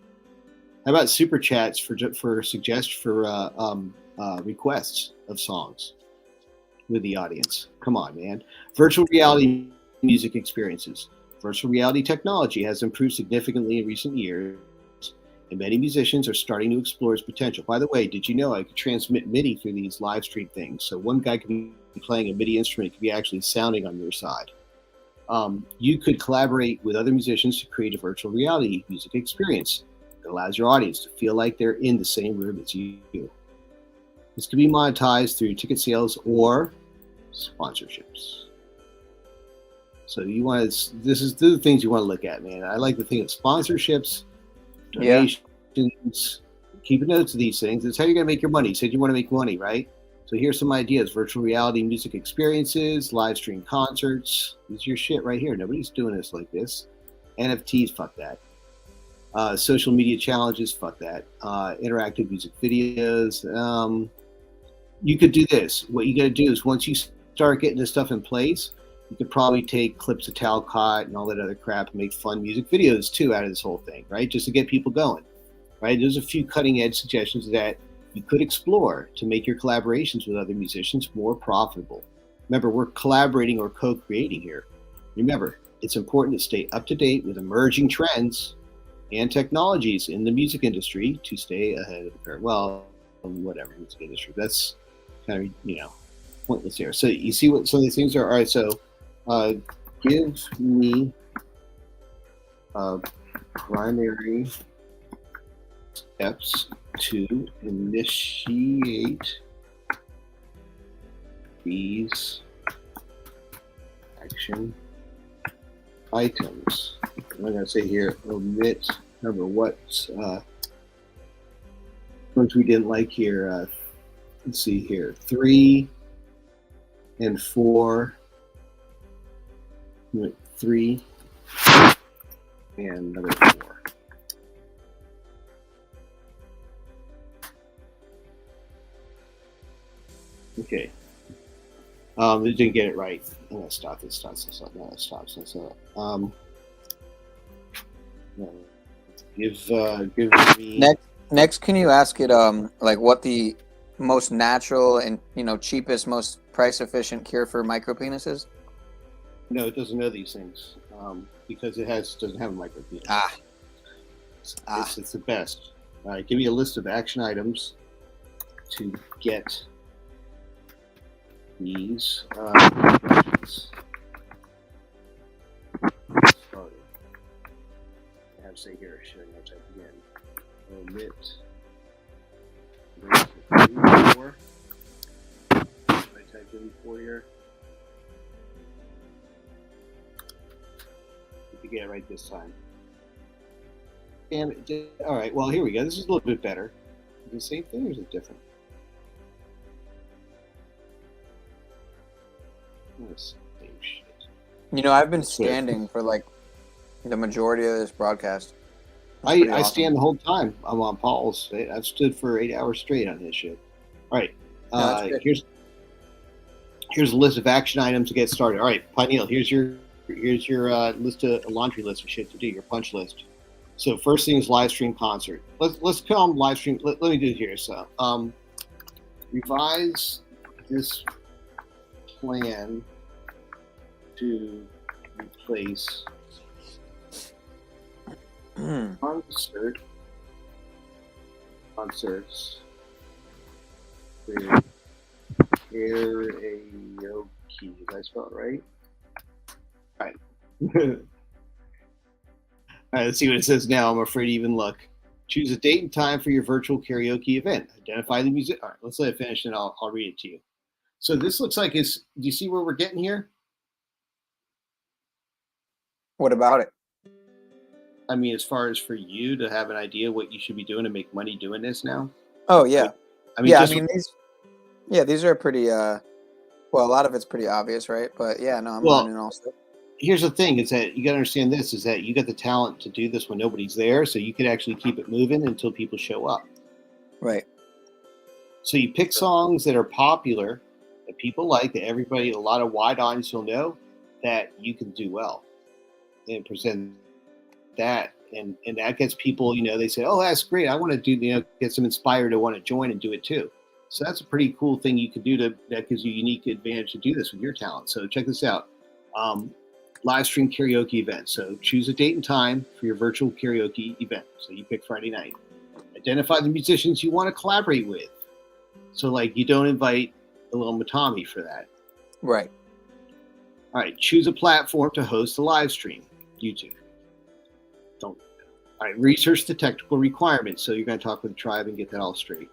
How about super chats for requests of songs with the audience? Come on, man. Virtual reality music experiences. Virtual reality technology has improved significantly in recent years, and many musicians are starting to explore its potential. By the way, did you know I could transmit MIDI through these live stream things? So one guy could be playing a MIDI instrument, could be actually sounding on your side. You could collaborate with other musicians to create a virtual reality music experience that allows your audience to feel like they're in the same room as you. This can be monetized through ticket sales or sponsorships. So you want to, these are the things you want to look at, man. I like to think of sponsorships, donations, keep notes of these things. It's how you're going to make your money. You said you want to make money, right? So here's some ideas: virtual reality music experiences, live stream concerts. This is your shit right here. Nobody's doing this like this. NFTs, fuck that. Social media challenges, fuck that. Interactive music videos. You could do this. What you got to do is once you start getting this stuff in place, you could probably take clips of Talcott and all that other crap and make fun music videos too out of this whole thing, right? Just to get people going, right? There's a few cutting edge suggestions that you could explore to make your collaborations with other musicians more profitable. Remember, we're collaborating or co-creating here. Remember, it's important to stay up to date with emerging trends and technologies in the music industry to stay ahead of the curve. Well, whatever, music industry. That's kind of, pointless here. So you see what some of these things are? All right, so give me primary steps to initiate these action items. I'm going to say here, omit, remember what ones we didn't like here. Let's see here, 3 and 4. 3 and another 4. Okay. They didn't get it right. I'm gonna stop. It stops. No, it stops. Give me Next, can you ask it like what the most natural and cheapest, most price efficient cure for micropenis is? No, it doesn't know these things because it doesn't have a micropenis. It's the best. All right, give me a list of action items to get these started. I have to say here, should I type again? Omit. 4. Should I type in 4 here? To get it right this time. And all right, well here we go. This is a little bit better. Is it the same thing or is it different? Same shit. I've been standing for like the majority of this broadcast. I awesome. stand the whole time. I'm on Paul's. I've stood for 8 hours straight on this shit. All right. Here's a list of action items to get started. All right, Pineal, here's your list of laundry list of shit to do, your punch list. So first thing is live stream concert. Let's call them live stream. Let me do it here. So revise this plan to replace concerts with karaoke. Did I spell it right? All right. All right, let's see what it says now. I'm afraid to even look. Choose a date and time for your virtual karaoke event. Identify the music. All right, let's let it finish and I'll read it to you. So this looks like do you see where we're getting here? What about it? I mean, as far as for you to have an idea what you should be doing to make money doing this now? Oh, yeah. Like, these are pretty, well, a lot of it's pretty obvious, right? But yeah, no, I'm learning also. Here's the thing is that you got to understand this is that you got the talent to do this when nobody's there. So you could actually keep it moving until people show up. Right. So you pick songs that are popular, that people like, that everybody, a lot of wide audience will know that you can do well and present that. And that gets people, they say, oh, that's great. I want to do, get some inspired to want to join and do it too. So that's a pretty cool thing you can do that gives you a unique advantage to do this with your talent. So check this out. Live stream karaoke event. So choose a date and time for your virtual karaoke event. So you pick Friday night. Identify the musicians you want to collaborate with. So like you don't invite a little Matami for that. Right. All right. Choose a platform to host the live stream. YouTube. All right. Research the technical requirements. So you're going to talk with the tribe and get that all straight.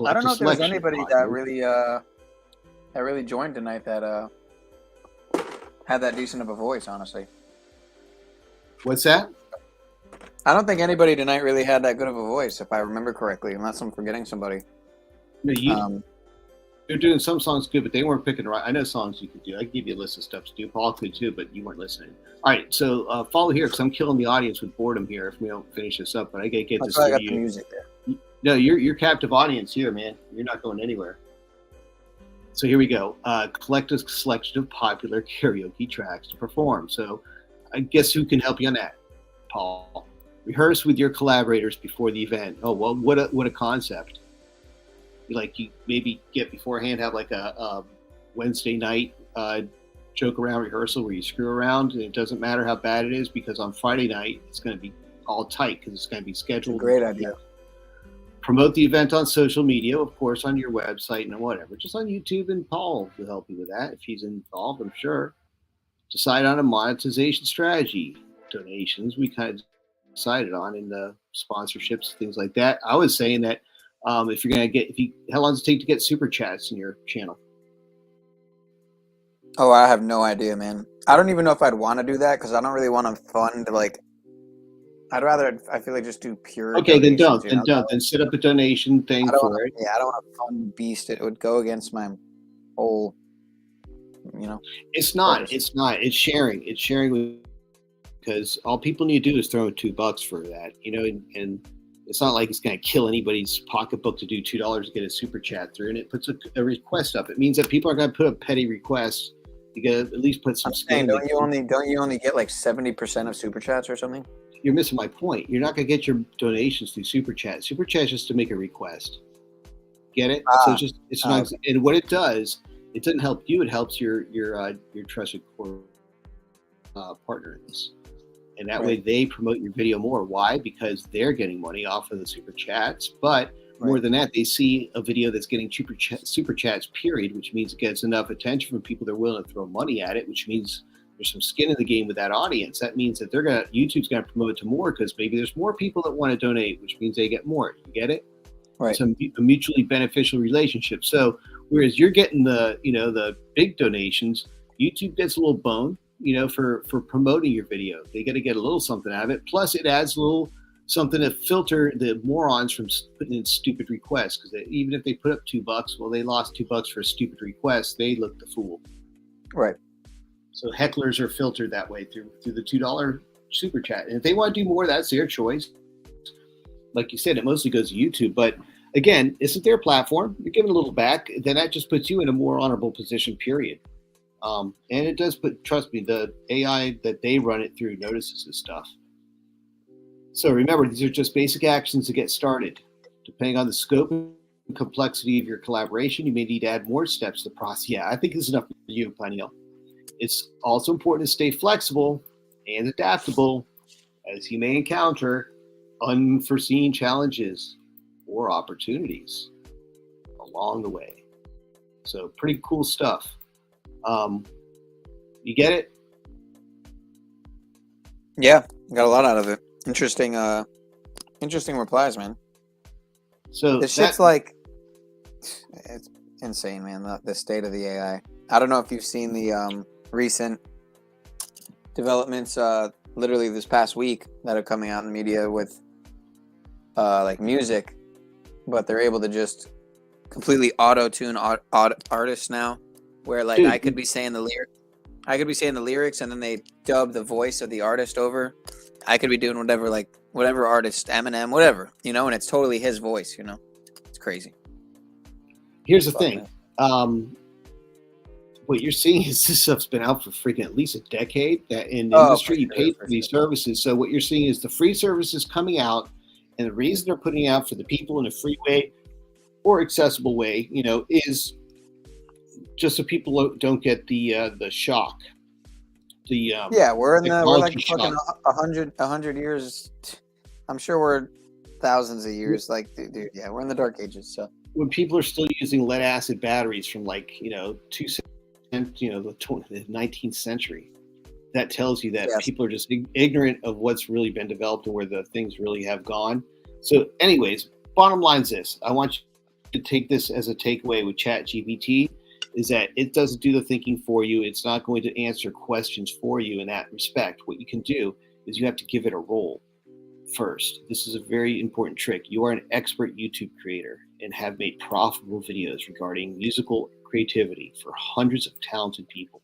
I don't know if there's anybody that really joined tonight that had that decent of a voice, honestly. What's that? I don't think anybody tonight really had that good of a voice, if I remember correctly, unless I'm forgetting somebody. No, you're doing some songs good, but they weren't picking right. I know songs you could do. I can give you a list of stuff to do. Paul could too, but you weren't listening. All right, so follow here because I'm killing the audience with boredom here if we don't finish this up. But I gotta get this. I got the music there. No, you're captive audience here, man. You're not going anywhere. So here we go. Collect a selection of popular karaoke tracks to perform. So I guess who can help you on that? Paul. Rehearse with your collaborators before the event. Oh, well, what a concept. You maybe get beforehand, have like a Wednesday night joke around rehearsal where you screw around and it doesn't matter how bad it is because on Friday night it's going to be all tight because it's going to be scheduled. Great idea. Promote the event on social media, of course, on your website and whatever. Just on YouTube, and Paul will help you with that if he's involved, I'm sure. Decide on a monetization strategy. Donations, we kind of decided on in the sponsorships, things like that. I was saying that if you're gonna get, how long does it take to get super chats in your channel? Oh, I have no idea, man. I don't even know if I'd want to do that because I don't really want to fund like. I'd rather, I feel like, just do pure. Okay, then donations, don't. Then don't. Then set up a donation thing for it. Yeah, I don't want to fund beast. It would go against my whole, you know. It's not. It's not. It's sharing. It's sharing with, because all people need to do is throw in $2 for that, you know, and it's not like it's going to kill anybody's pocketbook to do $2 to get a super chat through, and it puts a request up. It means that people are going to put up petty requests. You got to at least put some skin. Don't you only get like 70% of super chats or something? You're missing my point. You're not going to get your donations through super chat. Super chat is just to make a request. Get it? So it's not. And what it does, it doesn't help you. It helps your trusted core partner in this. And that way they promote your video more. Why? Because they're getting money off of the super chats. But more than that, they see a video that's getting super chats, period, which means it gets enough attention from people that are willing to throw money at it, which means there's some skin in the game with that audience. That means that YouTube's going to promote it to more because maybe there's more people that want to donate, which means they get more. You get it? Right. It's a mutually beneficial relationship. So whereas you're getting the big donations, YouTube gets a little bone, for promoting your video. They got to get a little something out of it. Plus it adds a little something to filter the morons from putting in stupid requests. Because even if they put up $2, well, they lost $2 for a stupid request. They look the fool. Right. So hecklers are filtered that way through the $2 super chat. And if they want to do more, that's their choice. Like you said, it mostly goes to YouTube. But again, it's their platform. You're giving a little back. Then that just puts you in a more honorable position, period. And it does put, trust me, the AI that they run it through notices this stuff. So remember, these are just basic actions to get started. Depending on the scope and complexity of your collaboration, you may need to add more steps to the process. Yeah, I think this is enough for you, Pineal. It's also important to stay flexible and adaptable as you may encounter unforeseen challenges or opportunities along the way. So pretty cool stuff. You get it? Yeah, got a lot out of it. Interesting replies, man. So this shit's like, it's insane, man. The state of the AI. I don't know if you've seen the recent developments, literally this past week, that are coming out in the media with like music, but they're able to just completely auto-tune artists now, where like I could be saying the lyrics and then they dub the voice of the artist over. I could be doing whatever artist, Eminem, whatever, and it's totally his voice, It's crazy. Here's the thing. What you're seeing is this stuff's been out for freaking at least a decade. That in the industry, you pay for these services. So what you're seeing is the free services coming out, and the reason they're putting it out for the people in a free way or accessible way, is just so people don't get the shock. We're like fucking 100 years. I'm sure we're thousands of years. Like, dude, yeah, we're in the dark ages. So when people are still using lead acid batteries from the 19th century, that tells you that people are just ignorant of what's really been developed and where the things really have gone. So, anyways, bottom line is this: I want you to take this as a takeaway with ChatGPT. Is that it doesn't do the thinking for you. It's not going to answer questions for you in that respect. What you can do is you have to give it a role first. This is a very important trick. You are an expert YouTube creator and have made profitable videos regarding musical creativity for hundreds of talented people.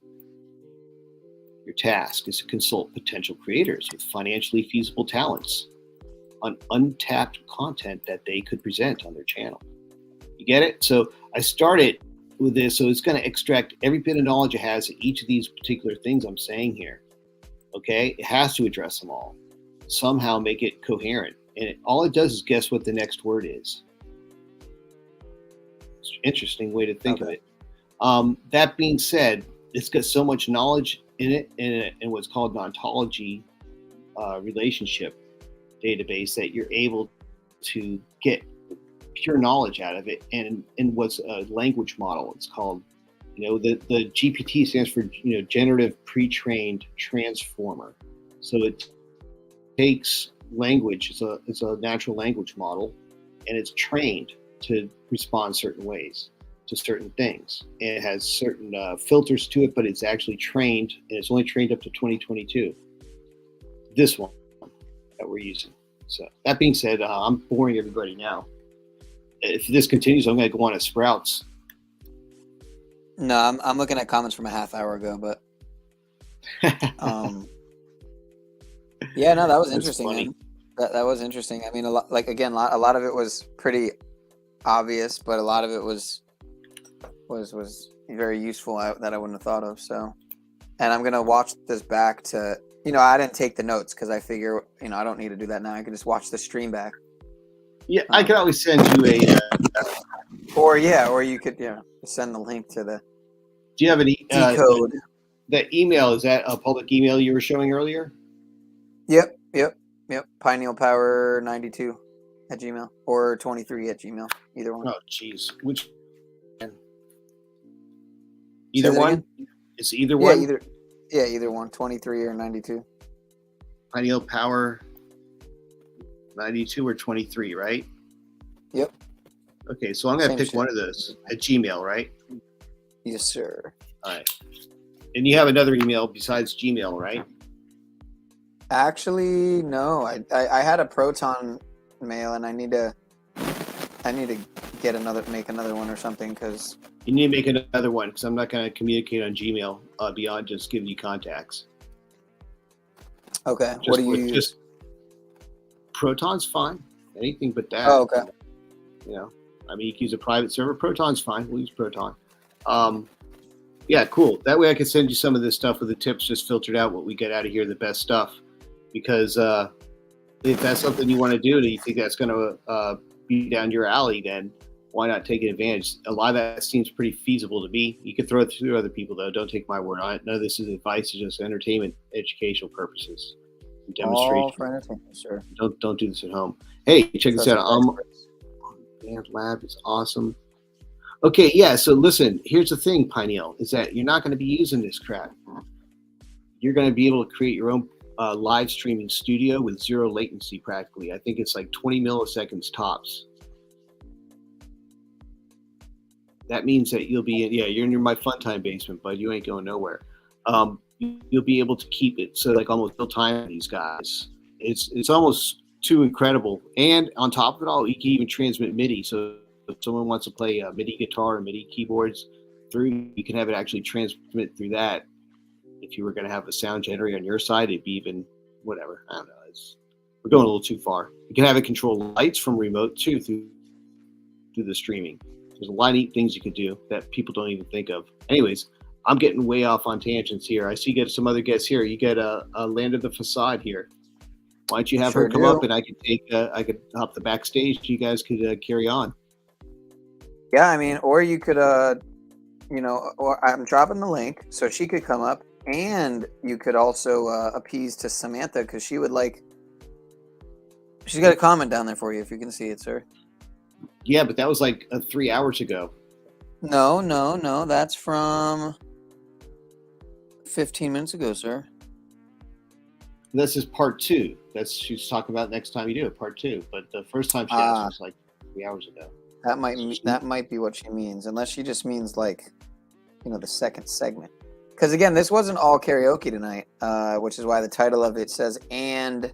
Your task is to consult potential creators with financially feasible talents on untapped content that they could present on their channel. You get it? So I started with this, so it's going to extract every bit of knowledge it has of each of these particular things I'm saying here. Okay, it has to address them all, somehow make it coherent, and all it does is guess what the next word is. It's an interesting way to think of it. That being said, it's got so much knowledge in it, in what's called an ontology relationship database, that you're able to get pure knowledge out of it, and what's a language model. It's called, the GPT stands for generative pre-trained transformer. So it takes language. It's a natural language model, and it's trained to respond certain ways to certain things. And it has certain filters to it, but it's actually trained, and it's only trained up to 2022. This one that we're using. So that being said, I'm boring everybody now. If this continues, I'm going to go on to Sprouts. No, I'm looking at comments from a half hour ago, but yeah, no, that was interesting. Man. That was interesting. I mean, a lot of it was pretty obvious, but a lot of it was very useful that I wouldn't have thought of. So, and I'm gonna watch this back to, I didn't take the notes because I figure, I don't need to do that now. I can just watch the stream back. Yeah, I could always send you a. Or you could send the link to the. Do you have any decode? That email, is that a public email you were showing earlier? Yep. PinealPower92 at Gmail or 23 at Gmail. Either one. Oh, jeez. Which? Either one? Again? It's either one? Either one. 23 or 92. PinealPower 92 or 23, right? Yep. Okay, so I'm going to pick one of those at Gmail, right? Yes, sir. All right. And you have another email besides Gmail, right? Actually, no. I had a Proton mail, and I need to make another one or something because you need to make another one because I'm not going to communicate on Gmail beyond just giving you contacts. Okay. What do you use? Just Proton's fine. Anything but that. Oh, okay. I mean, you can use a private server. Proton's fine. We'll use Proton. Yeah, cool. That way I can send you some of this stuff with the tips just filtered out, what we get out of here, the best stuff. Because if that's something you want to do and you think that's going to be down your alley, then why not take advantage? A lot of that seems pretty feasible to me. You can throw it through other people, though. Don't take my word on it. None of this is advice. It's just entertainment, educational purposes. Demonstration. All for entertainment, sure. Don't do this at home. Hey, check this out. Band Lab is awesome. Okay, yeah, so listen, here's the thing, Pineal, is that you're not going to be using this crap. You're going to be able to create your own live streaming studio with zero latency practically. I think it's like 20 milliseconds tops. That means that you'll be you're in my fun time basement, bud. You ain't going nowhere. You'll be able to keep it so like almost real time these guys. It's almost too incredible. And on top of it all, you can even transmit MIDI. So if someone wants to play MIDI guitar or MIDI keyboards through, you can have it actually transmit through that. If you were going to have a sound generator on your side, it'd be even whatever. I don't know. We're going a little too far. You can have it control lights from remote too through the streaming. There's a lot of neat things you could do that people don't even think of. Anyways, I'm getting way off on tangents here. I see you get some other guests here. You get a Land of the Facade here. Why don't you have her come up and I could hop the backstage. You guys could carry on. Yeah, I mean, or you could, or I'm dropping the link so she could come up, and you could also appease to Samantha because she would she's got a comment down there for you if you can see it, sir. Yeah, but that was like 3 hours ago. No, that's from 15 minutes ago, sir. This is part 2. She's talking about next time you do it, part 2. But the first time she asked was like 3 hours ago. That might be what she means, unless she just means the second segment. Because again, this wasn't all karaoke tonight, which is why the title of it says "and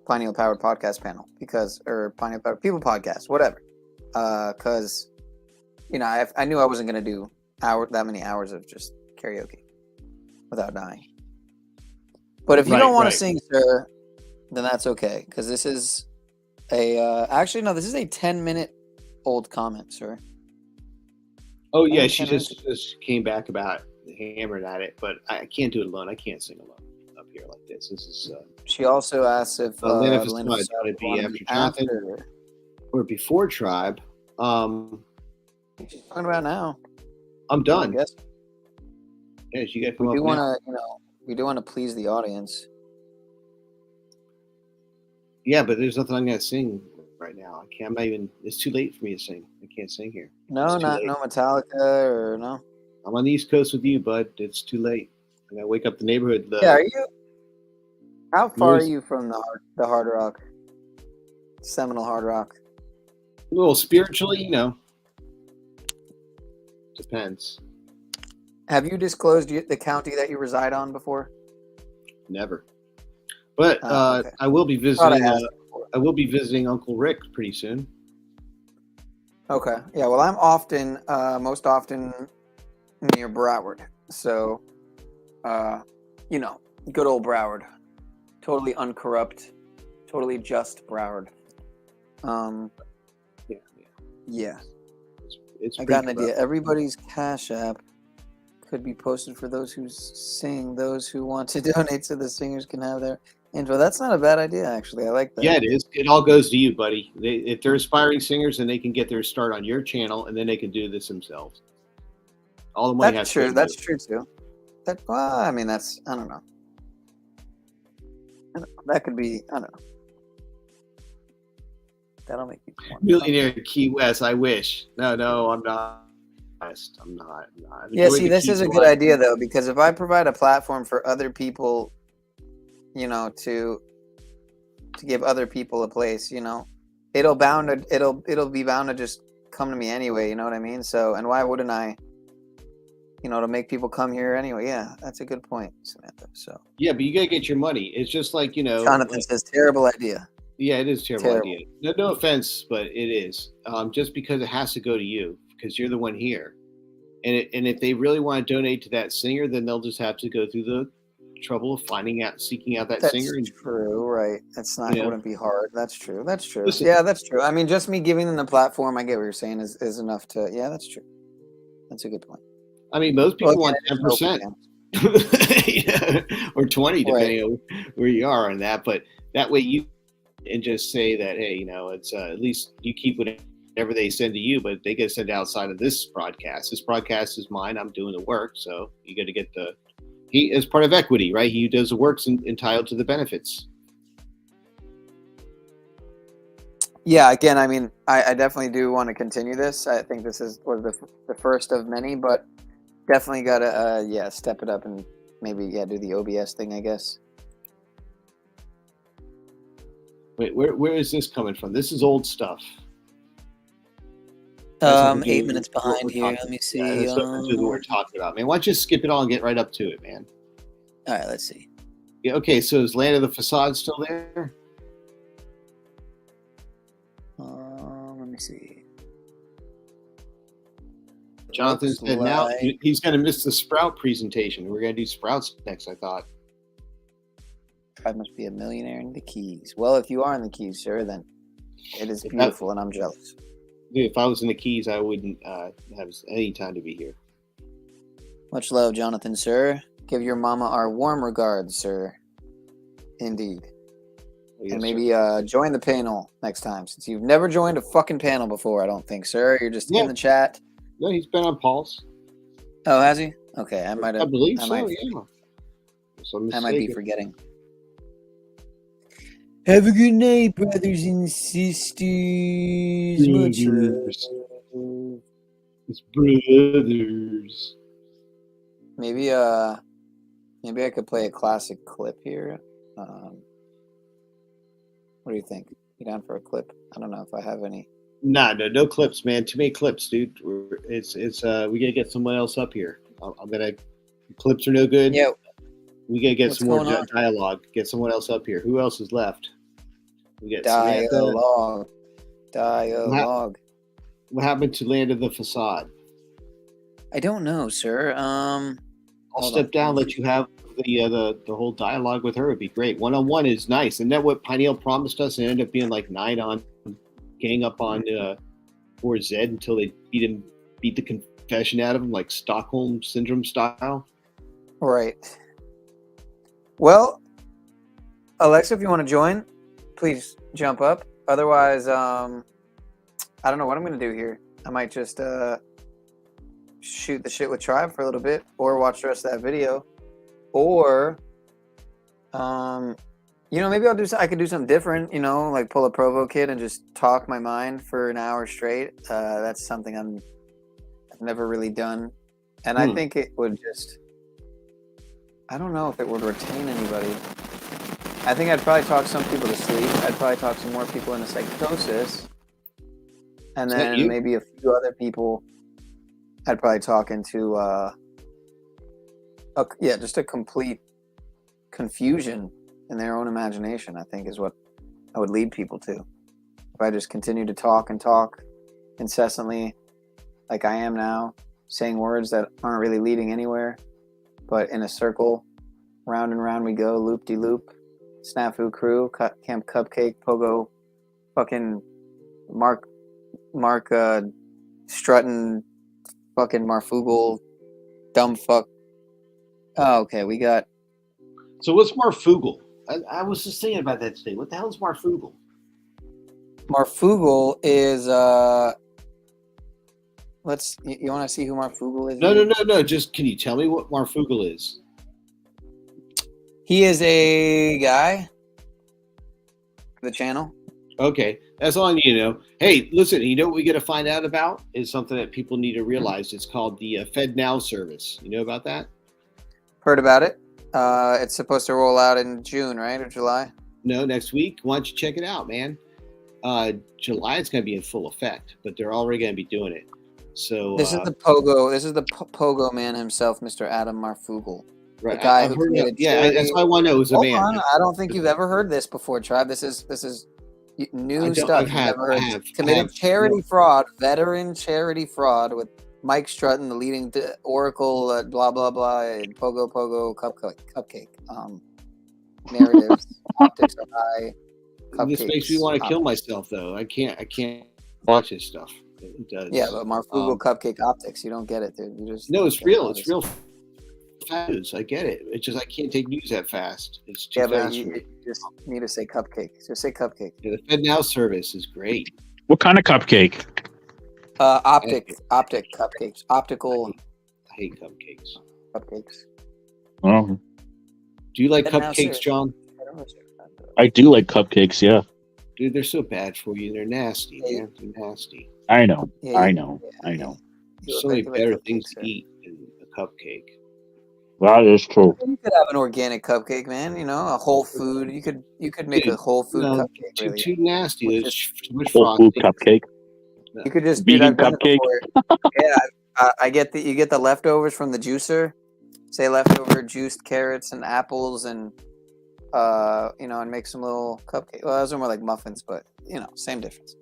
Pineal Powered Podcast Panel" or Pineal Powered People Podcast, whatever. Because I knew I wasn't gonna do that many hours of just karaoke without dying. But if you don't want to sing, sir, then that's okay. Because this is this is a 10-minute old comment, sir. Oh yeah, she just came back about hammered at it, but I can't do it alone. I can't sing alone up here like this. This is. She also asked if Land of Facade would be after Jonathan or before Tribe. She's talking about now. I'm done. Yes. Yeah, you got to come up. We do want to please the audience. Yeah, but there's nothing I'm gonna sing right now. I can't. I'm not even. It's too late for me to sing. I can't sing here. No Metallica or no. I'm on the East Coast with you, bud. It's too late. I gotta wake up the neighborhood. Yeah, How far are you from the hard rock? Seminole hard rock. Well, spiritually, depends. Have you disclosed the county that you reside on before? Never. But okay. I will be Thought I visiting. asked I will be visiting Uncle Rick pretty soon. Okay. Yeah. Well, I'm most often near Broward. So, good old Broward, totally uncorrupt, totally just Broward. Yeah. It's I got an pretty idea. corrupt. Everybody's Cash App could be posted for those who sing. Those who want to donate to the singers can have their info. That's not a bad idea, actually. I like that. Yeah, it is. It all goes to you, buddy. If they're aspiring singers, then they can get their start on your channel, and then they can do this themselves. All the money That's has true. to go to That's you. true too. I don't know. That could be. I don't know. That'll make me Millionaire Key West. I wish. No, I'm not. I'm not. Yeah, see, this is a good idea though, because if I provide a platform for other people, to give other people a place, it'll be bound to just come to me anyway. You know what I mean? So, and why wouldn't I? To make people come here anyway. Yeah, that's a good point, Samantha. So. Yeah, but you gotta get your money. It's just like Jonathan says, terrible idea. Yeah, it is a terrible idea. No offense, but it is. Just because it has to go to you, because you're the one here, and if they really want to donate to that singer, then they'll just have to go through the trouble of seeking out that singer. That's true, right? That's not. It wouldn't be hard. That's true. That's true. Listen, yeah, that's true. I mean, just me giving them the platform, I get what you're saying, is enough to. Yeah, that's true. That's a good point. I mean, most people want 10%, or 20, depending on where you are on that. But that way you and just say that, hey, it's at least you keep whatever they send to you, but they get sent outside of this broadcast. This broadcast is mine. I'm doing the work, so you got to get he is part of equity, right? He who does the work's entitled to the benefits. Yeah, again, I mean, I definitely do want to continue this. I think this was the first of many, but definitely got to, step it up and maybe, do the OBS thing, I guess. Wait, where is this coming from? This is old stuff. 8 minutes behind here. Let me see. Yeah, that's what we're talking about, man. Why don't you skip it all and get right up to it, man? All right, let's see. Yeah, okay, so is Land of the Facade still there? Let me see. Jonathan said now he's going to miss the Sprout presentation. We're going to do Sprouts next, I thought. I must be a millionaire in the Keys. Well, if you are in the Keys, sir, then it is beautiful, and I'm jealous. Dude, if I was in the Keys, I wouldn't have any time to be here. Much love, Jonathan, sir. Give your mama our warm regards, sir. Indeed. Yes, and maybe join the panel next time, since you've never joined a fucking panel before, I don't think, sir. You're just in the chat. No, he's been on Paul's. Oh, has he? Okay, I might have. I believe so, yeah. I might be forgetting. Have a good night, brothers and sisters. Much love. It's brothers. Maybe I could play a classic clip here. What do you think? You down for a clip? I don't know if I have any. No clips, man. Too many clips, dude. It's we gotta get someone else up here. Clips are no good. Yeah. We gotta get some more dialogue. Get someone else up here. Who else is left? We got dialogue. What happened to Land of the Facade? I don't know, sir. I'll step down, let you have the whole dialogue with her. Would be great. One-on-one is nice. Isn't that what Pineal promised us? And it ended up being like 9 on gang up on poor Zed until they beat the confession out of him, like Stockholm Syndrome style. Right. Well, Alexa, if you want to join, please jump up. Otherwise, I don't know what I'm going to do here. I might just shoot the shit with Tribe for a little bit, or watch the rest of that video, or maybe I could do something different, like pull a Provo kid and just talk my mind for an hour straight. That's something I've never really done, and I think it would just, I don't know if it would retain anybody. I think I'd probably talk some people to sleep. I'd probably talk some more people into psychosis. And Is that then you? maybe a few other people I'd probably talk into, just a complete confusion in their own imagination, I think is what I would lead people to. If I just continue to talk and talk incessantly like I am now, saying words that aren't really leading anywhere, but in a circle, round and round we go, loop-de-loop, snafu crew, Camp Cupcake, Pogo, fucking Mark Strutting, fucking Marfugal, dumb fuck. Oh, okay, we got... So what's Marfugal? I was just thinking about that today. What the hell is Marfugal? Marfugal is, you want to see who Marfugal is? No. Just, can you tell me what Marfugal is? He is a guy for the channel. Okay, that's all I need to know. Hey, listen, you know what we got to find out about is something that people need to realize. It's called the FedNow service. You know about that? Heard about it. It's supposed to roll out in June, right, or July? No, next week. Why don't you check it out, man? July it's going to be in full effect, but they're already going to be doing it. So this is the Pogo. This is the Pogo man himself, Mr. Adam Marfugal. Right, the guy I've who heard created of, yeah, that's why I want to know it was a Hold man. on, I don't think you've ever heard this before, Tribe. This is new stuff. You've never heard. Committed charity fraud, veteran charity fraud with Mike Strutton, the leading Oracle, blah blah blah, Pogo cupcake, narratives, optics are high. This makes me want to kill myself, though. I can't watch this stuff. It does. Yeah, but Marfugal cupcake optics, you don't get it, dude. You just no, it's real. It's real. News. I get it. It's just I can't take news that fast. It's too fast. You just need to say cupcake. Just say cupcake. Yeah, the FedNow service is great. What kind of cupcake? Optic cupcakes. Optical. I hate cupcakes. Cupcakes. Oh. Do you like FedNow cupcakes, service. John? I do like cupcakes, yeah. Dude, they're so bad for you. They're nasty, man. They're nasty. I know. Yeah, I know. There's so many better things to eat than a cupcake. That is true. You could have an organic cupcake, man. You know, a whole food. You could make a whole food cupcake. Too nasty. There's too much Whole food cupcake. You could just vegan cupcake. Yeah, I get you get the leftovers from the juicer. Say leftover juiced carrots and apples and and make some little cupcake. Well, those are more like muffins, but same difference.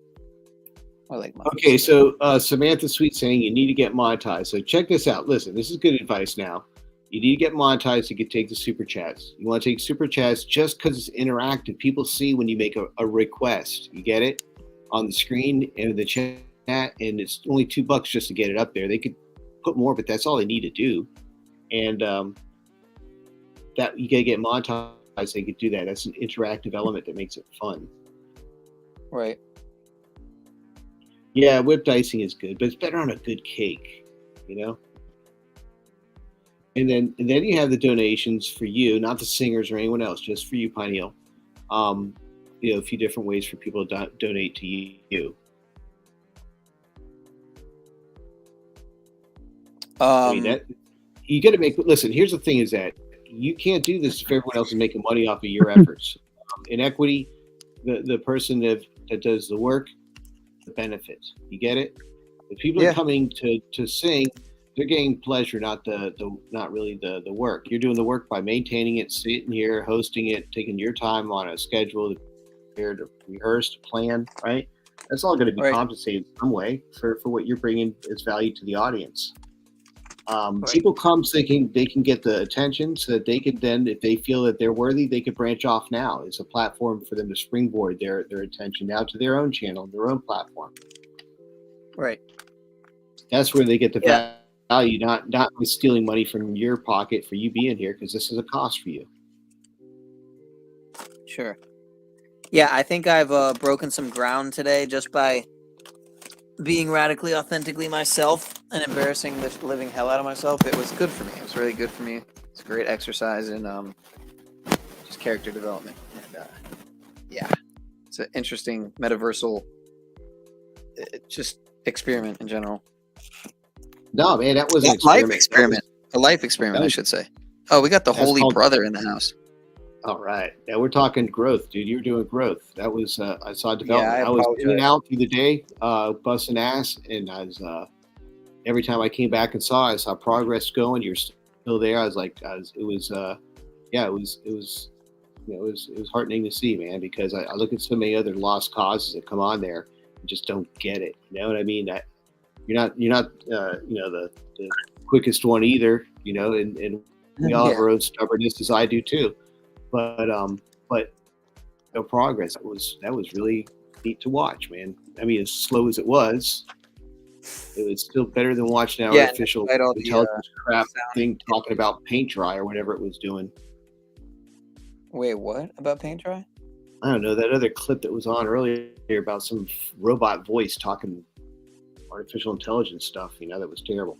More like muffins. Okay, so Samantha Sweet saying you need to get monetized. So check this out. Listen, this is good advice now. You need to get monetized. You can take the super chats. You want to take super chats just because it's interactive. People see when you make a request. You get it on the screen and in the chat, and it's only $2 just to get it up there. They could put more, but that's all they need to do. And that you gotta get monetized. They could do that. That's an interactive element that makes it fun. Right. Yeah, whipped icing is good, but it's better on a good cake. And then you have the donations for you, not the singers or anyone else, just for you, Pineal. A few different ways for people to donate to you. You got to make. Listen, here's the thing: is that you can't do this if everyone else is making money off of your efforts. In equity, the person that does the work, the benefits. You get it? If people are coming to sing, they're getting pleasure, not really the work. You're doing the work by maintaining it, sitting here, hosting it, taking your time on a schedule to rehearse, to plan, right? That's all going to be compensated in some way for what you're bringing as value to the audience. People come thinking they can get the attention so that they can then, if they feel that they're worthy, they could branch off now. It's a platform for them to springboard their attention now to their own channel, their own platform. Right. That's where they get the value, not with stealing money from your pocket for you being here, because this is a cost for you. Sure. Yeah, I think I've broken some ground today just by being radically, authentically myself and embarrassing the living hell out of myself. It was good for me. It was really good for me. It's a great exercise in just character development. And it's an interesting metaversal just experiment in general. No, man, that was an life experiment. A life experiment, I should say. Oh, we got the Holy Brother in the house. All right. Now we're talking growth, dude. You're doing growth. That was I saw development. I I was in and apologize. out through the day, busting ass, and I was every time I came back and I saw progress going. You're still there. It was heartening to see, man, because I look at so many other lost causes that come on there and just don't get it. You know what I mean? That you're not the quickest one either, and we all have our own stubbornness, as I do too. But no progress. That was really neat to watch, man. I mean, as slow as it was still better than watching our artificial intelligence crap thing talking about paint dry or whatever it was doing. Wait, what about paint dry? I don't know, that other clip that was on earlier about some robot voice talking artificial intelligence stuff, that was terrible.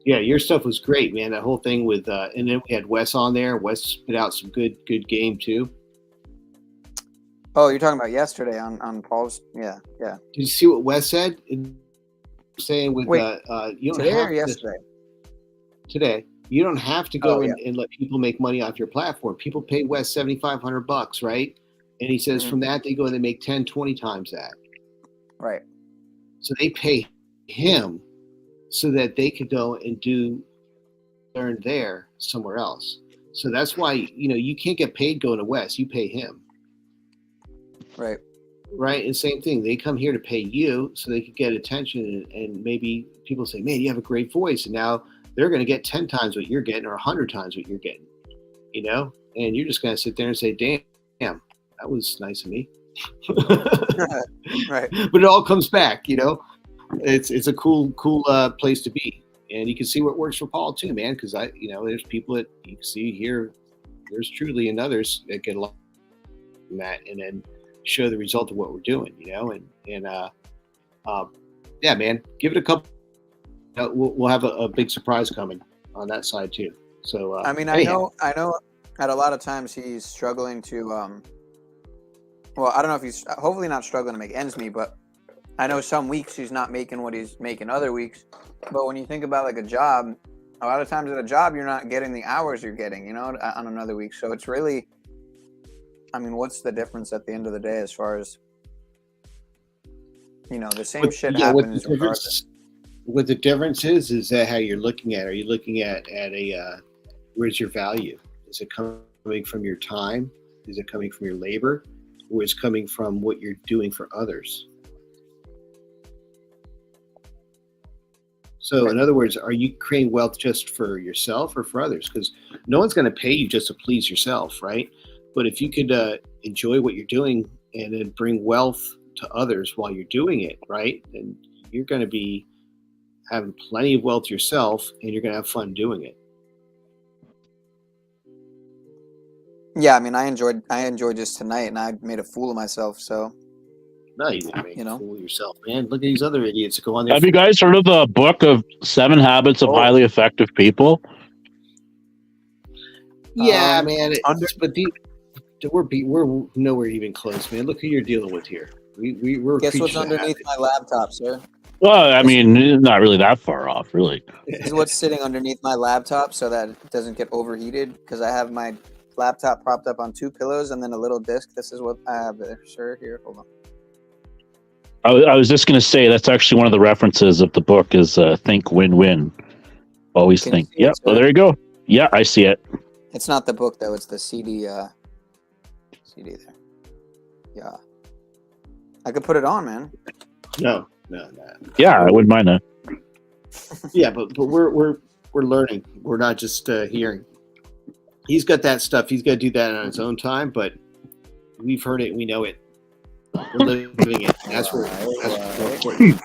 Yeah, your stuff was great, man. That whole thing with and then we had Wes on there. Wes spit out some good game too. Oh, you're talking about yesterday on Paul's? Yeah. Did you see what Wes said? Saying with you don't today have or yesterday? Today. You don't have to go and let people make money off your platform. People pay Wes $7,500, right? And he says from that they go and they make 10, 20 times that. Right. So they pay him so that they could go and learn there somewhere else. So that's why, you can't get paid going to Wes. You pay him. Right. Right. And same thing. They come here to pay you so they could get attention. And maybe people say, man, you have a great voice. And now they're going to get 10 times what you're getting or 100 times what you're getting, and you're just going to sit there and say, damn, that was nice of me. Right. But it all comes back, it's a cool place to be. And you can see what works for Paul too, man. Because there's people that you can see here. There's Truly and others that get a lot from that, and then show the result of what we're doing, yeah, man, give it a couple. We'll have a big surprise coming on that side too. So I mean, I know at a lot of times he's struggling to well, I don't know if he's hopefully not struggling to make ends meet, but I know some weeks he's not making what he's making other weeks. But when you think about like a job, a lot of times at a job you're not getting the hours you're getting, on another week. So it's really, I mean, what's the difference at the end of the day as far as the same shit happens regardless. What the difference is that how you're looking at it. Are you looking at a where's your value? Is it coming from your time? Is it coming from your labor? Or is it coming from what you're doing for others? So in other words, are you creating wealth just for yourself or for others? Because no one's going to pay you just to please yourself, right? But if you could enjoy what you're doing and then bring wealth to others while you're doing it, right? Then you're going to be having plenty of wealth yourself, and you're going to have fun doing it. Yeah, I mean, I enjoyed just tonight, and I made a fool of myself. So no, you didn't make a fool of yourself, man. Look at these other idiots that go on there. Have you guys heard of the book of 7 Habits of Highly Effective People? Yeah, man. We're nowhere even close, man. Look who you're dealing with here. We're guess what's underneath my laptop, sir? Well, I mean, not really that far off, really. This is what's sitting underneath my laptop so that it doesn't get overheated, because I have my laptop propped up on 2 pillows and then a little disc. This is what I have there, sir. Here, hold on. I was just going to say that's actually one of the references of the book is think win-win. Always think. Yep. Well, there you go. Yeah, I see it. It's not the book though. It's the CD. CD there. Yeah. I could put it on, man. No. Yeah, I wouldn't mind that. Yeah, but we're learning. We're not just hearing. He's got that stuff. He's got to do that on his own time. But we've heard it. We know it. We're living it. That's where. That's important.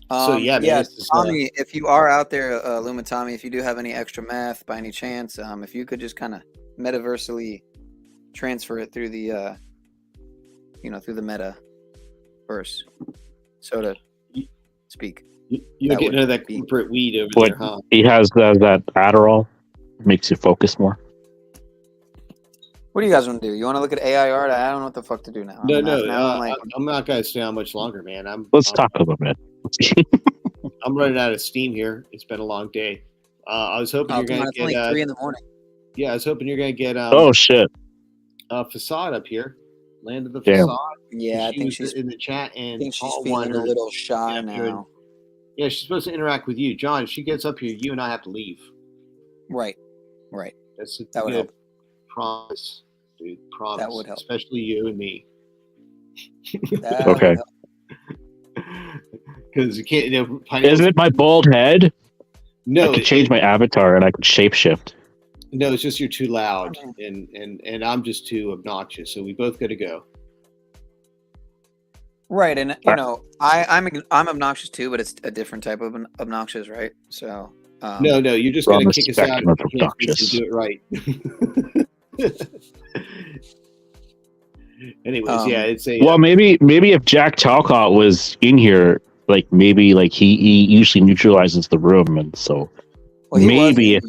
So yeah, man, Tommy, if you are out there, Luma Tommy, if you do have any extra math by any chance, if you could just kind of metaversally transfer it through the, through the metaverse, so to speak. You're getting into that corporate weed over there, huh? He has that Adderall, makes you focus more. What do you guys want to do? You want to look at AI art? I don't know what the fuck to do now. No. I'm not going to stay on much longer, man. Let's talk a little bit. I'm running out of steam here. It's been a long day. I was hoping you're gonna It's only get 3 in the morning. yeah, I was hoping you're gonna get Oh shit. Facade up here. Land of the Damn. Facade. Yeah, I She think was she's in the chat, I and think she's Paul feeling a wondered- little shy yeah, now. Yeah, she's supposed to interact with you, John. If she gets up here, you and I have to leave. Right. That's a That would good help. promise, dude. Promise. That would help. Especially you and me. That Okay. would help. Because you can't. Isn't it my bald head? No, I could change my avatar and I could shapeshift. No, it's just you're too loud, and I'm just too obnoxious. So we both got to go. Right, and you know, I'm obnoxious too, but it's a different type of obnoxious, right? So No, you're just We're on going the to kick us out spectrum if of you can't obnoxious. do it right. Anyways, yeah, it's a. Well, maybe if Jack Talcott was in here, like maybe like he usually neutralizes the room, and so maybe if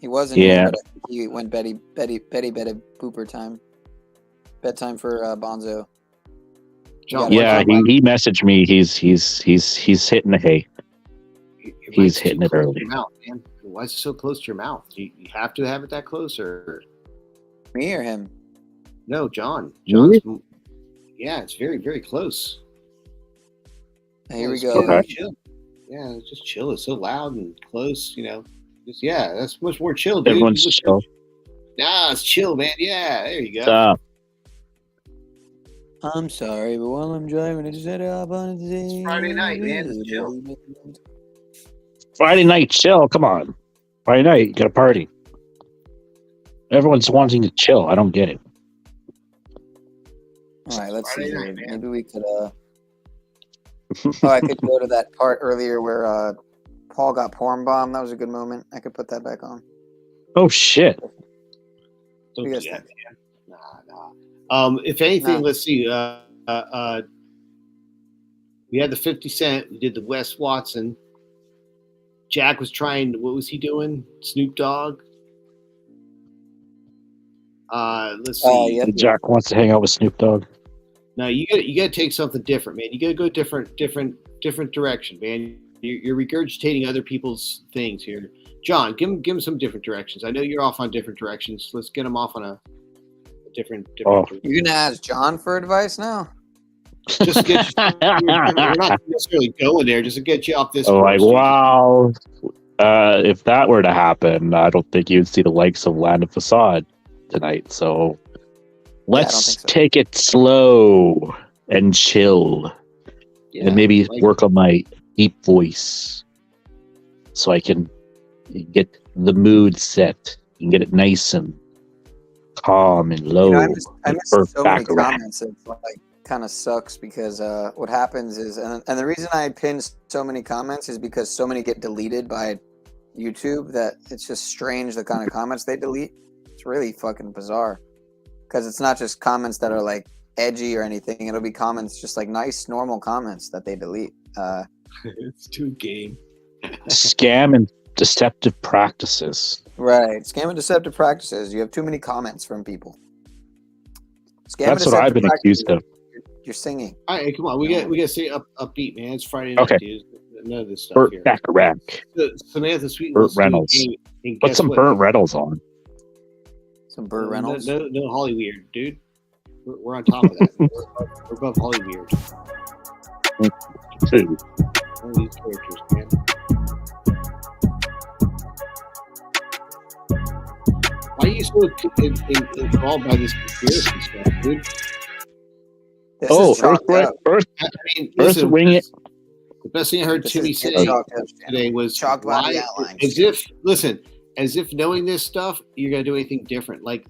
he wasn't here, but I think he went Betty Booper time, bedtime for Bonzo. John, he messaged me. He's hitting the hay. He's hitting it early. Your mouth, man. Why is it so close to your mouth? You have to have it that close, or me or him? No, John. Really? Yeah, it's very, very close. Here we go. go. Chill. Yeah, it's just chill. It's so loud and close, you know. Just, yeah, that's much more chill, dude. Everyone's chill. Nah, it's chill, man. Yeah, there you go. I'm sorry, but while I'm driving, I just had up on It's Friday night, man. It's chill. Friday night chill. Come on, Friday night, you got a party. Everyone's wanting to chill. I don't get it. All right, let's see here. Maybe we could. I could go to that part earlier where Paul got porn bombed. That was a good moment. I could put that back on. Oh shit! Don't do that, man. Nah. If anything, let's see. We had the 50 Cent. We did the Wes Watson. Jack was trying. What was he doing? Snoop Dogg. Let's see. Jack wants to hang out with Snoop Dogg. No, you gotta take something different, man. You gotta go different direction, man. You're regurgitating other people's things here. John, give him some different directions. I know you're off on different directions. Let's get him off on a different. You're gonna ask John for advice now? Just get. We're not necessarily going there. Just to get you off this. Oh, like wow. If that were to happen, I don't think you'd see the likes of Land of Facade tonight. So let's take it slow and chill, and maybe work on my deep voice so I can get the mood set and get it nice and calm and low. I miss so many comments. It's like kind of sucks because what happens is, and the reason I pin so many comments is because so many get deleted by YouTube that it's just strange the kind of comments they delete. It's really fucking bizarre because it's not just comments that are like edgy or anything. It'll be comments just like nice, normal comments that they delete. It's too game. Scam and deceptive practices. Right. Scam and deceptive practices. You have too many comments from people. Scam That's what I've been accused of. You're singing. All right, come on. We got to stay upbeat, man. It's Friday night, Okay. dude. None of this stuff Burt here. Bacharach. Samantha Sweet. Burt Reynolds. Put some Burt Reynolds on. Some Burt Reynolds. No Holly Weird, dude. We're on top of that. we're above Holly Weird. Two. One of these characters, man. Why are you so involved by this conspiracy stuff, dude? Earth Wing it. The best thing I heard Timmy say today was why, as if knowing this stuff, you're gonna do anything different. Like,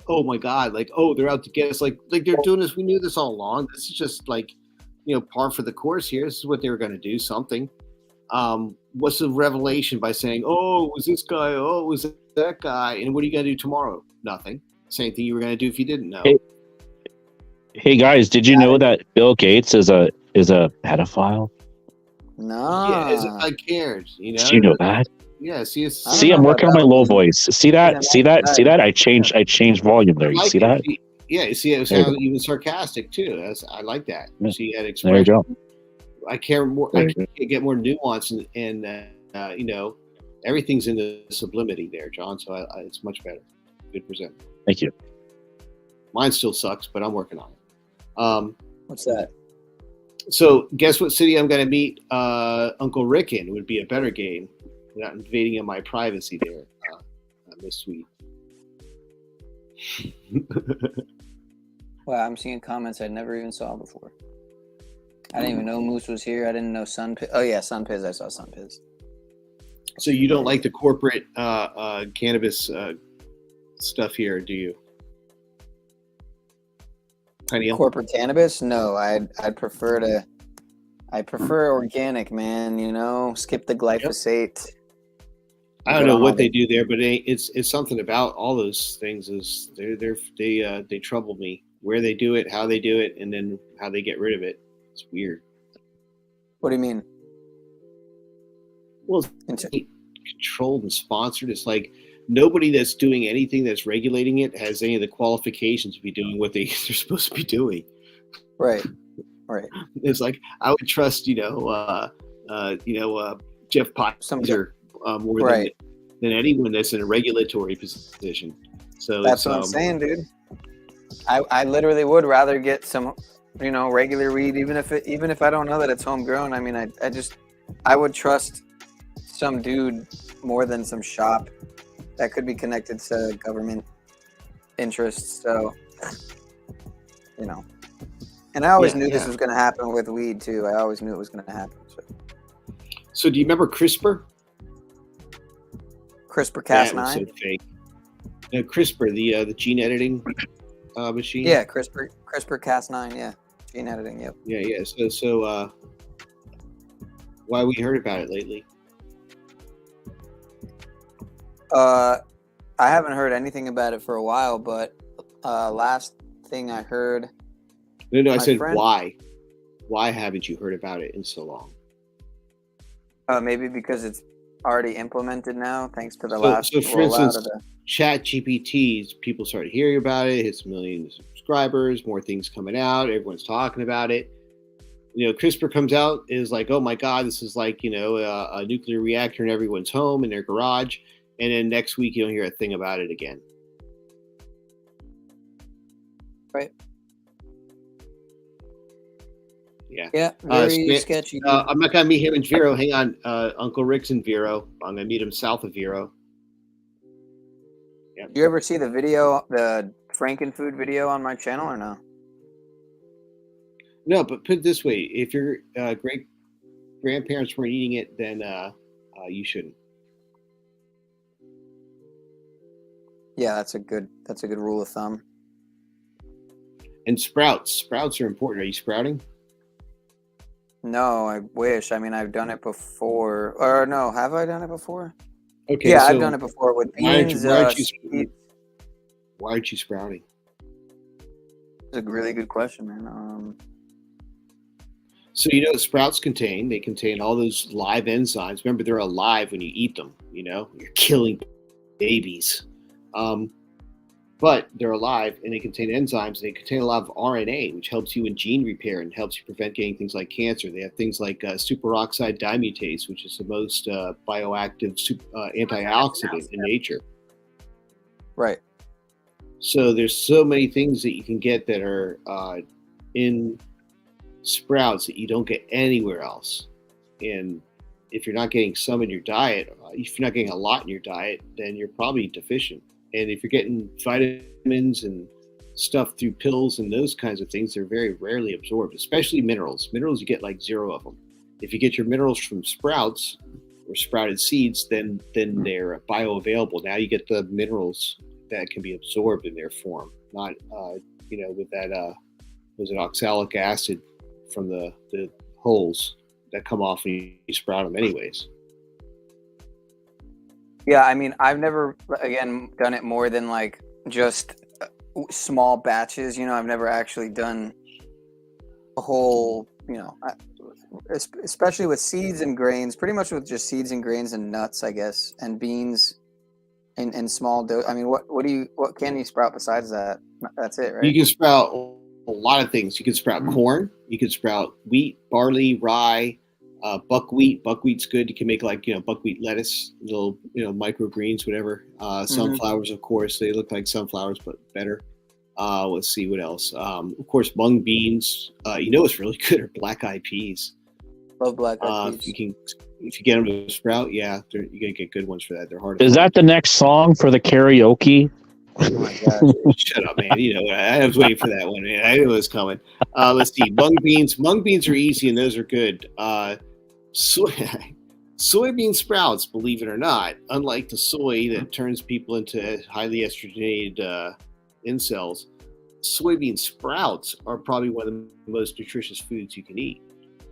oh my God, they're out to get us. Like they're doing this. We knew this all along. This is just par for the course here. This is what they were gonna do. Something. What's the revelation by saying, oh, it was this guy? Oh, it was that guy? And what are you gonna do tomorrow? Nothing. Same thing you were gonna do if you didn't know. Hey guys, did you know that Bill Gates is a pedophile? No. Yeah, as if I cared. You know. Did you know that? Yeah. See, I'm working on my low voice. See that? I changed volume there. You see that? Yeah. You see, it sounded even sarcastic too. I like that. Yeah. See that There expression. you go. I care more. I can get more nuance and Everything's in the sublimity there, John. So it's much better. Good present. Thank you. Mine still sucks, but I'm working on it. What's that? So guess what city I'm going to meet Uncle Rick in? Would be a better game. Not invading in my privacy there. Miss Sweet. Wow, I'm seeing comments I never even saw before. I didn't even know Moose was here. I didn't know Sunpiz. Oh yeah, Sunpiz. I saw Sunpiz. So you don't like the corporate cannabis stuff here, do you? Corporate cannabis? No, I'd prefer organic, man. You know, skip the glyphosate. I don't know what they do there, but it's something about all those things is they trouble me. Where they do it, how they do it, and then how they get rid of it. It's weird. What do you mean? Well, it's controlled and sponsored. It's like nobody that's doing anything that's regulating it has any of the qualifications to be doing what they're supposed to be doing. Right. It's like I would trust, Jeff Potts more than anyone that's in a regulatory position. So that's what I'm saying, dude. I literally would rather get some, regular weed, even if I don't know that it's homegrown. I mean, I would trust some dude more than some shop that could be connected to government interests. So, and I always knew this was going to happen with weed too. I always knew it was going to happen. So do you remember CRISPR? CRISPR-Cas9? So fake. No, CRISPR, the gene editing machine. Yeah, CRISPR-Cas9. Yeah, gene editing. Yep. Yeah. So why we heard about it lately? I haven't heard anything about it for a while, but last thing I heard. No, I said why. Why haven't you heard about it in so long? Maybe because it's already implemented now, thanks to the last for rollout instance, of the Chat GPTs, people started hearing about it, hits millions of subscribers, more things coming out, everyone's talking about it. CRISPR comes out, is like, oh my God, this is like, a nuclear reactor in everyone's home, in their garage. And then next week, you don't hear a thing about it again. Right. Yeah. Very sketchy. I'm not going to meet him in Vero. Hang on. Uncle Rick's in Vero. I'm going to meet him south of Vero. Did you ever see the video, the Frankenfood video on my channel or no? No, but put it this way. If your great grandparents weren't eating it, then you shouldn't. Yeah, that's a good rule of thumb. And sprouts are important. Are you sprouting? No, I wish. I mean, I've done it before. Or no, have I done it before? Okay. Yeah, so I've done it before with beans. Why aren't you sprouting? That's a really good question, man. So sprouts contain all those live enzymes. Remember, they're alive when you eat them. You're killing babies. But they're alive and they contain enzymes and they contain a lot of RNA, which helps you in gene repair and helps you prevent getting things like cancer. They have things like superoxide dimutase, which is the most bioactive antioxidant in nature. Right. So there's so many things that you can get that are in sprouts that you don't get anywhere else. And if you're not getting some in your diet, if you're not getting a lot in your diet, then you're probably deficient. And if you're getting vitamins and stuff through pills and those kinds of things, they're very rarely absorbed, especially minerals. Minerals, you get like 0 of them. If you get your minerals from sprouts or sprouted seeds, then they're bioavailable. Now you get the minerals that can be absorbed in their form, not, with that, was it oxalic acid from the holes that come off when you sprout them anyways. Yeah, I mean, I've never, again, done it more than like just small batches. I've never actually done a whole, especially with seeds and grains, pretty much with just seeds and grains and nuts, I guess, and beans in small dose. I mean, what can you sprout besides that? That's it, right? You can sprout a lot of things. You can sprout corn, you can sprout wheat, barley, rye, Buckwheat's good. You can make like, buckwheat lettuce, little, microgreens, whatever. Sunflowers, of course, they look like sunflowers, but better. Let's see what else. Of course, mung beans. What's really good are black-eyed peas. Love black-eyed peas. If you get them to sprout, yeah, you're gonna get good ones for that. They're hard. Is that the next song for the karaoke? Oh my god! Shut up, man. I was waiting for that one, man. I knew it was coming. Let's see. Mung beans. Mung beans are easy, and those are good. Soybean sprouts, believe it or not, unlike the soy that turns people into highly estrogenated incels, soybean sprouts are probably one of the most nutritious foods you can eat.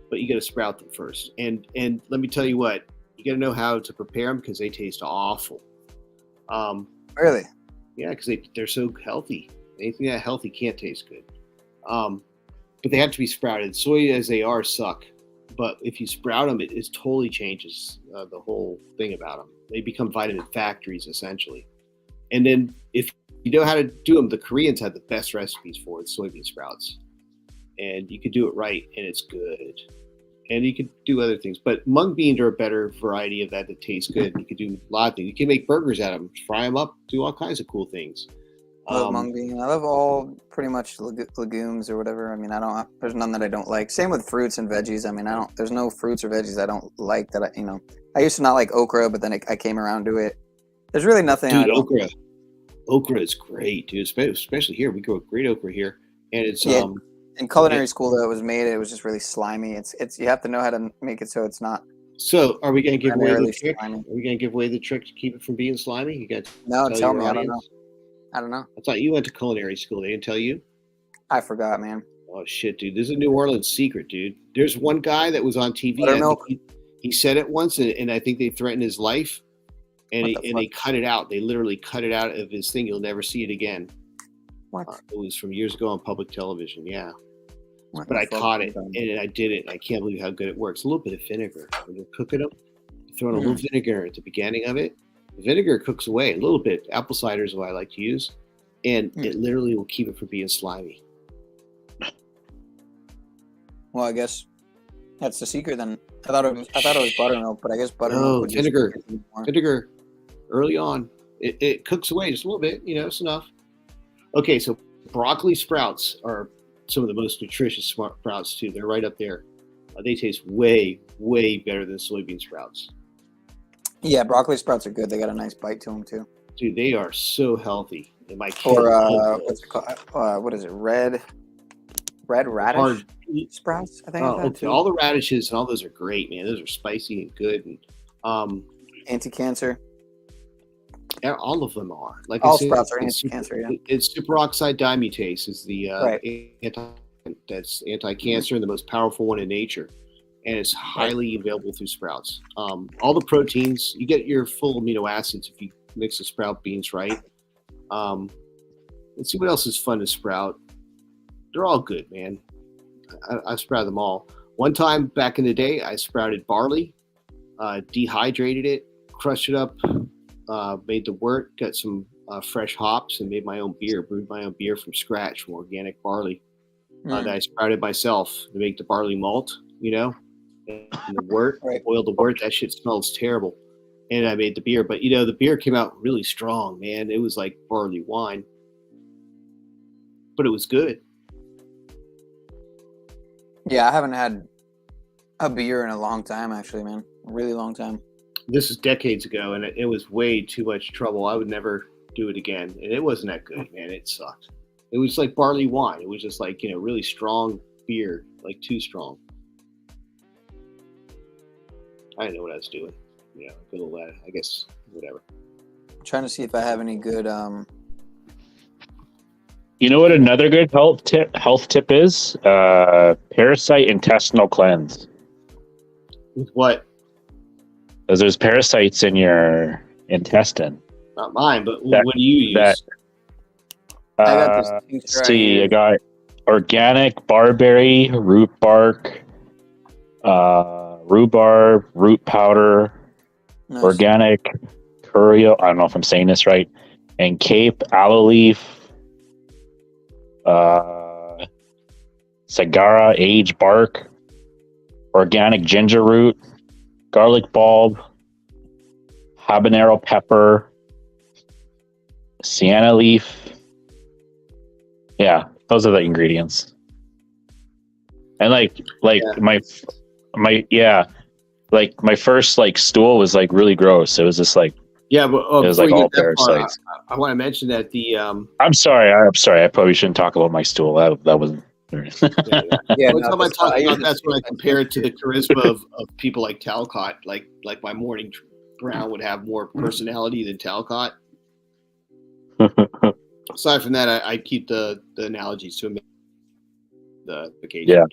But you got to sprout them first. And let me tell you what, you got to know how to prepare them because they taste awful. Really? Yeah, because they're so healthy. Anything that healthy can't taste good. But they have to be sprouted. Soy as they are suck. But if you sprout them, it totally changes the whole thing about them. They become vitamin factories, essentially. And then if you know how to do them, the Koreans have the best recipes for it, soybean sprouts. And you could do it right, and it's good. And you could do other things. But mung beans are a better variety of that tastes good. You could do a lot of things. You can make burgers out of them, fry them up, do all kinds of cool things. I love mung bean. I love all pretty much legumes or whatever. I mean, there's none that I don't like. Same with fruits and veggies. I mean, there's no fruits or veggies I don't like that I used to not like okra, but then I came around to it. There's really nothing. Dude, okra is great, dude. Especially here. We grow great okra here. And it's, in culinary school, though, it was just really slimy. It's you have to know how to make it so it's not. So, are we going to give away the trick? Slimy. Are we going to give away the trick to keep it from being slimy? You got no. Tell me. Audience? I don't know. I thought you went to culinary school. They didn't tell you? I forgot, man. Oh shit, dude! This is a New Orleans secret, dude. There's one guy that was on TV. He said it once, and I think they threatened his life, and they cut it out. They literally cut it out of his thing. You'll never see it again. What? It was from years ago on public television. Yeah. But I caught it, and I did it. And I can't believe how good it works. A little bit of vinegar. When you're cooking them, throw in a little vinegar at the beginning of it. The vinegar cooks away a little bit. Apple cider is what I like to use, and it literally will keep it from being slimy. Well, I guess that's the secret then. I thought it was buttermilk, but I guess buttermilk. No, vinegar. Early on, it cooks away just a little bit. It's enough. Okay, so broccoli sprouts are some of the most nutritious sprouts too. They're right up there. They taste way, way better than soybean sprouts. Yeah, broccoli sprouts are good. They got a nice bite to them too. Dude, they are so healthy. And my kid what's it called? What is it? Red radish sprouts. I think. Okay. All the radishes and all those are great, man. Those are spicy and good, and anti-cancer. Yeah, all of them are. Like all sprouts are anti-cancer. Yeah. It's superoxide dimutase is the anti-cancer and the most powerful one in nature, and it's highly available through sprouts. All the proteins, you get your full amino acids if you mix the sprout beans right. Let's see what else is fun to sprout. They're all good, man. I sprouted them all. One time back in the day, I sprouted barley, dehydrated it, crushed it up. Made the wort, got some fresh hops, and made my own beer. Brewed my own beer from scratch from organic barley that I sprouted myself to make the barley malt. And the wort, boiled the wort. That shit smells terrible. And I made the beer, but the beer came out really strong, man. It was like barley wine, but it was good. Yeah, I haven't had a beer in a long time, actually, man. A really long time. This is decades ago, and it was way too much trouble. I would never do it again, and it wasn't that good, man. It sucked. It was like barley wine. It was just like really strong beer, like too strong. I didn't know what I was doing. Good old lad. I guess whatever. I'm trying to see if I have any good. You know what another good health tip is? Parasite intestinal cleanse. With what? Because there's parasites in your intestine. Not mine, but what do you use? I got this I got organic barberry, root bark, rhubarb, root powder, organic curio. I don't know if I'm saying this right. And Cape aloe leaf, Sagara age bark. organic ginger root, garlic bulb, habanero pepper, sienna leaf. Yeah, those are the ingredients. And like my my first like stool was like really gross. It was just like Yeah, but it was before like you all get that far, parasites. I want to mention that the I'm sorry. I probably shouldn't talk about my stool. That wasn't. Every time I talk about that's when I compare it to the charisma of people like Talcott. Like my morning brown would have more personality than Talcott. Aside from that, I keep the analogies to the vacation. Yeah.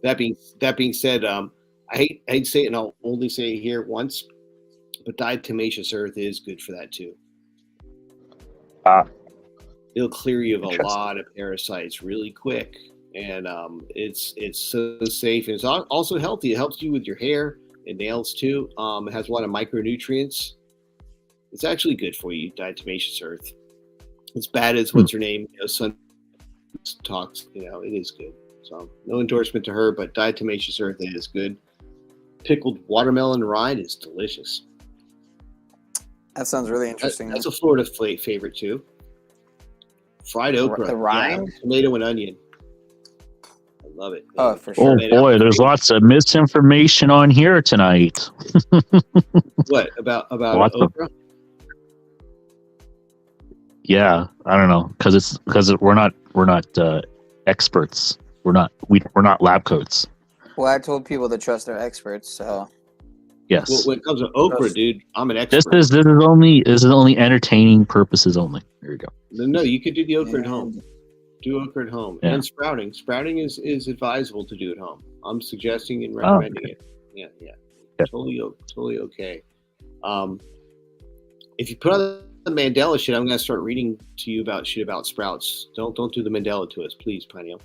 That being said, I hate to say it, and I'll only say it here once, but diatomaceous earth is good for that too. It'll clear you of a lot of parasites really quick, and it's so safe, and it's also healthy. It helps you with your hair and nails too. It has a lot of micronutrients. It's actually good for you, diatomaceous earth. As bad as what's her name, Sun talks, it is good. So no endorsement to her, but diatomaceous earth is good. Pickled watermelon rind is delicious. That sounds really interesting. That's a Florida favorite too. Fried okra, the rind, tomato and onion. I love it. Oh, for sure. Oh boy, there's lots of misinformation on here tonight. What about okra? Yeah, I don't know, because we're not experts. We're not lab coats. Well, I told people to trust their experts, so. Yes. Well, when it comes to okra, dude, I'm an expert. This is only entertaining purposes only. There you go. No, you could do the okra at home. Do okra at home. Yeah. And sprouting. Sprouting is advisable to do at home. I'm suggesting and recommending it. Yeah. Totally okay. If you put on the Mandela shit, I'm gonna start reading to you about shit about sprouts. Don't do the Mandela to us, please, Pineal.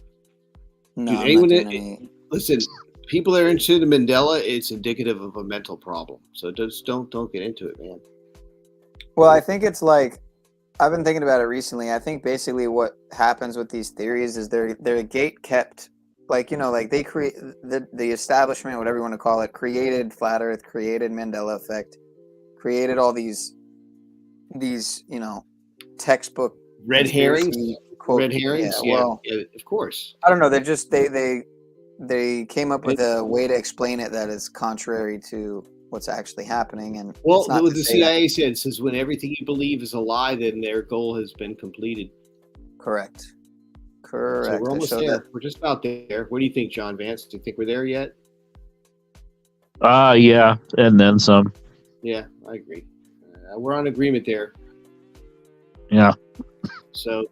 No, Dude, I'm anyone not doing any... Listen, people that are into the Mandela, it's indicative of a mental problem. So just don't get into it, man. Well, I think it's like, I've been thinking about it recently. I think basically what happens with these theories is they're gate kept, like, like they create the establishment, whatever you want to call it, created flat Earth, created Mandela effect, created all these textbook red herrings. Red herrings. Yeah, well, of course. I don't know. They're just they came up with a way to explain it that is contrary to what's actually happening. And well, what the CIA says when everything you believe is a lie, then their goal has been completed. Correct. So we're almost there. We're just about there. What do you think, John Vance? Do you think we're there yet? Yeah, and then some. Yeah, I agree. We're on agreement there. Yeah. So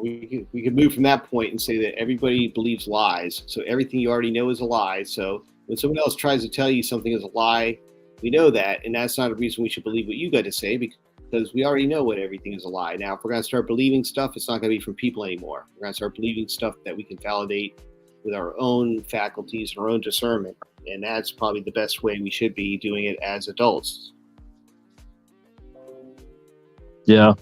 we could move from that point and say that everybody believes lies. So everything you already know is a lie. So when someone else tries to tell you something is a lie, we know that, and that's not a reason we should believe what you got to say, because we already know what everything is a lie. Now, if we're going to start believing stuff, it's not going to be from people anymore. We're going to start believing stuff that we can validate with our own faculties and our own discernment, and that's probably the best way we should be doing it as adults. Yeah.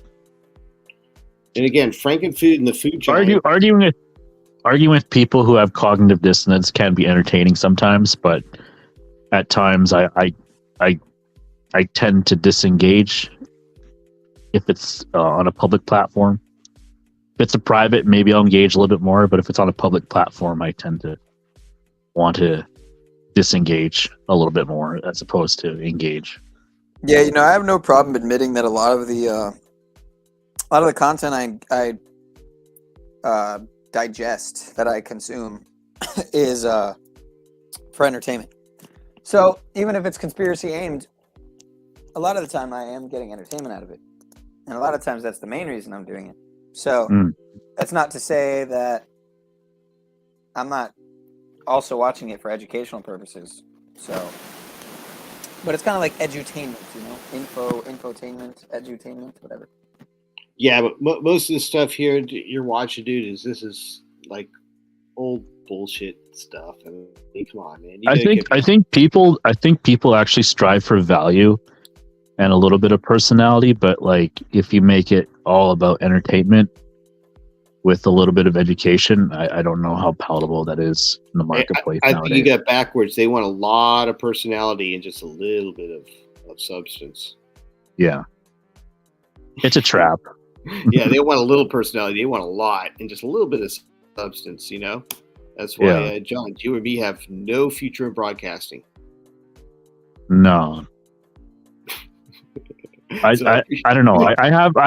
And again, Frankenfood and the food giant. Arguing with people who have cognitive dissonance can be entertaining sometimes, but at times I tend to disengage if it's on a public platform. If it's a private, maybe I'll engage a little bit more, but if it's on a public platform, I tend to want to disengage a little bit more as opposed to engage. Yeah, I have no problem admitting that a lot of the content I digest, that I consume, is for entertainment. So even if it's conspiracy aimed, a lot of the time I am getting entertainment out of it, and a lot of times that's the main reason I'm doing it. So that's not to say that I'm not also watching it for educational purposes. So, but it's kind of like edutainment, infotainment, edutainment, whatever. Yeah, but most of the stuff here you're watching, dude, this is like old bullshit stuff. I mean, come on, man. I think people actually strive for value and a little bit of personality, but like if you make it all about entertainment, with a little bit of education. I don't know how palatable that is in the marketplace I think nowadays. you got backwards. They want a lot of personality and just a little bit of substance. Yeah. It's a trap. Yeah, they want a little personality. They want a lot and just a little bit of substance, you know? That's why, John, you and me have no future in broadcasting. No. I don't know. I have a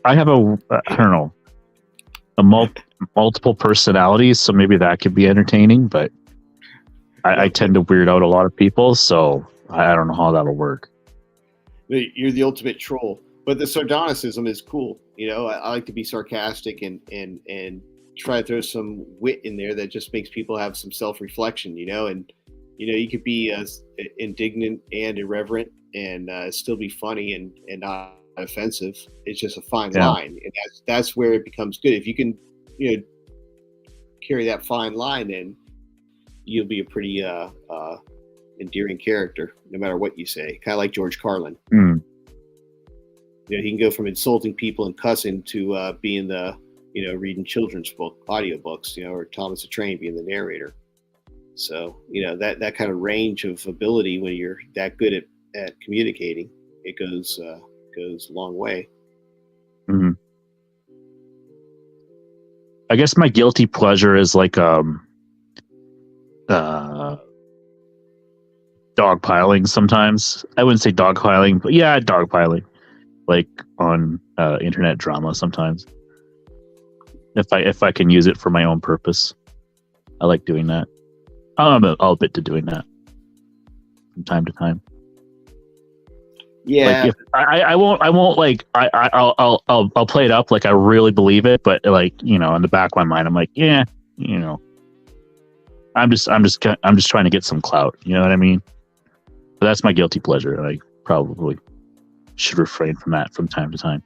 I don't know, multiple personalities, so maybe that could be entertaining, but I tend to weird out a lot of people, so I don't know how that'll work. You're the ultimate troll, but the sardonicism is cool. You know, I like to be sarcastic and try to throw some wit in there that just makes people have some self-reflection, you know, and you know, you could be indignant and irreverent and still be funny and not offensive. It's just a fine line, and that's where it becomes good. If you can, you know, carry that fine line, then you'll be a pretty endearing character, no matter what you say. Kind of like George Carlin. Mm. You know, he can go from insulting people and cussing to being the, you know, reading children's audiobooks, you know, or Thomas the Train being the narrator. So, you know, that kind of range of ability when you're that good at communicating, it goes a long way. Mm-hmm. I guess my guilty pleasure is like dogpiling sometimes. I wouldn't say dogpiling, but yeah, dogpiling, like on internet drama sometimes. If I can use it for my own purpose, I like doing that. I'll admit to doing that from time to time. Yeah, like if I won't like I'll play it up like I really believe it, but like, you know, in the back of my mind, I'm like, yeah, you know, I'm just trying to get some clout. You know what I mean? But that's my guilty pleasure, and I probably should refrain from that from time to time.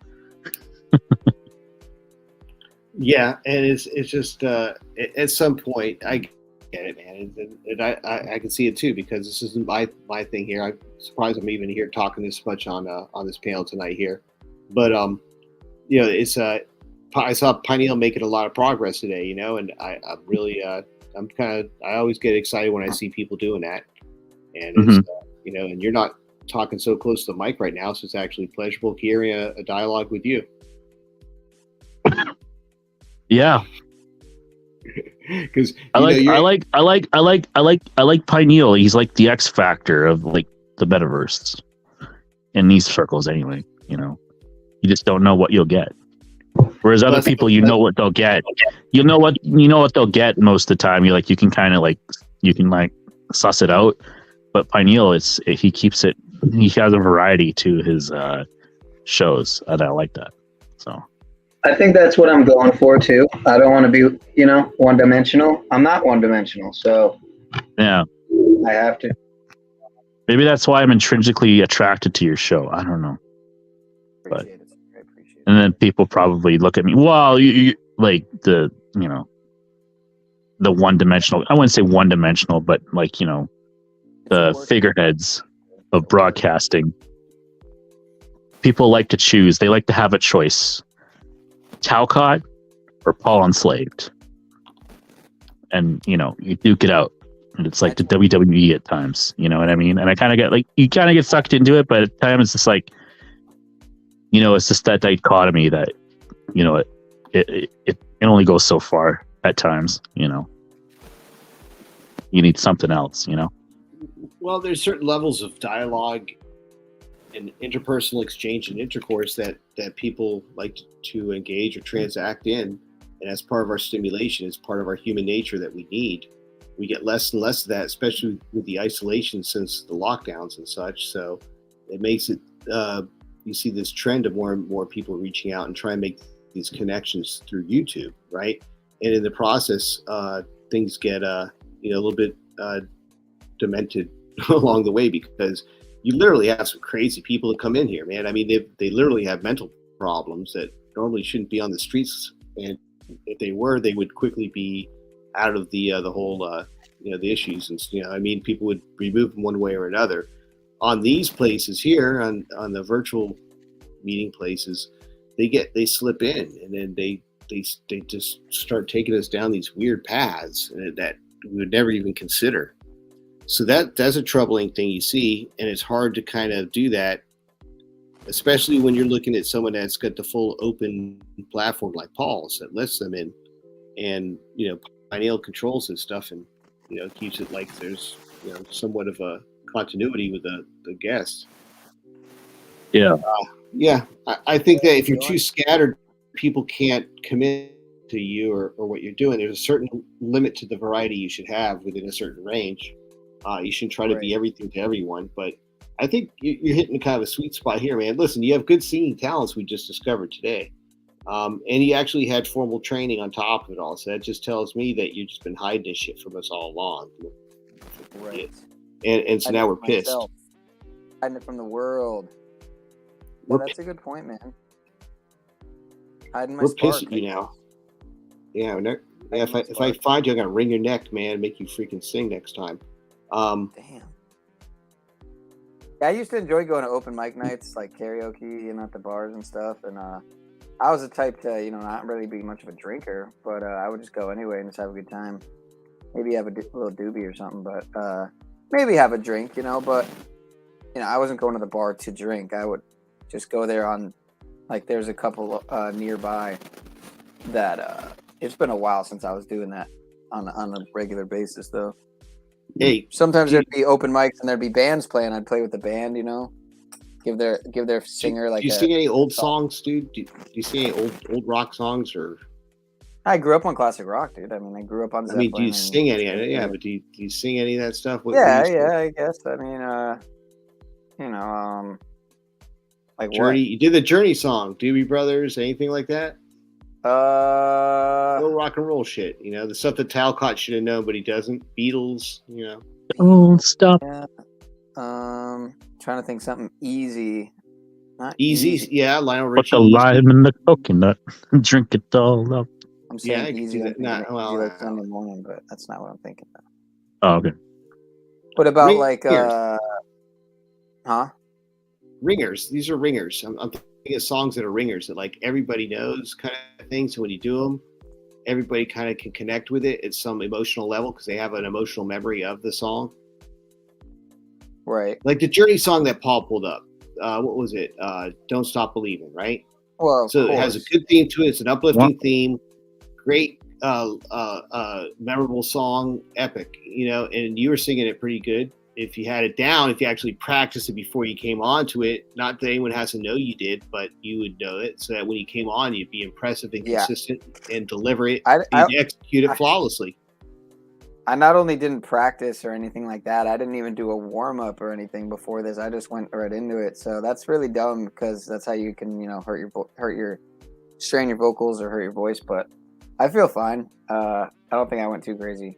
Yeah, and it's just at some point I get it, man, and I can see it too, because this isn't my thing here. I'm surprised I'm even here talking this much on this panel tonight here, but you know, it's I saw Pineal making a lot of progress today, you know, and I'm really I always get excited when I see people doing that, and it's you know, and you're not talking so close to the mic right now, so it's actually pleasurable hearing a dialogue with you. Yeah. Because I like Pineal. He's like the X factor of like the metaverse in these circles anyway. You know, you just don't know what you'll get. Whereas other people, you know what they'll get. You know what they'll get most of the time. You can kind of like suss it out. But Pineal, he keeps it. He has a variety to his shows, and I like that. So. I think that's what I'm going for too. I don't want to be, you know, one-dimensional. I'm not one-dimensional, so yeah, I have to. Maybe that's why I'm intrinsically attracted to your show. I don't know, but and then people probably look at me. Well, you like the, you know, the one-dimensional. I wouldn't say one-dimensional, but like, you know, the figureheads of broadcasting. People like to choose. They like to have a choice. Talcott or Paul Enslaved, and you know, you duke it out, and it's like the WWE at times, you know what I mean? And I kind of get like, you kind of get sucked into it, but at times it's just like, you know, it's just that dichotomy that, you know, it only goes so far at times, you know. You need something else, you know. Well, there's certain levels of dialogue and interpersonal exchange and intercourse that people like to engage or transact in, and as part of our stimulation, it's part of our human nature that we need. We get less and less of that, especially with the isolation since the lockdowns and such. So it makes it you see this trend of more and more people reaching out and trying to make these connections through YouTube, right? And in the process, things get a little bit demented along the way, because you literally have some crazy people that come in here, man. I mean, they literally have mental problems that normally shouldn't be on the streets, and if they were, they would quickly be out of the whole the issues, and I mean, people would remove them one way or another. On these places here, on the virtual meeting places, they slip in, and then they they just start taking us down these weird paths that we would never even consider. So that's a troubling thing you see, and it's hard to kind of do that, especially when you're looking at someone that's got the full open platform like Paul's that lets them in, and Pineal controls this stuff, and keeps it like there's somewhat of a continuity with the guests. Yeah. I think that if you're too scattered, people can't commit to you or what you're doing. There's a certain limit to the variety you should have within a certain range. You shouldn't try to be everything to everyone, but I think you're hitting kind of a sweet spot here, man. Listen, you have good singing talents we just discovered today. And you actually had formal training on top of it all. So that just tells me that you've just been hiding this shit from us all along. Right. And so now we're pissed. Hiding it from the world. Well, that's a good point, man. Hiding my We're spark. pissed at you now. Yeah, if I find you, I'm gonna wring your neck, man, and make you freaking sing next time. Damn. Yeah, I used to enjoy going to open mic nights, like karaoke, at the bars and stuff. And I was the type to, not really be much of a drinker, but I would just go anyway and just have a good time. Maybe have a little doobie or something, but maybe have a drink, But I wasn't going to the bar to drink. I would just go there on, there's a couple nearby that it's been a while since I was doing that on a regular basis, though. Hey, sometimes there'd be open mics and there'd be bands playing. I'd play with the band, give their singer do you sing any old songs, dude? Do you sing any old rock songs or? I grew up on classic rock, dude. I mean, I grew up on Zeppelin. Do you sing any? Yeah, but do you sing any of that stuff? I guess. I mean, like Journey. what? You did the Journey song, Doobie Brothers, anything like that? No rock and roll shit. The stuff that Talcott should have known, but he doesn't. Beatles, Don't stop. Yeah. Trying to think something easy. Not easy. Yeah, Lionel Put Richie. the lime in the coconut and drink it all up. I'm saying Yeah, easy. that. Like Sunday morning, but that's not what I'm thinking of. Oh, okay. What about Ringers. These are ringers. I'm thinking of songs that are ringers that everybody knows kind of thing. So when you do them, everybody kind of can connect with it at some emotional level because they have an emotional memory of the song. Right. Like the Journey song that Paul pulled up. What was it? Don't Stop Believing, right? Well, so it has a good theme to it. It's an uplifting theme. Great, memorable song, epic, and you were singing it pretty good. If you had it down, if you actually practiced it before you came onto it, not that anyone has to know you did, but you would know it so that when you came on, you'd be impressive and consistent and deliver it. You'd execute it flawlessly. I not only didn't practice or anything like that, I didn't even do a warm-up or anything before this. I just went right into it. So that's really dumb because that's how you can, strain your vocals or hurt your voice. But I feel fine. I don't think I went too crazy.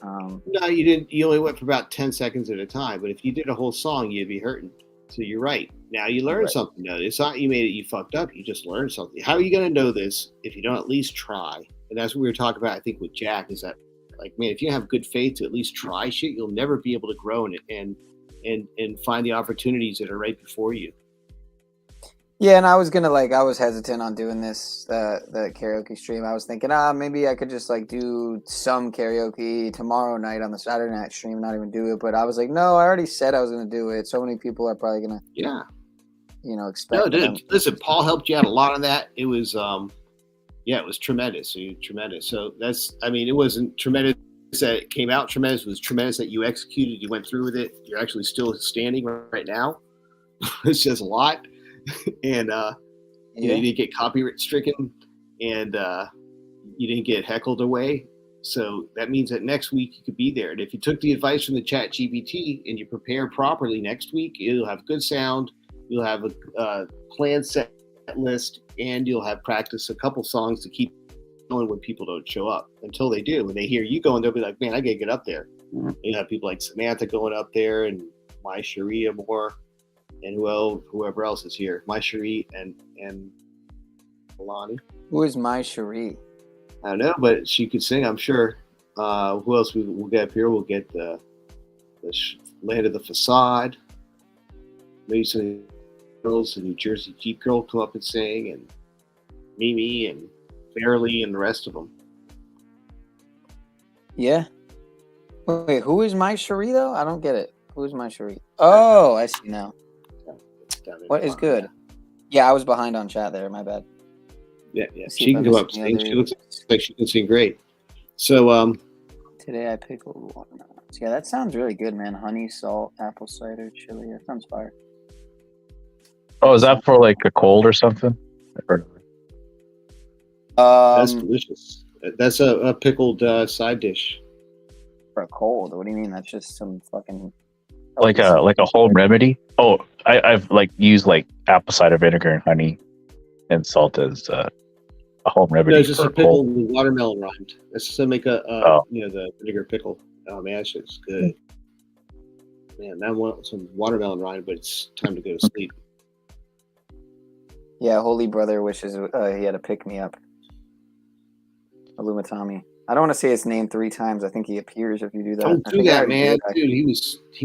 No, you didn't. You only went for about 10 seconds at a time. But if you did a whole song, you'd be hurting. So you're right. Now you learned something. Though. It's not you made it. You fucked up. You just learned something. How are you going to know this if you don't at least try? And that's what we were talking about. I think with Jack is that, man, if you have good faith to at least try shit, you'll never be able to grow in it and find the opportunities that are right before you. Yeah, and I was gonna I was hesitant on doing this the karaoke stream. I was thinking, maybe I could just do some karaoke tomorrow night on the Saturday night stream, not even do it. But I was like, no, I already said I was gonna do it. So many people are probably gonna expect. No, dude, listen, Paul helped you out a lot on that. It was it was tremendous. Tremendous. So it wasn't tremendous that it came out tremendous. It was tremendous that you executed, you went through with it. You're actually still standing right now. It's just a lot. And you didn't get copyright stricken and you didn't get heckled away. So that means that next week you could be there. And if you took the advice from the Chat GPT and you prepare properly next week, you'll have good sound, you'll have a planned set list, and you'll have practiced a couple songs to keep going when people don't show up. Until they do, when they hear you going, they'll be like, man, I gotta get up there. Mm-hmm. You have people like Samantha going up there and My Sharia more and whoever else is here. My Cherie and Alani. Who is My Cherie? I don't know, but she could sing, I'm sure. Who else we'll get up here? We'll get the Land of the Facade. Maybe some girls, the New Jersey Jeep Girl come up and sing, and Mimi and Barely and the rest of them. Yeah. Wait, who is my Cherie though? I don't get it. Who is my Cherie? Oh, I see now. What is good? Yeah, I was behind on chat there. My bad. Yeah. Let's see She if can I'm come up. missing She any looks other- like she can sing great. So Today I pickled watermelons. Yeah, that sounds really good, man. Honey, salt, apple cider, chili. That sounds fire. Oh, is that for like a cold or something? that's delicious. That's a pickled side dish. For a cold? What do you mean? That's just some fucking Like a home remedy? Oh, I've like used like apple cider vinegar and honey and salt as a home remedy. No, it's just for a pickle cold. with watermelon rind. That's just to make a the vinegar pickle. Oh man, that shit's good. Man, now I want some watermelon rind, but it's time to go to sleep. Yeah, Holy Brother wishes he had a pick me up. Illumitami. I don't want to say his name 3 times. I think he appears if you do that. Don't I do think I that, already man. did, actually. Dude, he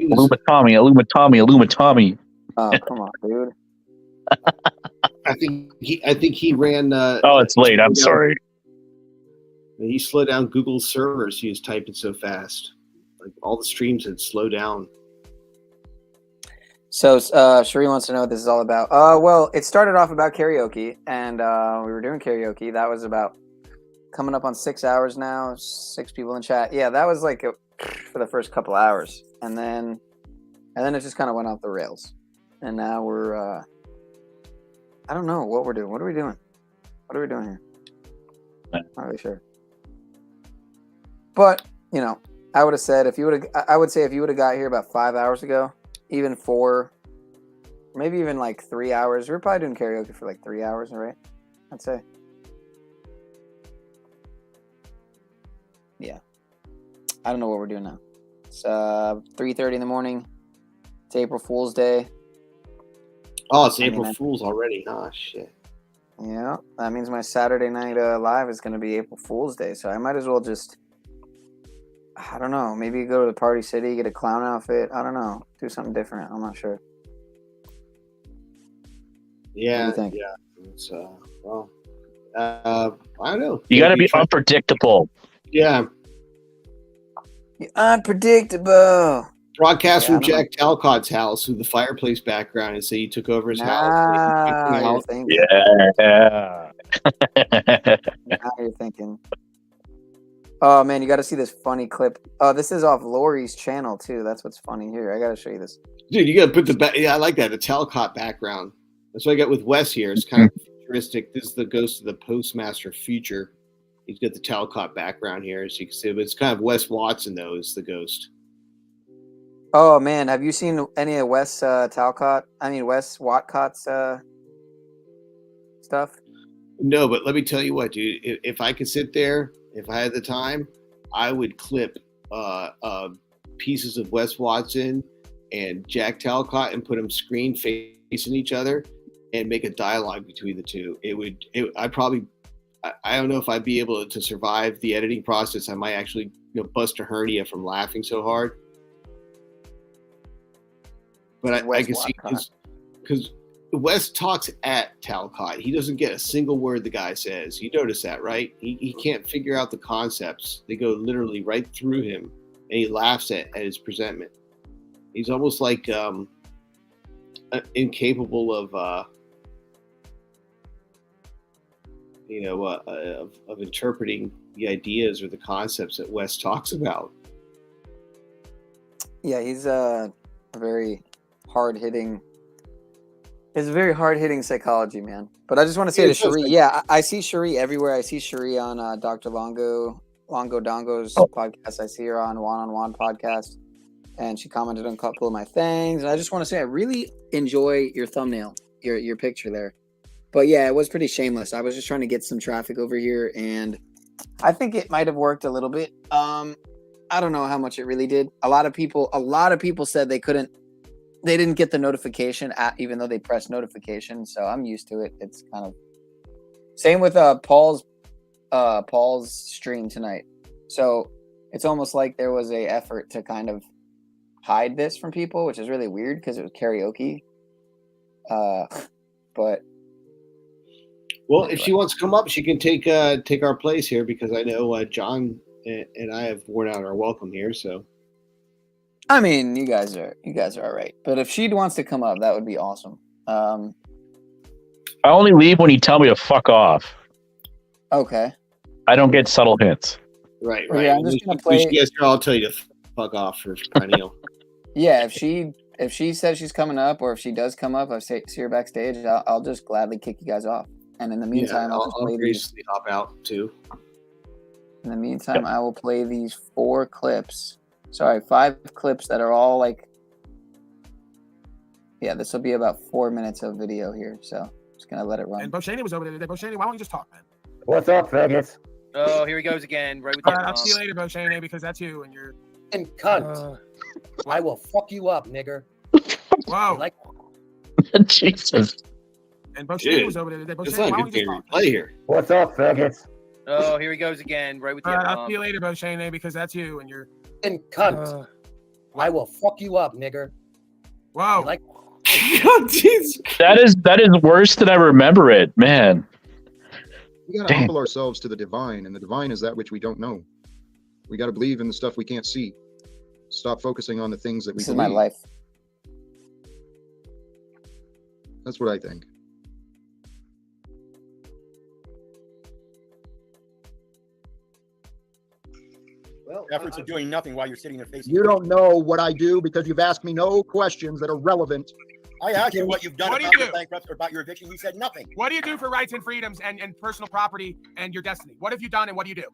was Illumitami. Oh, come on, dude. I think he ran. Oh, it's late. I'm sorry. He slowed down Google's servers. He was typing so fast. Like all the streams had slowed down. So, Cherie wants to know what this is all about. Well, it started off about karaoke, and we were doing karaoke. That was about coming up on 6 hours now. 6 people in chat. Yeah, that was like for the first couple hours, and then it just kind of went off the rails. And now we're, I don't know what we're doing. What are we doing? What are we doing here? Not really sure. But you know, I would say if you would have got here about 5 hours ago, even 4, maybe even like 3 hours. We're probably doing karaoke for like 3 hours, right? I'd say. Yeah. I don't know what we're doing now. It's 3:30 in the morning. It's April Fool's Day. Oh, it's April Fool's already. Oh shit. Yeah, that means my Saturday night live is going to be April Fool's Day, so I might as well just, I don't know, maybe go to the Party City, get a clown outfit. I don't know, do something different. I'm not sure. Yeah, what do you think? yeah. It's well, I don't know. You got to be unpredictable. Yeah. You're unpredictable. Broadcast Yeah, from Jack Talcott's house with the fireplace background and say he took over his house. Yeah. Now you're thinking. Oh man, you got to see this funny clip. Oh, this is off Lori's channel too. That's what's funny here. I got to show you this. Dude, you got to put the yeah, I like that, the Talcott background. That's what I got with Wes here. It's kind of futuristic. This is the ghost of the Postmaster Future. He's got the Talcott background here, as you can see. But it's kind of Wes Watson though, is the ghost. Oh man, have you seen any of Wes Watcott's stuff? No, but let me tell you what, dude. If I could sit there, if I had the time, I would clip pieces of Wes Watson and Jack Talcott and put them screen facing each other and make a dialogue between the two. I don't know if I'd be able to survive the editing process. I might actually bust a hernia from laughing so hard. But I can see because Wes talks at Talcott. He doesn't get a single word the guy says. You notice that, right? He can't figure out the concepts. They go literally right through him, and he laughs at his presentment. He's almost like incapable of of interpreting the ideas or the concepts that Wes talks about. Yeah, he's a very hard-hitting. It's a very hard-hitting psychology, man. But I just want to say to Cherie, yeah, I see Cherie everywhere. I see Cherie on Dr. Longo Dongo's podcast. I see her on One podcast, and she commented on a couple of my things. And I just want to say I really enjoy your thumbnail, your picture there. But yeah, it was pretty shameless. I was just trying to get some traffic over here, and I think it might have worked a little bit. I don't know how much it really did. A lot of people said they didn't get the notification even though they pressed notification. So I'm used to it. It's kind of same with Paul's stream tonight. So it's almost like there was a effort to kind of hide this from people, which is really weird because it was karaoke. But Well, if she wants to come up, she can take our place here because I know John and I have worn out our welcome here. So, I mean, you guys are all right. But if she wants to come up, that would be awesome. I only leave when you tell me to fuck off. Okay. I don't get subtle hints. Right. Yeah, I'm just gonna play. I'll tell you to fuck off for Pineal. Yeah, if she says she's coming up, or if she does come up, I see her backstage. I'll just gladly kick you guys off. And in the meantime, I'll graciously hop out too. In the meantime, I will play these 5 clips that are all like. Yeah, this will be about 4 minutes of video here, so just gonna let it run. And Boshani was over there today. Boshani, why don't you just talk, man? What's up, faggots? Oh, here he goes again. Right with I'll see you later, Boshani, because that's you and you're. And cunt. I will fuck you up, nigger. Wow. Like. Jesus. And Boshani was over there today. It's Boshani, not why a don't good you just talk? play here. What's up, faggots? Oh, here he goes again. Right with the I'll see you later, Boshani, because that's you and you're. And cunt. I will fuck you up, nigger. Wow. Like. That is worse than I remember it, man. We gotta humble ourselves to the divine, and the divine is that which we don't know. We gotta believe in the stuff we can't see. Stop focusing on the things that we This is believe. my life. That's what I think. Well, efforts of doing nothing while you're sitting there facing. You don't know what I do because you've asked me no questions that are relevant. I asked you what you've done What do about you your do? bankruptcy or about your eviction. You said nothing. What do you do for rights and freedoms and personal property and your destiny? What have you done and what do you do?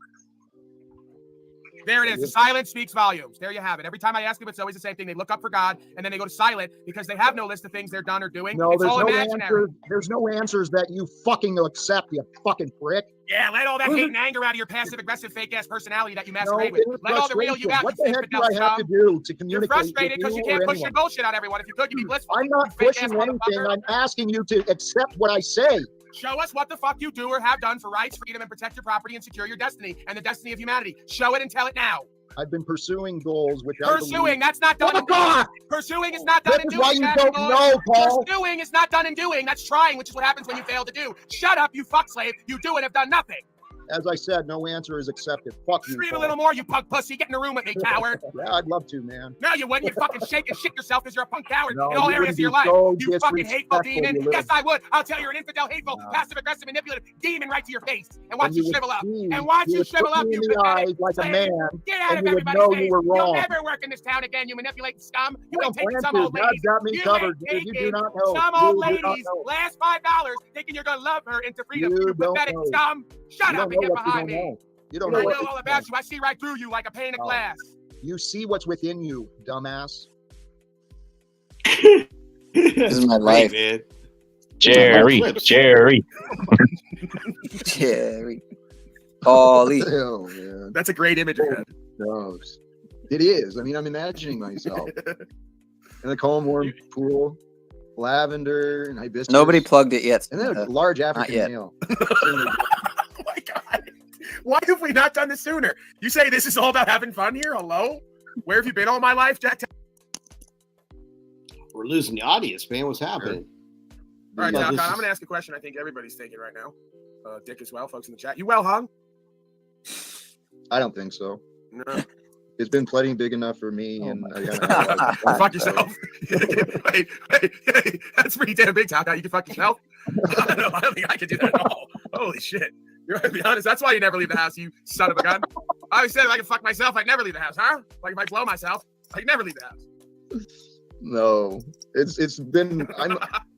There it is. The silence speaks volumes. There you have it. Every time I ask them, it's always the same thing. They look up for God and then they go to silent because they have no list of things they're done or doing. No, it's there's all no imaginary. answers. There's no answers that you fucking accept, you fucking prick. Yeah, let all that hate and anger out of your passive-aggressive, fake-ass personality that you masquerade it with. is Let all the real you frustration. out. What you the heck infidel do I have to scum. do to You're communicate frustrated because you can't or push your anyone? bullshit out everyone. If you could, you'd be blissful. I'm not You fake-ass pushing anything. motherfucker. I'm asking you to accept what I say. Show us what the fuck you do or have done for rights, freedom, and protect your property and secure your destiny and the destiny of humanity. Show it and tell it now. I've been pursuing goals, which I Pursuing, believe. that's not done in doing. Pursuing is not done in doing. This is why you don't know, Paul. Pursuing is not done in doing. That's trying, which is what happens when you fail to do. Shut up, you fuck slave. You do and have done nothing. As I said, no answer is accepted. Fuck you. Scream a Paul. little more, you punk pussy. Get in the room with me, coward. Yeah, I'd love to, man. No, you wouldn't. You fucking shake and shit yourself because you're a punk coward No, in all you areas of wouldn't your be life. so You fucking hateful disrespectful, demon. you little- Yes, I would. I'll tell you're an infidel, hateful, passive-aggressive, manipulative demon right to your face. And watch And you would shrivel up. see- And watch you would shrivel look up, me you in the pathetic eyes like a slave. man, Get out and of you would everybody's know face. you were You'll wrong. never work in this town again, you manipulating scum. You I ain't don't taking plan some to. old God's lady. got me You covered, ain't dude. You do taking not know. some You old do not lady's know. last $5 thinking you're gonna love her into freedom. You You don't pathetic know. scum. Shut You up don't and know get what you behind don't me. know. You don't I know what know you all don't about know. you. I see right through you like a pane of glass. You see what's within you, dumbass. This is my life. Man. Jerry. Jerry. Ollie. Hell, man. That's a great image of him. Gross. It is. I mean, I'm imagining myself in a calm, warm pool, lavender and hibiscus. Nobody plugged it yet. And then a large African yet. male. Oh my God. Why have we not done this sooner? You say this is all about having fun here? Hello? Where have you been all my life, Jack? We're losing the audience, man. What's happening? All right, Yeah, Talcon, this I'm is- going to ask a question I think everybody's thinking right now. Dick as well, folks in the chat. You well hung? I don't think so. No. It's been plenty big enough for me, and I gotta Fuck yourself. Wait, that's pretty damn big, Talcon. You can fuck yourself? I don't think I can do that at all. Holy shit. You're going to be honest. That's why you never leave the house, you son of a gun. I always said if I could fuck myself, I'd never leave the house, huh? Like if I blow myself, I'd never leave the house. No, it's been.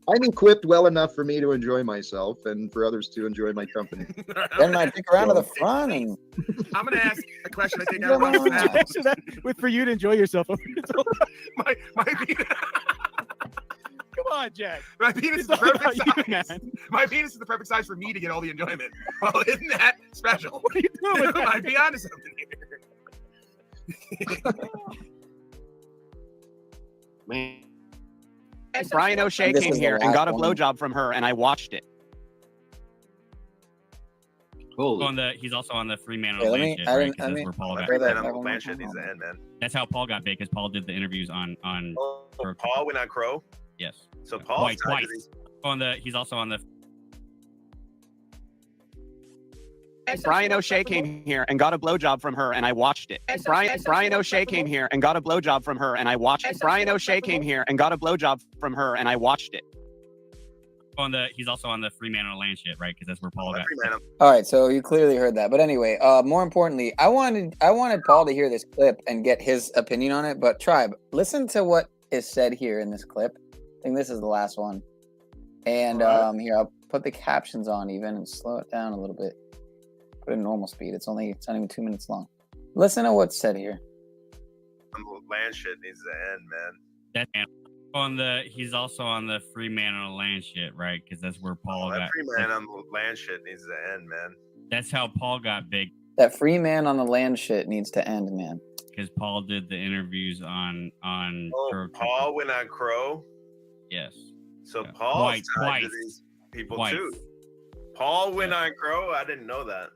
I'm equipped well enough for me to enjoy myself and for others to enjoy my company. Then I dick around to the front and I'm going to ask a question I think everyone wants to ask. With for you to enjoy yourself. my penis. Come on, Jack. My penis is the perfect size. My penis is the perfect size for me to get all the enjoyment. Well, isn't that special? What are you doing with that? Might be onto something here. Man. Brian O'Shea This came is the here and last got a one. blowjob from her, and I watched it. Holy. He's also on the free man Yeah, on let land me- shit, I right? didn't- 'Cause I that's mean, where Paul got I'll big. that Man shit needs to end, man. That's how Paul got big, because Paul did the interviews on Paul went on Crow. Yes. So Paul Twice. He's also on the Brian O'Shea came here and got a blowjob from her, and I watched it. Brian O'Shea came here and got a blowjob from her, and I watched it. Brian O'Shea came here and got a blowjob from her, and I watched it. He's also on the free man on the land shit, right? Because that's where Paul got. All right, so you clearly heard that. But anyway, more importantly, I wanted Paul to hear this clip and get his opinion on it. But Tribe, listen to what is said here in this clip. I think this is the last one. And here, I'll put the captions on even and slow it down a little bit. Put it in normal speed. It's not even 2 minutes long. Listen to what's said here. Land shit needs to end, man. That he's also on the free man on the land shit, right? Because that's where Paul got. That free man on the land shit needs to end, man. That's how Paul got big. That free man on the land shit needs to end, man. Because Paul did the interviews on. Paul went on Crow. Yes. So Paul's tied to twice. these people Twice. too. Paul went on Crow. I didn't know that.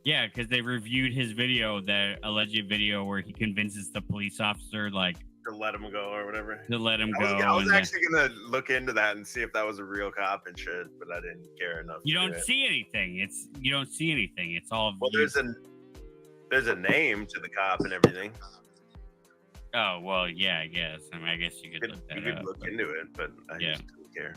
Yeah, because they reviewed his video, that alleged video where he convinces the police officer, like, To let him go or whatever. to let him go. I was and actually gonna look into that and see if that was a real cop and shit, but I didn't care enough. you to do don't it. see anything. You don't see anything. It's all. Well, there's a name to the cop and everything. Oh well, yeah, I guess. I mean, I guess you could look that You could up. look into it, but I Yeah. just didn't care.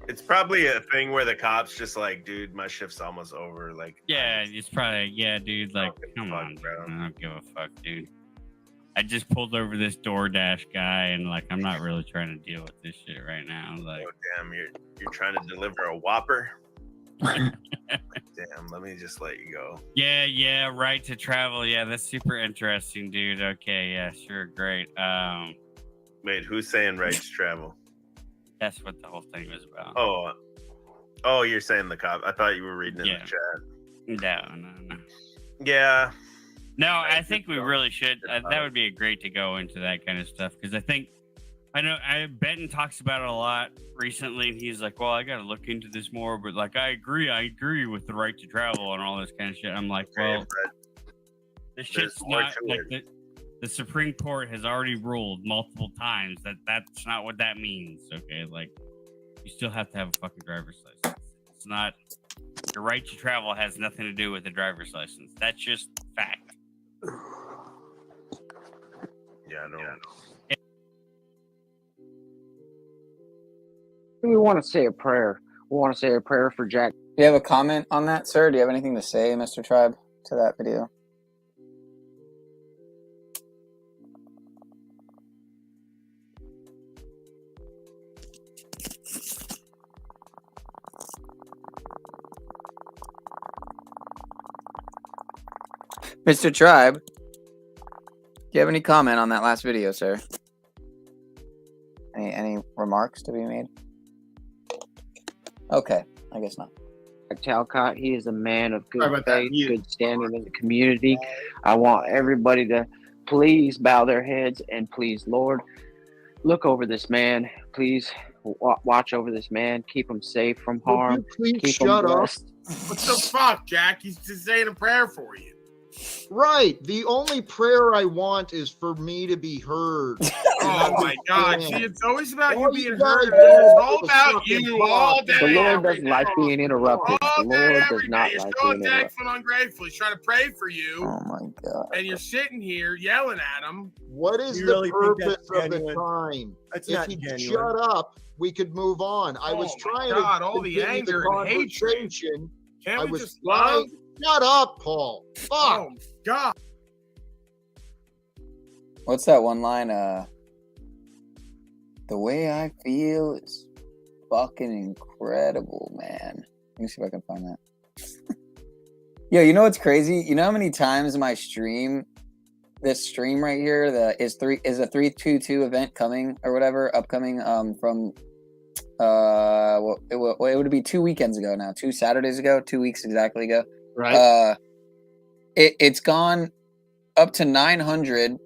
It's probably a thing where the cops just like, dude, my shift's almost over. Like, Yeah, it's probably dude. Like, come on, dude. I don't give a fuck, dude. I just pulled over this DoorDash guy, and like, I'm not really trying to deal with this shit right now. Like, oh damn, you're trying to deliver a Whopper. Damn, let me just let you go. yeah, right to travel. Yeah, that's super interesting, dude. Okay, yeah, sure, great. Wait, who's saying right to travel? That's what the whole thing was about. Oh, you're saying the cop. I thought you were reading in the chat. No. Yeah. No, I think we really should. That would be great to go into that kind of stuff, because I think Benton talks about it a lot recently, and he's like, "Well, I got to look into this more," but like, I agree with the right to travel and all this kind of shit. I'm like, well, this shit's not like the Supreme Court has already ruled multiple times that that's not what that means. Okay, like, you still have to have a fucking driver's license. It's not your right to travel has nothing to do with the driver's license. That's just fact. Yeah, I know. We want to say a prayer. We want to say a prayer for Jack. Do you have a comment on that, sir? Do you have anything to say, Mr. Tribe, to that video? Mr. Tribe, do you have any comment on that last video, sir? Any remarks to be made? Okay, I guess not. Talcott, he is a man of good faith, good standing in the community. I want everybody to please bow their heads and please, Lord, look over this man. Please watch over this man. Keep him safe from harm. Please Keep shut him up. blessed. What the fuck, Jack? He's just saying a prayer for you. Right. The only prayer I want is for me to be heard. Oh my God! See, it's always about you being guys heard. do It's is all about you all day. The Lord every doesn't like day. being interrupted. All The day, Lord every does day. not You're like so being interrupted. thankful and ungrateful. He's trying to pray for you. Oh my God. And you're sitting here yelling at him. What is You the really think purpose that's of the genuine? time? That's if not he'd genuine. shut up, we could move on. I was Oh my trying God, to all the continue anger and hatred. conversation. Can't I we was just trying. love? Shut up, Paul. Fuck. Oh God. What's that one line? The way I feel is fucking incredible, man. Let me see if I can find that. Yo, you know what's crazy? You know how many times my stream, this stream right here, is a 322 event coming or whatever, upcoming from it would be 2 weekends ago now, 2 Saturdays ago, 2 weeks exactly ago. Right. It's gone up to 900.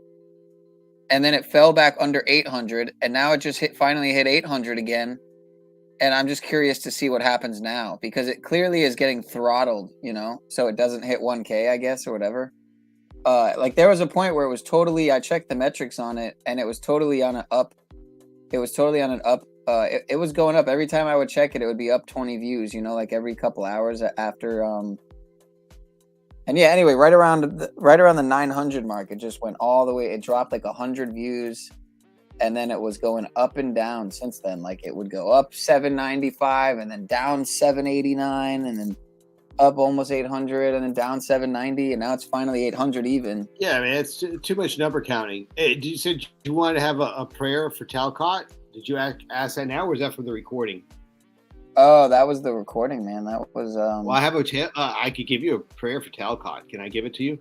And then it fell back under 800, and now it just finally hit 800 again. And I'm just curious to see what happens now, because it clearly is getting throttled, you know, so it doesn't hit 1K, I guess, or whatever. Like there was a point where it was totally, I checked the metrics on it, and it was totally on an up. It was totally on an up. It was going up every time I would check it. It would be up 20 views, you know, like every couple hours after And yeah, anyway, right around the 900 mark, it just went all the way. It dropped like 100 views, and then it was going up and down since then. Like it would go up 795, and then down 789, and then up almost 800, and then down 790, and now it's finally 800 even. Yeah, man, it's too much number counting. Hey, you said you wanted to have a prayer for Talcott? Did you ask that now, or is that from the recording? Oh, that was the recording, man. That was. Well, I have I could give you a prayer for Talcott. Can I give it to you?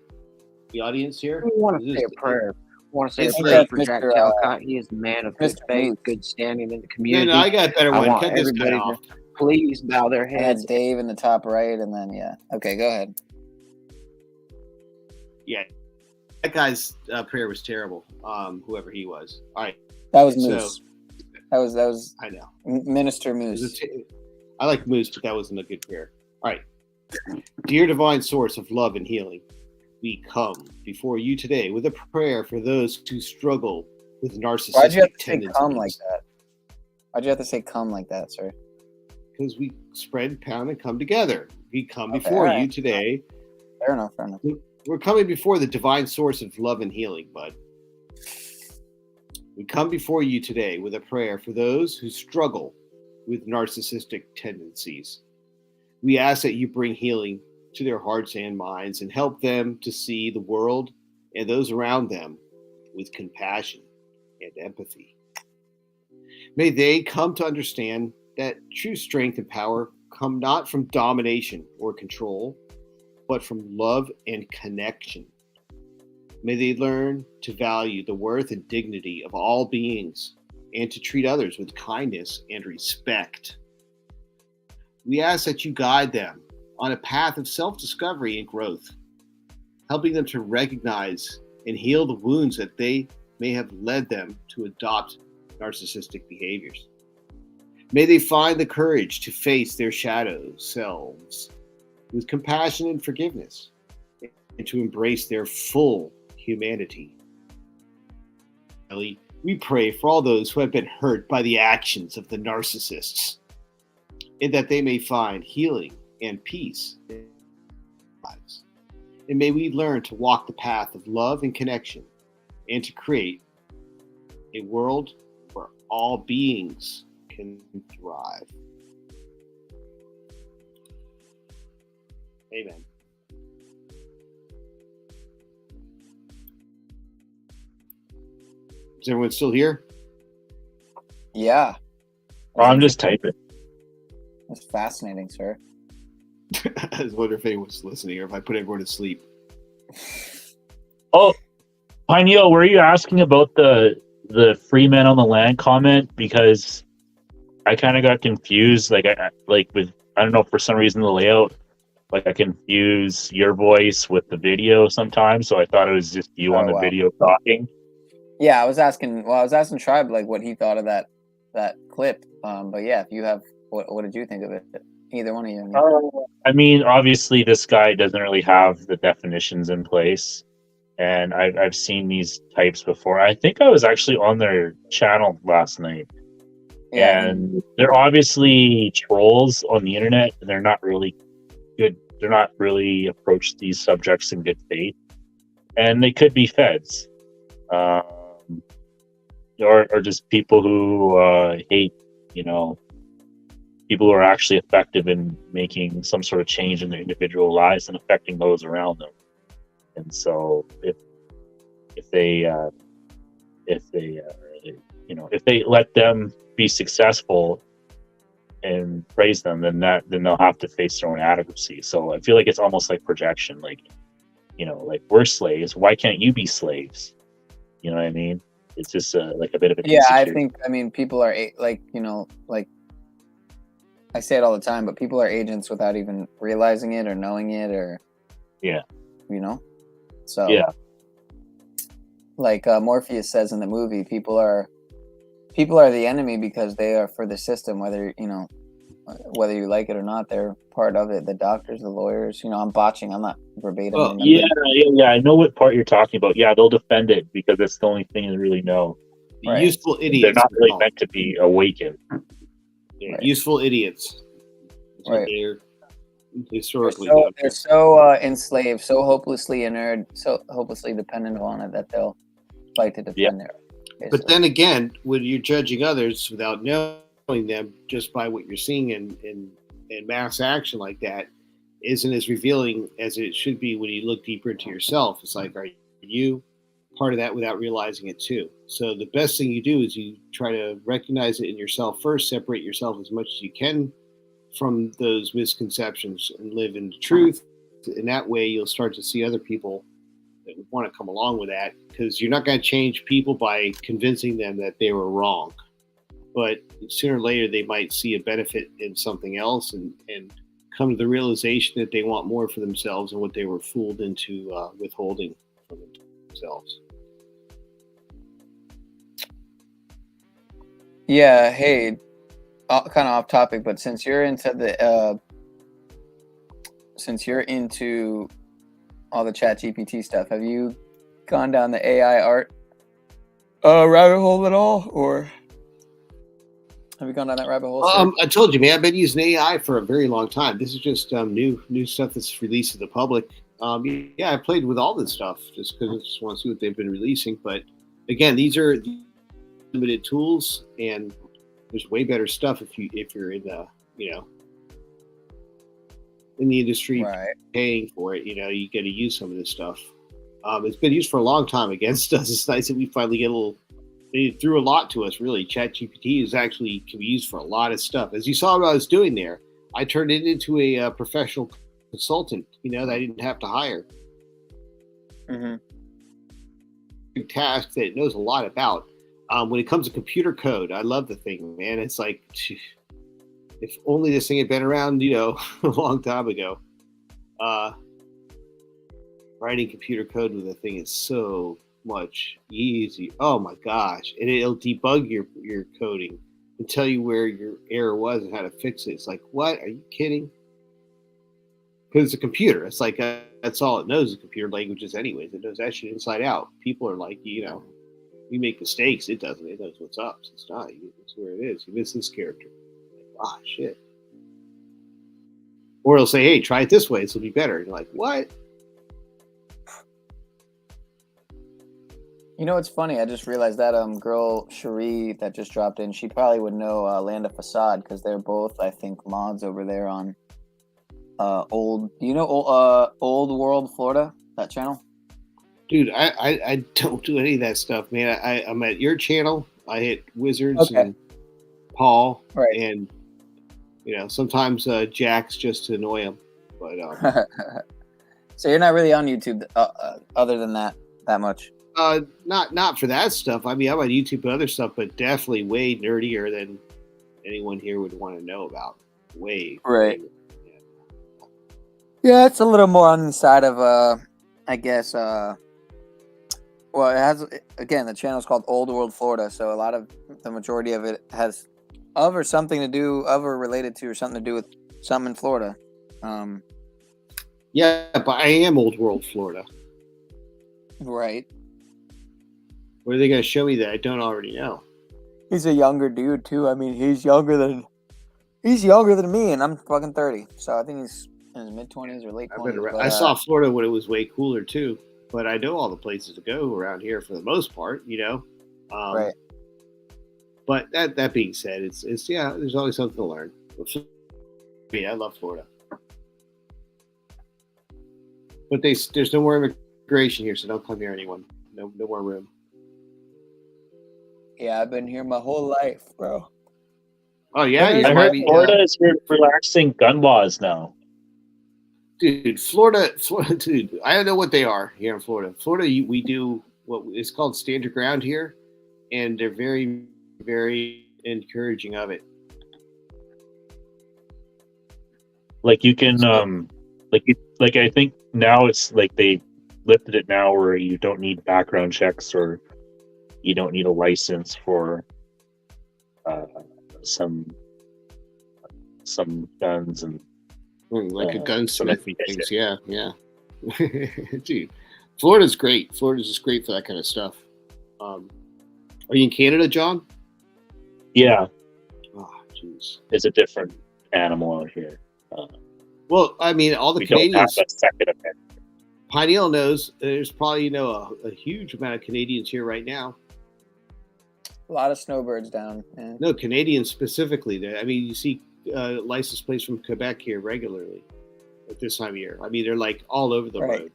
The audience here. We want to say a prayer. We want to say a prayer for Jack Talcott. He is a man of good faith, good standing in the community. No, I got a better one. I want Cut this guy everybody off. to please bow their heads. Dave in the top right, and then yeah. Okay, go ahead. Yeah, that guy's prayer was terrible. Whoever he was. All right. That was Moose. That was. I know. Minister Moose. I like Moose, but that wasn't a good prayer. All right. Dear divine source of love and healing, we come before you today with a prayer for those who struggle with narcissistic Why'd you have to say tendencies. come like that? Why'd you have to say come like that, sir? Because we spread, pound, and come together. We come before you today. Fair enough. We're coming before the divine source of love and healing, bud. We come before you today with a prayer for those who struggle with narcissistic tendencies. We ask that you bring healing to their hearts and minds and help them to see the world and those around them with compassion and empathy. May they come to understand that true strength and power come not from domination or control, but from love and connection. May they learn to value the worth and dignity of all beings and to treat others with kindness and respect. We ask that you guide them on a path of self-discovery and growth, helping them to recognize and heal the wounds that they may have led them to adopt narcissistic behaviors. May they find the courage to face their shadow selves with compassion and forgiveness, and to embrace their full humanity. We pray for all those who have been hurt by the actions of the narcissists, and that they may find healing and peace in their lives. And may we learn to walk the path of love and connection, and to create a world where all beings can thrive. Amen. Is everyone still here? Yeah. I'm just typing. That's fascinating, sir. I was wondering if anyone's listening or if I put everyone to sleep. Oh, Pineal, were you asking about the free men on the land comment? Because I kind of got confused. I don't know, for some reason the layout, I confuse your voice with the video sometimes. So I thought it was just you on the video talking. Yeah, I was asking Tribe what he thought of that clip. But yeah, if you have, what did you think of it? Either one of you. I mean, obviously this guy doesn't really have the definitions in place, and I've seen these types before. I think I was actually on their channel last night, and they're obviously trolls on the internet, and they're not really good. They're not really approach these subjects in good faith, and they could be feds. Or just people who hate, people who are actually effective in making some sort of change in their individual lives and affecting those around them. And so if they let them be successful and praise them, then they'll have to face their own inadequacy. So I feel like it's almost like projection, we're slaves. Why can't you be slaves? You know what I mean? It's just a bit of a I think people are I say it all the time, but people are agents without even realizing it or knowing it, or so Morpheus says in the movie, people are the enemy because they are for the system, whether you like it or not. They're part of it. The doctors, the lawyers. I'm botching. I'm not verbatim. Oh, yeah. I know what part you're talking about. Yeah, they'll defend it because it's the only thing they really know. The useful idiots. They're not really meant to be awakened. Yeah, useful idiots. Right. historically. They're so enslaved, so hopelessly inert, so hopelessly dependent on it that they'll fight to defend their. But then again, when you're judging others without knowing them, just by what you're seeing in mass action like that, isn't as revealing as it should be when you look deeper into yourself. It's like, are you part of that without realizing it too? So the best thing you do is you try to recognize it in yourself first, separate yourself as much as you can from those misconceptions and live in the truth. In that way, you'll start to see other people that want to come along with that, because you're not going to change people by convincing them that they were wrong. But sooner or later, they might see a benefit in something else and come to the realization that they want more for themselves than what they were fooled into withholding from themselves. Yeah. Hey, kind of off topic, but since you're into all the chat GPT stuff, have you gone down the AI art rabbit hole at all, or have you gone down that rabbit hole? I told you, man, I've been using AI for a very long time. This is just new stuff that's released to the public. Yeah, I played with all this stuff just because I just want to see what they've been releasing. But again, these are limited tools, and there's way better stuff if you're in the in the industry, paying for it. You got to use some of this stuff. It's been used for a long time against us. It's nice that we finally get a little. They threw a lot to us, really. ChatGPT can be used for a lot of stuff. As you saw what I was doing there, I turned it into a professional consultant, that I didn't have to hire. Mm-hmm. Task that it knows a lot about. When it comes to computer code, I love the thing, man. It's like, if only this thing had been around, a long time ago. Writing computer code with a thing is so much easy. Oh my gosh. And it'll debug your coding and tell you where your error was and how to fix it. It's like, what? Are you kidding? Because it's a computer. It's like, that's all it knows is computer languages anyways. It knows that shit inside out. People are like, you make mistakes. It doesn't. It knows what's up. So it's not. It's where it is. You miss this character. Like, shit. Or it'll say, hey, try it this way. This will be better. And you're like, what? It's funny. I just realized that girl Cherie that just dropped in, she probably would know Land of Facade, because they're both, I think, mods over there on Old World Florida, that channel. Dude, I don't do any of that stuff, man. I'm at your channel. I hit Wizards and Paul, and sometimes Jax just to annoy him. But so you're not really on YouTube other than that much. Not for that stuff. I mean, I'm on YouTube for other stuff, but definitely way nerdier than anyone here would want to know about. Way. Right. Yeah, it's a little more on the side of, I guess, well, it has, again, the channel is called Old World Florida, so a lot of the majority of it has or something to do, related to, or something to do with something in Florida. Yeah, but I am Old World Florida. Right. What are they going to show me that I don't already know? He's a younger dude too. I mean, he's younger than me, and I'm fucking 30. So I think he's in his mid-20s or late 20s. I saw Florida when it was way cooler too, but I know all the places to go around here for the most part, right. But that being said, it's there's always something to learn. I love Florida, but there's no more immigration here, so don't come here, anyone. No more room. Yeah, I've been here my whole life, bro. Oh yeah, I heard Florida is relaxing gun laws now. Dude, Florida, dude, I don't know what they are here in Florida. Florida, we do what is called stand your ground here, and they're very, very encouraging of it. Like you can, like I think now it's like they lifted it now where you don't need background checks or you don't need a license for some guns and like a gunsmith things. Yeah. Dude, Florida's great. Florida's just great for that kind of stuff. Are you in Canada, John? Yeah. Oh, jeez. It's a different animal out here. Well, I mean, all the We don't have Canadians. a Second Amendment. Pineal knows there's probably a huge amount of Canadians here right now. A lot of snowbirds down. Yeah. No, Canadians specifically. I mean, you see license plates from Quebec here regularly at this time of year. I mean, they're like all over the road.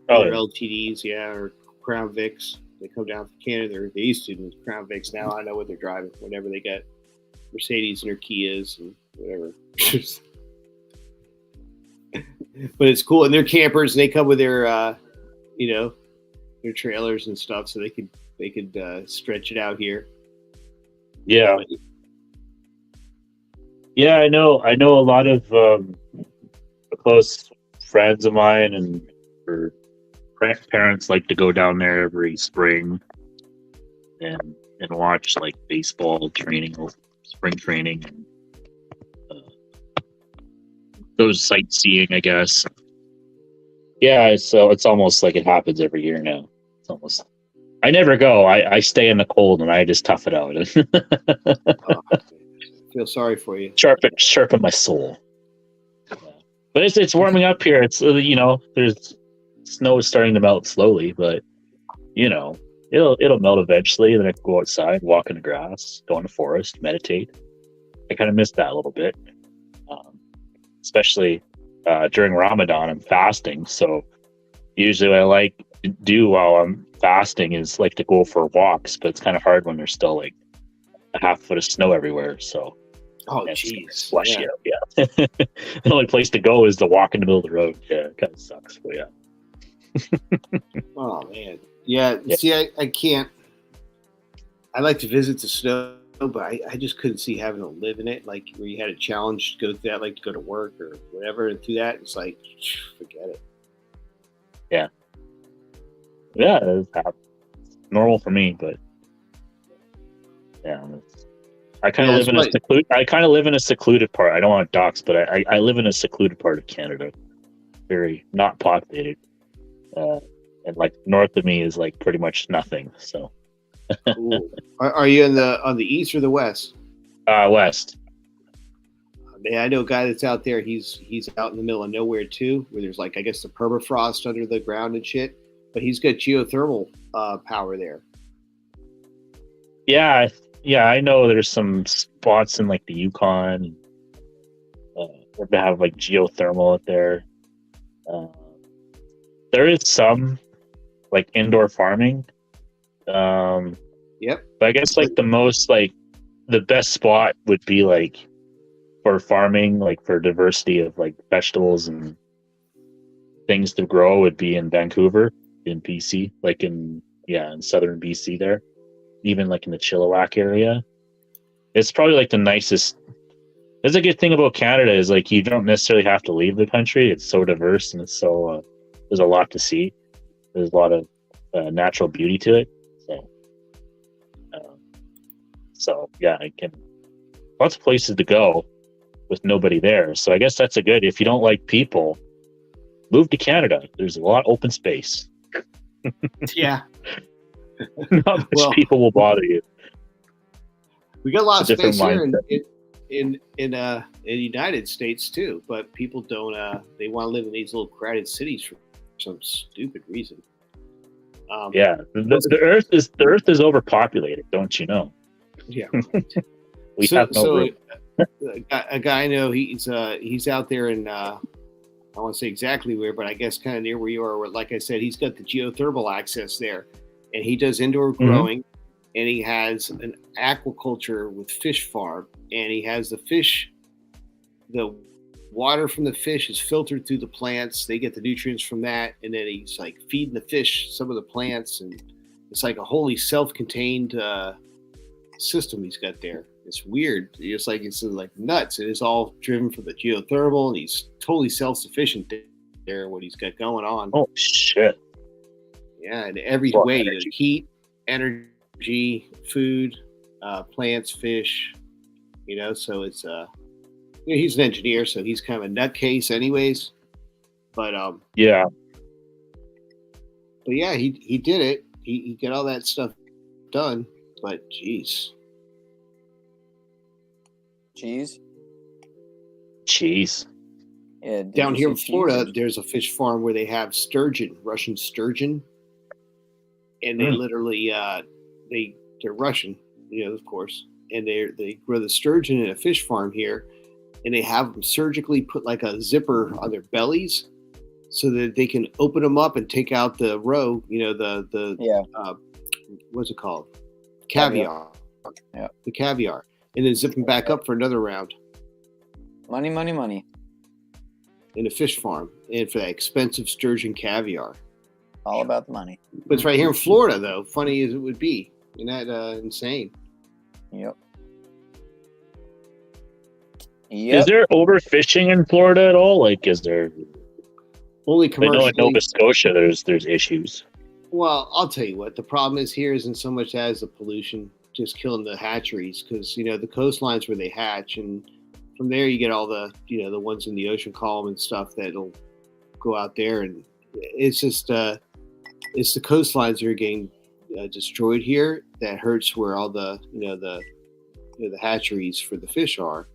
Oh, They're yeah. LTDs, yeah, or Crown Vics. They come down from Canada. They used to do Crown Vics. Now I know what they're driving. Whenever they get Mercedes and their Kias and whatever. But it's cool, and they're campers. And they come with their, their trailers and stuff, so they could stretch it out here. Yeah. Yeah, I know a lot of close friends of mine and or parents like to go down there every spring and watch like baseball training or spring training and those sightseeing, I guess. Yeah, so it's almost like it happens every year now. It's almost. I never go. I stay in the cold and I just tough it out. Feel sorry for you. Sharpen my soul. But it's warming up here. It's there's snow is starting to melt slowly, but it'll melt eventually. Then I can go outside, walk in the grass, go in the forest, meditate. I kind of miss that a little bit, especially during Ramadan. I'm fasting, so usually what I like to do while I'm fasting is like to go for walks, but it's kind of hard when there's still like a half foot of snow everywhere. So jeez, slushy out. Yeah. The only place to go is to walk in the middle of the road. Yeah, it kind of sucks, but yeah. Oh man, yeah. See, I can't. I like to visit the snow, but I just couldn't see having to live in it. Like where you had a challenge to go through that, like to go to work or whatever, and through that, it's like forget it. Yeah. Yeah, it's normal for me, but yeah, I kind of live in a secluded part. I don't want docs, but I live in a secluded part of Canada, very not populated, and like north of me is like pretty much nothing. So, Cool. Are you on the east or the west? West. Man, I know a guy that's out there. He's out in the middle of nowhere too, where there's like I guess the permafrost under the ground and shit. But he's got geothermal power there. Yeah, I know there's some spots in like the Yukon where they have like geothermal out there. There is some like indoor farming. Yep. But I guess like the best spot would be like for farming, like for diversity of like vegetables and things to grow would be in Vancouver. In BC, like in southern BC there, even like in the Chilliwack area. It's probably like the nicest. That's a good thing about Canada is like you don't necessarily have to leave the country. It's so diverse and it's so there's a lot to see. There's a lot of natural beauty to it. So yeah, I can lots of places to go with nobody there. So I guess that's a good. If you don't like people, move to Canada. There's a lot of open space. Yeah. Not much people will bother you. We got a lot of space here mindset. in the United States too, but people don't. They want to live in these little crowded cities for some stupid reason. The Earth is overpopulated, don't you know? Yeah. We have no room. A guy I know, he's out there in I want to say exactly where, but I guess kind of near where you are. Where, like I said, he's got the geothermal access there, and he does indoor growing, and he has an aquaculture with fish farm, and he has the water from the fish is filtered through the plants. They get the nutrients from that, and then he's like feeding the fish some of the plants, and it's like a wholly self-contained system he's got there. It's weird. It's like nuts. It is all driven from the geothermal, and he's totally self-sufficient there. What he's got going on. Oh shit! Yeah, in every way: heat, energy, food, plants, fish. So it's he's an engineer, so he's kind of a nutcase, anyways. But yeah. But yeah, he did it. He got all that stuff done. But Cheese. Yeah, did Down you here in see Florida, cheese? there's a fish farm where they have sturgeon, Russian sturgeon, and they literally they're Russian, of course, and they grow the sturgeon in a fish farm here, and they have them surgically put like a zipper on their bellies, so that they can open them up and take out the roe, what's it called, caviar. Yeah, the caviar, and then zip them back up for another round. Money, money, money. In a fish farm, and for that expensive sturgeon caviar. All about the money. But it's right here in Florida, though. Funny as it would be, isn't that insane? Yep. Is there overfishing in Florida at all? Like, is there? Only I know commercially. in Nova Scotia, there's issues. Well, I'll tell you what. The problem is here isn't so much as the pollution, just killing the hatcheries, because the coastlines where they hatch, and from there you get all the the ones in the ocean column and stuff that'll go out there, and it's just it's the coastlines that are getting destroyed here that hurts where all the the hatcheries for the fish are.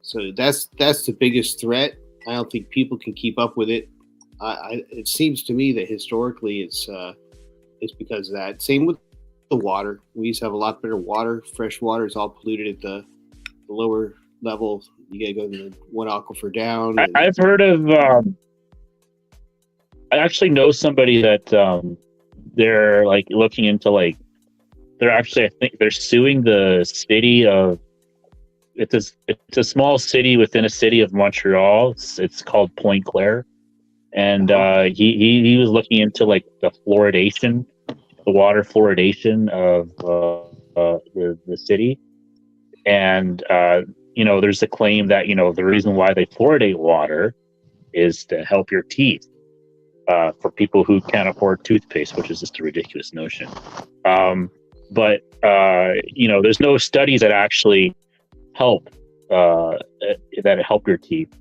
So that's the biggest threat. I don't think people can keep up with it. It seems to me that historically it's because of that. Same with the water. We used to have a lot better water. Fresh water is all polluted at the lower level. You gotta go to the one aquifer down. I've heard of. I actually know somebody that they're like looking into they're actually, I think they're suing the city of. It's a small city within a city of Montreal. It's called Pointe Claire, and he was looking into the fluoridation, the water fluoridation of the city, and there's a claim that the reason why they fluoridate water is to help your teeth, for people who can't afford toothpaste, which is just a ridiculous notion. But there's no studies that actually help your teeth,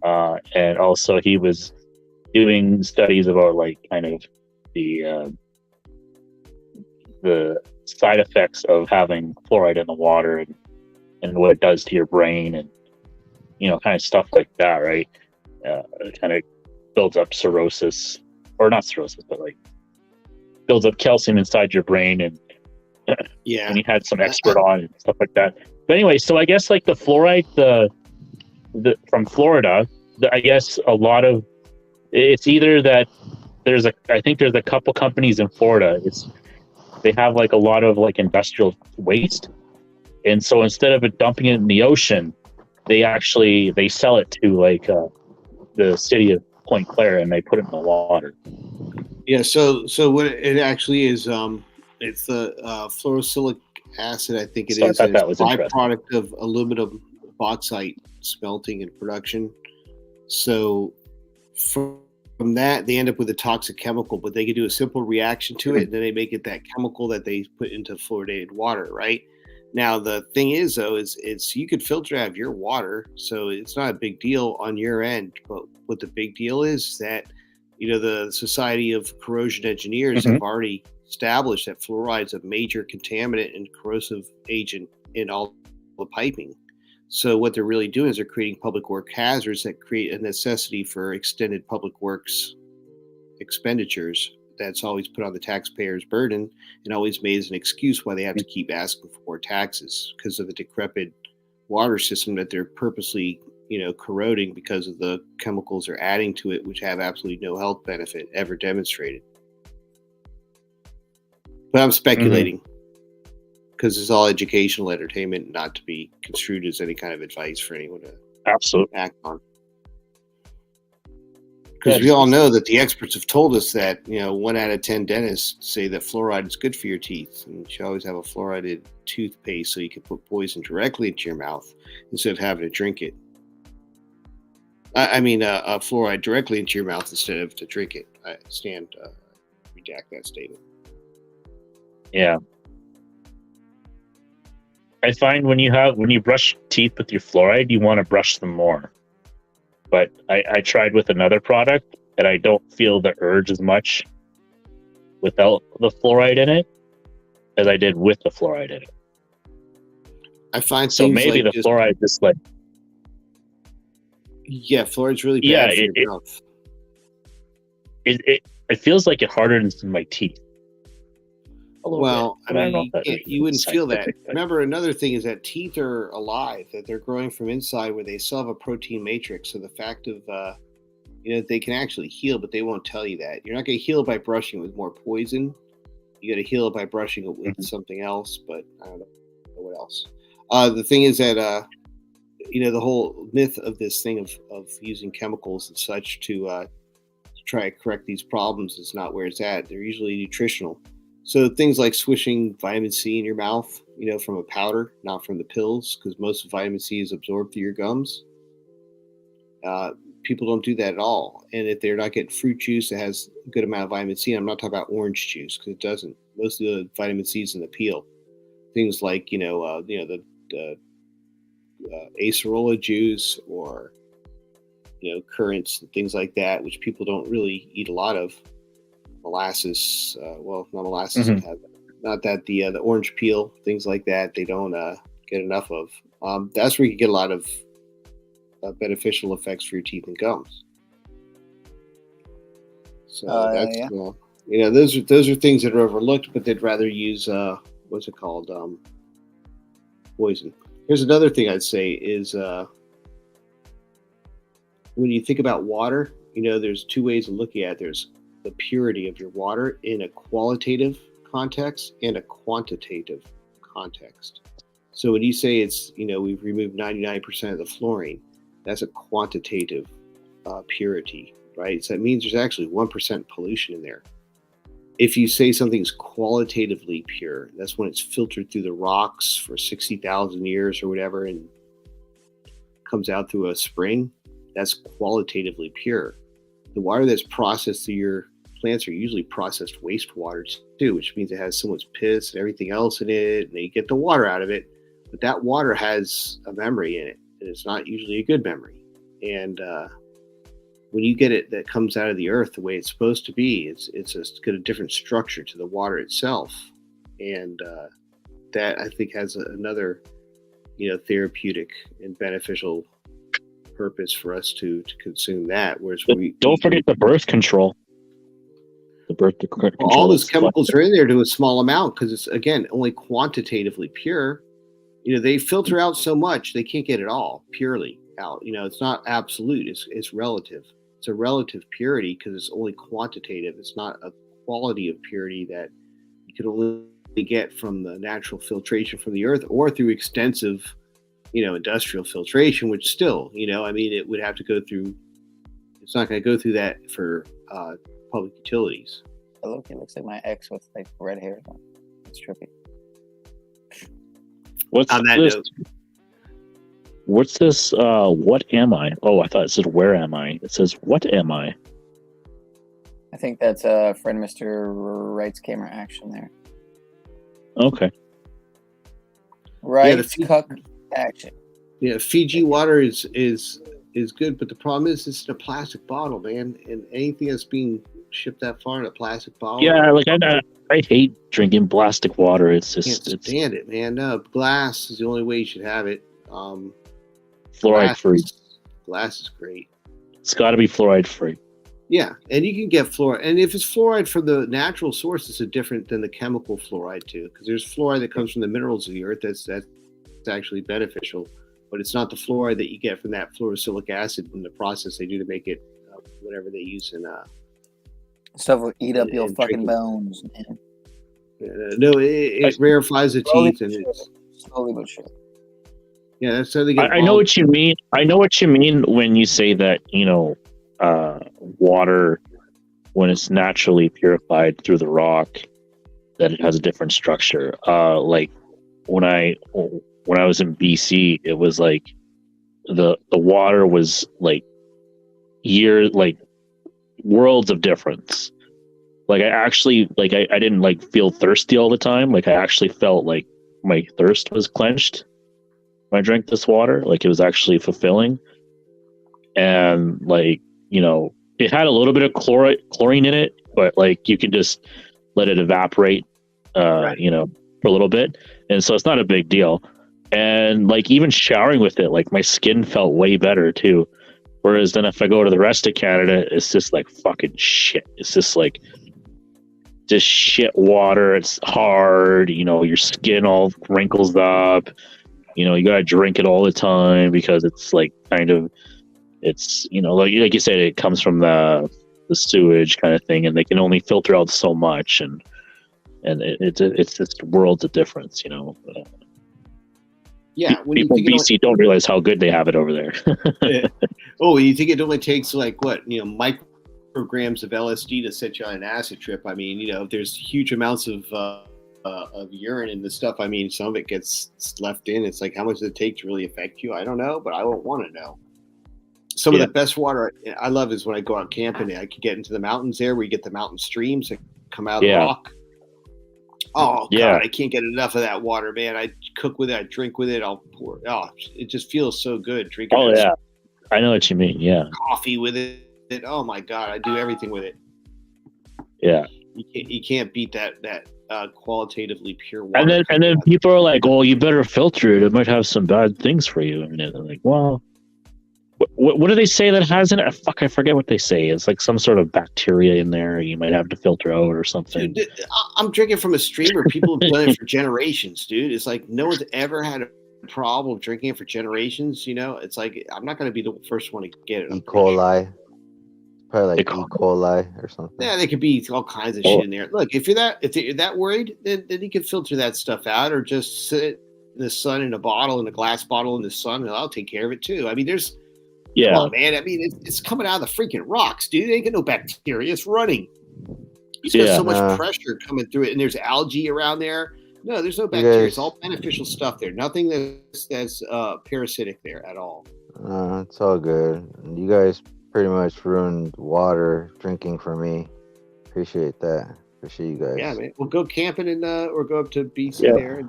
and also he was doing studies about kind of the side effects of having fluoride in the water and what it does to your brain, and kind of stuff like that, right? It kind of builds up cirrhosis, or not cirrhosis, but builds up calcium inside your brain, and yeah, and he had some expert on and stuff like that. But anyway, so I guess the fluoride, the from Florida, I guess a lot of it's either that I think there's a couple companies in Florida. They have a lot of industrial waste, and so instead of dumping it in the ocean, they sell it to the city of Pointe Claire, and they put it in the water. Yeah. So what it actually is, it's the fluorosilicic acid, I think it is. I thought that was a byproduct of aluminum bauxite smelting and production. So from that, they end up with a toxic chemical, but they can do a simple reaction to it, and then they make it that chemical that they put into fluoridated water, right? Now, the thing is, though, is you could filter out your water, so it's not a big deal on your end. But what the big deal is that, the Society of Corrosion Engineers have already established that fluoride is a major contaminant and corrosive agent in all the piping. So what they're really doing is they're creating public work hazards that create a necessity for extended public works expenditures. That's always put on the taxpayer's burden and always made as an excuse why they have to keep asking for more taxes, because of the decrepit water system that they're purposely, corroding because of the chemicals they're adding to it, which have absolutely no health benefit ever demonstrated. But I'm speculating, because it's all educational entertainment, not to be construed as any kind of advice for anyone to act on. Because we all know that the experts have told us that 1 out of 10 dentists say that fluoride is good for your teeth, and you should always have a fluoridated toothpaste so you can put poison directly into your mouth instead of having to drink it. I mean, fluoride directly into your mouth instead of to drink it. I redact that statement. Yeah. I find when you brush teeth with your fluoride, you want to brush them more. But I tried with another product, and I don't feel the urge as much without the fluoride in it as I did with the fluoride in it. I find so maybe the fluoride just Yeah, fluoride's really bad for your mouth. It feels like it hardens my teeth. Well, bit, I mean, you wouldn't feel that. scientific, but- Remember, another thing is that teeth are alive, that they're growing from inside where they still have a protein matrix. So the fact of, they can actually heal, but they won't tell you that. You're not going to heal by brushing with more poison. You got to heal it by brushing it with something else, but I don't know what else. The thing is that, the whole myth of this thing of using chemicals and such to try to correct these problems is not where it's at. They're usually nutritional. So things like swishing vitamin C in your mouth, from a powder, not from the pills, because most of vitamin C is absorbed through your gums. People don't do that at all. And if they're not getting fruit juice that has a good amount of vitamin C, I'm not talking about orange juice because it doesn't. Most of the vitamin C is in the peel. Things like, the acerola juice or, currants and things like that, which people don't really eat a lot of. Molasses, not molasses, not that the orange peel, things like that, they don't get enough of. That's where you get a lot of beneficial effects for your teeth and gums. So that's those are things that are overlooked, but they'd rather use what's it called, poison. Here's another thing I'd say is when you think about water, there's two ways of looking at it. There's the purity of your water in a qualitative context and a quantitative context. So when you say it's, we've removed 99% of the fluorine, that's a quantitative purity, right? So that means there's actually 1% pollution in there. If you say something's qualitatively pure, that's when it's filtered through the rocks for 60,000 years or whatever and comes out through a spring, that's qualitatively pure. The water that's processed through your plants are usually processed wastewater too, which means it has someone's piss and everything else in it, and they get the water out of it. But that water has a memory in it, and it's not usually a good memory. And when you get it that comes out of the earth the way it's supposed to be, it's got a different structure to the water itself, and that I think has another, therapeutic and beneficial purpose for us to consume that. Whereas don't forget the birth control. The birth control. All those chemicals are in there to a small amount because it's, again, only quantitatively pure. They filter out so much they can't get it all purely out. It's not absolute. It's relative. It's a relative purity because it's only quantitative. It's not a quality of purity that you could only get from the natural filtration from the earth or through extensive, industrial filtration, which still, it would have to go through. It's not going to go through that for public utilities. It looks like my ex with like red hair. It's trippy. What's this? What am I? Oh, I thought it said where am I? It says what am I? I think that's friend Mr. Wright's camera action there. Okay. Wright's cuck action. Yeah, Fiji water is good, but the problem is it's in a plastic bottle, man, and anything that's being shipped that far in a plastic bottle. Yeah, like I hate drinking plastic water. It's just can't stand it, man. No, glass is the only way you should have it. Fluoride free. Glass is great. It's got to be fluoride free. Yeah, and you can get fluoride, and if it's fluoride from the natural source, it's different than the chemical fluoride too, because there's fluoride that comes from the minerals of the earth that's actually beneficial, but it's not the fluoride that you get from that fluorosilicic acid in the process they do to make it whatever they use in stuff will eat up your fucking bones, man. No, it rarefies the teeth, and it's slowly but surely. Yeah, that's how they get. I know what you mean. I know what you mean when you say that, water, when it's naturally purified through the rock, that it has a different structure. Like when I was in BC, it was like the water was like worlds of difference. Like I actually I didn't feel thirsty all the time. Like I actually felt like my thirst was quenched when I drank this water. Like it was actually fulfilling. And it had a little bit of chlorine in it, but you could just let it evaporate for a little bit. And so it's not a big deal. And even showering with it, my skin felt way better too. Whereas then if I go to the rest of Canada, it's just like fucking shit. It's just like just shit water. It's hard. You know, your skin all wrinkles up. You know, you gotta drink it all the time because it's like kind of, it's, you know, like you said, it comes from the sewage kind of thing, and they can only filter out so much, and it's just worlds of difference, you know. Yeah, when people you in BC don't realize how good they have it over there. Yeah. Oh, you think it only takes like what, you know, micrograms of LSD to set you on an acid trip? I mean, you know, there's huge amounts of urine in this stuff. I mean, some of it gets left in. It's like, how much does it take to really affect you? I don't know, but I won't want to know. Some of the best water I love is when I go out camping. I can get into the mountains there, where you get the mountain streams that come out of the rock. Oh God, I can't get enough of that water, man. I cook with it, I drink with it, I'll pour. Oh, it just feels so good drinking. Oh yeah, I know what you mean. Yeah, coffee with it. Oh my God, I do everything with it. Yeah, you can't beat that qualitatively pure water. And then people are like, "Oh, you better filter it. It might have some bad things for you." And they're like, "Well, what do they say that has in it? Fuck, I forget what they say. It's like some sort of bacteria in there. You might have to filter out or something." Dude, I'm drinking from a streamer. People have done it for generations, dude. It's like no one's ever had a problem drinking it for generations. You know, it's like I'm not going to be the first one to get it. E. coli. Probably like E. coli or something. Yeah, there could be all kinds of shit in there. Look, if you're that worried, then you can filter that stuff out, or just sit in the sun in a glass bottle in the sun, and I'll take care of it too. I mean, there's come on, man. I mean, it's coming out of the freaking rocks, dude. It ain't got no bacteria. It's running. It's got so much pressure coming through it, and there's algae around there. No, there's no bacteria. It's all beneficial stuff there. Nothing that's parasitic there at all. It's all good. You guys pretty much ruined water drinking for me. Appreciate that. Appreciate you guys. Yeah, man. We'll go camping and or go up to BC there and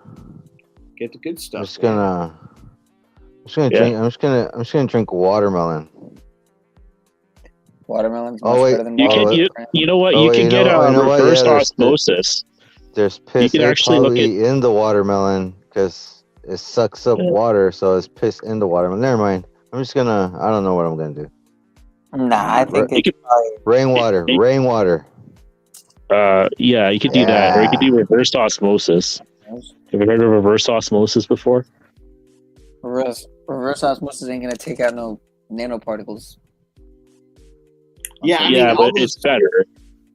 get the good stuff. I'm just gonna drink watermelon. Watermelon's much Oh wait, better than you know what? You can get reverse osmosis. There's piss probably in the watermelon because it sucks up water, so it's piss in the watermelon. Never mind. I don't know what I'm gonna do. Nah, I think rainwater. Yeah, you could do that, or you could do reverse osmosis. Have you heard of reverse osmosis before? Reverse osmosis ain't gonna take out no nanoparticles. Yeah, but it's better.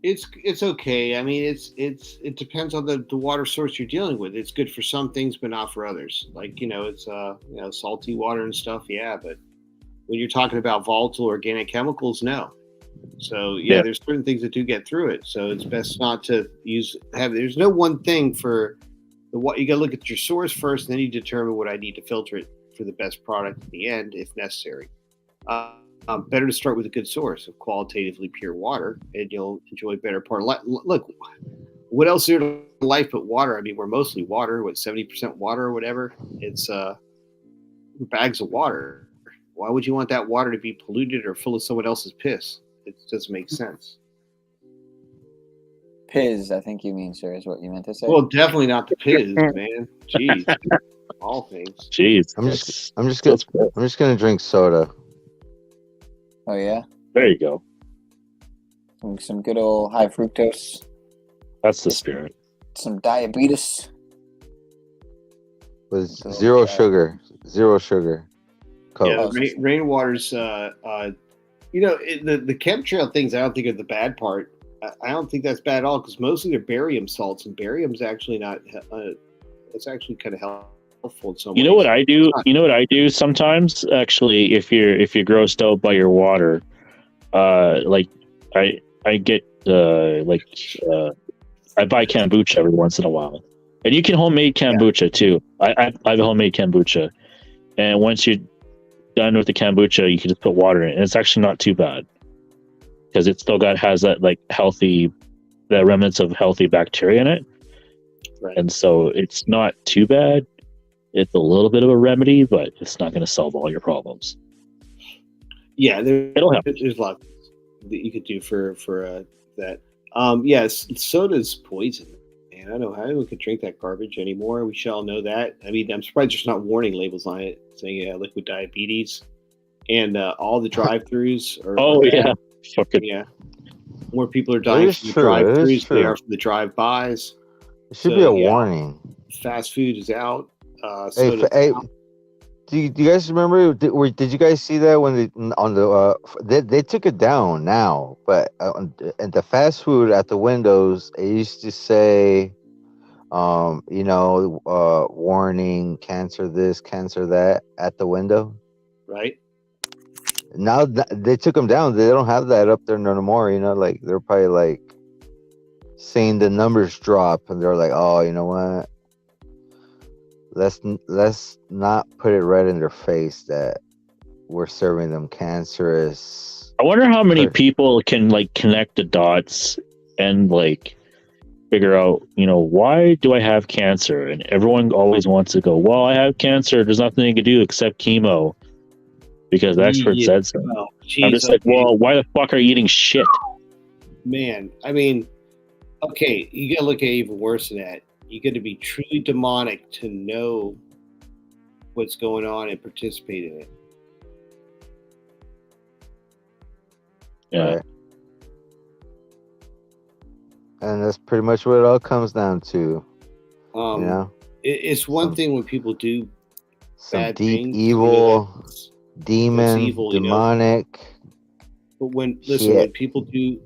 It's okay. I mean, it depends on the water source you're dealing with. It's good for some things, but not for others. Like, you know, it's salty water and stuff. Yeah, but when you're talking about volatile organic chemicals, no. So there's certain things that do get through it. So it's best not to there's no one thing for you got to look at your source first, and then you determine what I need to filter it for the best product at the end, if necessary. Better to start with a good source of qualitatively pure water, and you'll enjoy a better part of life. Look, what else is there to life but water? I mean, we're mostly water, 70% water or whatever. It's bags of water. Why would you want that water to be polluted or full of someone else's piss? It doesn't make sense. Piz, I think you mean, sir, is what you meant to say. Well, definitely not the piz, man. Jeez, all things. Jeez, I'm just gonna drink soda. Oh yeah. There you go. Some good old high fructose. That's the spirit. Some diabetes. With zero sugar. Coke. Yeah, rainwater's. The chemtrail things, I don't think are the bad part. I don't think that's bad at all, because mostly they're barium salts, and barium's actually not. It's actually kind of helpful in some ways. You know what I do? You know what I do sometimes? Actually, if you're grossed out by your water, like I get I buy kombucha every once in a while, and you can homemade kombucha too. I have homemade kombucha, and once you're done with the kombucha, you can just put water in it, and it's actually not too bad, because it still has that the remnants of healthy bacteria in it, right. And so it's not too bad. It's a little bit of a remedy, but it's not going to solve all your problems. Yeah, there's a lot that you could do for that. Yes, soda's poison. Man, I don't know how anyone could drink that garbage anymore. We shall know that. I mean, I'm surprised there's not warning labels on it saying liquid diabetes. and all the drive-throughs are. Oh, are yeah. bad. Fucking Yeah. More people are dying is from the true, it is drive-throughs than they true. are from the drive-bys. It should be a warning. Fast food is out. Hey, Soda's hey, out. do you guys remember? Did you guys see that when they took it down now? But at the fast food at the windows, it used to say, warning, cancer this, cancer that at the window. Right. Now they took them down. They don't have that up there no more. Like they're probably like seeing the numbers drop, and they're like, oh, you know what? Let's not put it right in their face that we're serving them cancerous. I wonder how many people can like connect the dots and like figure out, why do I have cancer? And everyone always wants to go, well, I have cancer. There's nothing you can do except chemo because the expert said so. Oh, I'm just like, well, why the fuck are you eating shit? Man, I mean, okay, you gotta look at it even worse than that. You got to be truly demonic to know what's going on and participate in it. Yeah. Right. And that's pretty much what it all comes down to. It's one thing when people do some bad deep things, evil, demon, evil, demonic. But when people do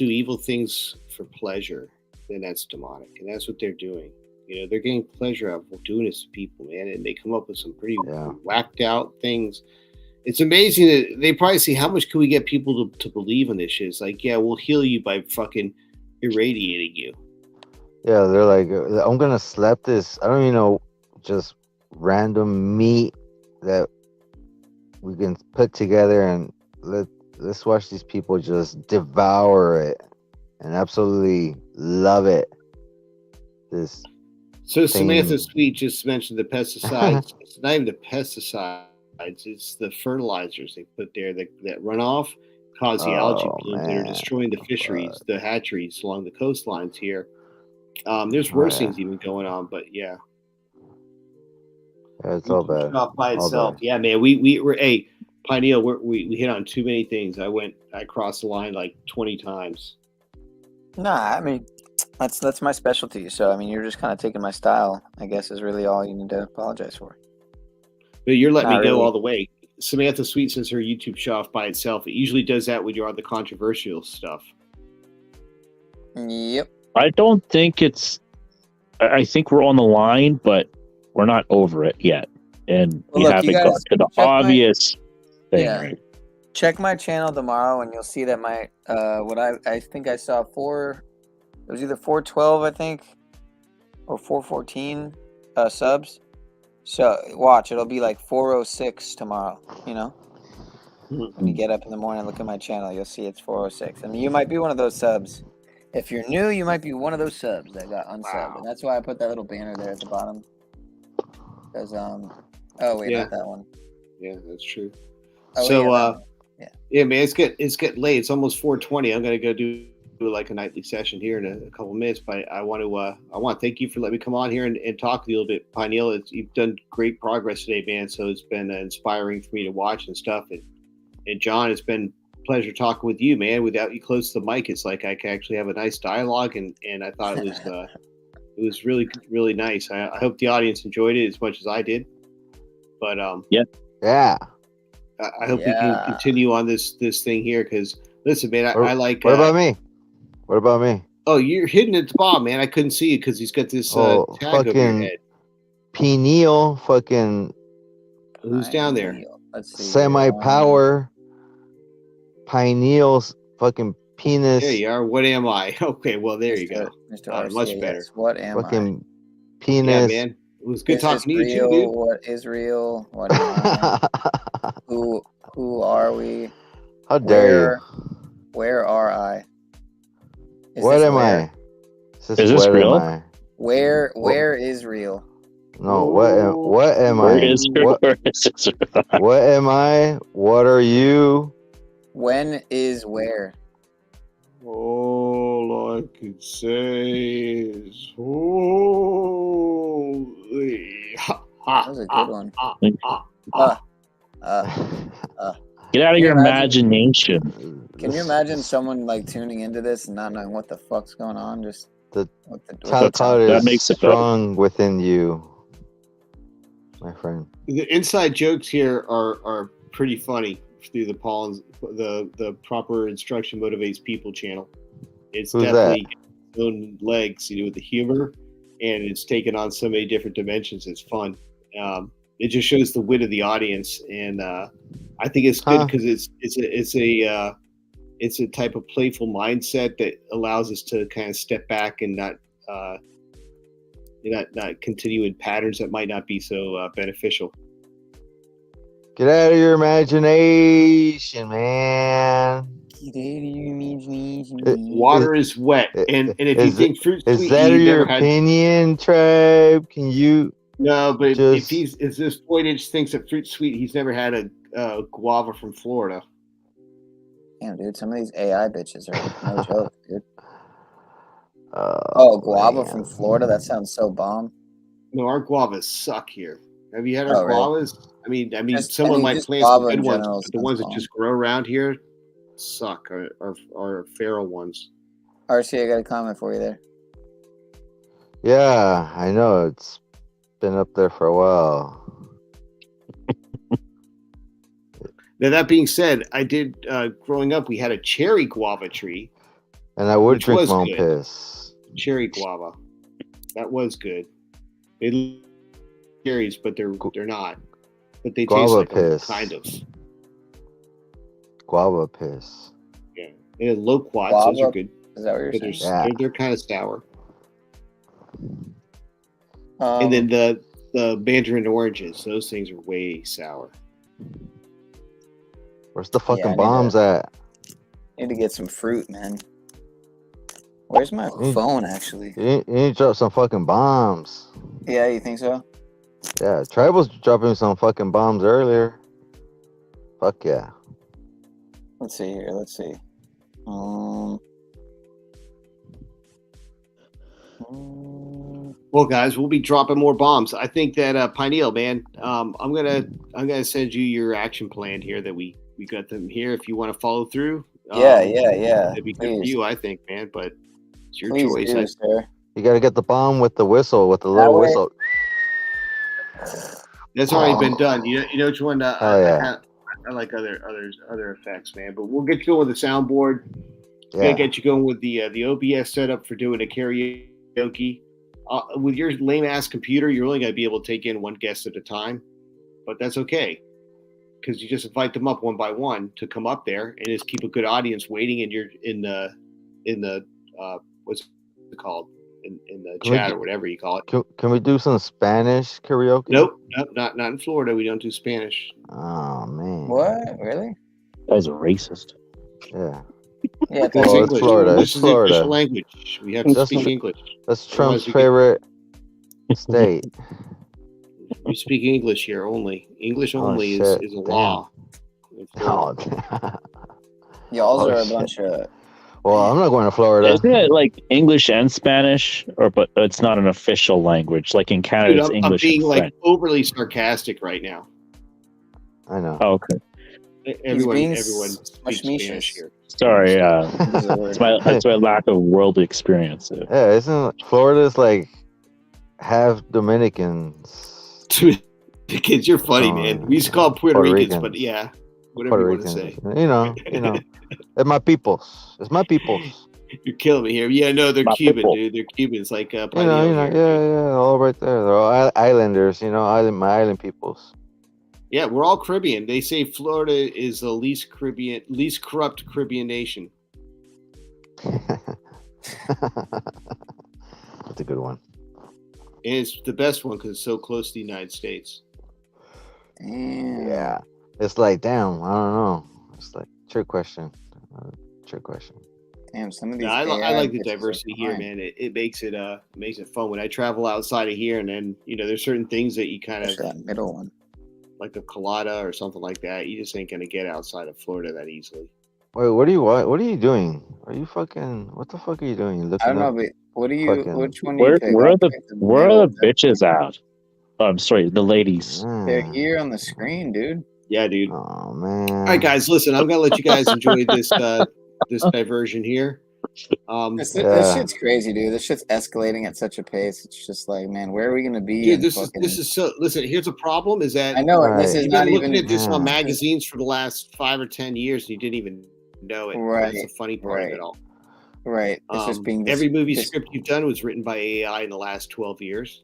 evil things for pleasure, then that's demonic, and that's what they're doing. They're getting pleasure out of doing this to people, man, and they come up with some pretty whacked out things. It's amazing that they probably see how much can we get people to believe in this shit. It's like, yeah, we'll heal you by fucking irradiating you. Yeah, they're like, I'm gonna slap this. I don't even know, just random meat that we can put together, and let's watch these people just devour it and absolutely love it. So Samantha Sweet just mentioned the pesticides. It's not even the pesticides; it's the fertilizers they put there that run off, cause the algae blooms that are destroying the fisheries, the hatcheries along the coastlines here. There's worse things even going on, but yeah. Yeah, it's all bad. Off by All itself. bad. Yeah, man. We were Pineal. We hit on too many things. I crossed the line like 20 times. Nah, I mean, that's my specialty. So I mean, you're just kind of taking my style, I guess, is really all you need to apologize for. But you're letting me Not go really. all the way. Samantha Sweet says her YouTube shut off by itself. It usually does that when you're on the controversial stuff. Yep. I don't think I think we're on the line, but we're not over it yet. And Well, we look, you haven't got guys to the check obvious thing, Yeah. right? Check my channel tomorrow, and you'll see that my what I think I saw it was either 412, I think, or 414 subs. So watch, it'll be like 406 tomorrow. When you get up in the morning and look at my channel, you'll see it's 406. I mean, you might be one of those subs. If you're new, you might be one of those subs that got unsubbed, and that's why I put that little banner there at the bottom. Because oh wait, not that one. Yeah, that's true. Oh, So yeah, man, it's getting late. It's almost 4:20. I'm gonna go do like a nightly session here in a couple minutes. But I want to thank you for letting me come on here and talk to you a little bit, Pineal. You've done great progress today, man. So it's been inspiring for me to watch and stuff. And John, it's been a pleasure talking with you, man. Without you close to the mic, it's like I can actually have a nice dialogue, and I thought it was really, really nice. I hope the audience enjoyed it as much as I did. But yeah. I hope we can continue on this thing here because listen, man, I like. What about me? What about me? Oh, you're hitting at the bomb, man. I couldn't see it because he's got this tag over your head. Pineal, fucking. Who's down there? Let's see. Semi-power. Pineal's fucking penis. There you are. What am I? Okay, well there you go. Mr. RCA, much better. yes. What am fucking I? penis. Yeah, man. It was good talking to you real? too, dude. What is real? What am I? Who are we? How dare you? Where are I? What am I? Is this real? Where is real? No, what am I? Where is this real? What am I? What are you? When is where? All I can say is holy. That was a good one. Get out of Can you your imagine- imagination. Can you imagine someone like tuning into this and not knowing what the fuck's going on? Just The what the child cloud that is makes it better. strong within you, my friend. The inside jokes here are pretty funny through the Paul's the proper instruction motivates people channel. It's Who's definitely its own legs, with the humor, and it's taken on so many different dimensions. It's fun. It just shows the wit of the audience, and I think it's good because it's a type of playful mindset that allows us to kind of step back and not continue in patterns that might not be so beneficial. Get out of your imagination, man. Water is wet, and if you think fruit is sweet, that you your never had. opinion, Tribe? Can you? No, but just... if this Voidage thinks that fruit sweet, he's never had a guava from Florida. Damn, dude, some of these AI bitches are no joke, dude. Guava from Florida? That sounds so bomb. No, our guavas suck here. Have you had our Oh, really? guavas? I mean, someone might plant some good ones, but the ones that just grow around here suck. Are feral ones. RC, I got a comment for you there. Yeah, I know. It's been up there for a while. Now, that being said, I did, growing up, we had a cherry guava tree. And I would drink my own piss. Cherry guava. That was good. They look like cherries, but they're not. But they taste like piss. Kind of. Guava piss. Yeah. And loquats, those are good. Is that what you're saying? They're kind of sour. And then the mandarin oranges, those things are way sour. Where's the fucking bombs at? Need to get some fruit, man. Where's my phone, actually? You need to drop some fucking bombs. Yeah, you think so? Yeah, Tribe was dropping some fucking bombs earlier. Fuck yeah. Let's see here. Let's see. Well, guys, we'll be dropping more bombs. I think that Pineal, man, I'm gonna send you your action plan here that we got them here. If you want to follow through, Yeah. It'd be good for you, I think, man. But it's your choice. You gotta get the bomb with the whistle, with the little whistle. That's already been done. You know which one? Yeah. I like other effects, man. But we'll get you going with the soundboard. Yeah. We'll get you going with the OBS setup for doing a karaoke. With your lame ass computer, you're only gonna be able to take in one guest at a time, but that's okay because you just invite them up one by one to come up there and just keep a good audience waiting. And you're in the what's it called in the chat or whatever you call it. Can we do some Spanish karaoke? Nope, not in Florida. We don't do Spanish. Oh man. What? Really? That was racist. Yeah. Yeah, it's English. Florida. This it's is Florida. the official language. We have to speak English. That's Trump's favorite state. We speak English here only. English only is a law. Y'all are a bunch of. Well, I'm not going to Florida. Isn't it like English and Spanish, but it's not an official language? Like in Canada, Dude, it's English I'm being and like French. overly sarcastic right now. I know. Oh, okay. Everyone speaks Spanish here. Sorry, it's my lack of world experience. Yeah, isn't Florida's like half Dominicans? Kids, you're funny, man. We used to call them Puerto Ricans, but yeah, whatever you want to say. You know, it's my peoples. It's my peoples. You're killing me here. Yeah, no, they're My Cuban, people. dude. They're Cubans, like Yeah, all right there. They're all islanders. My island peoples. Yeah, we're all Caribbean. They say Florida is the least corrupt Caribbean nation. That's a good one. And it's the best one because it's so close to the United States. Yeah. It's like, damn, I don't know. It's like trick question. Damn, some of these. I like the diversity here, man. It makes it fun when I travel outside of here, and then there's certain things that you kind of that middle one, like a colada or something like that. You just ain't gonna get outside of Florida that easily. Wait, what are you doing? Are you fucking? What the fuck are you doing? You looking I don't know, up but what do you? fucking- Which one do you pick? Where are I'll the pick the where middle. are the bitches out? Oh, I'm sorry, the ladies. They're here on the screen, dude. Yeah, dude. Oh man. All right, guys, listen. I'm gonna let you guys enjoy this this diversion here. This shit's crazy, dude. This shit's escalating at such a pace. It's just like, man, where are we gonna be? Dude, in this fucking... is so. Listen, here's a problem: is that I know it. This is you've not been looking even at this on magazines for the last 5 or 10 years, and you didn't even know it. Right. That's the funny part of it all. Right. It's just being every movie script you've done was written by AI in the last 12 years.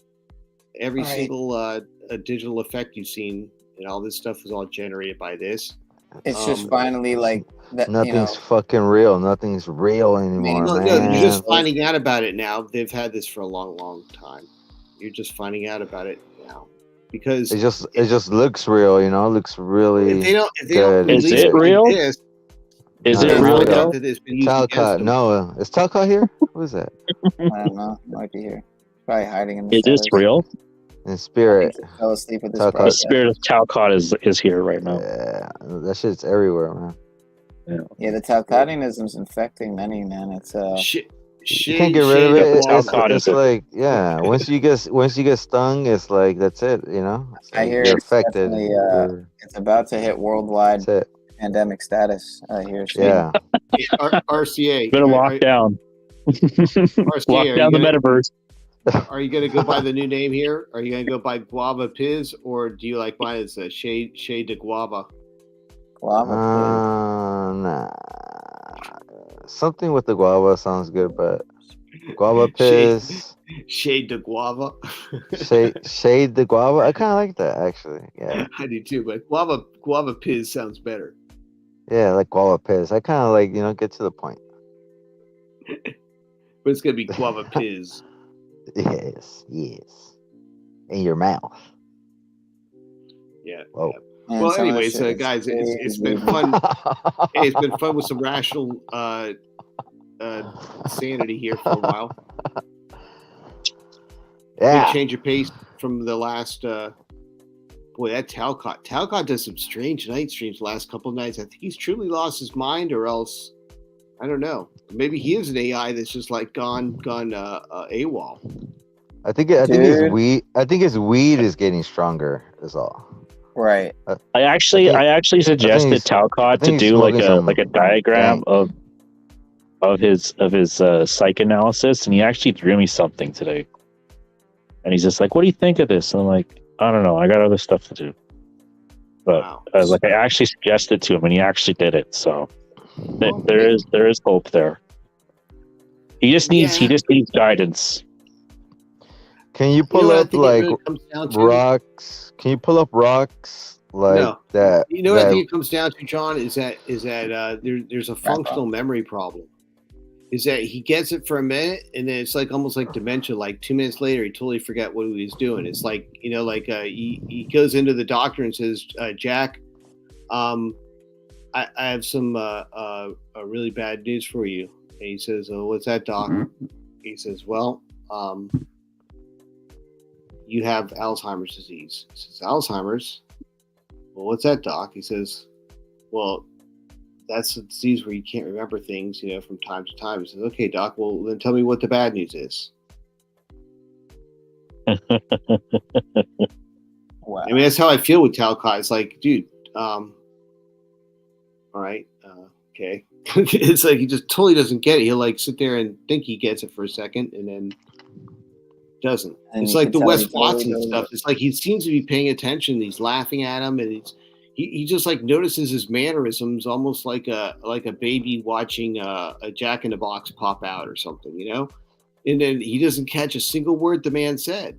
Every Right. single digital effect you've seen and all this stuff was all generated by this. It's just finally like that. Nothing's fucking real. Nothing's real anymore, No, man. you're just finding out about it now. They've had this for a long, long time. You're just finding out about it now because it just looks real, you know. It looks really if they don't good. release it real? This, Is they it real find out though? that it's been used against Talcott, them. no, is Talcott here? Who is that? I don't know. Might be here. Probably hiding in the Is this shadows. real? In spirit. Fell asleep with this Talcott. The broadcast. spirit of Talcott is here right now. Yeah, that shit's everywhere, man. Yeah, the Talcottianism's infecting many, man. It's You can't get rid of it. It's Talcottism. like, yeah, once you get stung, it's like that's it, you know. It's I like hear you're it's affected. definitely You're- it's about to hit worldwide That's it. pandemic status. I hear. Yeah. RCA. Been a lockdown. Lock down the metaverse. Are you gonna go by the new name here? Are you gonna go by Guava Piz, or do you like mine as a Shade de Guava? Nah. Something with the guava sounds good, but guava piss, Shade de Guava. shade the guava. I kind of like that actually. Yeah, I do too, but Guava Piz sounds better. yeah, like guava piss. I kind of like, you know, get to the point. But it's gonna be Guava Piz. Yes. In your mouth. Yeah. Whoa. Man, Well, some of anyways, this shit is guys, it's crazy. been fun. Hey, it's been fun with some rational sanity here for a while. Yeah. Big change of pace from the last. Boy, that Talcott does some strange night streams the last couple of nights. I think he's truly lost his mind, or else I don't know. Maybe he is an AI that's just like gone AWOL. I think his weed. I think his weed is getting stronger. Is all. Right. I actually suggested Talcott to do like a diagram of his psych analysis, and he actually drew me something today. And he's just like, "What do you think of this?" And I'm like, "I don't know. I got other stuff to do." But I actually suggested to him, and he actually did it. So there is hope there. He just needs guidance. Can you pull up like rocks? Can you pull up rocks like that? You know what I think it comes down to, John, is that there's a functional memory problem. Is that he gets it for a minute and then it's like almost like dementia. Like 2 minutes later, he totally forgot what he was doing. It's like, you know, like he goes into the doctor and says, Jack, I have some really bad news for you. And he says, "Oh, what's that, doc?" He says, "Well, you have Alzheimer's disease." He says, "Alzheimer's? Well, what's that, doc?" He says, "Well, that's a disease where you can't remember things, you know, from time to time." He says, "Okay, doc, well, then tell me what the bad news is." Wow. I mean, that's how I feel with Talcott. It's like, dude, all right, okay. It's like he just totally doesn't get it. He'll like sit there and think he gets it for a second and then doesn't. And it's you like can the tell Wes he totally Watson doesn't. stuff. It's like he seems to be paying attention. He's laughing at him, and he just like notices his mannerisms, almost like a baby watching a Jack in the Box pop out or something, you know. And then he doesn't catch a single word the man said.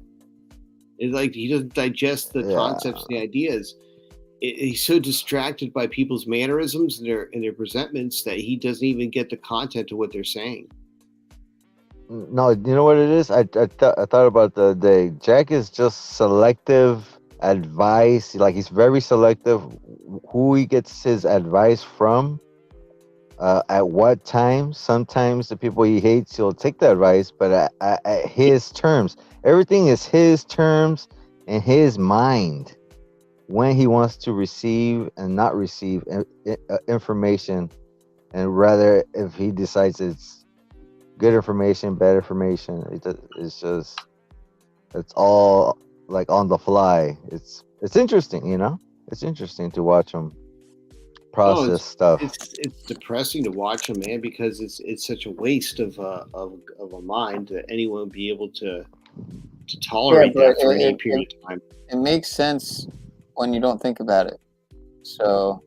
It's like he doesn't digest the concepts and the ideas. He's so distracted by people's mannerisms and their presentments that he doesn't even get the content of what they're saying. No, you know what it is? I thought about the day. Jack is just selective advice. Like he's very selective who he gets his advice from. At what time? Sometimes the people he hates, he'll take the advice, but at his terms. Everything is his terms and his mind. When he wants to receive and not receive information, and rather if he decides it's good information, bad information, it's all like on the fly. It's interesting, you know. it's interesting to watch them process stuff. It's depressing to watch them, man, because it's such a waste of a mind that anyone would be able to tolerate that for any period of time. It makes sense when you don't think about it. So,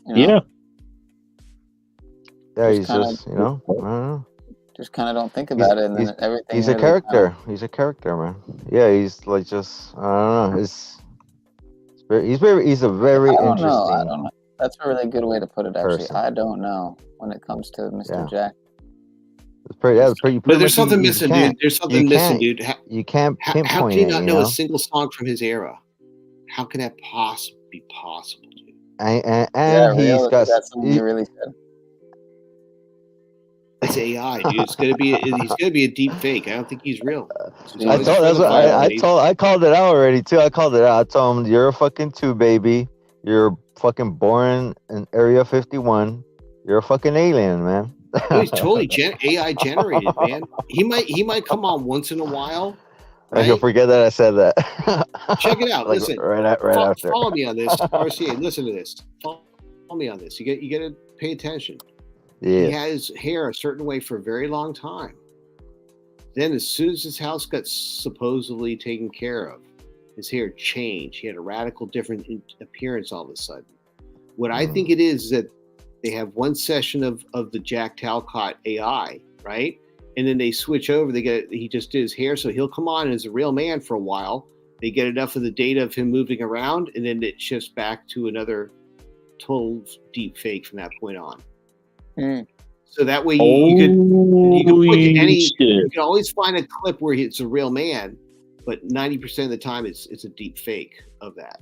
Yeah, he's just, I don't know. Just kind of don't think about it, and then everything. He's a character. He's a character, man. Yeah, he's like just, I don't know. He's a very interesting. I don't know. That's a really good way to put it. Actually, person. I don't know when it comes to Mr. Jack. It's pretty. But there's something missing, dude. There's something missing, dude. You can't pinpoint how can you not know know? a single song from his era? How can that possibly be possible, dude? And he's got. That's something he really said. It's AI, dude. He's gonna be a deep fake. I don't think he's real. I called it out already too. I called it out. I told him, you're a fucking 2 baby. You're fucking born in Area 51. You're a fucking alien, man. No, he's totally AI generated, man. He might come on once in a while. Right? He'll forget that I said that. Check it out. Like, Listen, after. Follow me on this, RCA. Listen to this. Follow me on this. You got to pay attention. Yeah. He had his hair a certain way for a very long time. Then, as soon as his house got supposedly taken care of, his hair changed. He had a radical different appearance all of a sudden. What I think it is that they have one session of the Jack Talcott AI, right? And then they switch over. He just did his hair, so he'll come on as a real man for a while. They get enough of the data of him moving around, and then it shifts back to another total deep fake from that point on. So that way you can always find a clip where it's a real man, but 90% of the time it's a deep fake of that,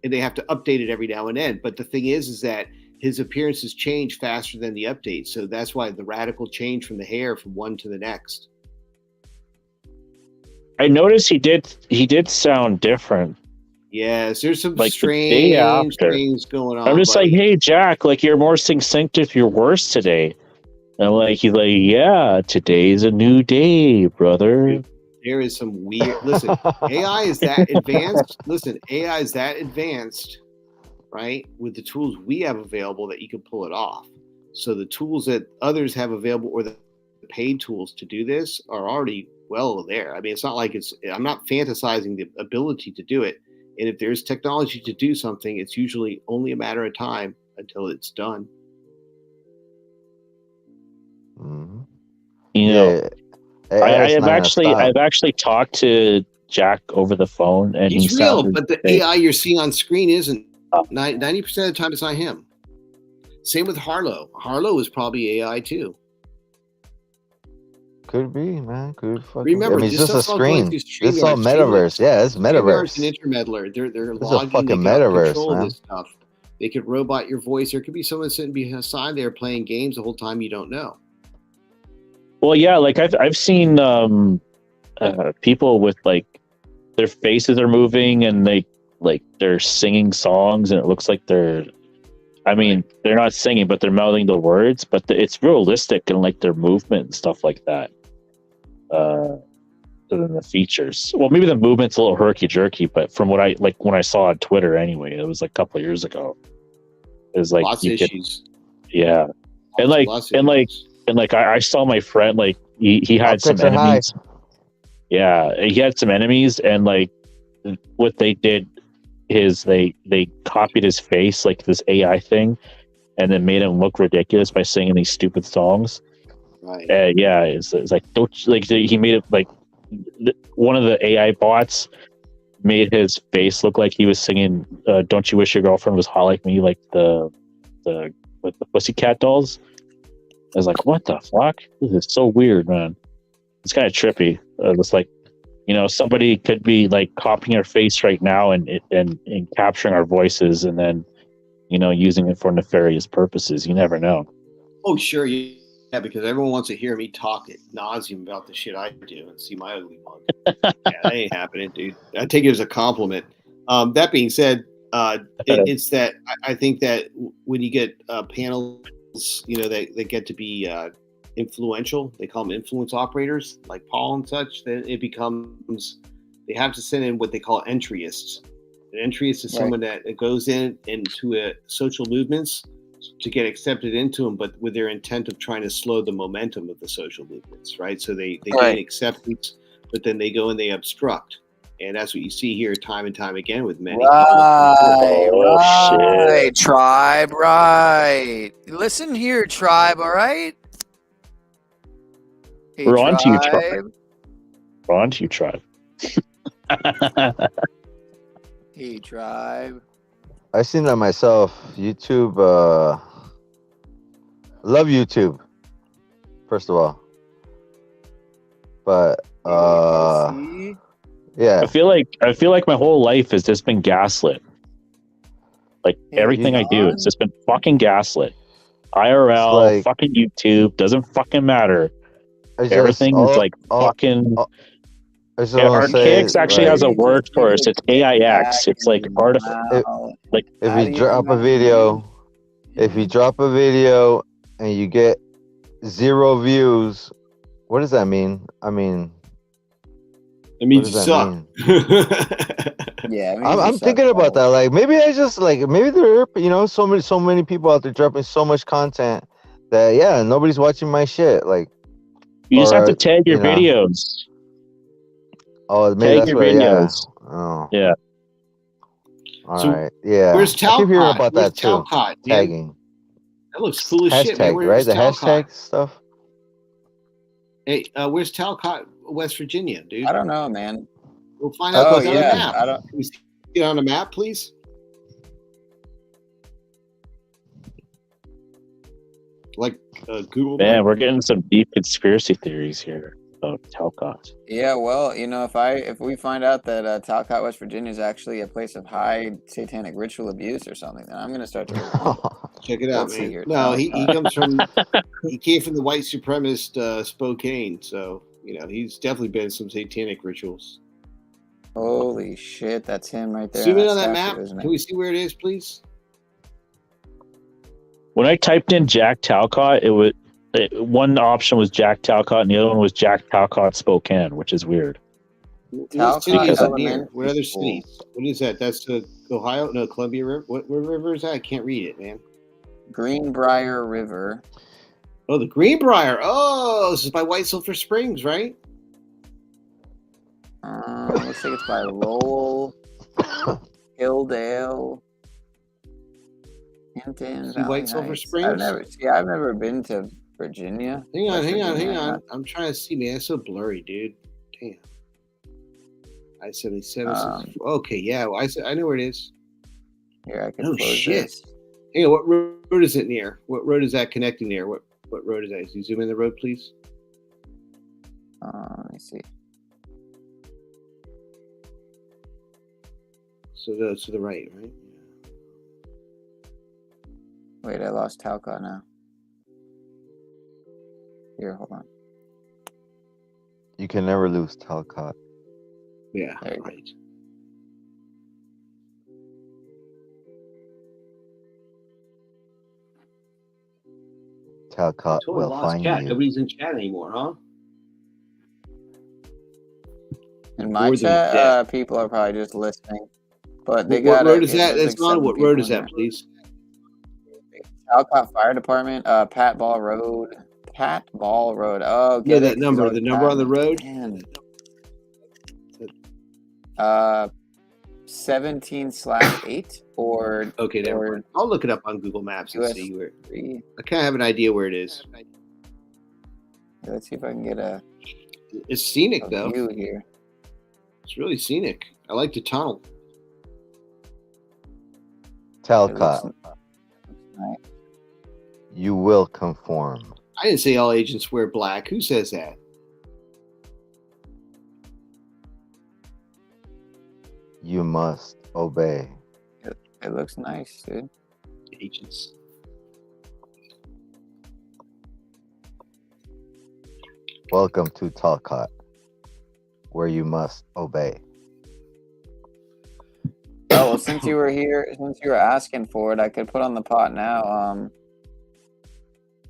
and they have to update it every now and then. But the thing is that his appearances change faster than the updates, so that's why the radical change from the hair from one to the next. I noticed he did sound different. Yes, there's some like strange things going on. I'm just like, hey, Jack, like you're more succinct if you're worse today. And I'm like, he's like, yeah, today's a new day, brother. There is some weird. Listen, AI is that advanced. AI is that advanced, right? With the tools we have available, that you can pull it off. So the tools that others have available, or the paid tools to do this, are already well there. I mean, it's not like I'm not fantasizing the ability to do it. And if there's technology to do something, it's usually only a matter of time until it's done. You know, I've actually talked to Jack over the phone, and he's real, but the AI you're seeing on screen isn't. 90% of the time, it's not him. Same with Harlow. Harlow is probably AI too. Could be, man. Could fucking. Remember, it's just a screen. It's all metaverse. Yeah, it's metaverse. An intermeddler. They're it's logging. A fucking they metaverse, control man. This stuff. They could robot your voice. There could be someone sitting beside there playing games the whole time you don't know. Well, yeah, like I've seen people with like their faces are moving and they're singing songs, and it looks like they're not singing, but they're mouthing the words, but it's realistic and like their movement and stuff like that. Than the features. Well, maybe the movement's a little herky jerky, but from what I like when I saw on Twitter anyway, it was like a couple of years ago. It was like lots of issues. Yeah. And I saw my friend, like he had some enemies. Yeah, he had some enemies, and like what they did is they copied his face, like this AI thing, and then made him look ridiculous by singing these stupid songs. Right. Yeah, it's like he made it like one of the AI bots made his face look like he was singing "Don't You Wish Your Girlfriend Was Hot Like Me," like the with the Pussycat Dolls. I was like, what the fuck? This is so weird, man. It's kind of trippy. It's like, somebody could be like copying our face right now and capturing our voices, and then using it for nefarious purposes. You never know. Oh, sure. Yeah, because everyone wants to hear me talk at nauseum about the shit I do and see my ugly mug. Yeah, that ain't happening, dude. I take it as a compliment. That being said, it's that I think that when you get panels, that get to be influential, they call them influence operators, like Paul and such, then it becomes, they have to send in what they call entryists. An entry is to someone that goes into social movements to get accepted into them, but with their intent of trying to slow the momentum of the social movements, right? So they gain acceptance, but then they go and they obstruct. And that's what you see here time and time again with many. Right, tribe, right. Listen here, tribe, all right? Hey, We're on to you, tribe. We're on to you, tribe. Hey, tribe. I've seen that myself. YouTube, love YouTube, first of all. But, yeah. I feel like my whole life has just been gaslit. Like everything I do, it's just been fucking gaslit. IRL, like, fucking YouTube, doesn't fucking matter. Everything is like fucking. Archaics actually has a word for us. It's AIX. It's like artificial. Like if you drop a video, and you get 0 views, what does that mean? I mean, it means you suck. Yeah, I'm thinking about that. Like maybe I just maybe there are so many people out there dropping so much content that nobody's watching my shit. Like you just have to tag your videos. Oh, maybe that's what. Videos. Yeah. Oh. Yeah. All right. Yeah. Where's Talcott? I keep hearing about Where's that too. Talcott, Tagging. That looks cool as shit, man. Hashtag, right? The hashtag stuff. Hey, where's Talcott, West Virginia, dude? I don't know, man. We'll find out on the map. I don't. Can we see it on the map, please? Like Google. Man, we're getting some deep conspiracy theories here about Talcott. Yeah, well, if we find out that Talcott, West Virginia is actually a place of high satanic ritual abuse or something, then I'm going to start to check it out, man. No, he comes from he came from the white supremacist Spokane, so he's definitely been in some satanic rituals. Holy shit, that's him right there. Zoom in on that map. Can we see where it is, please? When I typed in Jack Talcott, one option was Jack Talcott and the other one was Jack Talcott Spokane, which is weird. What city is it near? What other cities? What is that? That's the Ohio? No, Columbia River. What river is that? I can't read it, man. Greenbrier River. Oh, the Greenbrier. Oh, this is by White Sulphur Springs, right? Looks like it's by Lowell, Hilldale, Hinton. White Sulphur Springs? I've never been to Virginia. Hang on. I'm trying to see, man. It's so blurry, dude. Damn. I-77. Okay, yeah. Well, I know where it is. Here, I can close this. Hang on, what road is it near? What road is that connecting near? What road is that? Can you zoom in the road, please? Let me see. So to the right, right? Wait, I lost Talcott now. Here, hold on. You can never lose Talcott. Yeah, right. Talcott will find you. Nobody's in chat anymore, huh? In my chat, people are probably just listening. But they got. What road is that? That's on. What road is that, please? Talcott Fire Department, Pat Ball Road. Oh, yeah, that number. The number on the road. 17/8 or okay. There. I'll look it up on Google Maps and see where. I kind of have an idea where it is. Let's see if I can get a. It's scenic though. View here. It's really scenic. I like the tunnel. Talcott. You will conform. I didn't say all agents wear black. Who says that? You must obey. It looks nice, dude. Agents. Welcome to Talcott, where you must obey. Oh, well, since you were here, since you were asking for it, I could put on the pot now.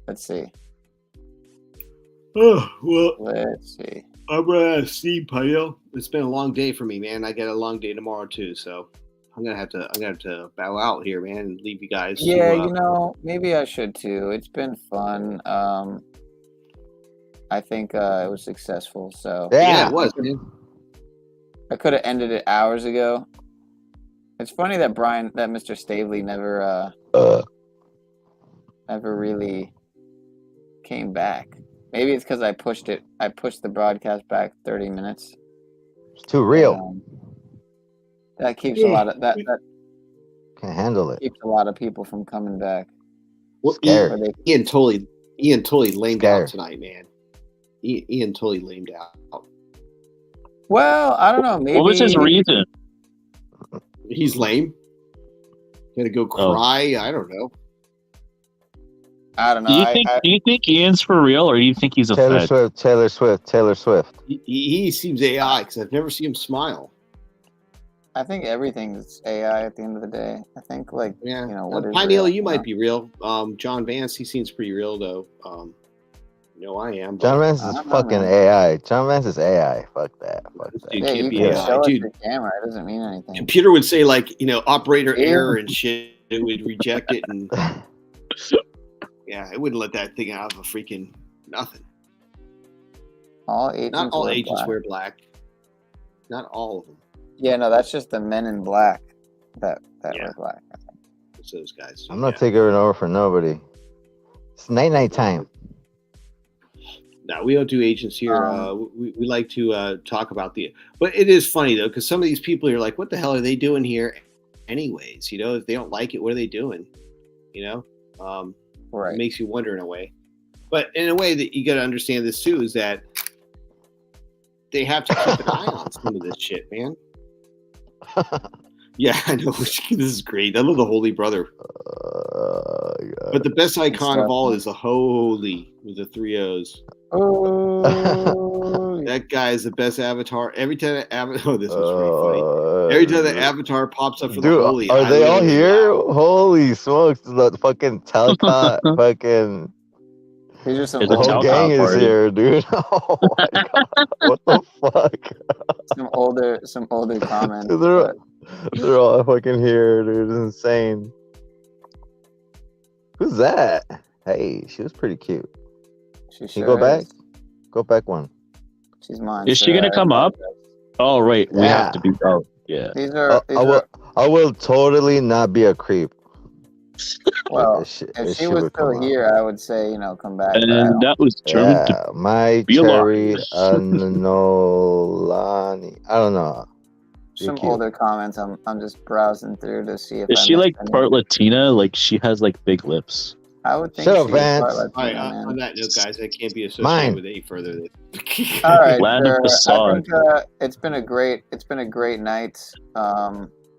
Let's see. Oh, well. Let's see. I'm gonna see Pineal. It's been a long day for me, man. I got a long day tomorrow too, so I'm gonna have to bow out here, man, and leave you guys. Yeah, to, maybe I should too. It's been fun. I think it was successful. So yeah, it was. I could have ended it hours ago. It's funny that Mr. Stavely never really came back. Maybe it's because I pushed the broadcast back 30 minutes. It's too real. That keeps a lot of that can't handle it. Keeps a lot of people from coming back. Well, Ian totally lamed out tonight, man. Ian totally lamed out. Well, I don't know. Maybe what was his reason? He's lame. Gonna go cry. I don't know. I don't know. Do you think Ian's for real, or do you think he's a Taylor fed? Swift? Taylor Swift. He seems AI because I've never seen him smile. I think everything's AI at the end of the day. I think what is Pineal, real, you might be real. John Vance, he seems pretty real though. I am. John Vance is fucking AI. John Vance is AI. Fuck that. Dude, Yeah, can't you be can AI. show us Dude, your camera. It doesn't mean anything. computer would say operator Yeah. error and shit. It would reject it and it wouldn't let that thing out of a freaking nothing. Not all agents wear black. Not all of them. Yeah, no, that's just the men in black that wear black. It's those guys. I'm not taking it over for nobody. It's night time. No, we don't do agents here. We like to talk about but it is funny though, because some of these people are like, what the hell are they doing here anyways? If they don't like it, what are they doing? Right. It makes you wonder in a way. But in a way that you got to understand this too, is that they have to keep an eye on some of this shit, man. Yeah, I know. This is great. I love the Holy Brother. But the best icon of all is the Holy with the 3 O's. Oh, that guy is the best avatar. Every time this was really funny. Every time the avatar pops up for the Holy, are they all here? Holy smokes! The fucking Talcott fucking. These are some the whole gang is here, dude. Oh my god! What the fuck? Some older comments. They're all fucking here, dude. It's insane. Who's that? Hey, she was pretty cute. She Can you go back? Go back one. She's mine. Is she gonna come up? Oh, right. We have to be out. Yeah. I will totally not be a creep. Well, if she was still here, I would say, come back. And that was my cherry Nolani. I don't know. Some older comments. I'm just browsing through to see if is she like part Latina? Like she has like big lips. I would think. Shut up, she's part Vance. Latina, All right, man. on that note, guys, I can't be associated with any further. All right, Land of sir. I Facade. think it's been a great night.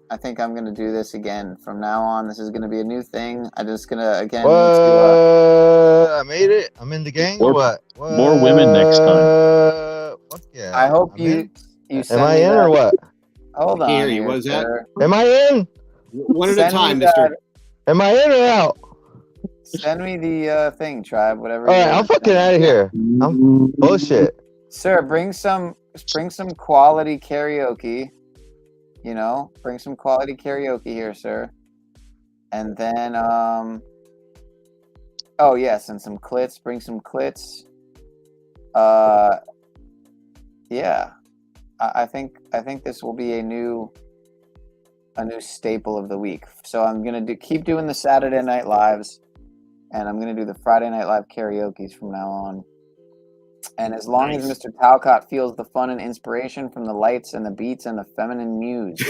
I think I'm gonna do this again from now on. This is gonna be a new thing. I'm just gonna again. I made it. I'm in the gang. What? More women next time. Fuck yeah. I hope you send Am I me in that. or what? Hold on. Hear you. here, What is that? sir. Am I in? One at a Send me time, that- mister. Am I in or out? Send me the thing, tribe. Whatever. All right, you I'm fucking out of here. I'm bullshit. Sir, bring some quality karaoke. Bring some quality karaoke here, sir. And then oh yes, and some clits. Bring some clits. Yeah. I think this will be a new staple of the week. So I'm gonna keep doing the Saturday Night Lives, and I'm gonna do the Friday Night Live karaoke's from now on. And as long as Mr. Talcott feels the fun and inspiration from the lights and the beats and the feminine muse,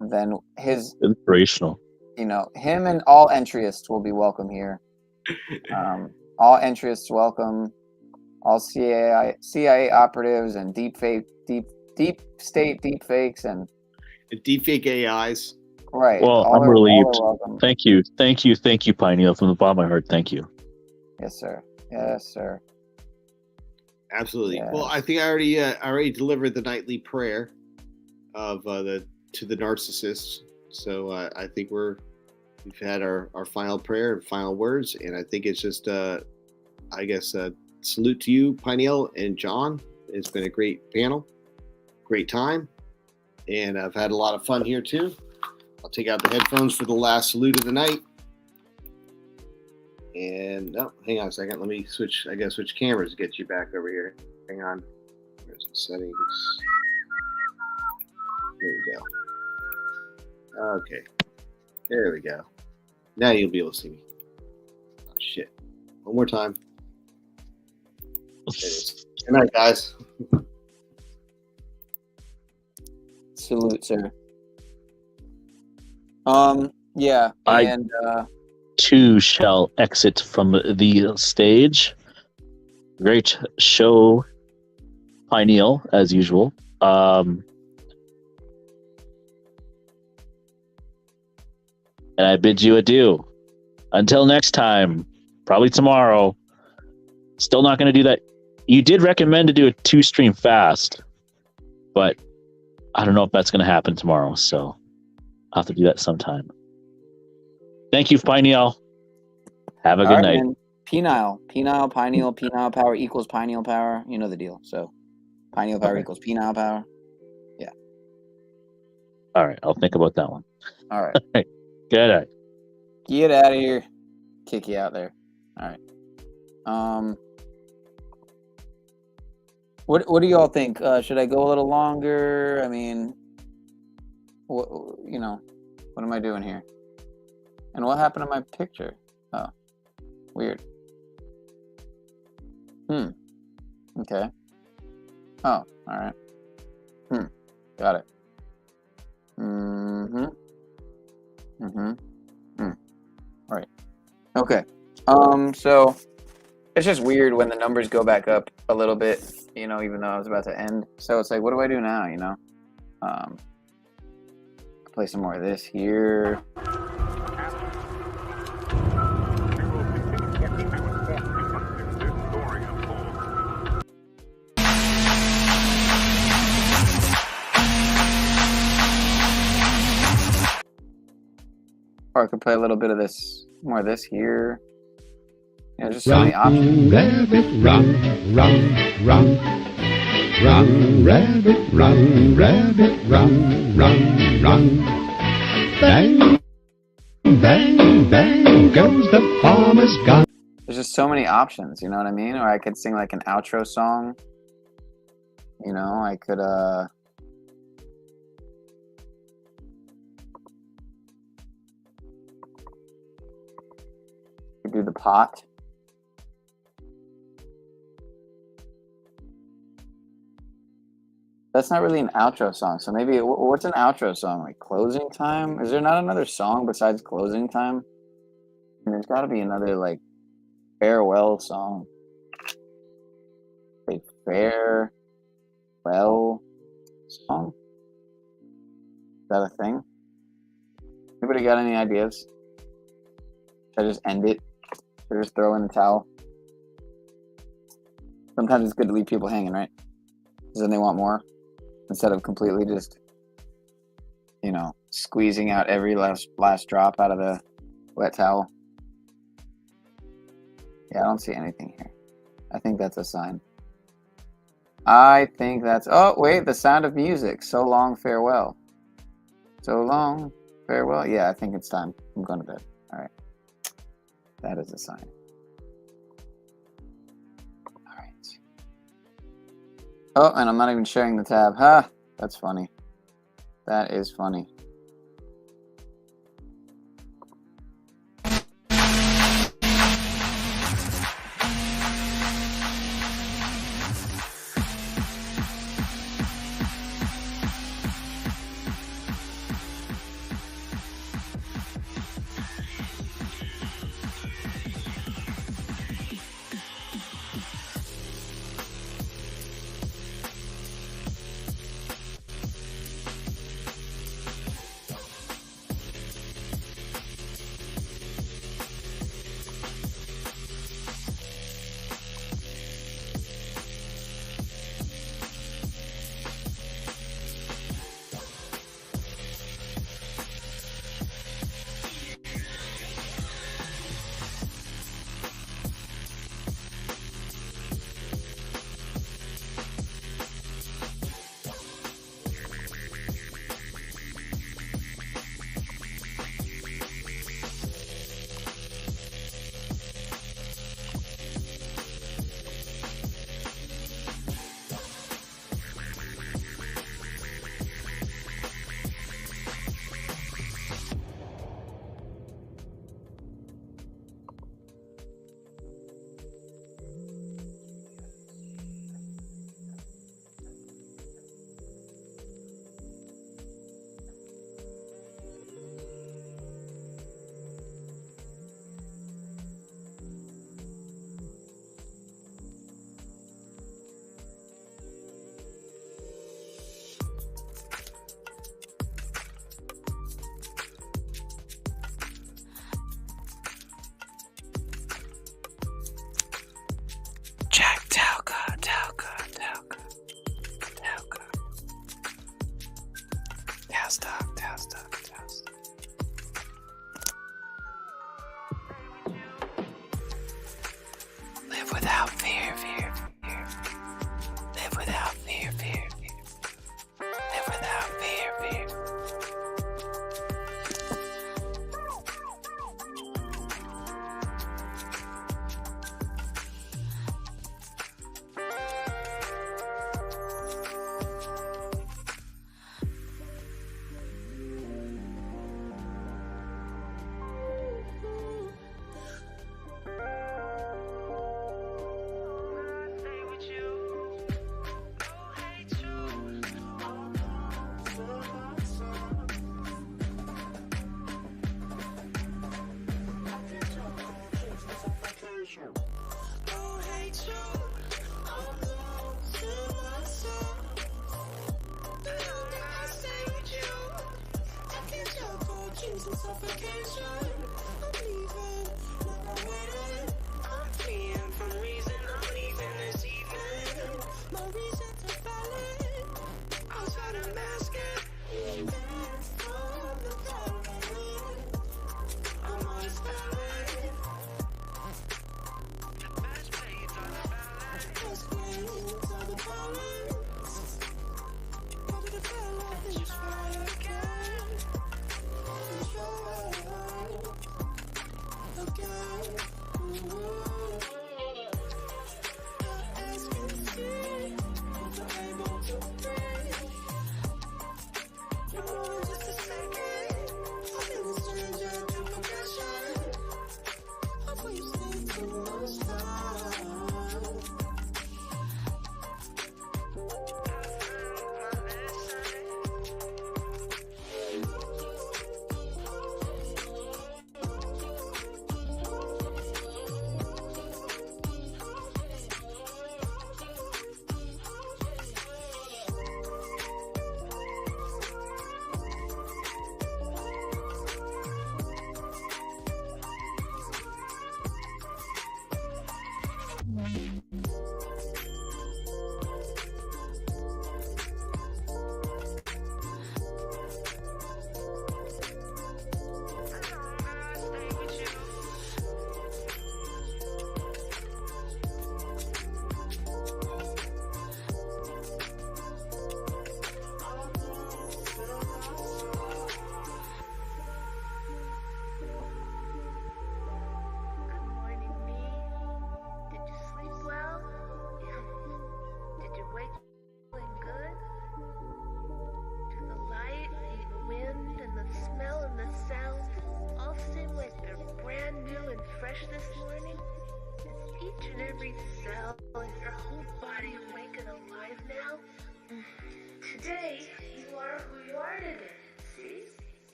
then his inspirational. Him and all entryists will be welcome here. All entryists welcome. All CIA operatives and deep state deep fakes and deep fake AIs. Right. Well, all I'm are relieved. welcome. Thank you, Pineal, from the bottom of my heart. Thank you. Yes, sir. Yes, sir. Absolutely. Yes. Well, I think I already delivered the nightly prayer of to the narcissists. So I think we've had our final prayer and final words, and I think it's just I guess salute to you, Pineal and John. It's been a great panel, great time, and I've had a lot of fun here too. I'll take out the headphones for the last salute of the night. And oh, hang on a second. Let me switch. I gotta switch cameras to get you back over here. Hang on. There's the settings. There we go. Okay. There we go. Now you'll be able to see me. Oh, shit. One more time. There it is. Good night, guys. Salute, sir. Yeah, and too shall exit from the stage. Great show, Pineal, as usual. And I bid you adieu. Until next time, probably tomorrow. Still not going to do that. You did recommend to do a 2-stream fast, but I don't know if that's going to happen tomorrow, so I'll have to do that sometime. Thank you, Pineal. Have a good night. Man. Pineal, Pineal power equals pineal power. You know the deal. So pineal power equals penile power. Yeah. All right, I'll think about that one. All right. Good night. Get out of here. Kick you out there. All right. What do y'all think? Should I go a little longer? I mean, what am I doing here? And what happened to my picture? Oh, weird. Okay. Oh, all right. Got it. Right. Okay. So it's just weird when the numbers go back up a little bit, even though I was about to end. So it's like, what do I do now, play some more of this here. Or I could play a little bit of this, more of this here. Just so many options. Rabbit, run, run, run. Run, rabbit, run, rabbit, run, run, run. Bang, bang, bang goes the farmer's gun. There's just so many options, you know what I mean? Or I could sing like an outro song. I could do the pot. That's not really an outro song. So maybe, what's an outro song? Like Closing Time? Is there not another song besides Closing Time? And there's got to be another, like, farewell song. A farewell song? Is that a thing? Anybody got any ideas? Should I just end it? Or just throw in the towel? Sometimes it's good to leave people hanging, right? Because then they want more. Instead of completely just, squeezing out every last drop out of the wet towel. Yeah, I don't see anything here. I think that's a sign. I think that's... Oh, wait, The Sound of Music. So Long, Farewell. So long, farewell. Yeah, I think it's time. I'm going to bed. All right. That is a sign. All right. Oh, and I'm not even sharing the tab. Ha! That's funny. That is funny. Live without fear, fear, fear. Live without fear, fear, fear. Live without fear, fear.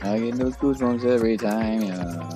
I get those goosebumps every time, yeah.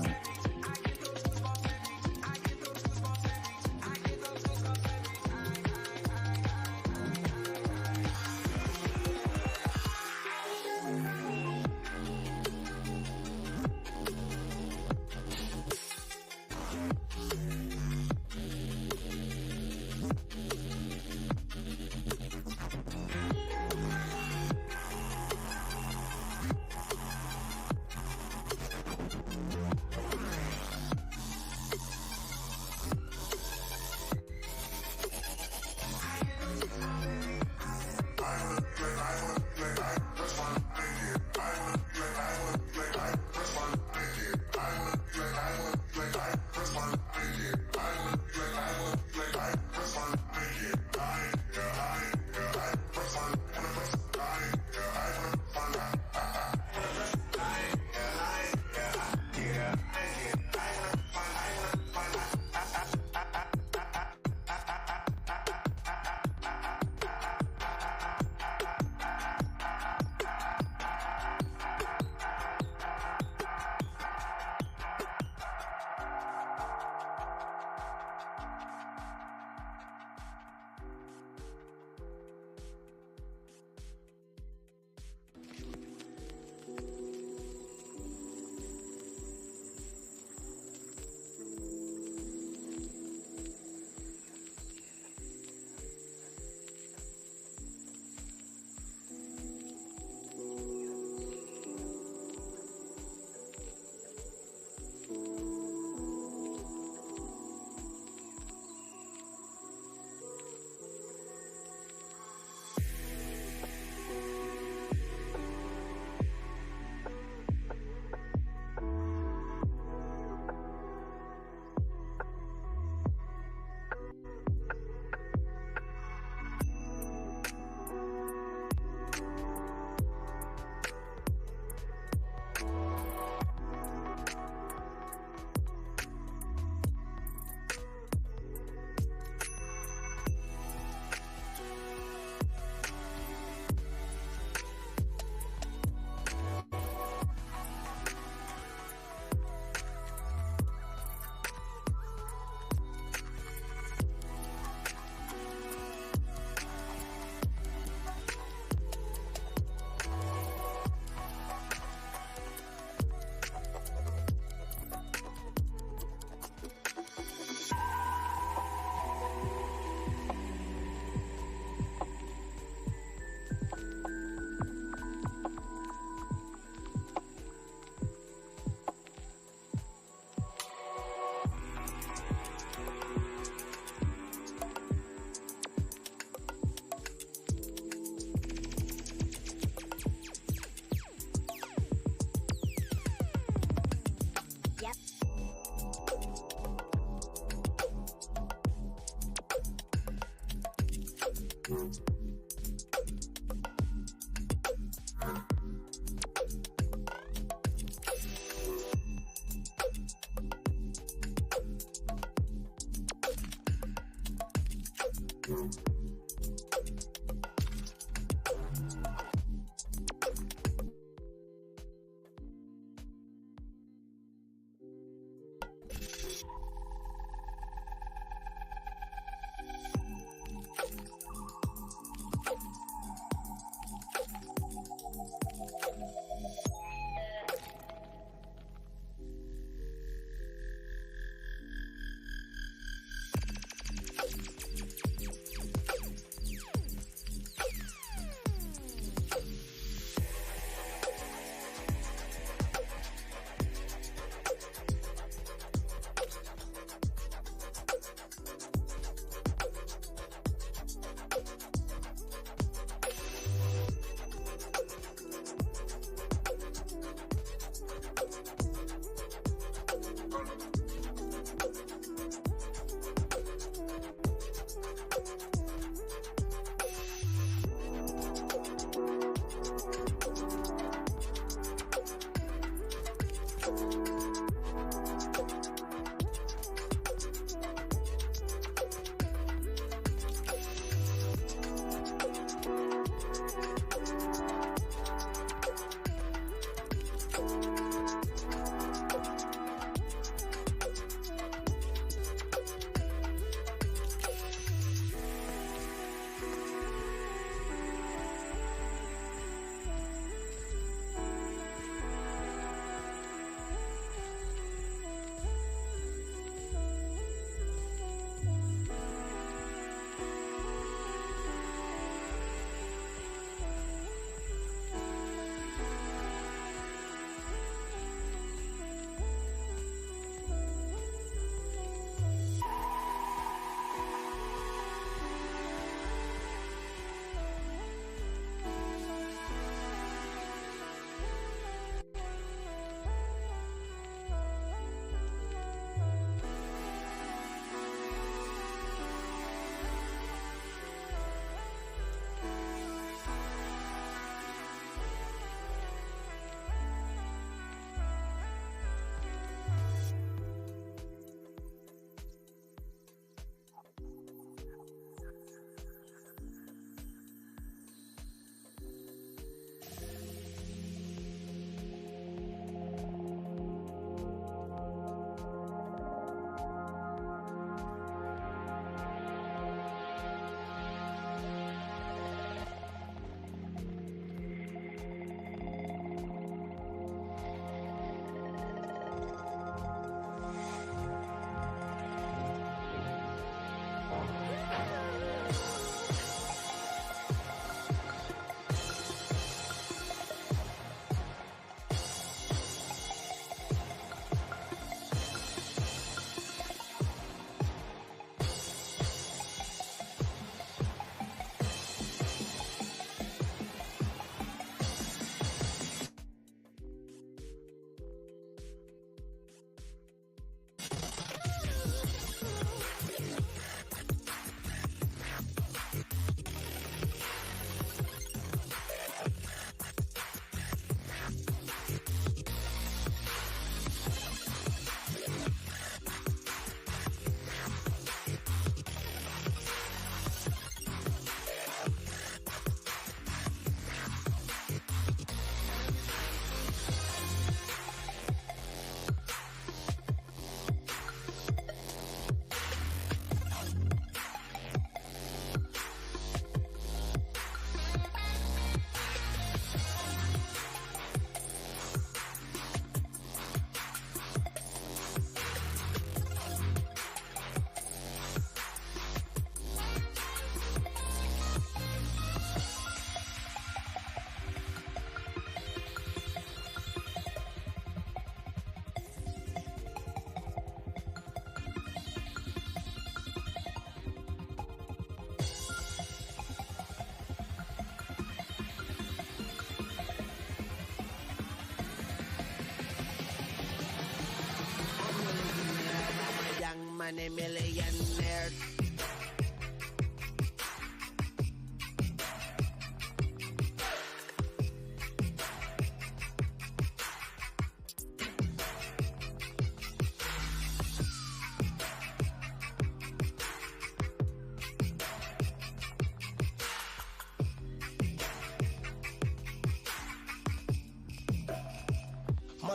Young money millionaire.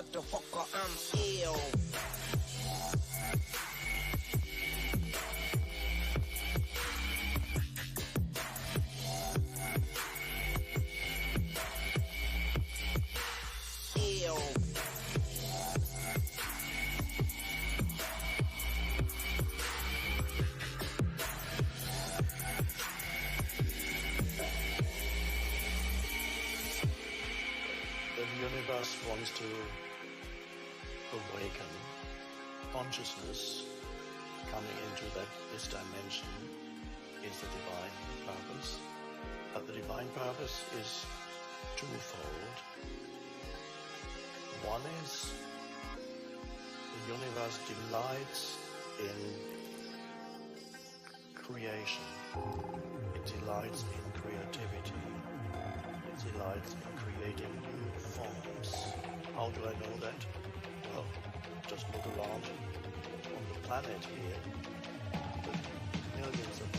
motherfucker, I'm ill. The universe wants to awaken consciousness. Coming into this dimension is the divine purpose. But the divine purpose is twofold. One is the universe delights in creation. It delights in creativity. It delights in creating new forms. How do I know that? Well, just look around on the planet here. The millions of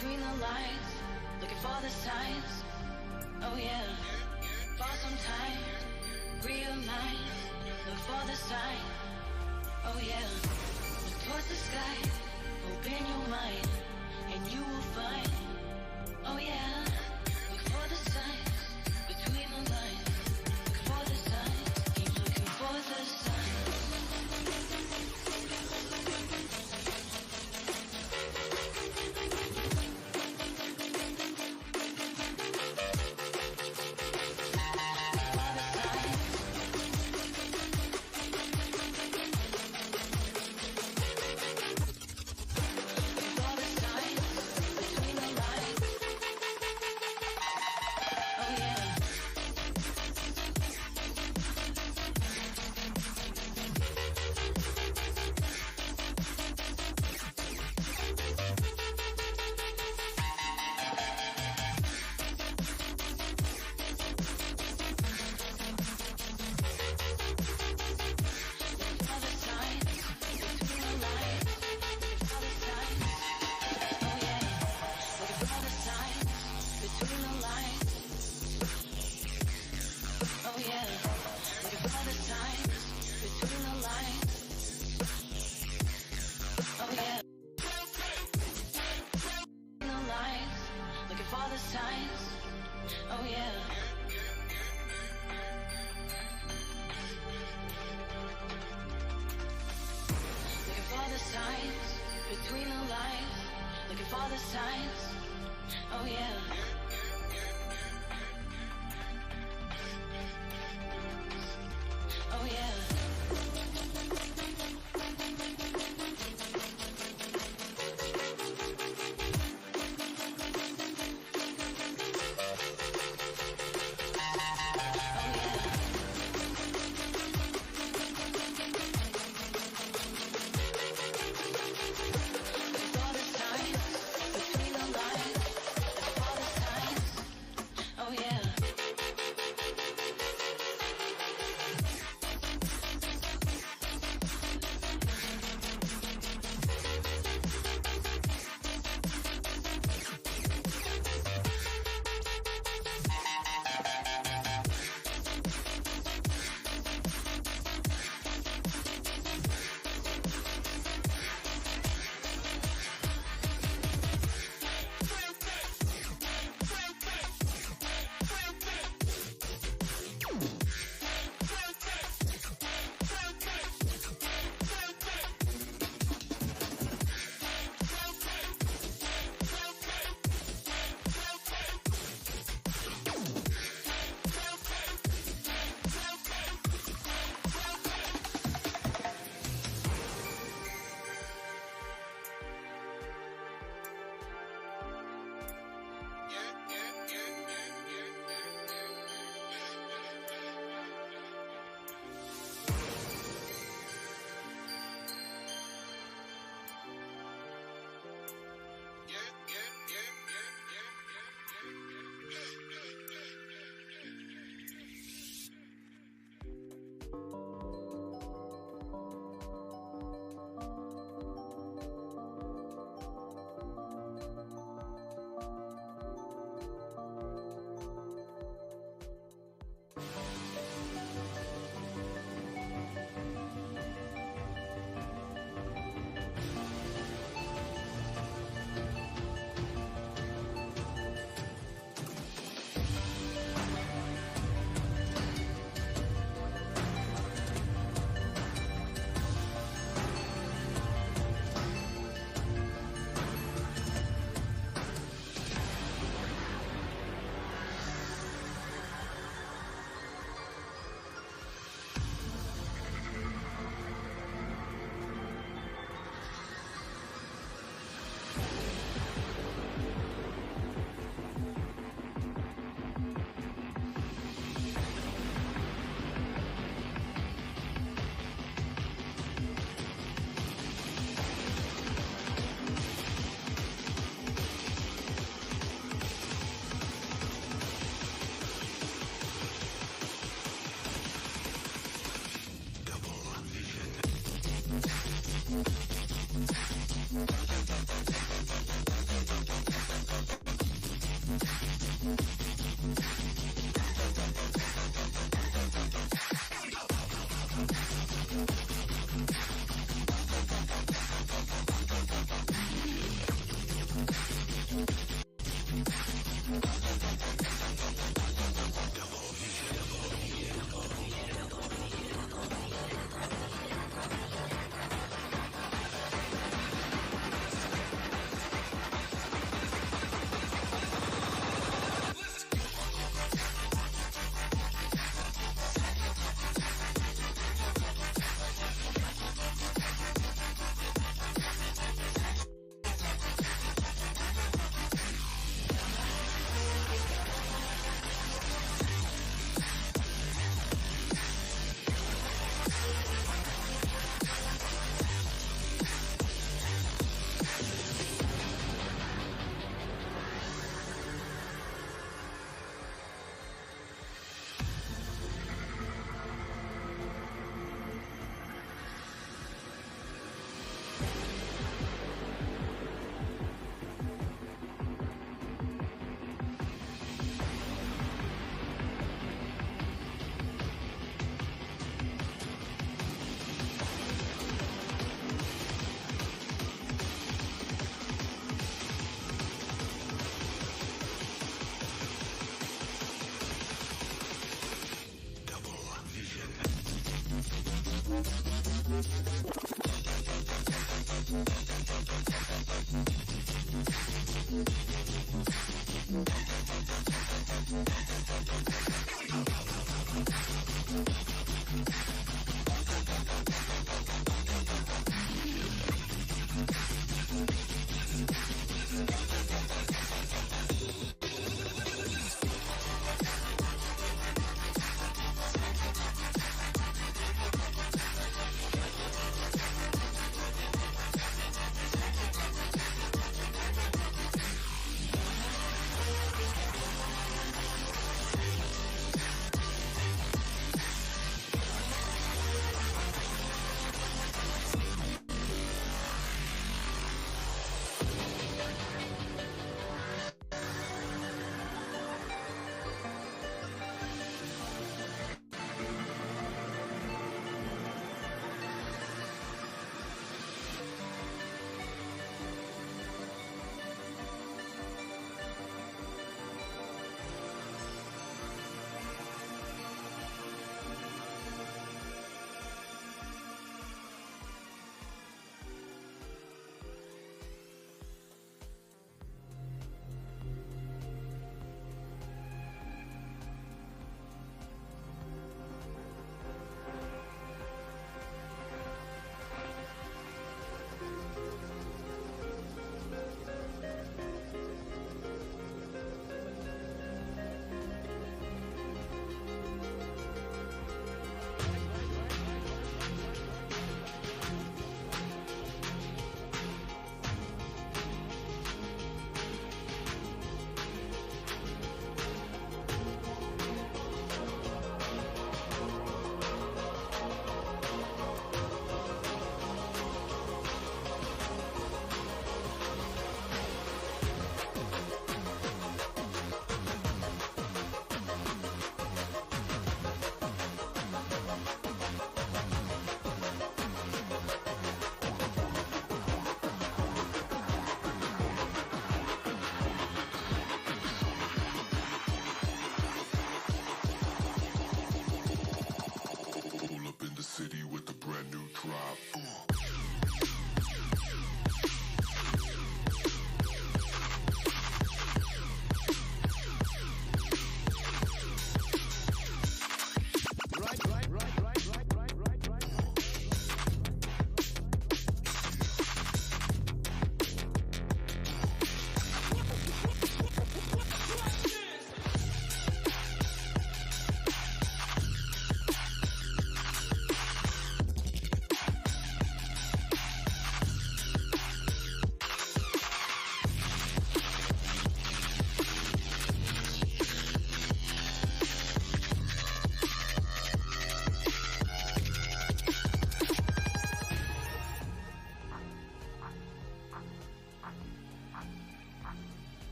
between the lines, looking for the signs. Oh yeah, for some time, real minds, look for the sign. Oh yeah, look towards the sky, open your mind, and you will find. Oh yeah, look for the signs between the lines, look for the signs, keep looking for the signs.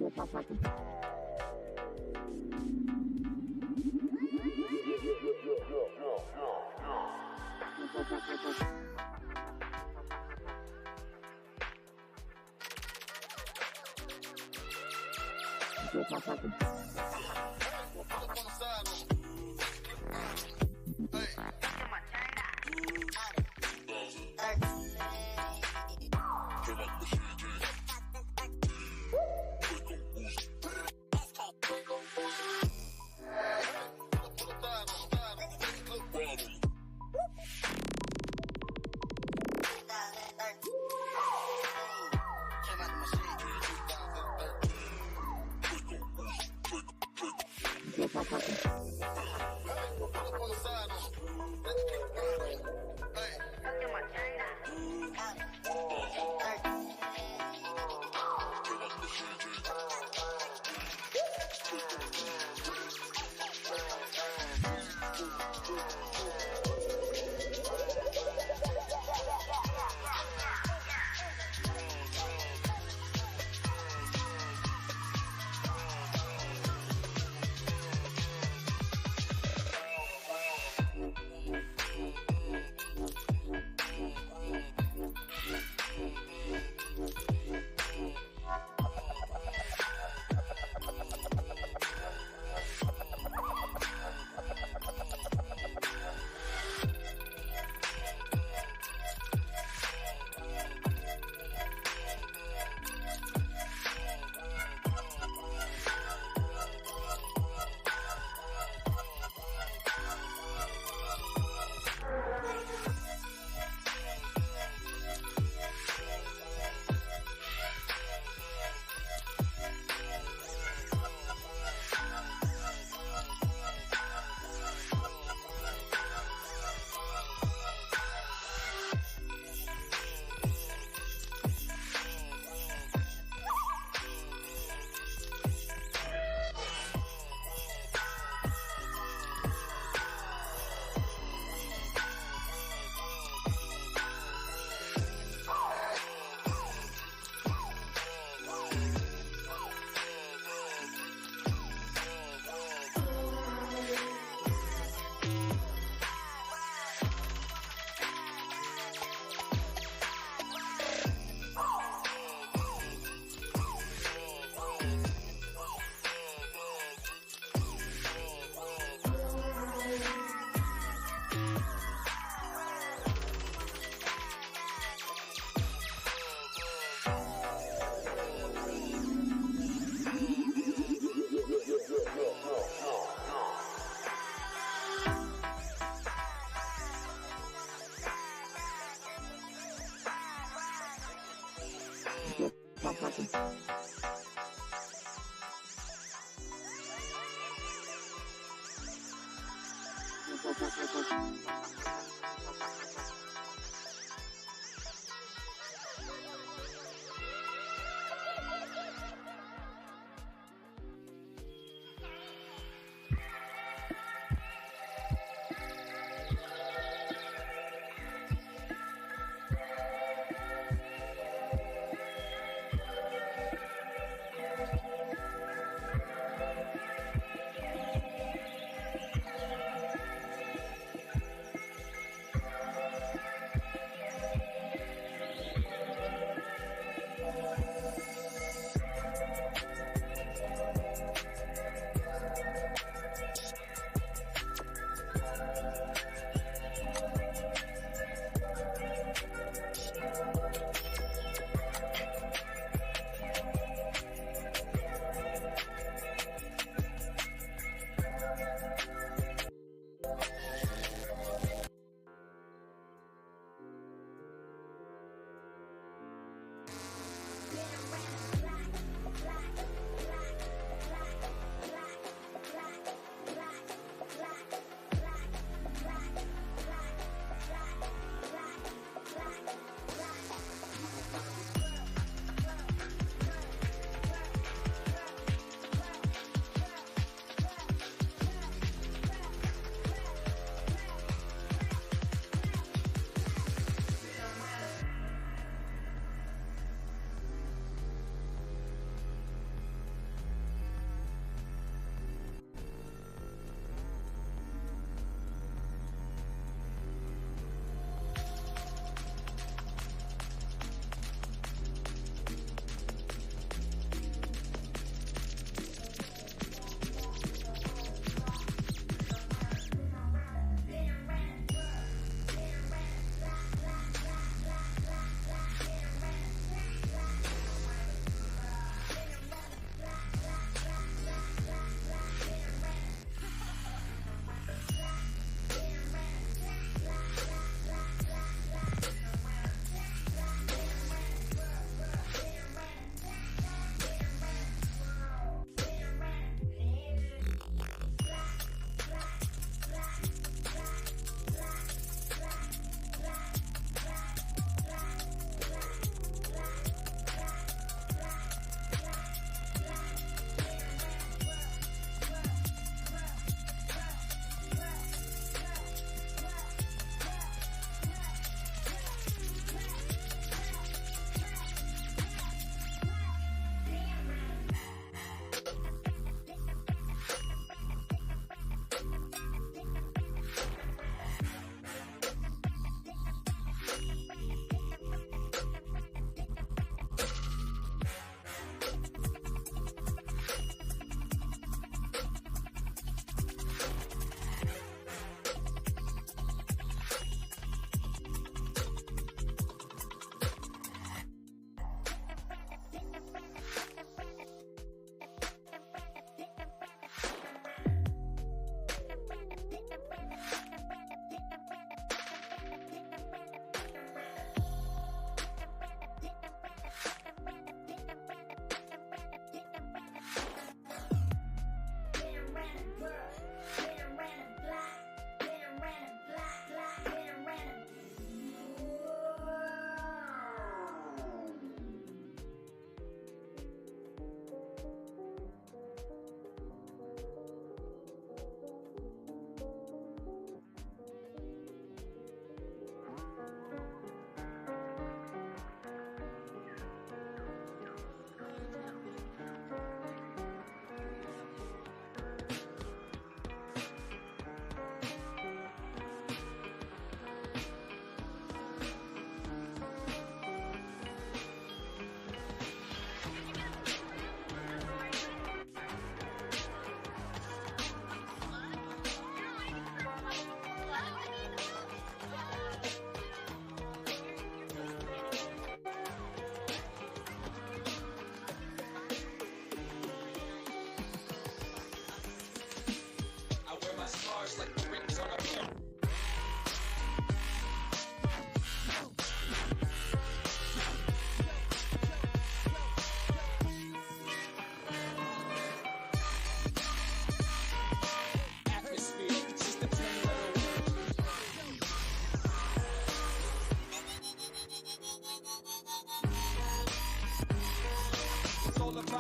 Get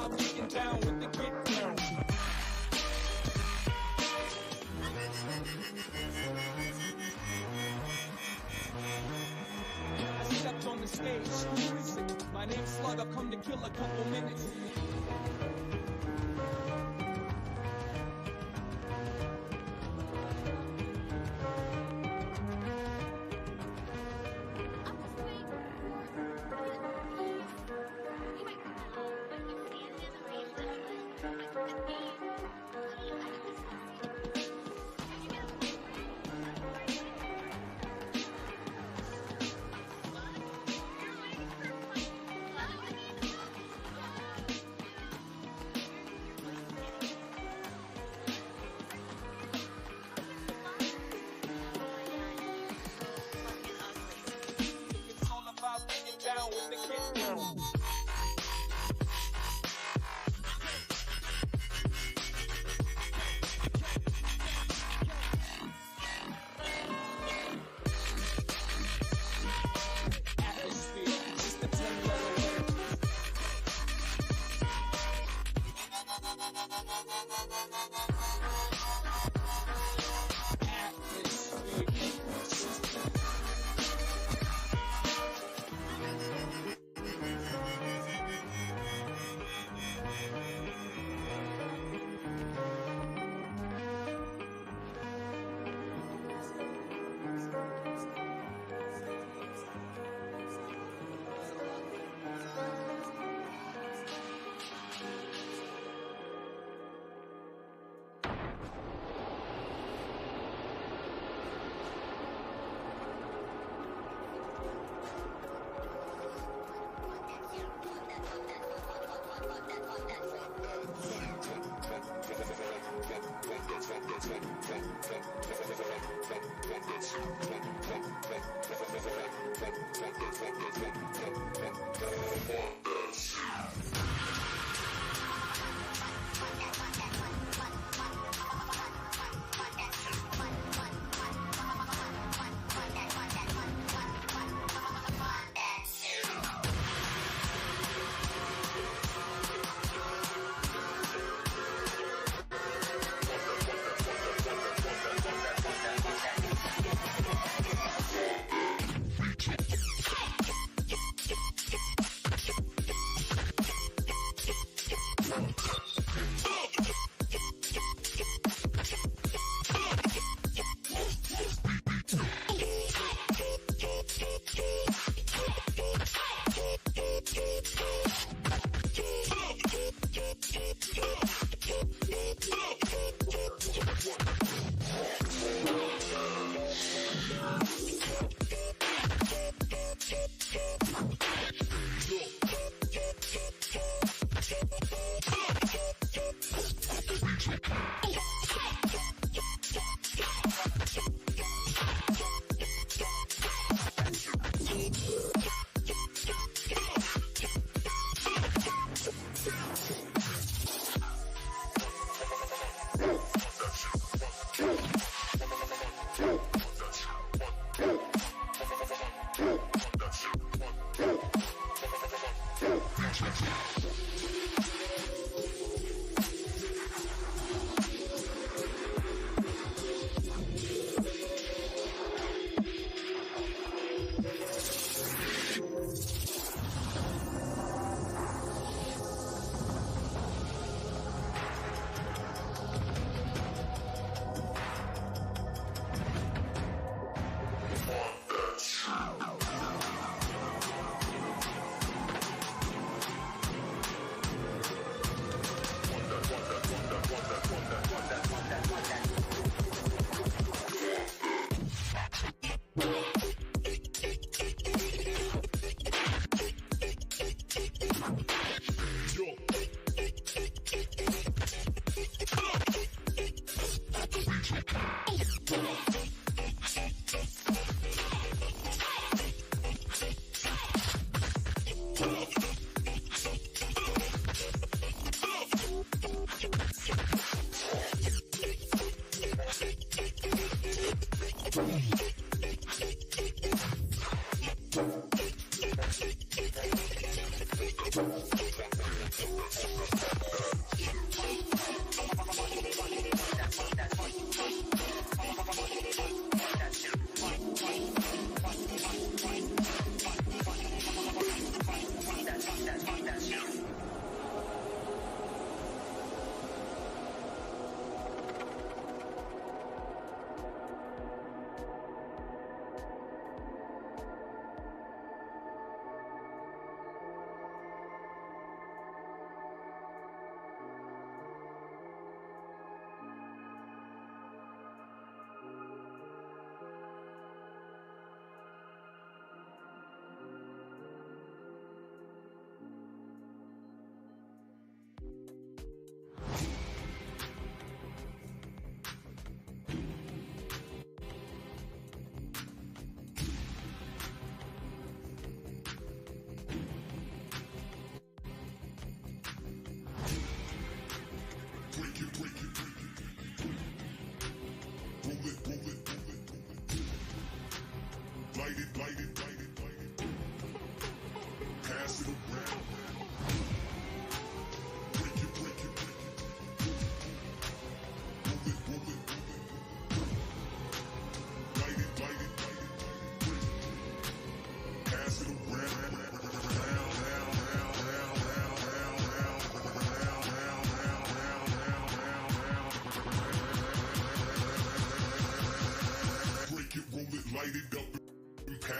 I'm getting down with the get down. I stepped on the stage. Who is it? My name's Slug. I've come to kill a couple minutes. Down with the get down.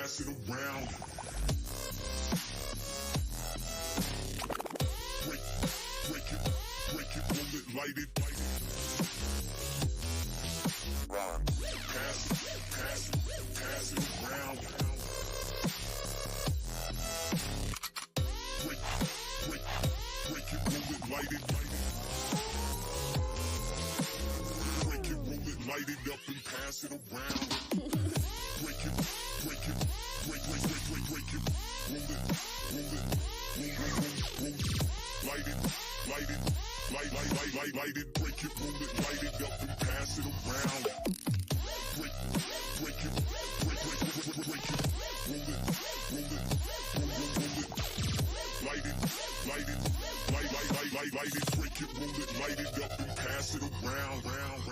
pass it around. Break it, roll it, light it. Pass it around. Break it, roll it, light it. Break it, roll it, light it up and pass it around. Break it, roll it, light it, light it, light it, break it, roll it, light it up and pass it around. Break it, roll it, light it, light it, break it, roll it, light it up and pass it around, round.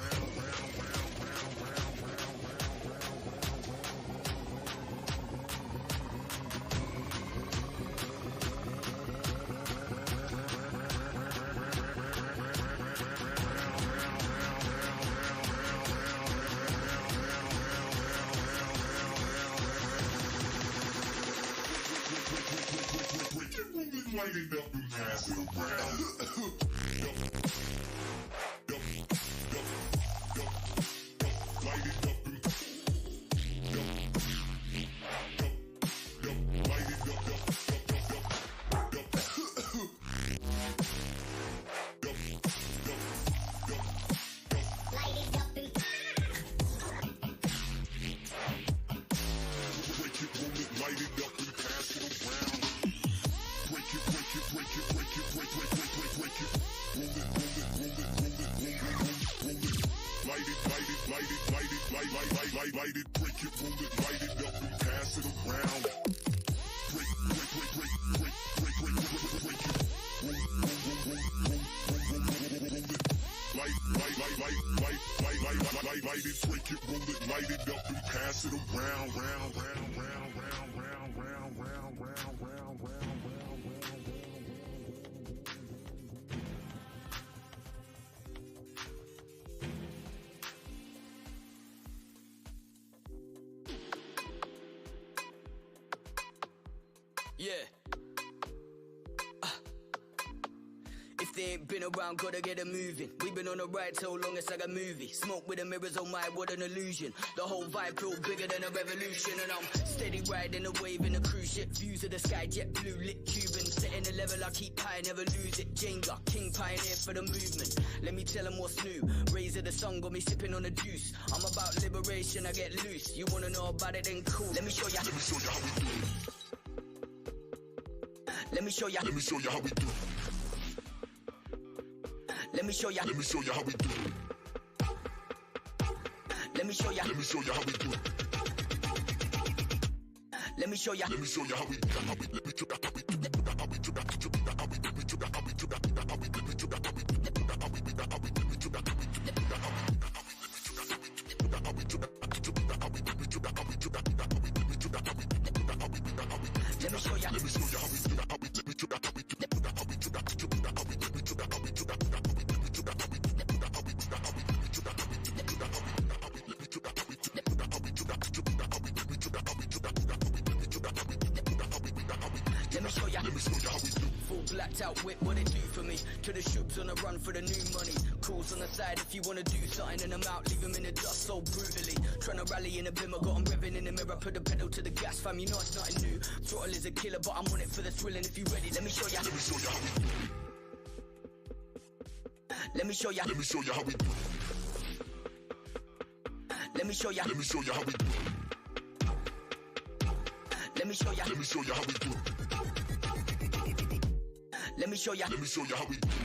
Light it up and pass it around. Light it up and light it up. Light it up and break it, roll it, light it up and pass it around. Break it, roll it, light it, break it, roll it, light it up and pass it around. Break it, roll it, light it, break it, roll it, light it up and pass it around, round. Yeah. If they ain't been around, gotta get them moving. We've been on a ride so long it's like a movie. Smoke with the mirrors on my, what an illusion. The whole vibe feel bigger than a revolution. And I'm steady riding a wave in a cruise ship. Views of the sky, jet blue, lit Cuban. Setting the level, I keep high, never lose it. Jenga, king pioneer for the movement. Let me tell them what's new. Rays of the sun got me sipping on the juice. I'm about liberation, I get loose. You wanna know about it, then cool. Let me show ya how we do it. Let me show ya how we do it. Let me show ya how we do it. Let me show ya how we do it. Let me show ya how we do out whip, what it do for me? To the shoops on the run for the new money. Calls on the side if you wanna do something, and I'm out, leave them in the dust so brutally. Tryna rally in a bimmer, got them revving in the mirror, put the pedal to the gas, fam, you know it's nothing new. Throttle is a killer, but I'm on it for the thrill, and if you ready, let me show ya. Let me show ya how we do it. Let me show ya how we do it. Let me show ya how we do it. Let me show ya how we do it. Let me show ya how we do it.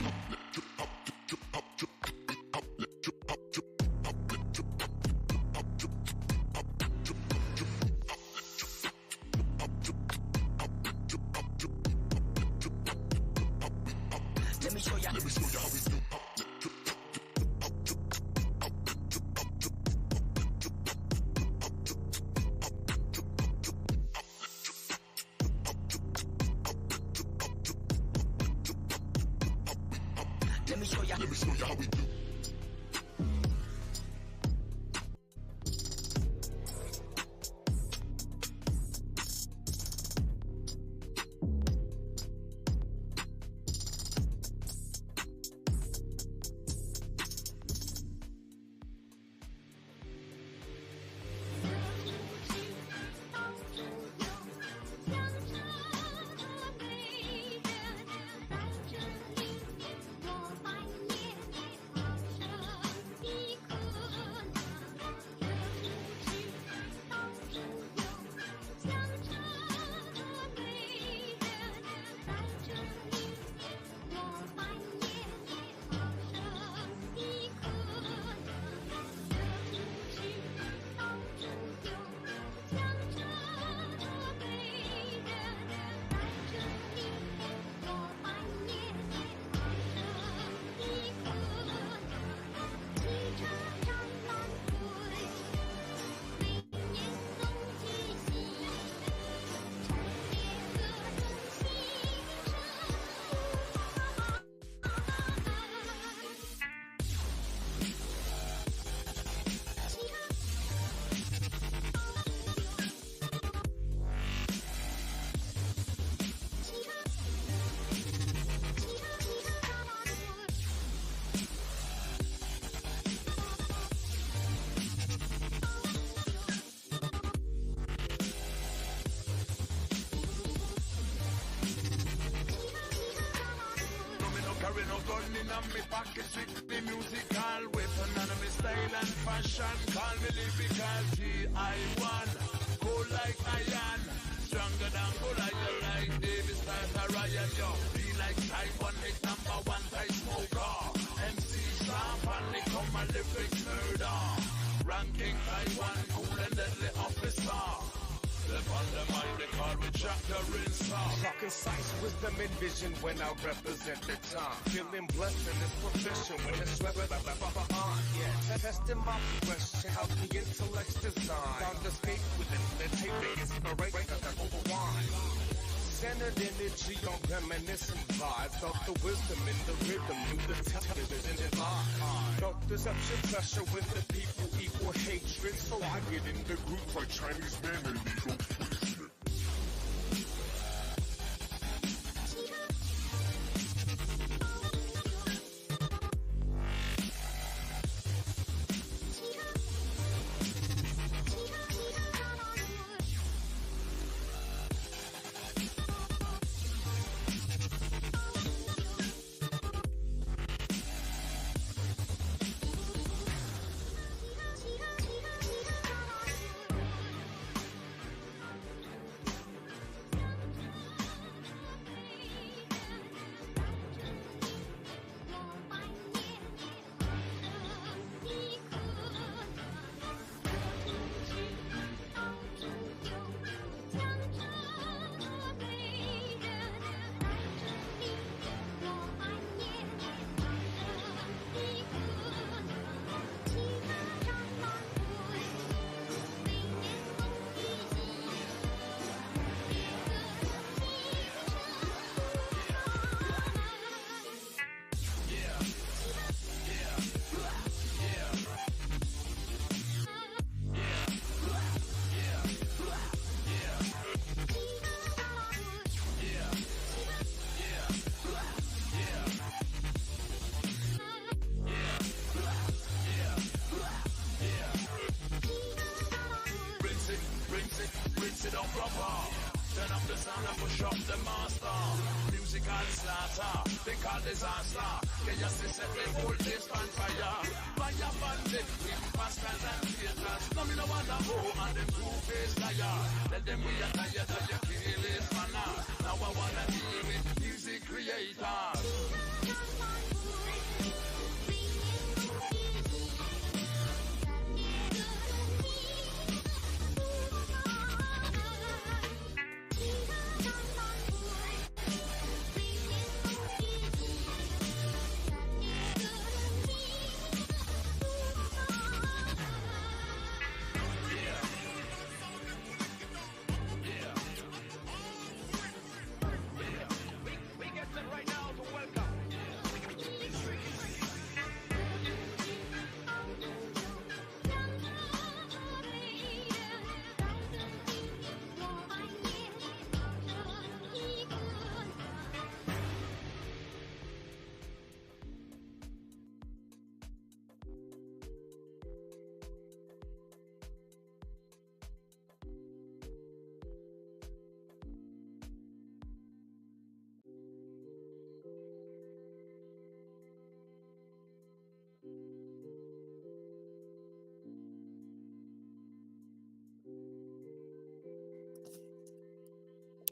with no gun in me pocket, strictly musical weapon and me style and fashion. Call me lyrical T.I.1. Cold like iron, stronger than Goliath, like Davis, Tyler, Ryan, yo. Be like Taiwan, make number one type smoker. MC sharp and they come and lyrics murder. Ranking Taiwan, cool and deadly officer. Left on the mind, they call me Jack the Rinser. Talking size, wisdom, and vision when I represent the time. Feeling blessed in this profession when it's sweat on. Yeah, testing my progression, how the intellect's design. Found escape within the tape, inspiration that overwine. Centered energy on reminiscent vibes. Felt the wisdom in the rhythm, knew the television in line. Felt deception pressure when the people equal hatred. So I get in the group like Chinese men and legal policemen. Rinse it on proper. Turn up the sound and push up the master. Musical slaughter, they call disaster. They just set the whole place on fire. Fire bandit, imposters and traitors. No me no wanna go and them two-faced liar. Let them be a tired of your kill manner. Now I wanna deal with music creators.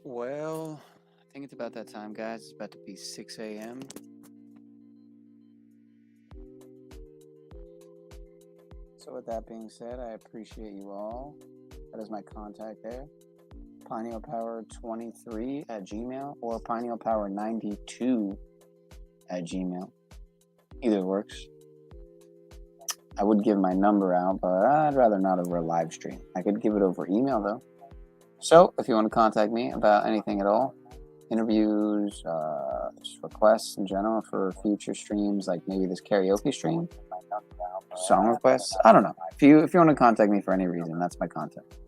Well, I think it's about that time, guys. It's about to be 6 a.m. So with that being said, I appreciate you all. That is my contact there. PinealPower23@gmail or PinealPower92 at Gmail. Either works. I would give my number out, but I'd rather not over a live stream. I could give it over email though. So if you want to contact me about anything at all, interviews, just requests in general for future streams, like maybe this karaoke stream, song requests, I don't know. If you want to contact me for any reason, that's my contact.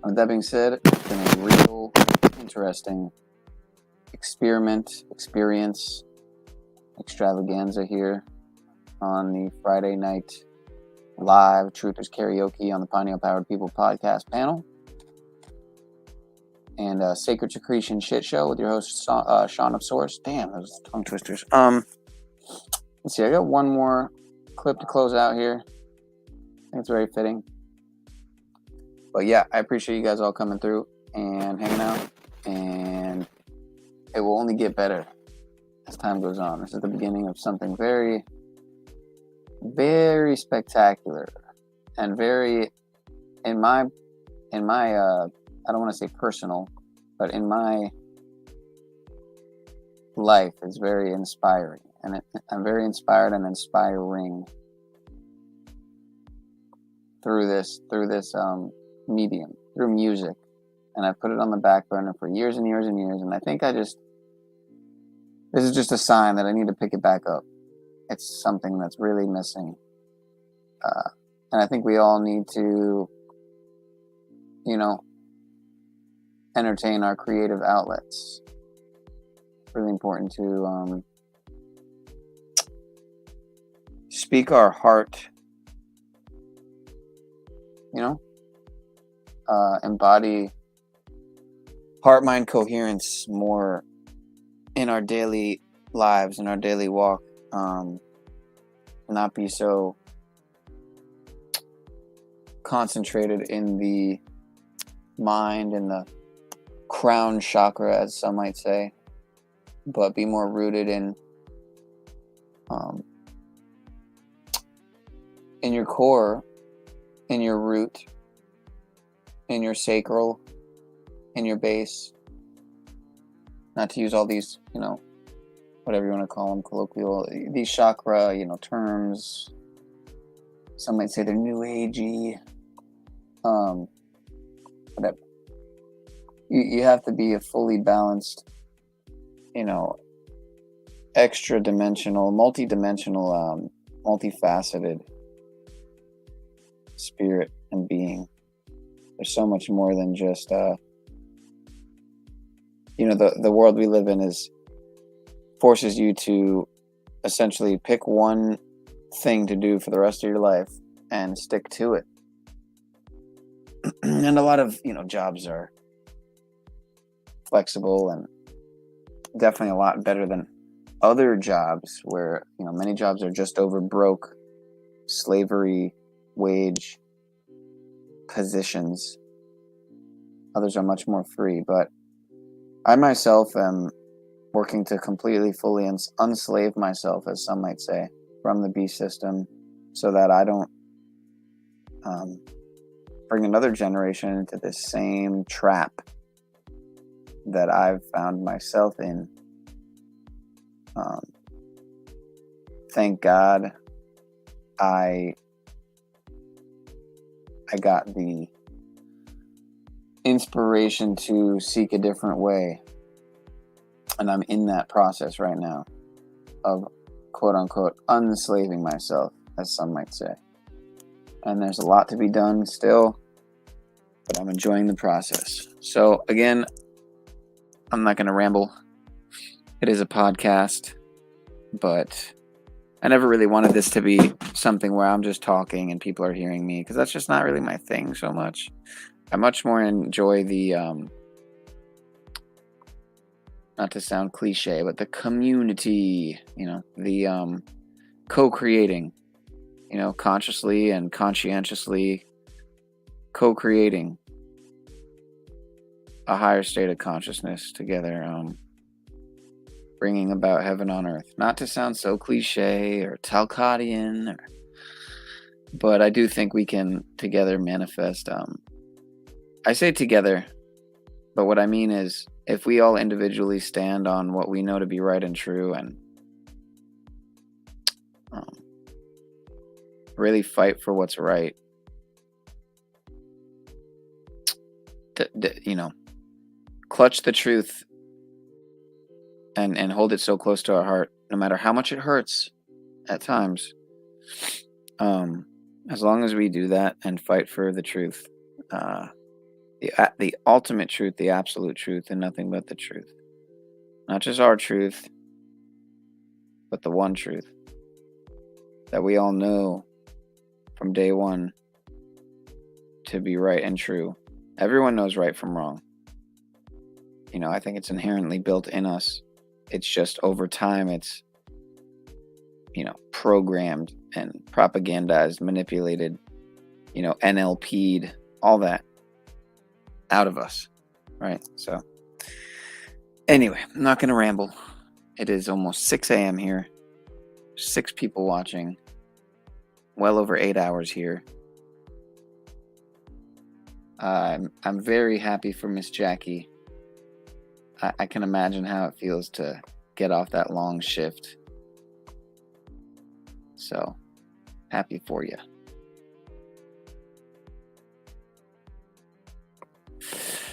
With that being said, it's been a real interesting experience, extravaganza here on the Friday night live Truthers Karaoke on the Pineal Powered People podcast panel. and Sacred Secretion Shit Show with your host, Sean of Source. Damn, those tongue twisters. Let's see, I got one more clip to close out here. I think it's very fitting. But yeah, I appreciate you guys all coming through and hanging out. And it will only get better as time goes on. This is the beginning of something very, very spectacular and very, in my I don't want to say personal, but in my life, it's very inspiring. And I'm very inspired and inspiring through this medium, through music. And I put it on the back burner for years and years and years. And I think this is just a sign that I need to pick it back up. It's something that's really missing. And I think we all need to, entertain our creative outlets. It's really important to speak our heart, embody heart-mind coherence more in our daily lives, in our daily walk. Not be so concentrated in the mind and the crown chakra, as some might say, but be more rooted in your core, in your root, in your sacral, in your base. Not to use all these, whatever you want to call them, colloquial, these chakra, terms. Some might say they're new agey. Whatever. You have to be a fully balanced, extra dimensional, multi-dimensional, multifaceted spirit and being. There's so much more than just, the world we live in forces you to essentially pick one thing to do for the rest of your life and stick to it. And a lot of, jobs are flexible and definitely a lot better than other jobs where, many jobs are just over broke, slavery, wage positions. Others are much more free, but I myself am working to completely, fully unslave myself, as some might say, from the beast system so that I don't bring another generation into this same trap that I've found myself in. Thank God I got the inspiration to seek a different way. And I'm in that process right now of quote unquote unslaving myself, as some might say. And there's a lot to be done still, but I'm enjoying the process. So again, I'm not going to ramble. It is a podcast, but I never really wanted this to be something where I'm just talking and people are hearing me, because that's just not really my thing so much. I much more enjoy the, not to sound cliche, but the community, the co-creating, consciously and conscientiously co-creating a higher state of consciousness together, bringing about heaven on earth. Not to sound so cliche or Talcottian, but I do think we can together manifest. I say together, but what I mean is if we all individually stand on what we know to be right and true and really fight for what's right, clutch the truth and hold it so close to our heart, no matter how much it hurts at times. As long as we do that and fight for the truth, the ultimate truth, the absolute truth, and nothing but the truth. Not just our truth, but the one truth that we all know from day one to be right and true. Everyone knows right from wrong. You know, I think it's inherently built in us. It's just over time, it's, you know, programmed and propagandized, manipulated, you know, NLP'd, all that out of us, right? So anyway, I'm not going to ramble. It is almost 6 a.m. here. 6 people watching. Well over 8 hours here. I'm very happy for Miss Jackie. I can imagine how it feels to get off that long shift. So, happy for you.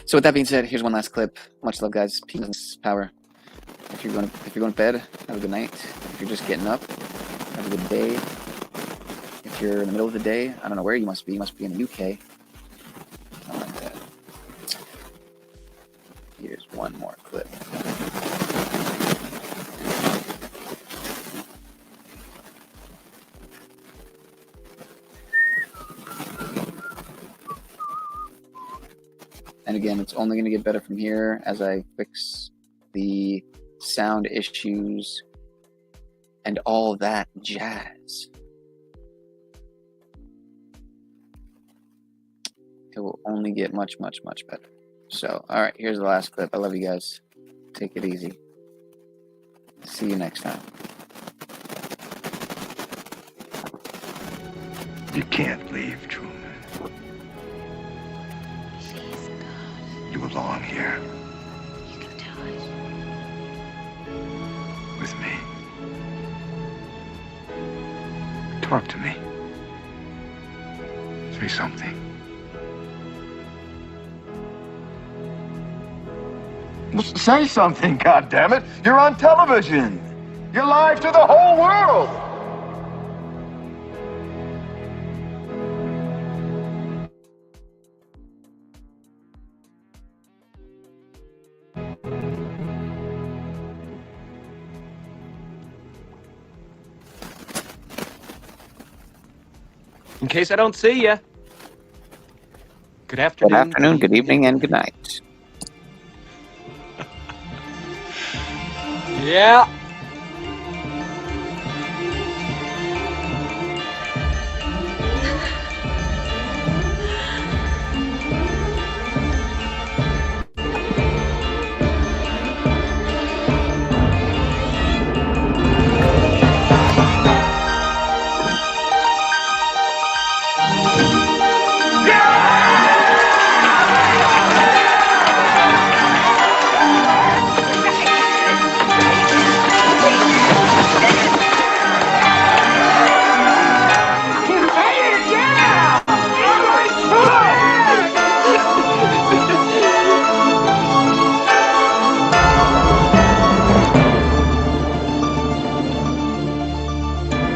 So with that being said, here's one last clip. Much love, guys. Peace, power. If you're going to bed, have a good night. If you're just getting up, have a good day. If you're in the middle of the day, I don't know where you must be. You must be in the UK. Something like that. Here's one more clip. And again, it's only going to get better from here as I fix the sound issues and all that jazz. It will only get much, much, much better. So, all right, here's the last clip. I love you guys. Take it easy. See you next time. You can't leave, Truman. You belong here. You can do it. With me. Talk to me. Say something. Say something, goddammit. You're on television. You're live to the whole world. In case I don't see you. Good afternoon. Good afternoon, good evening, and good night. Yeah.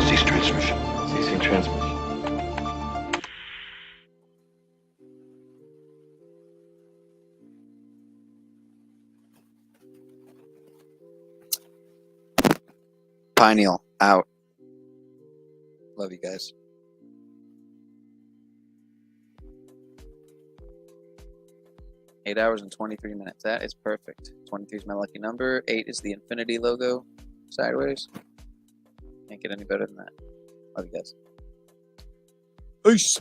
Cease transmission. Ceasing transmission. Pineal out. Love you guys. Eight hours and 23 minutes. That is perfect. 23 is my lucky number. 8 is the infinity logo sideways. Can't get any better than that. Love you guys. Peace.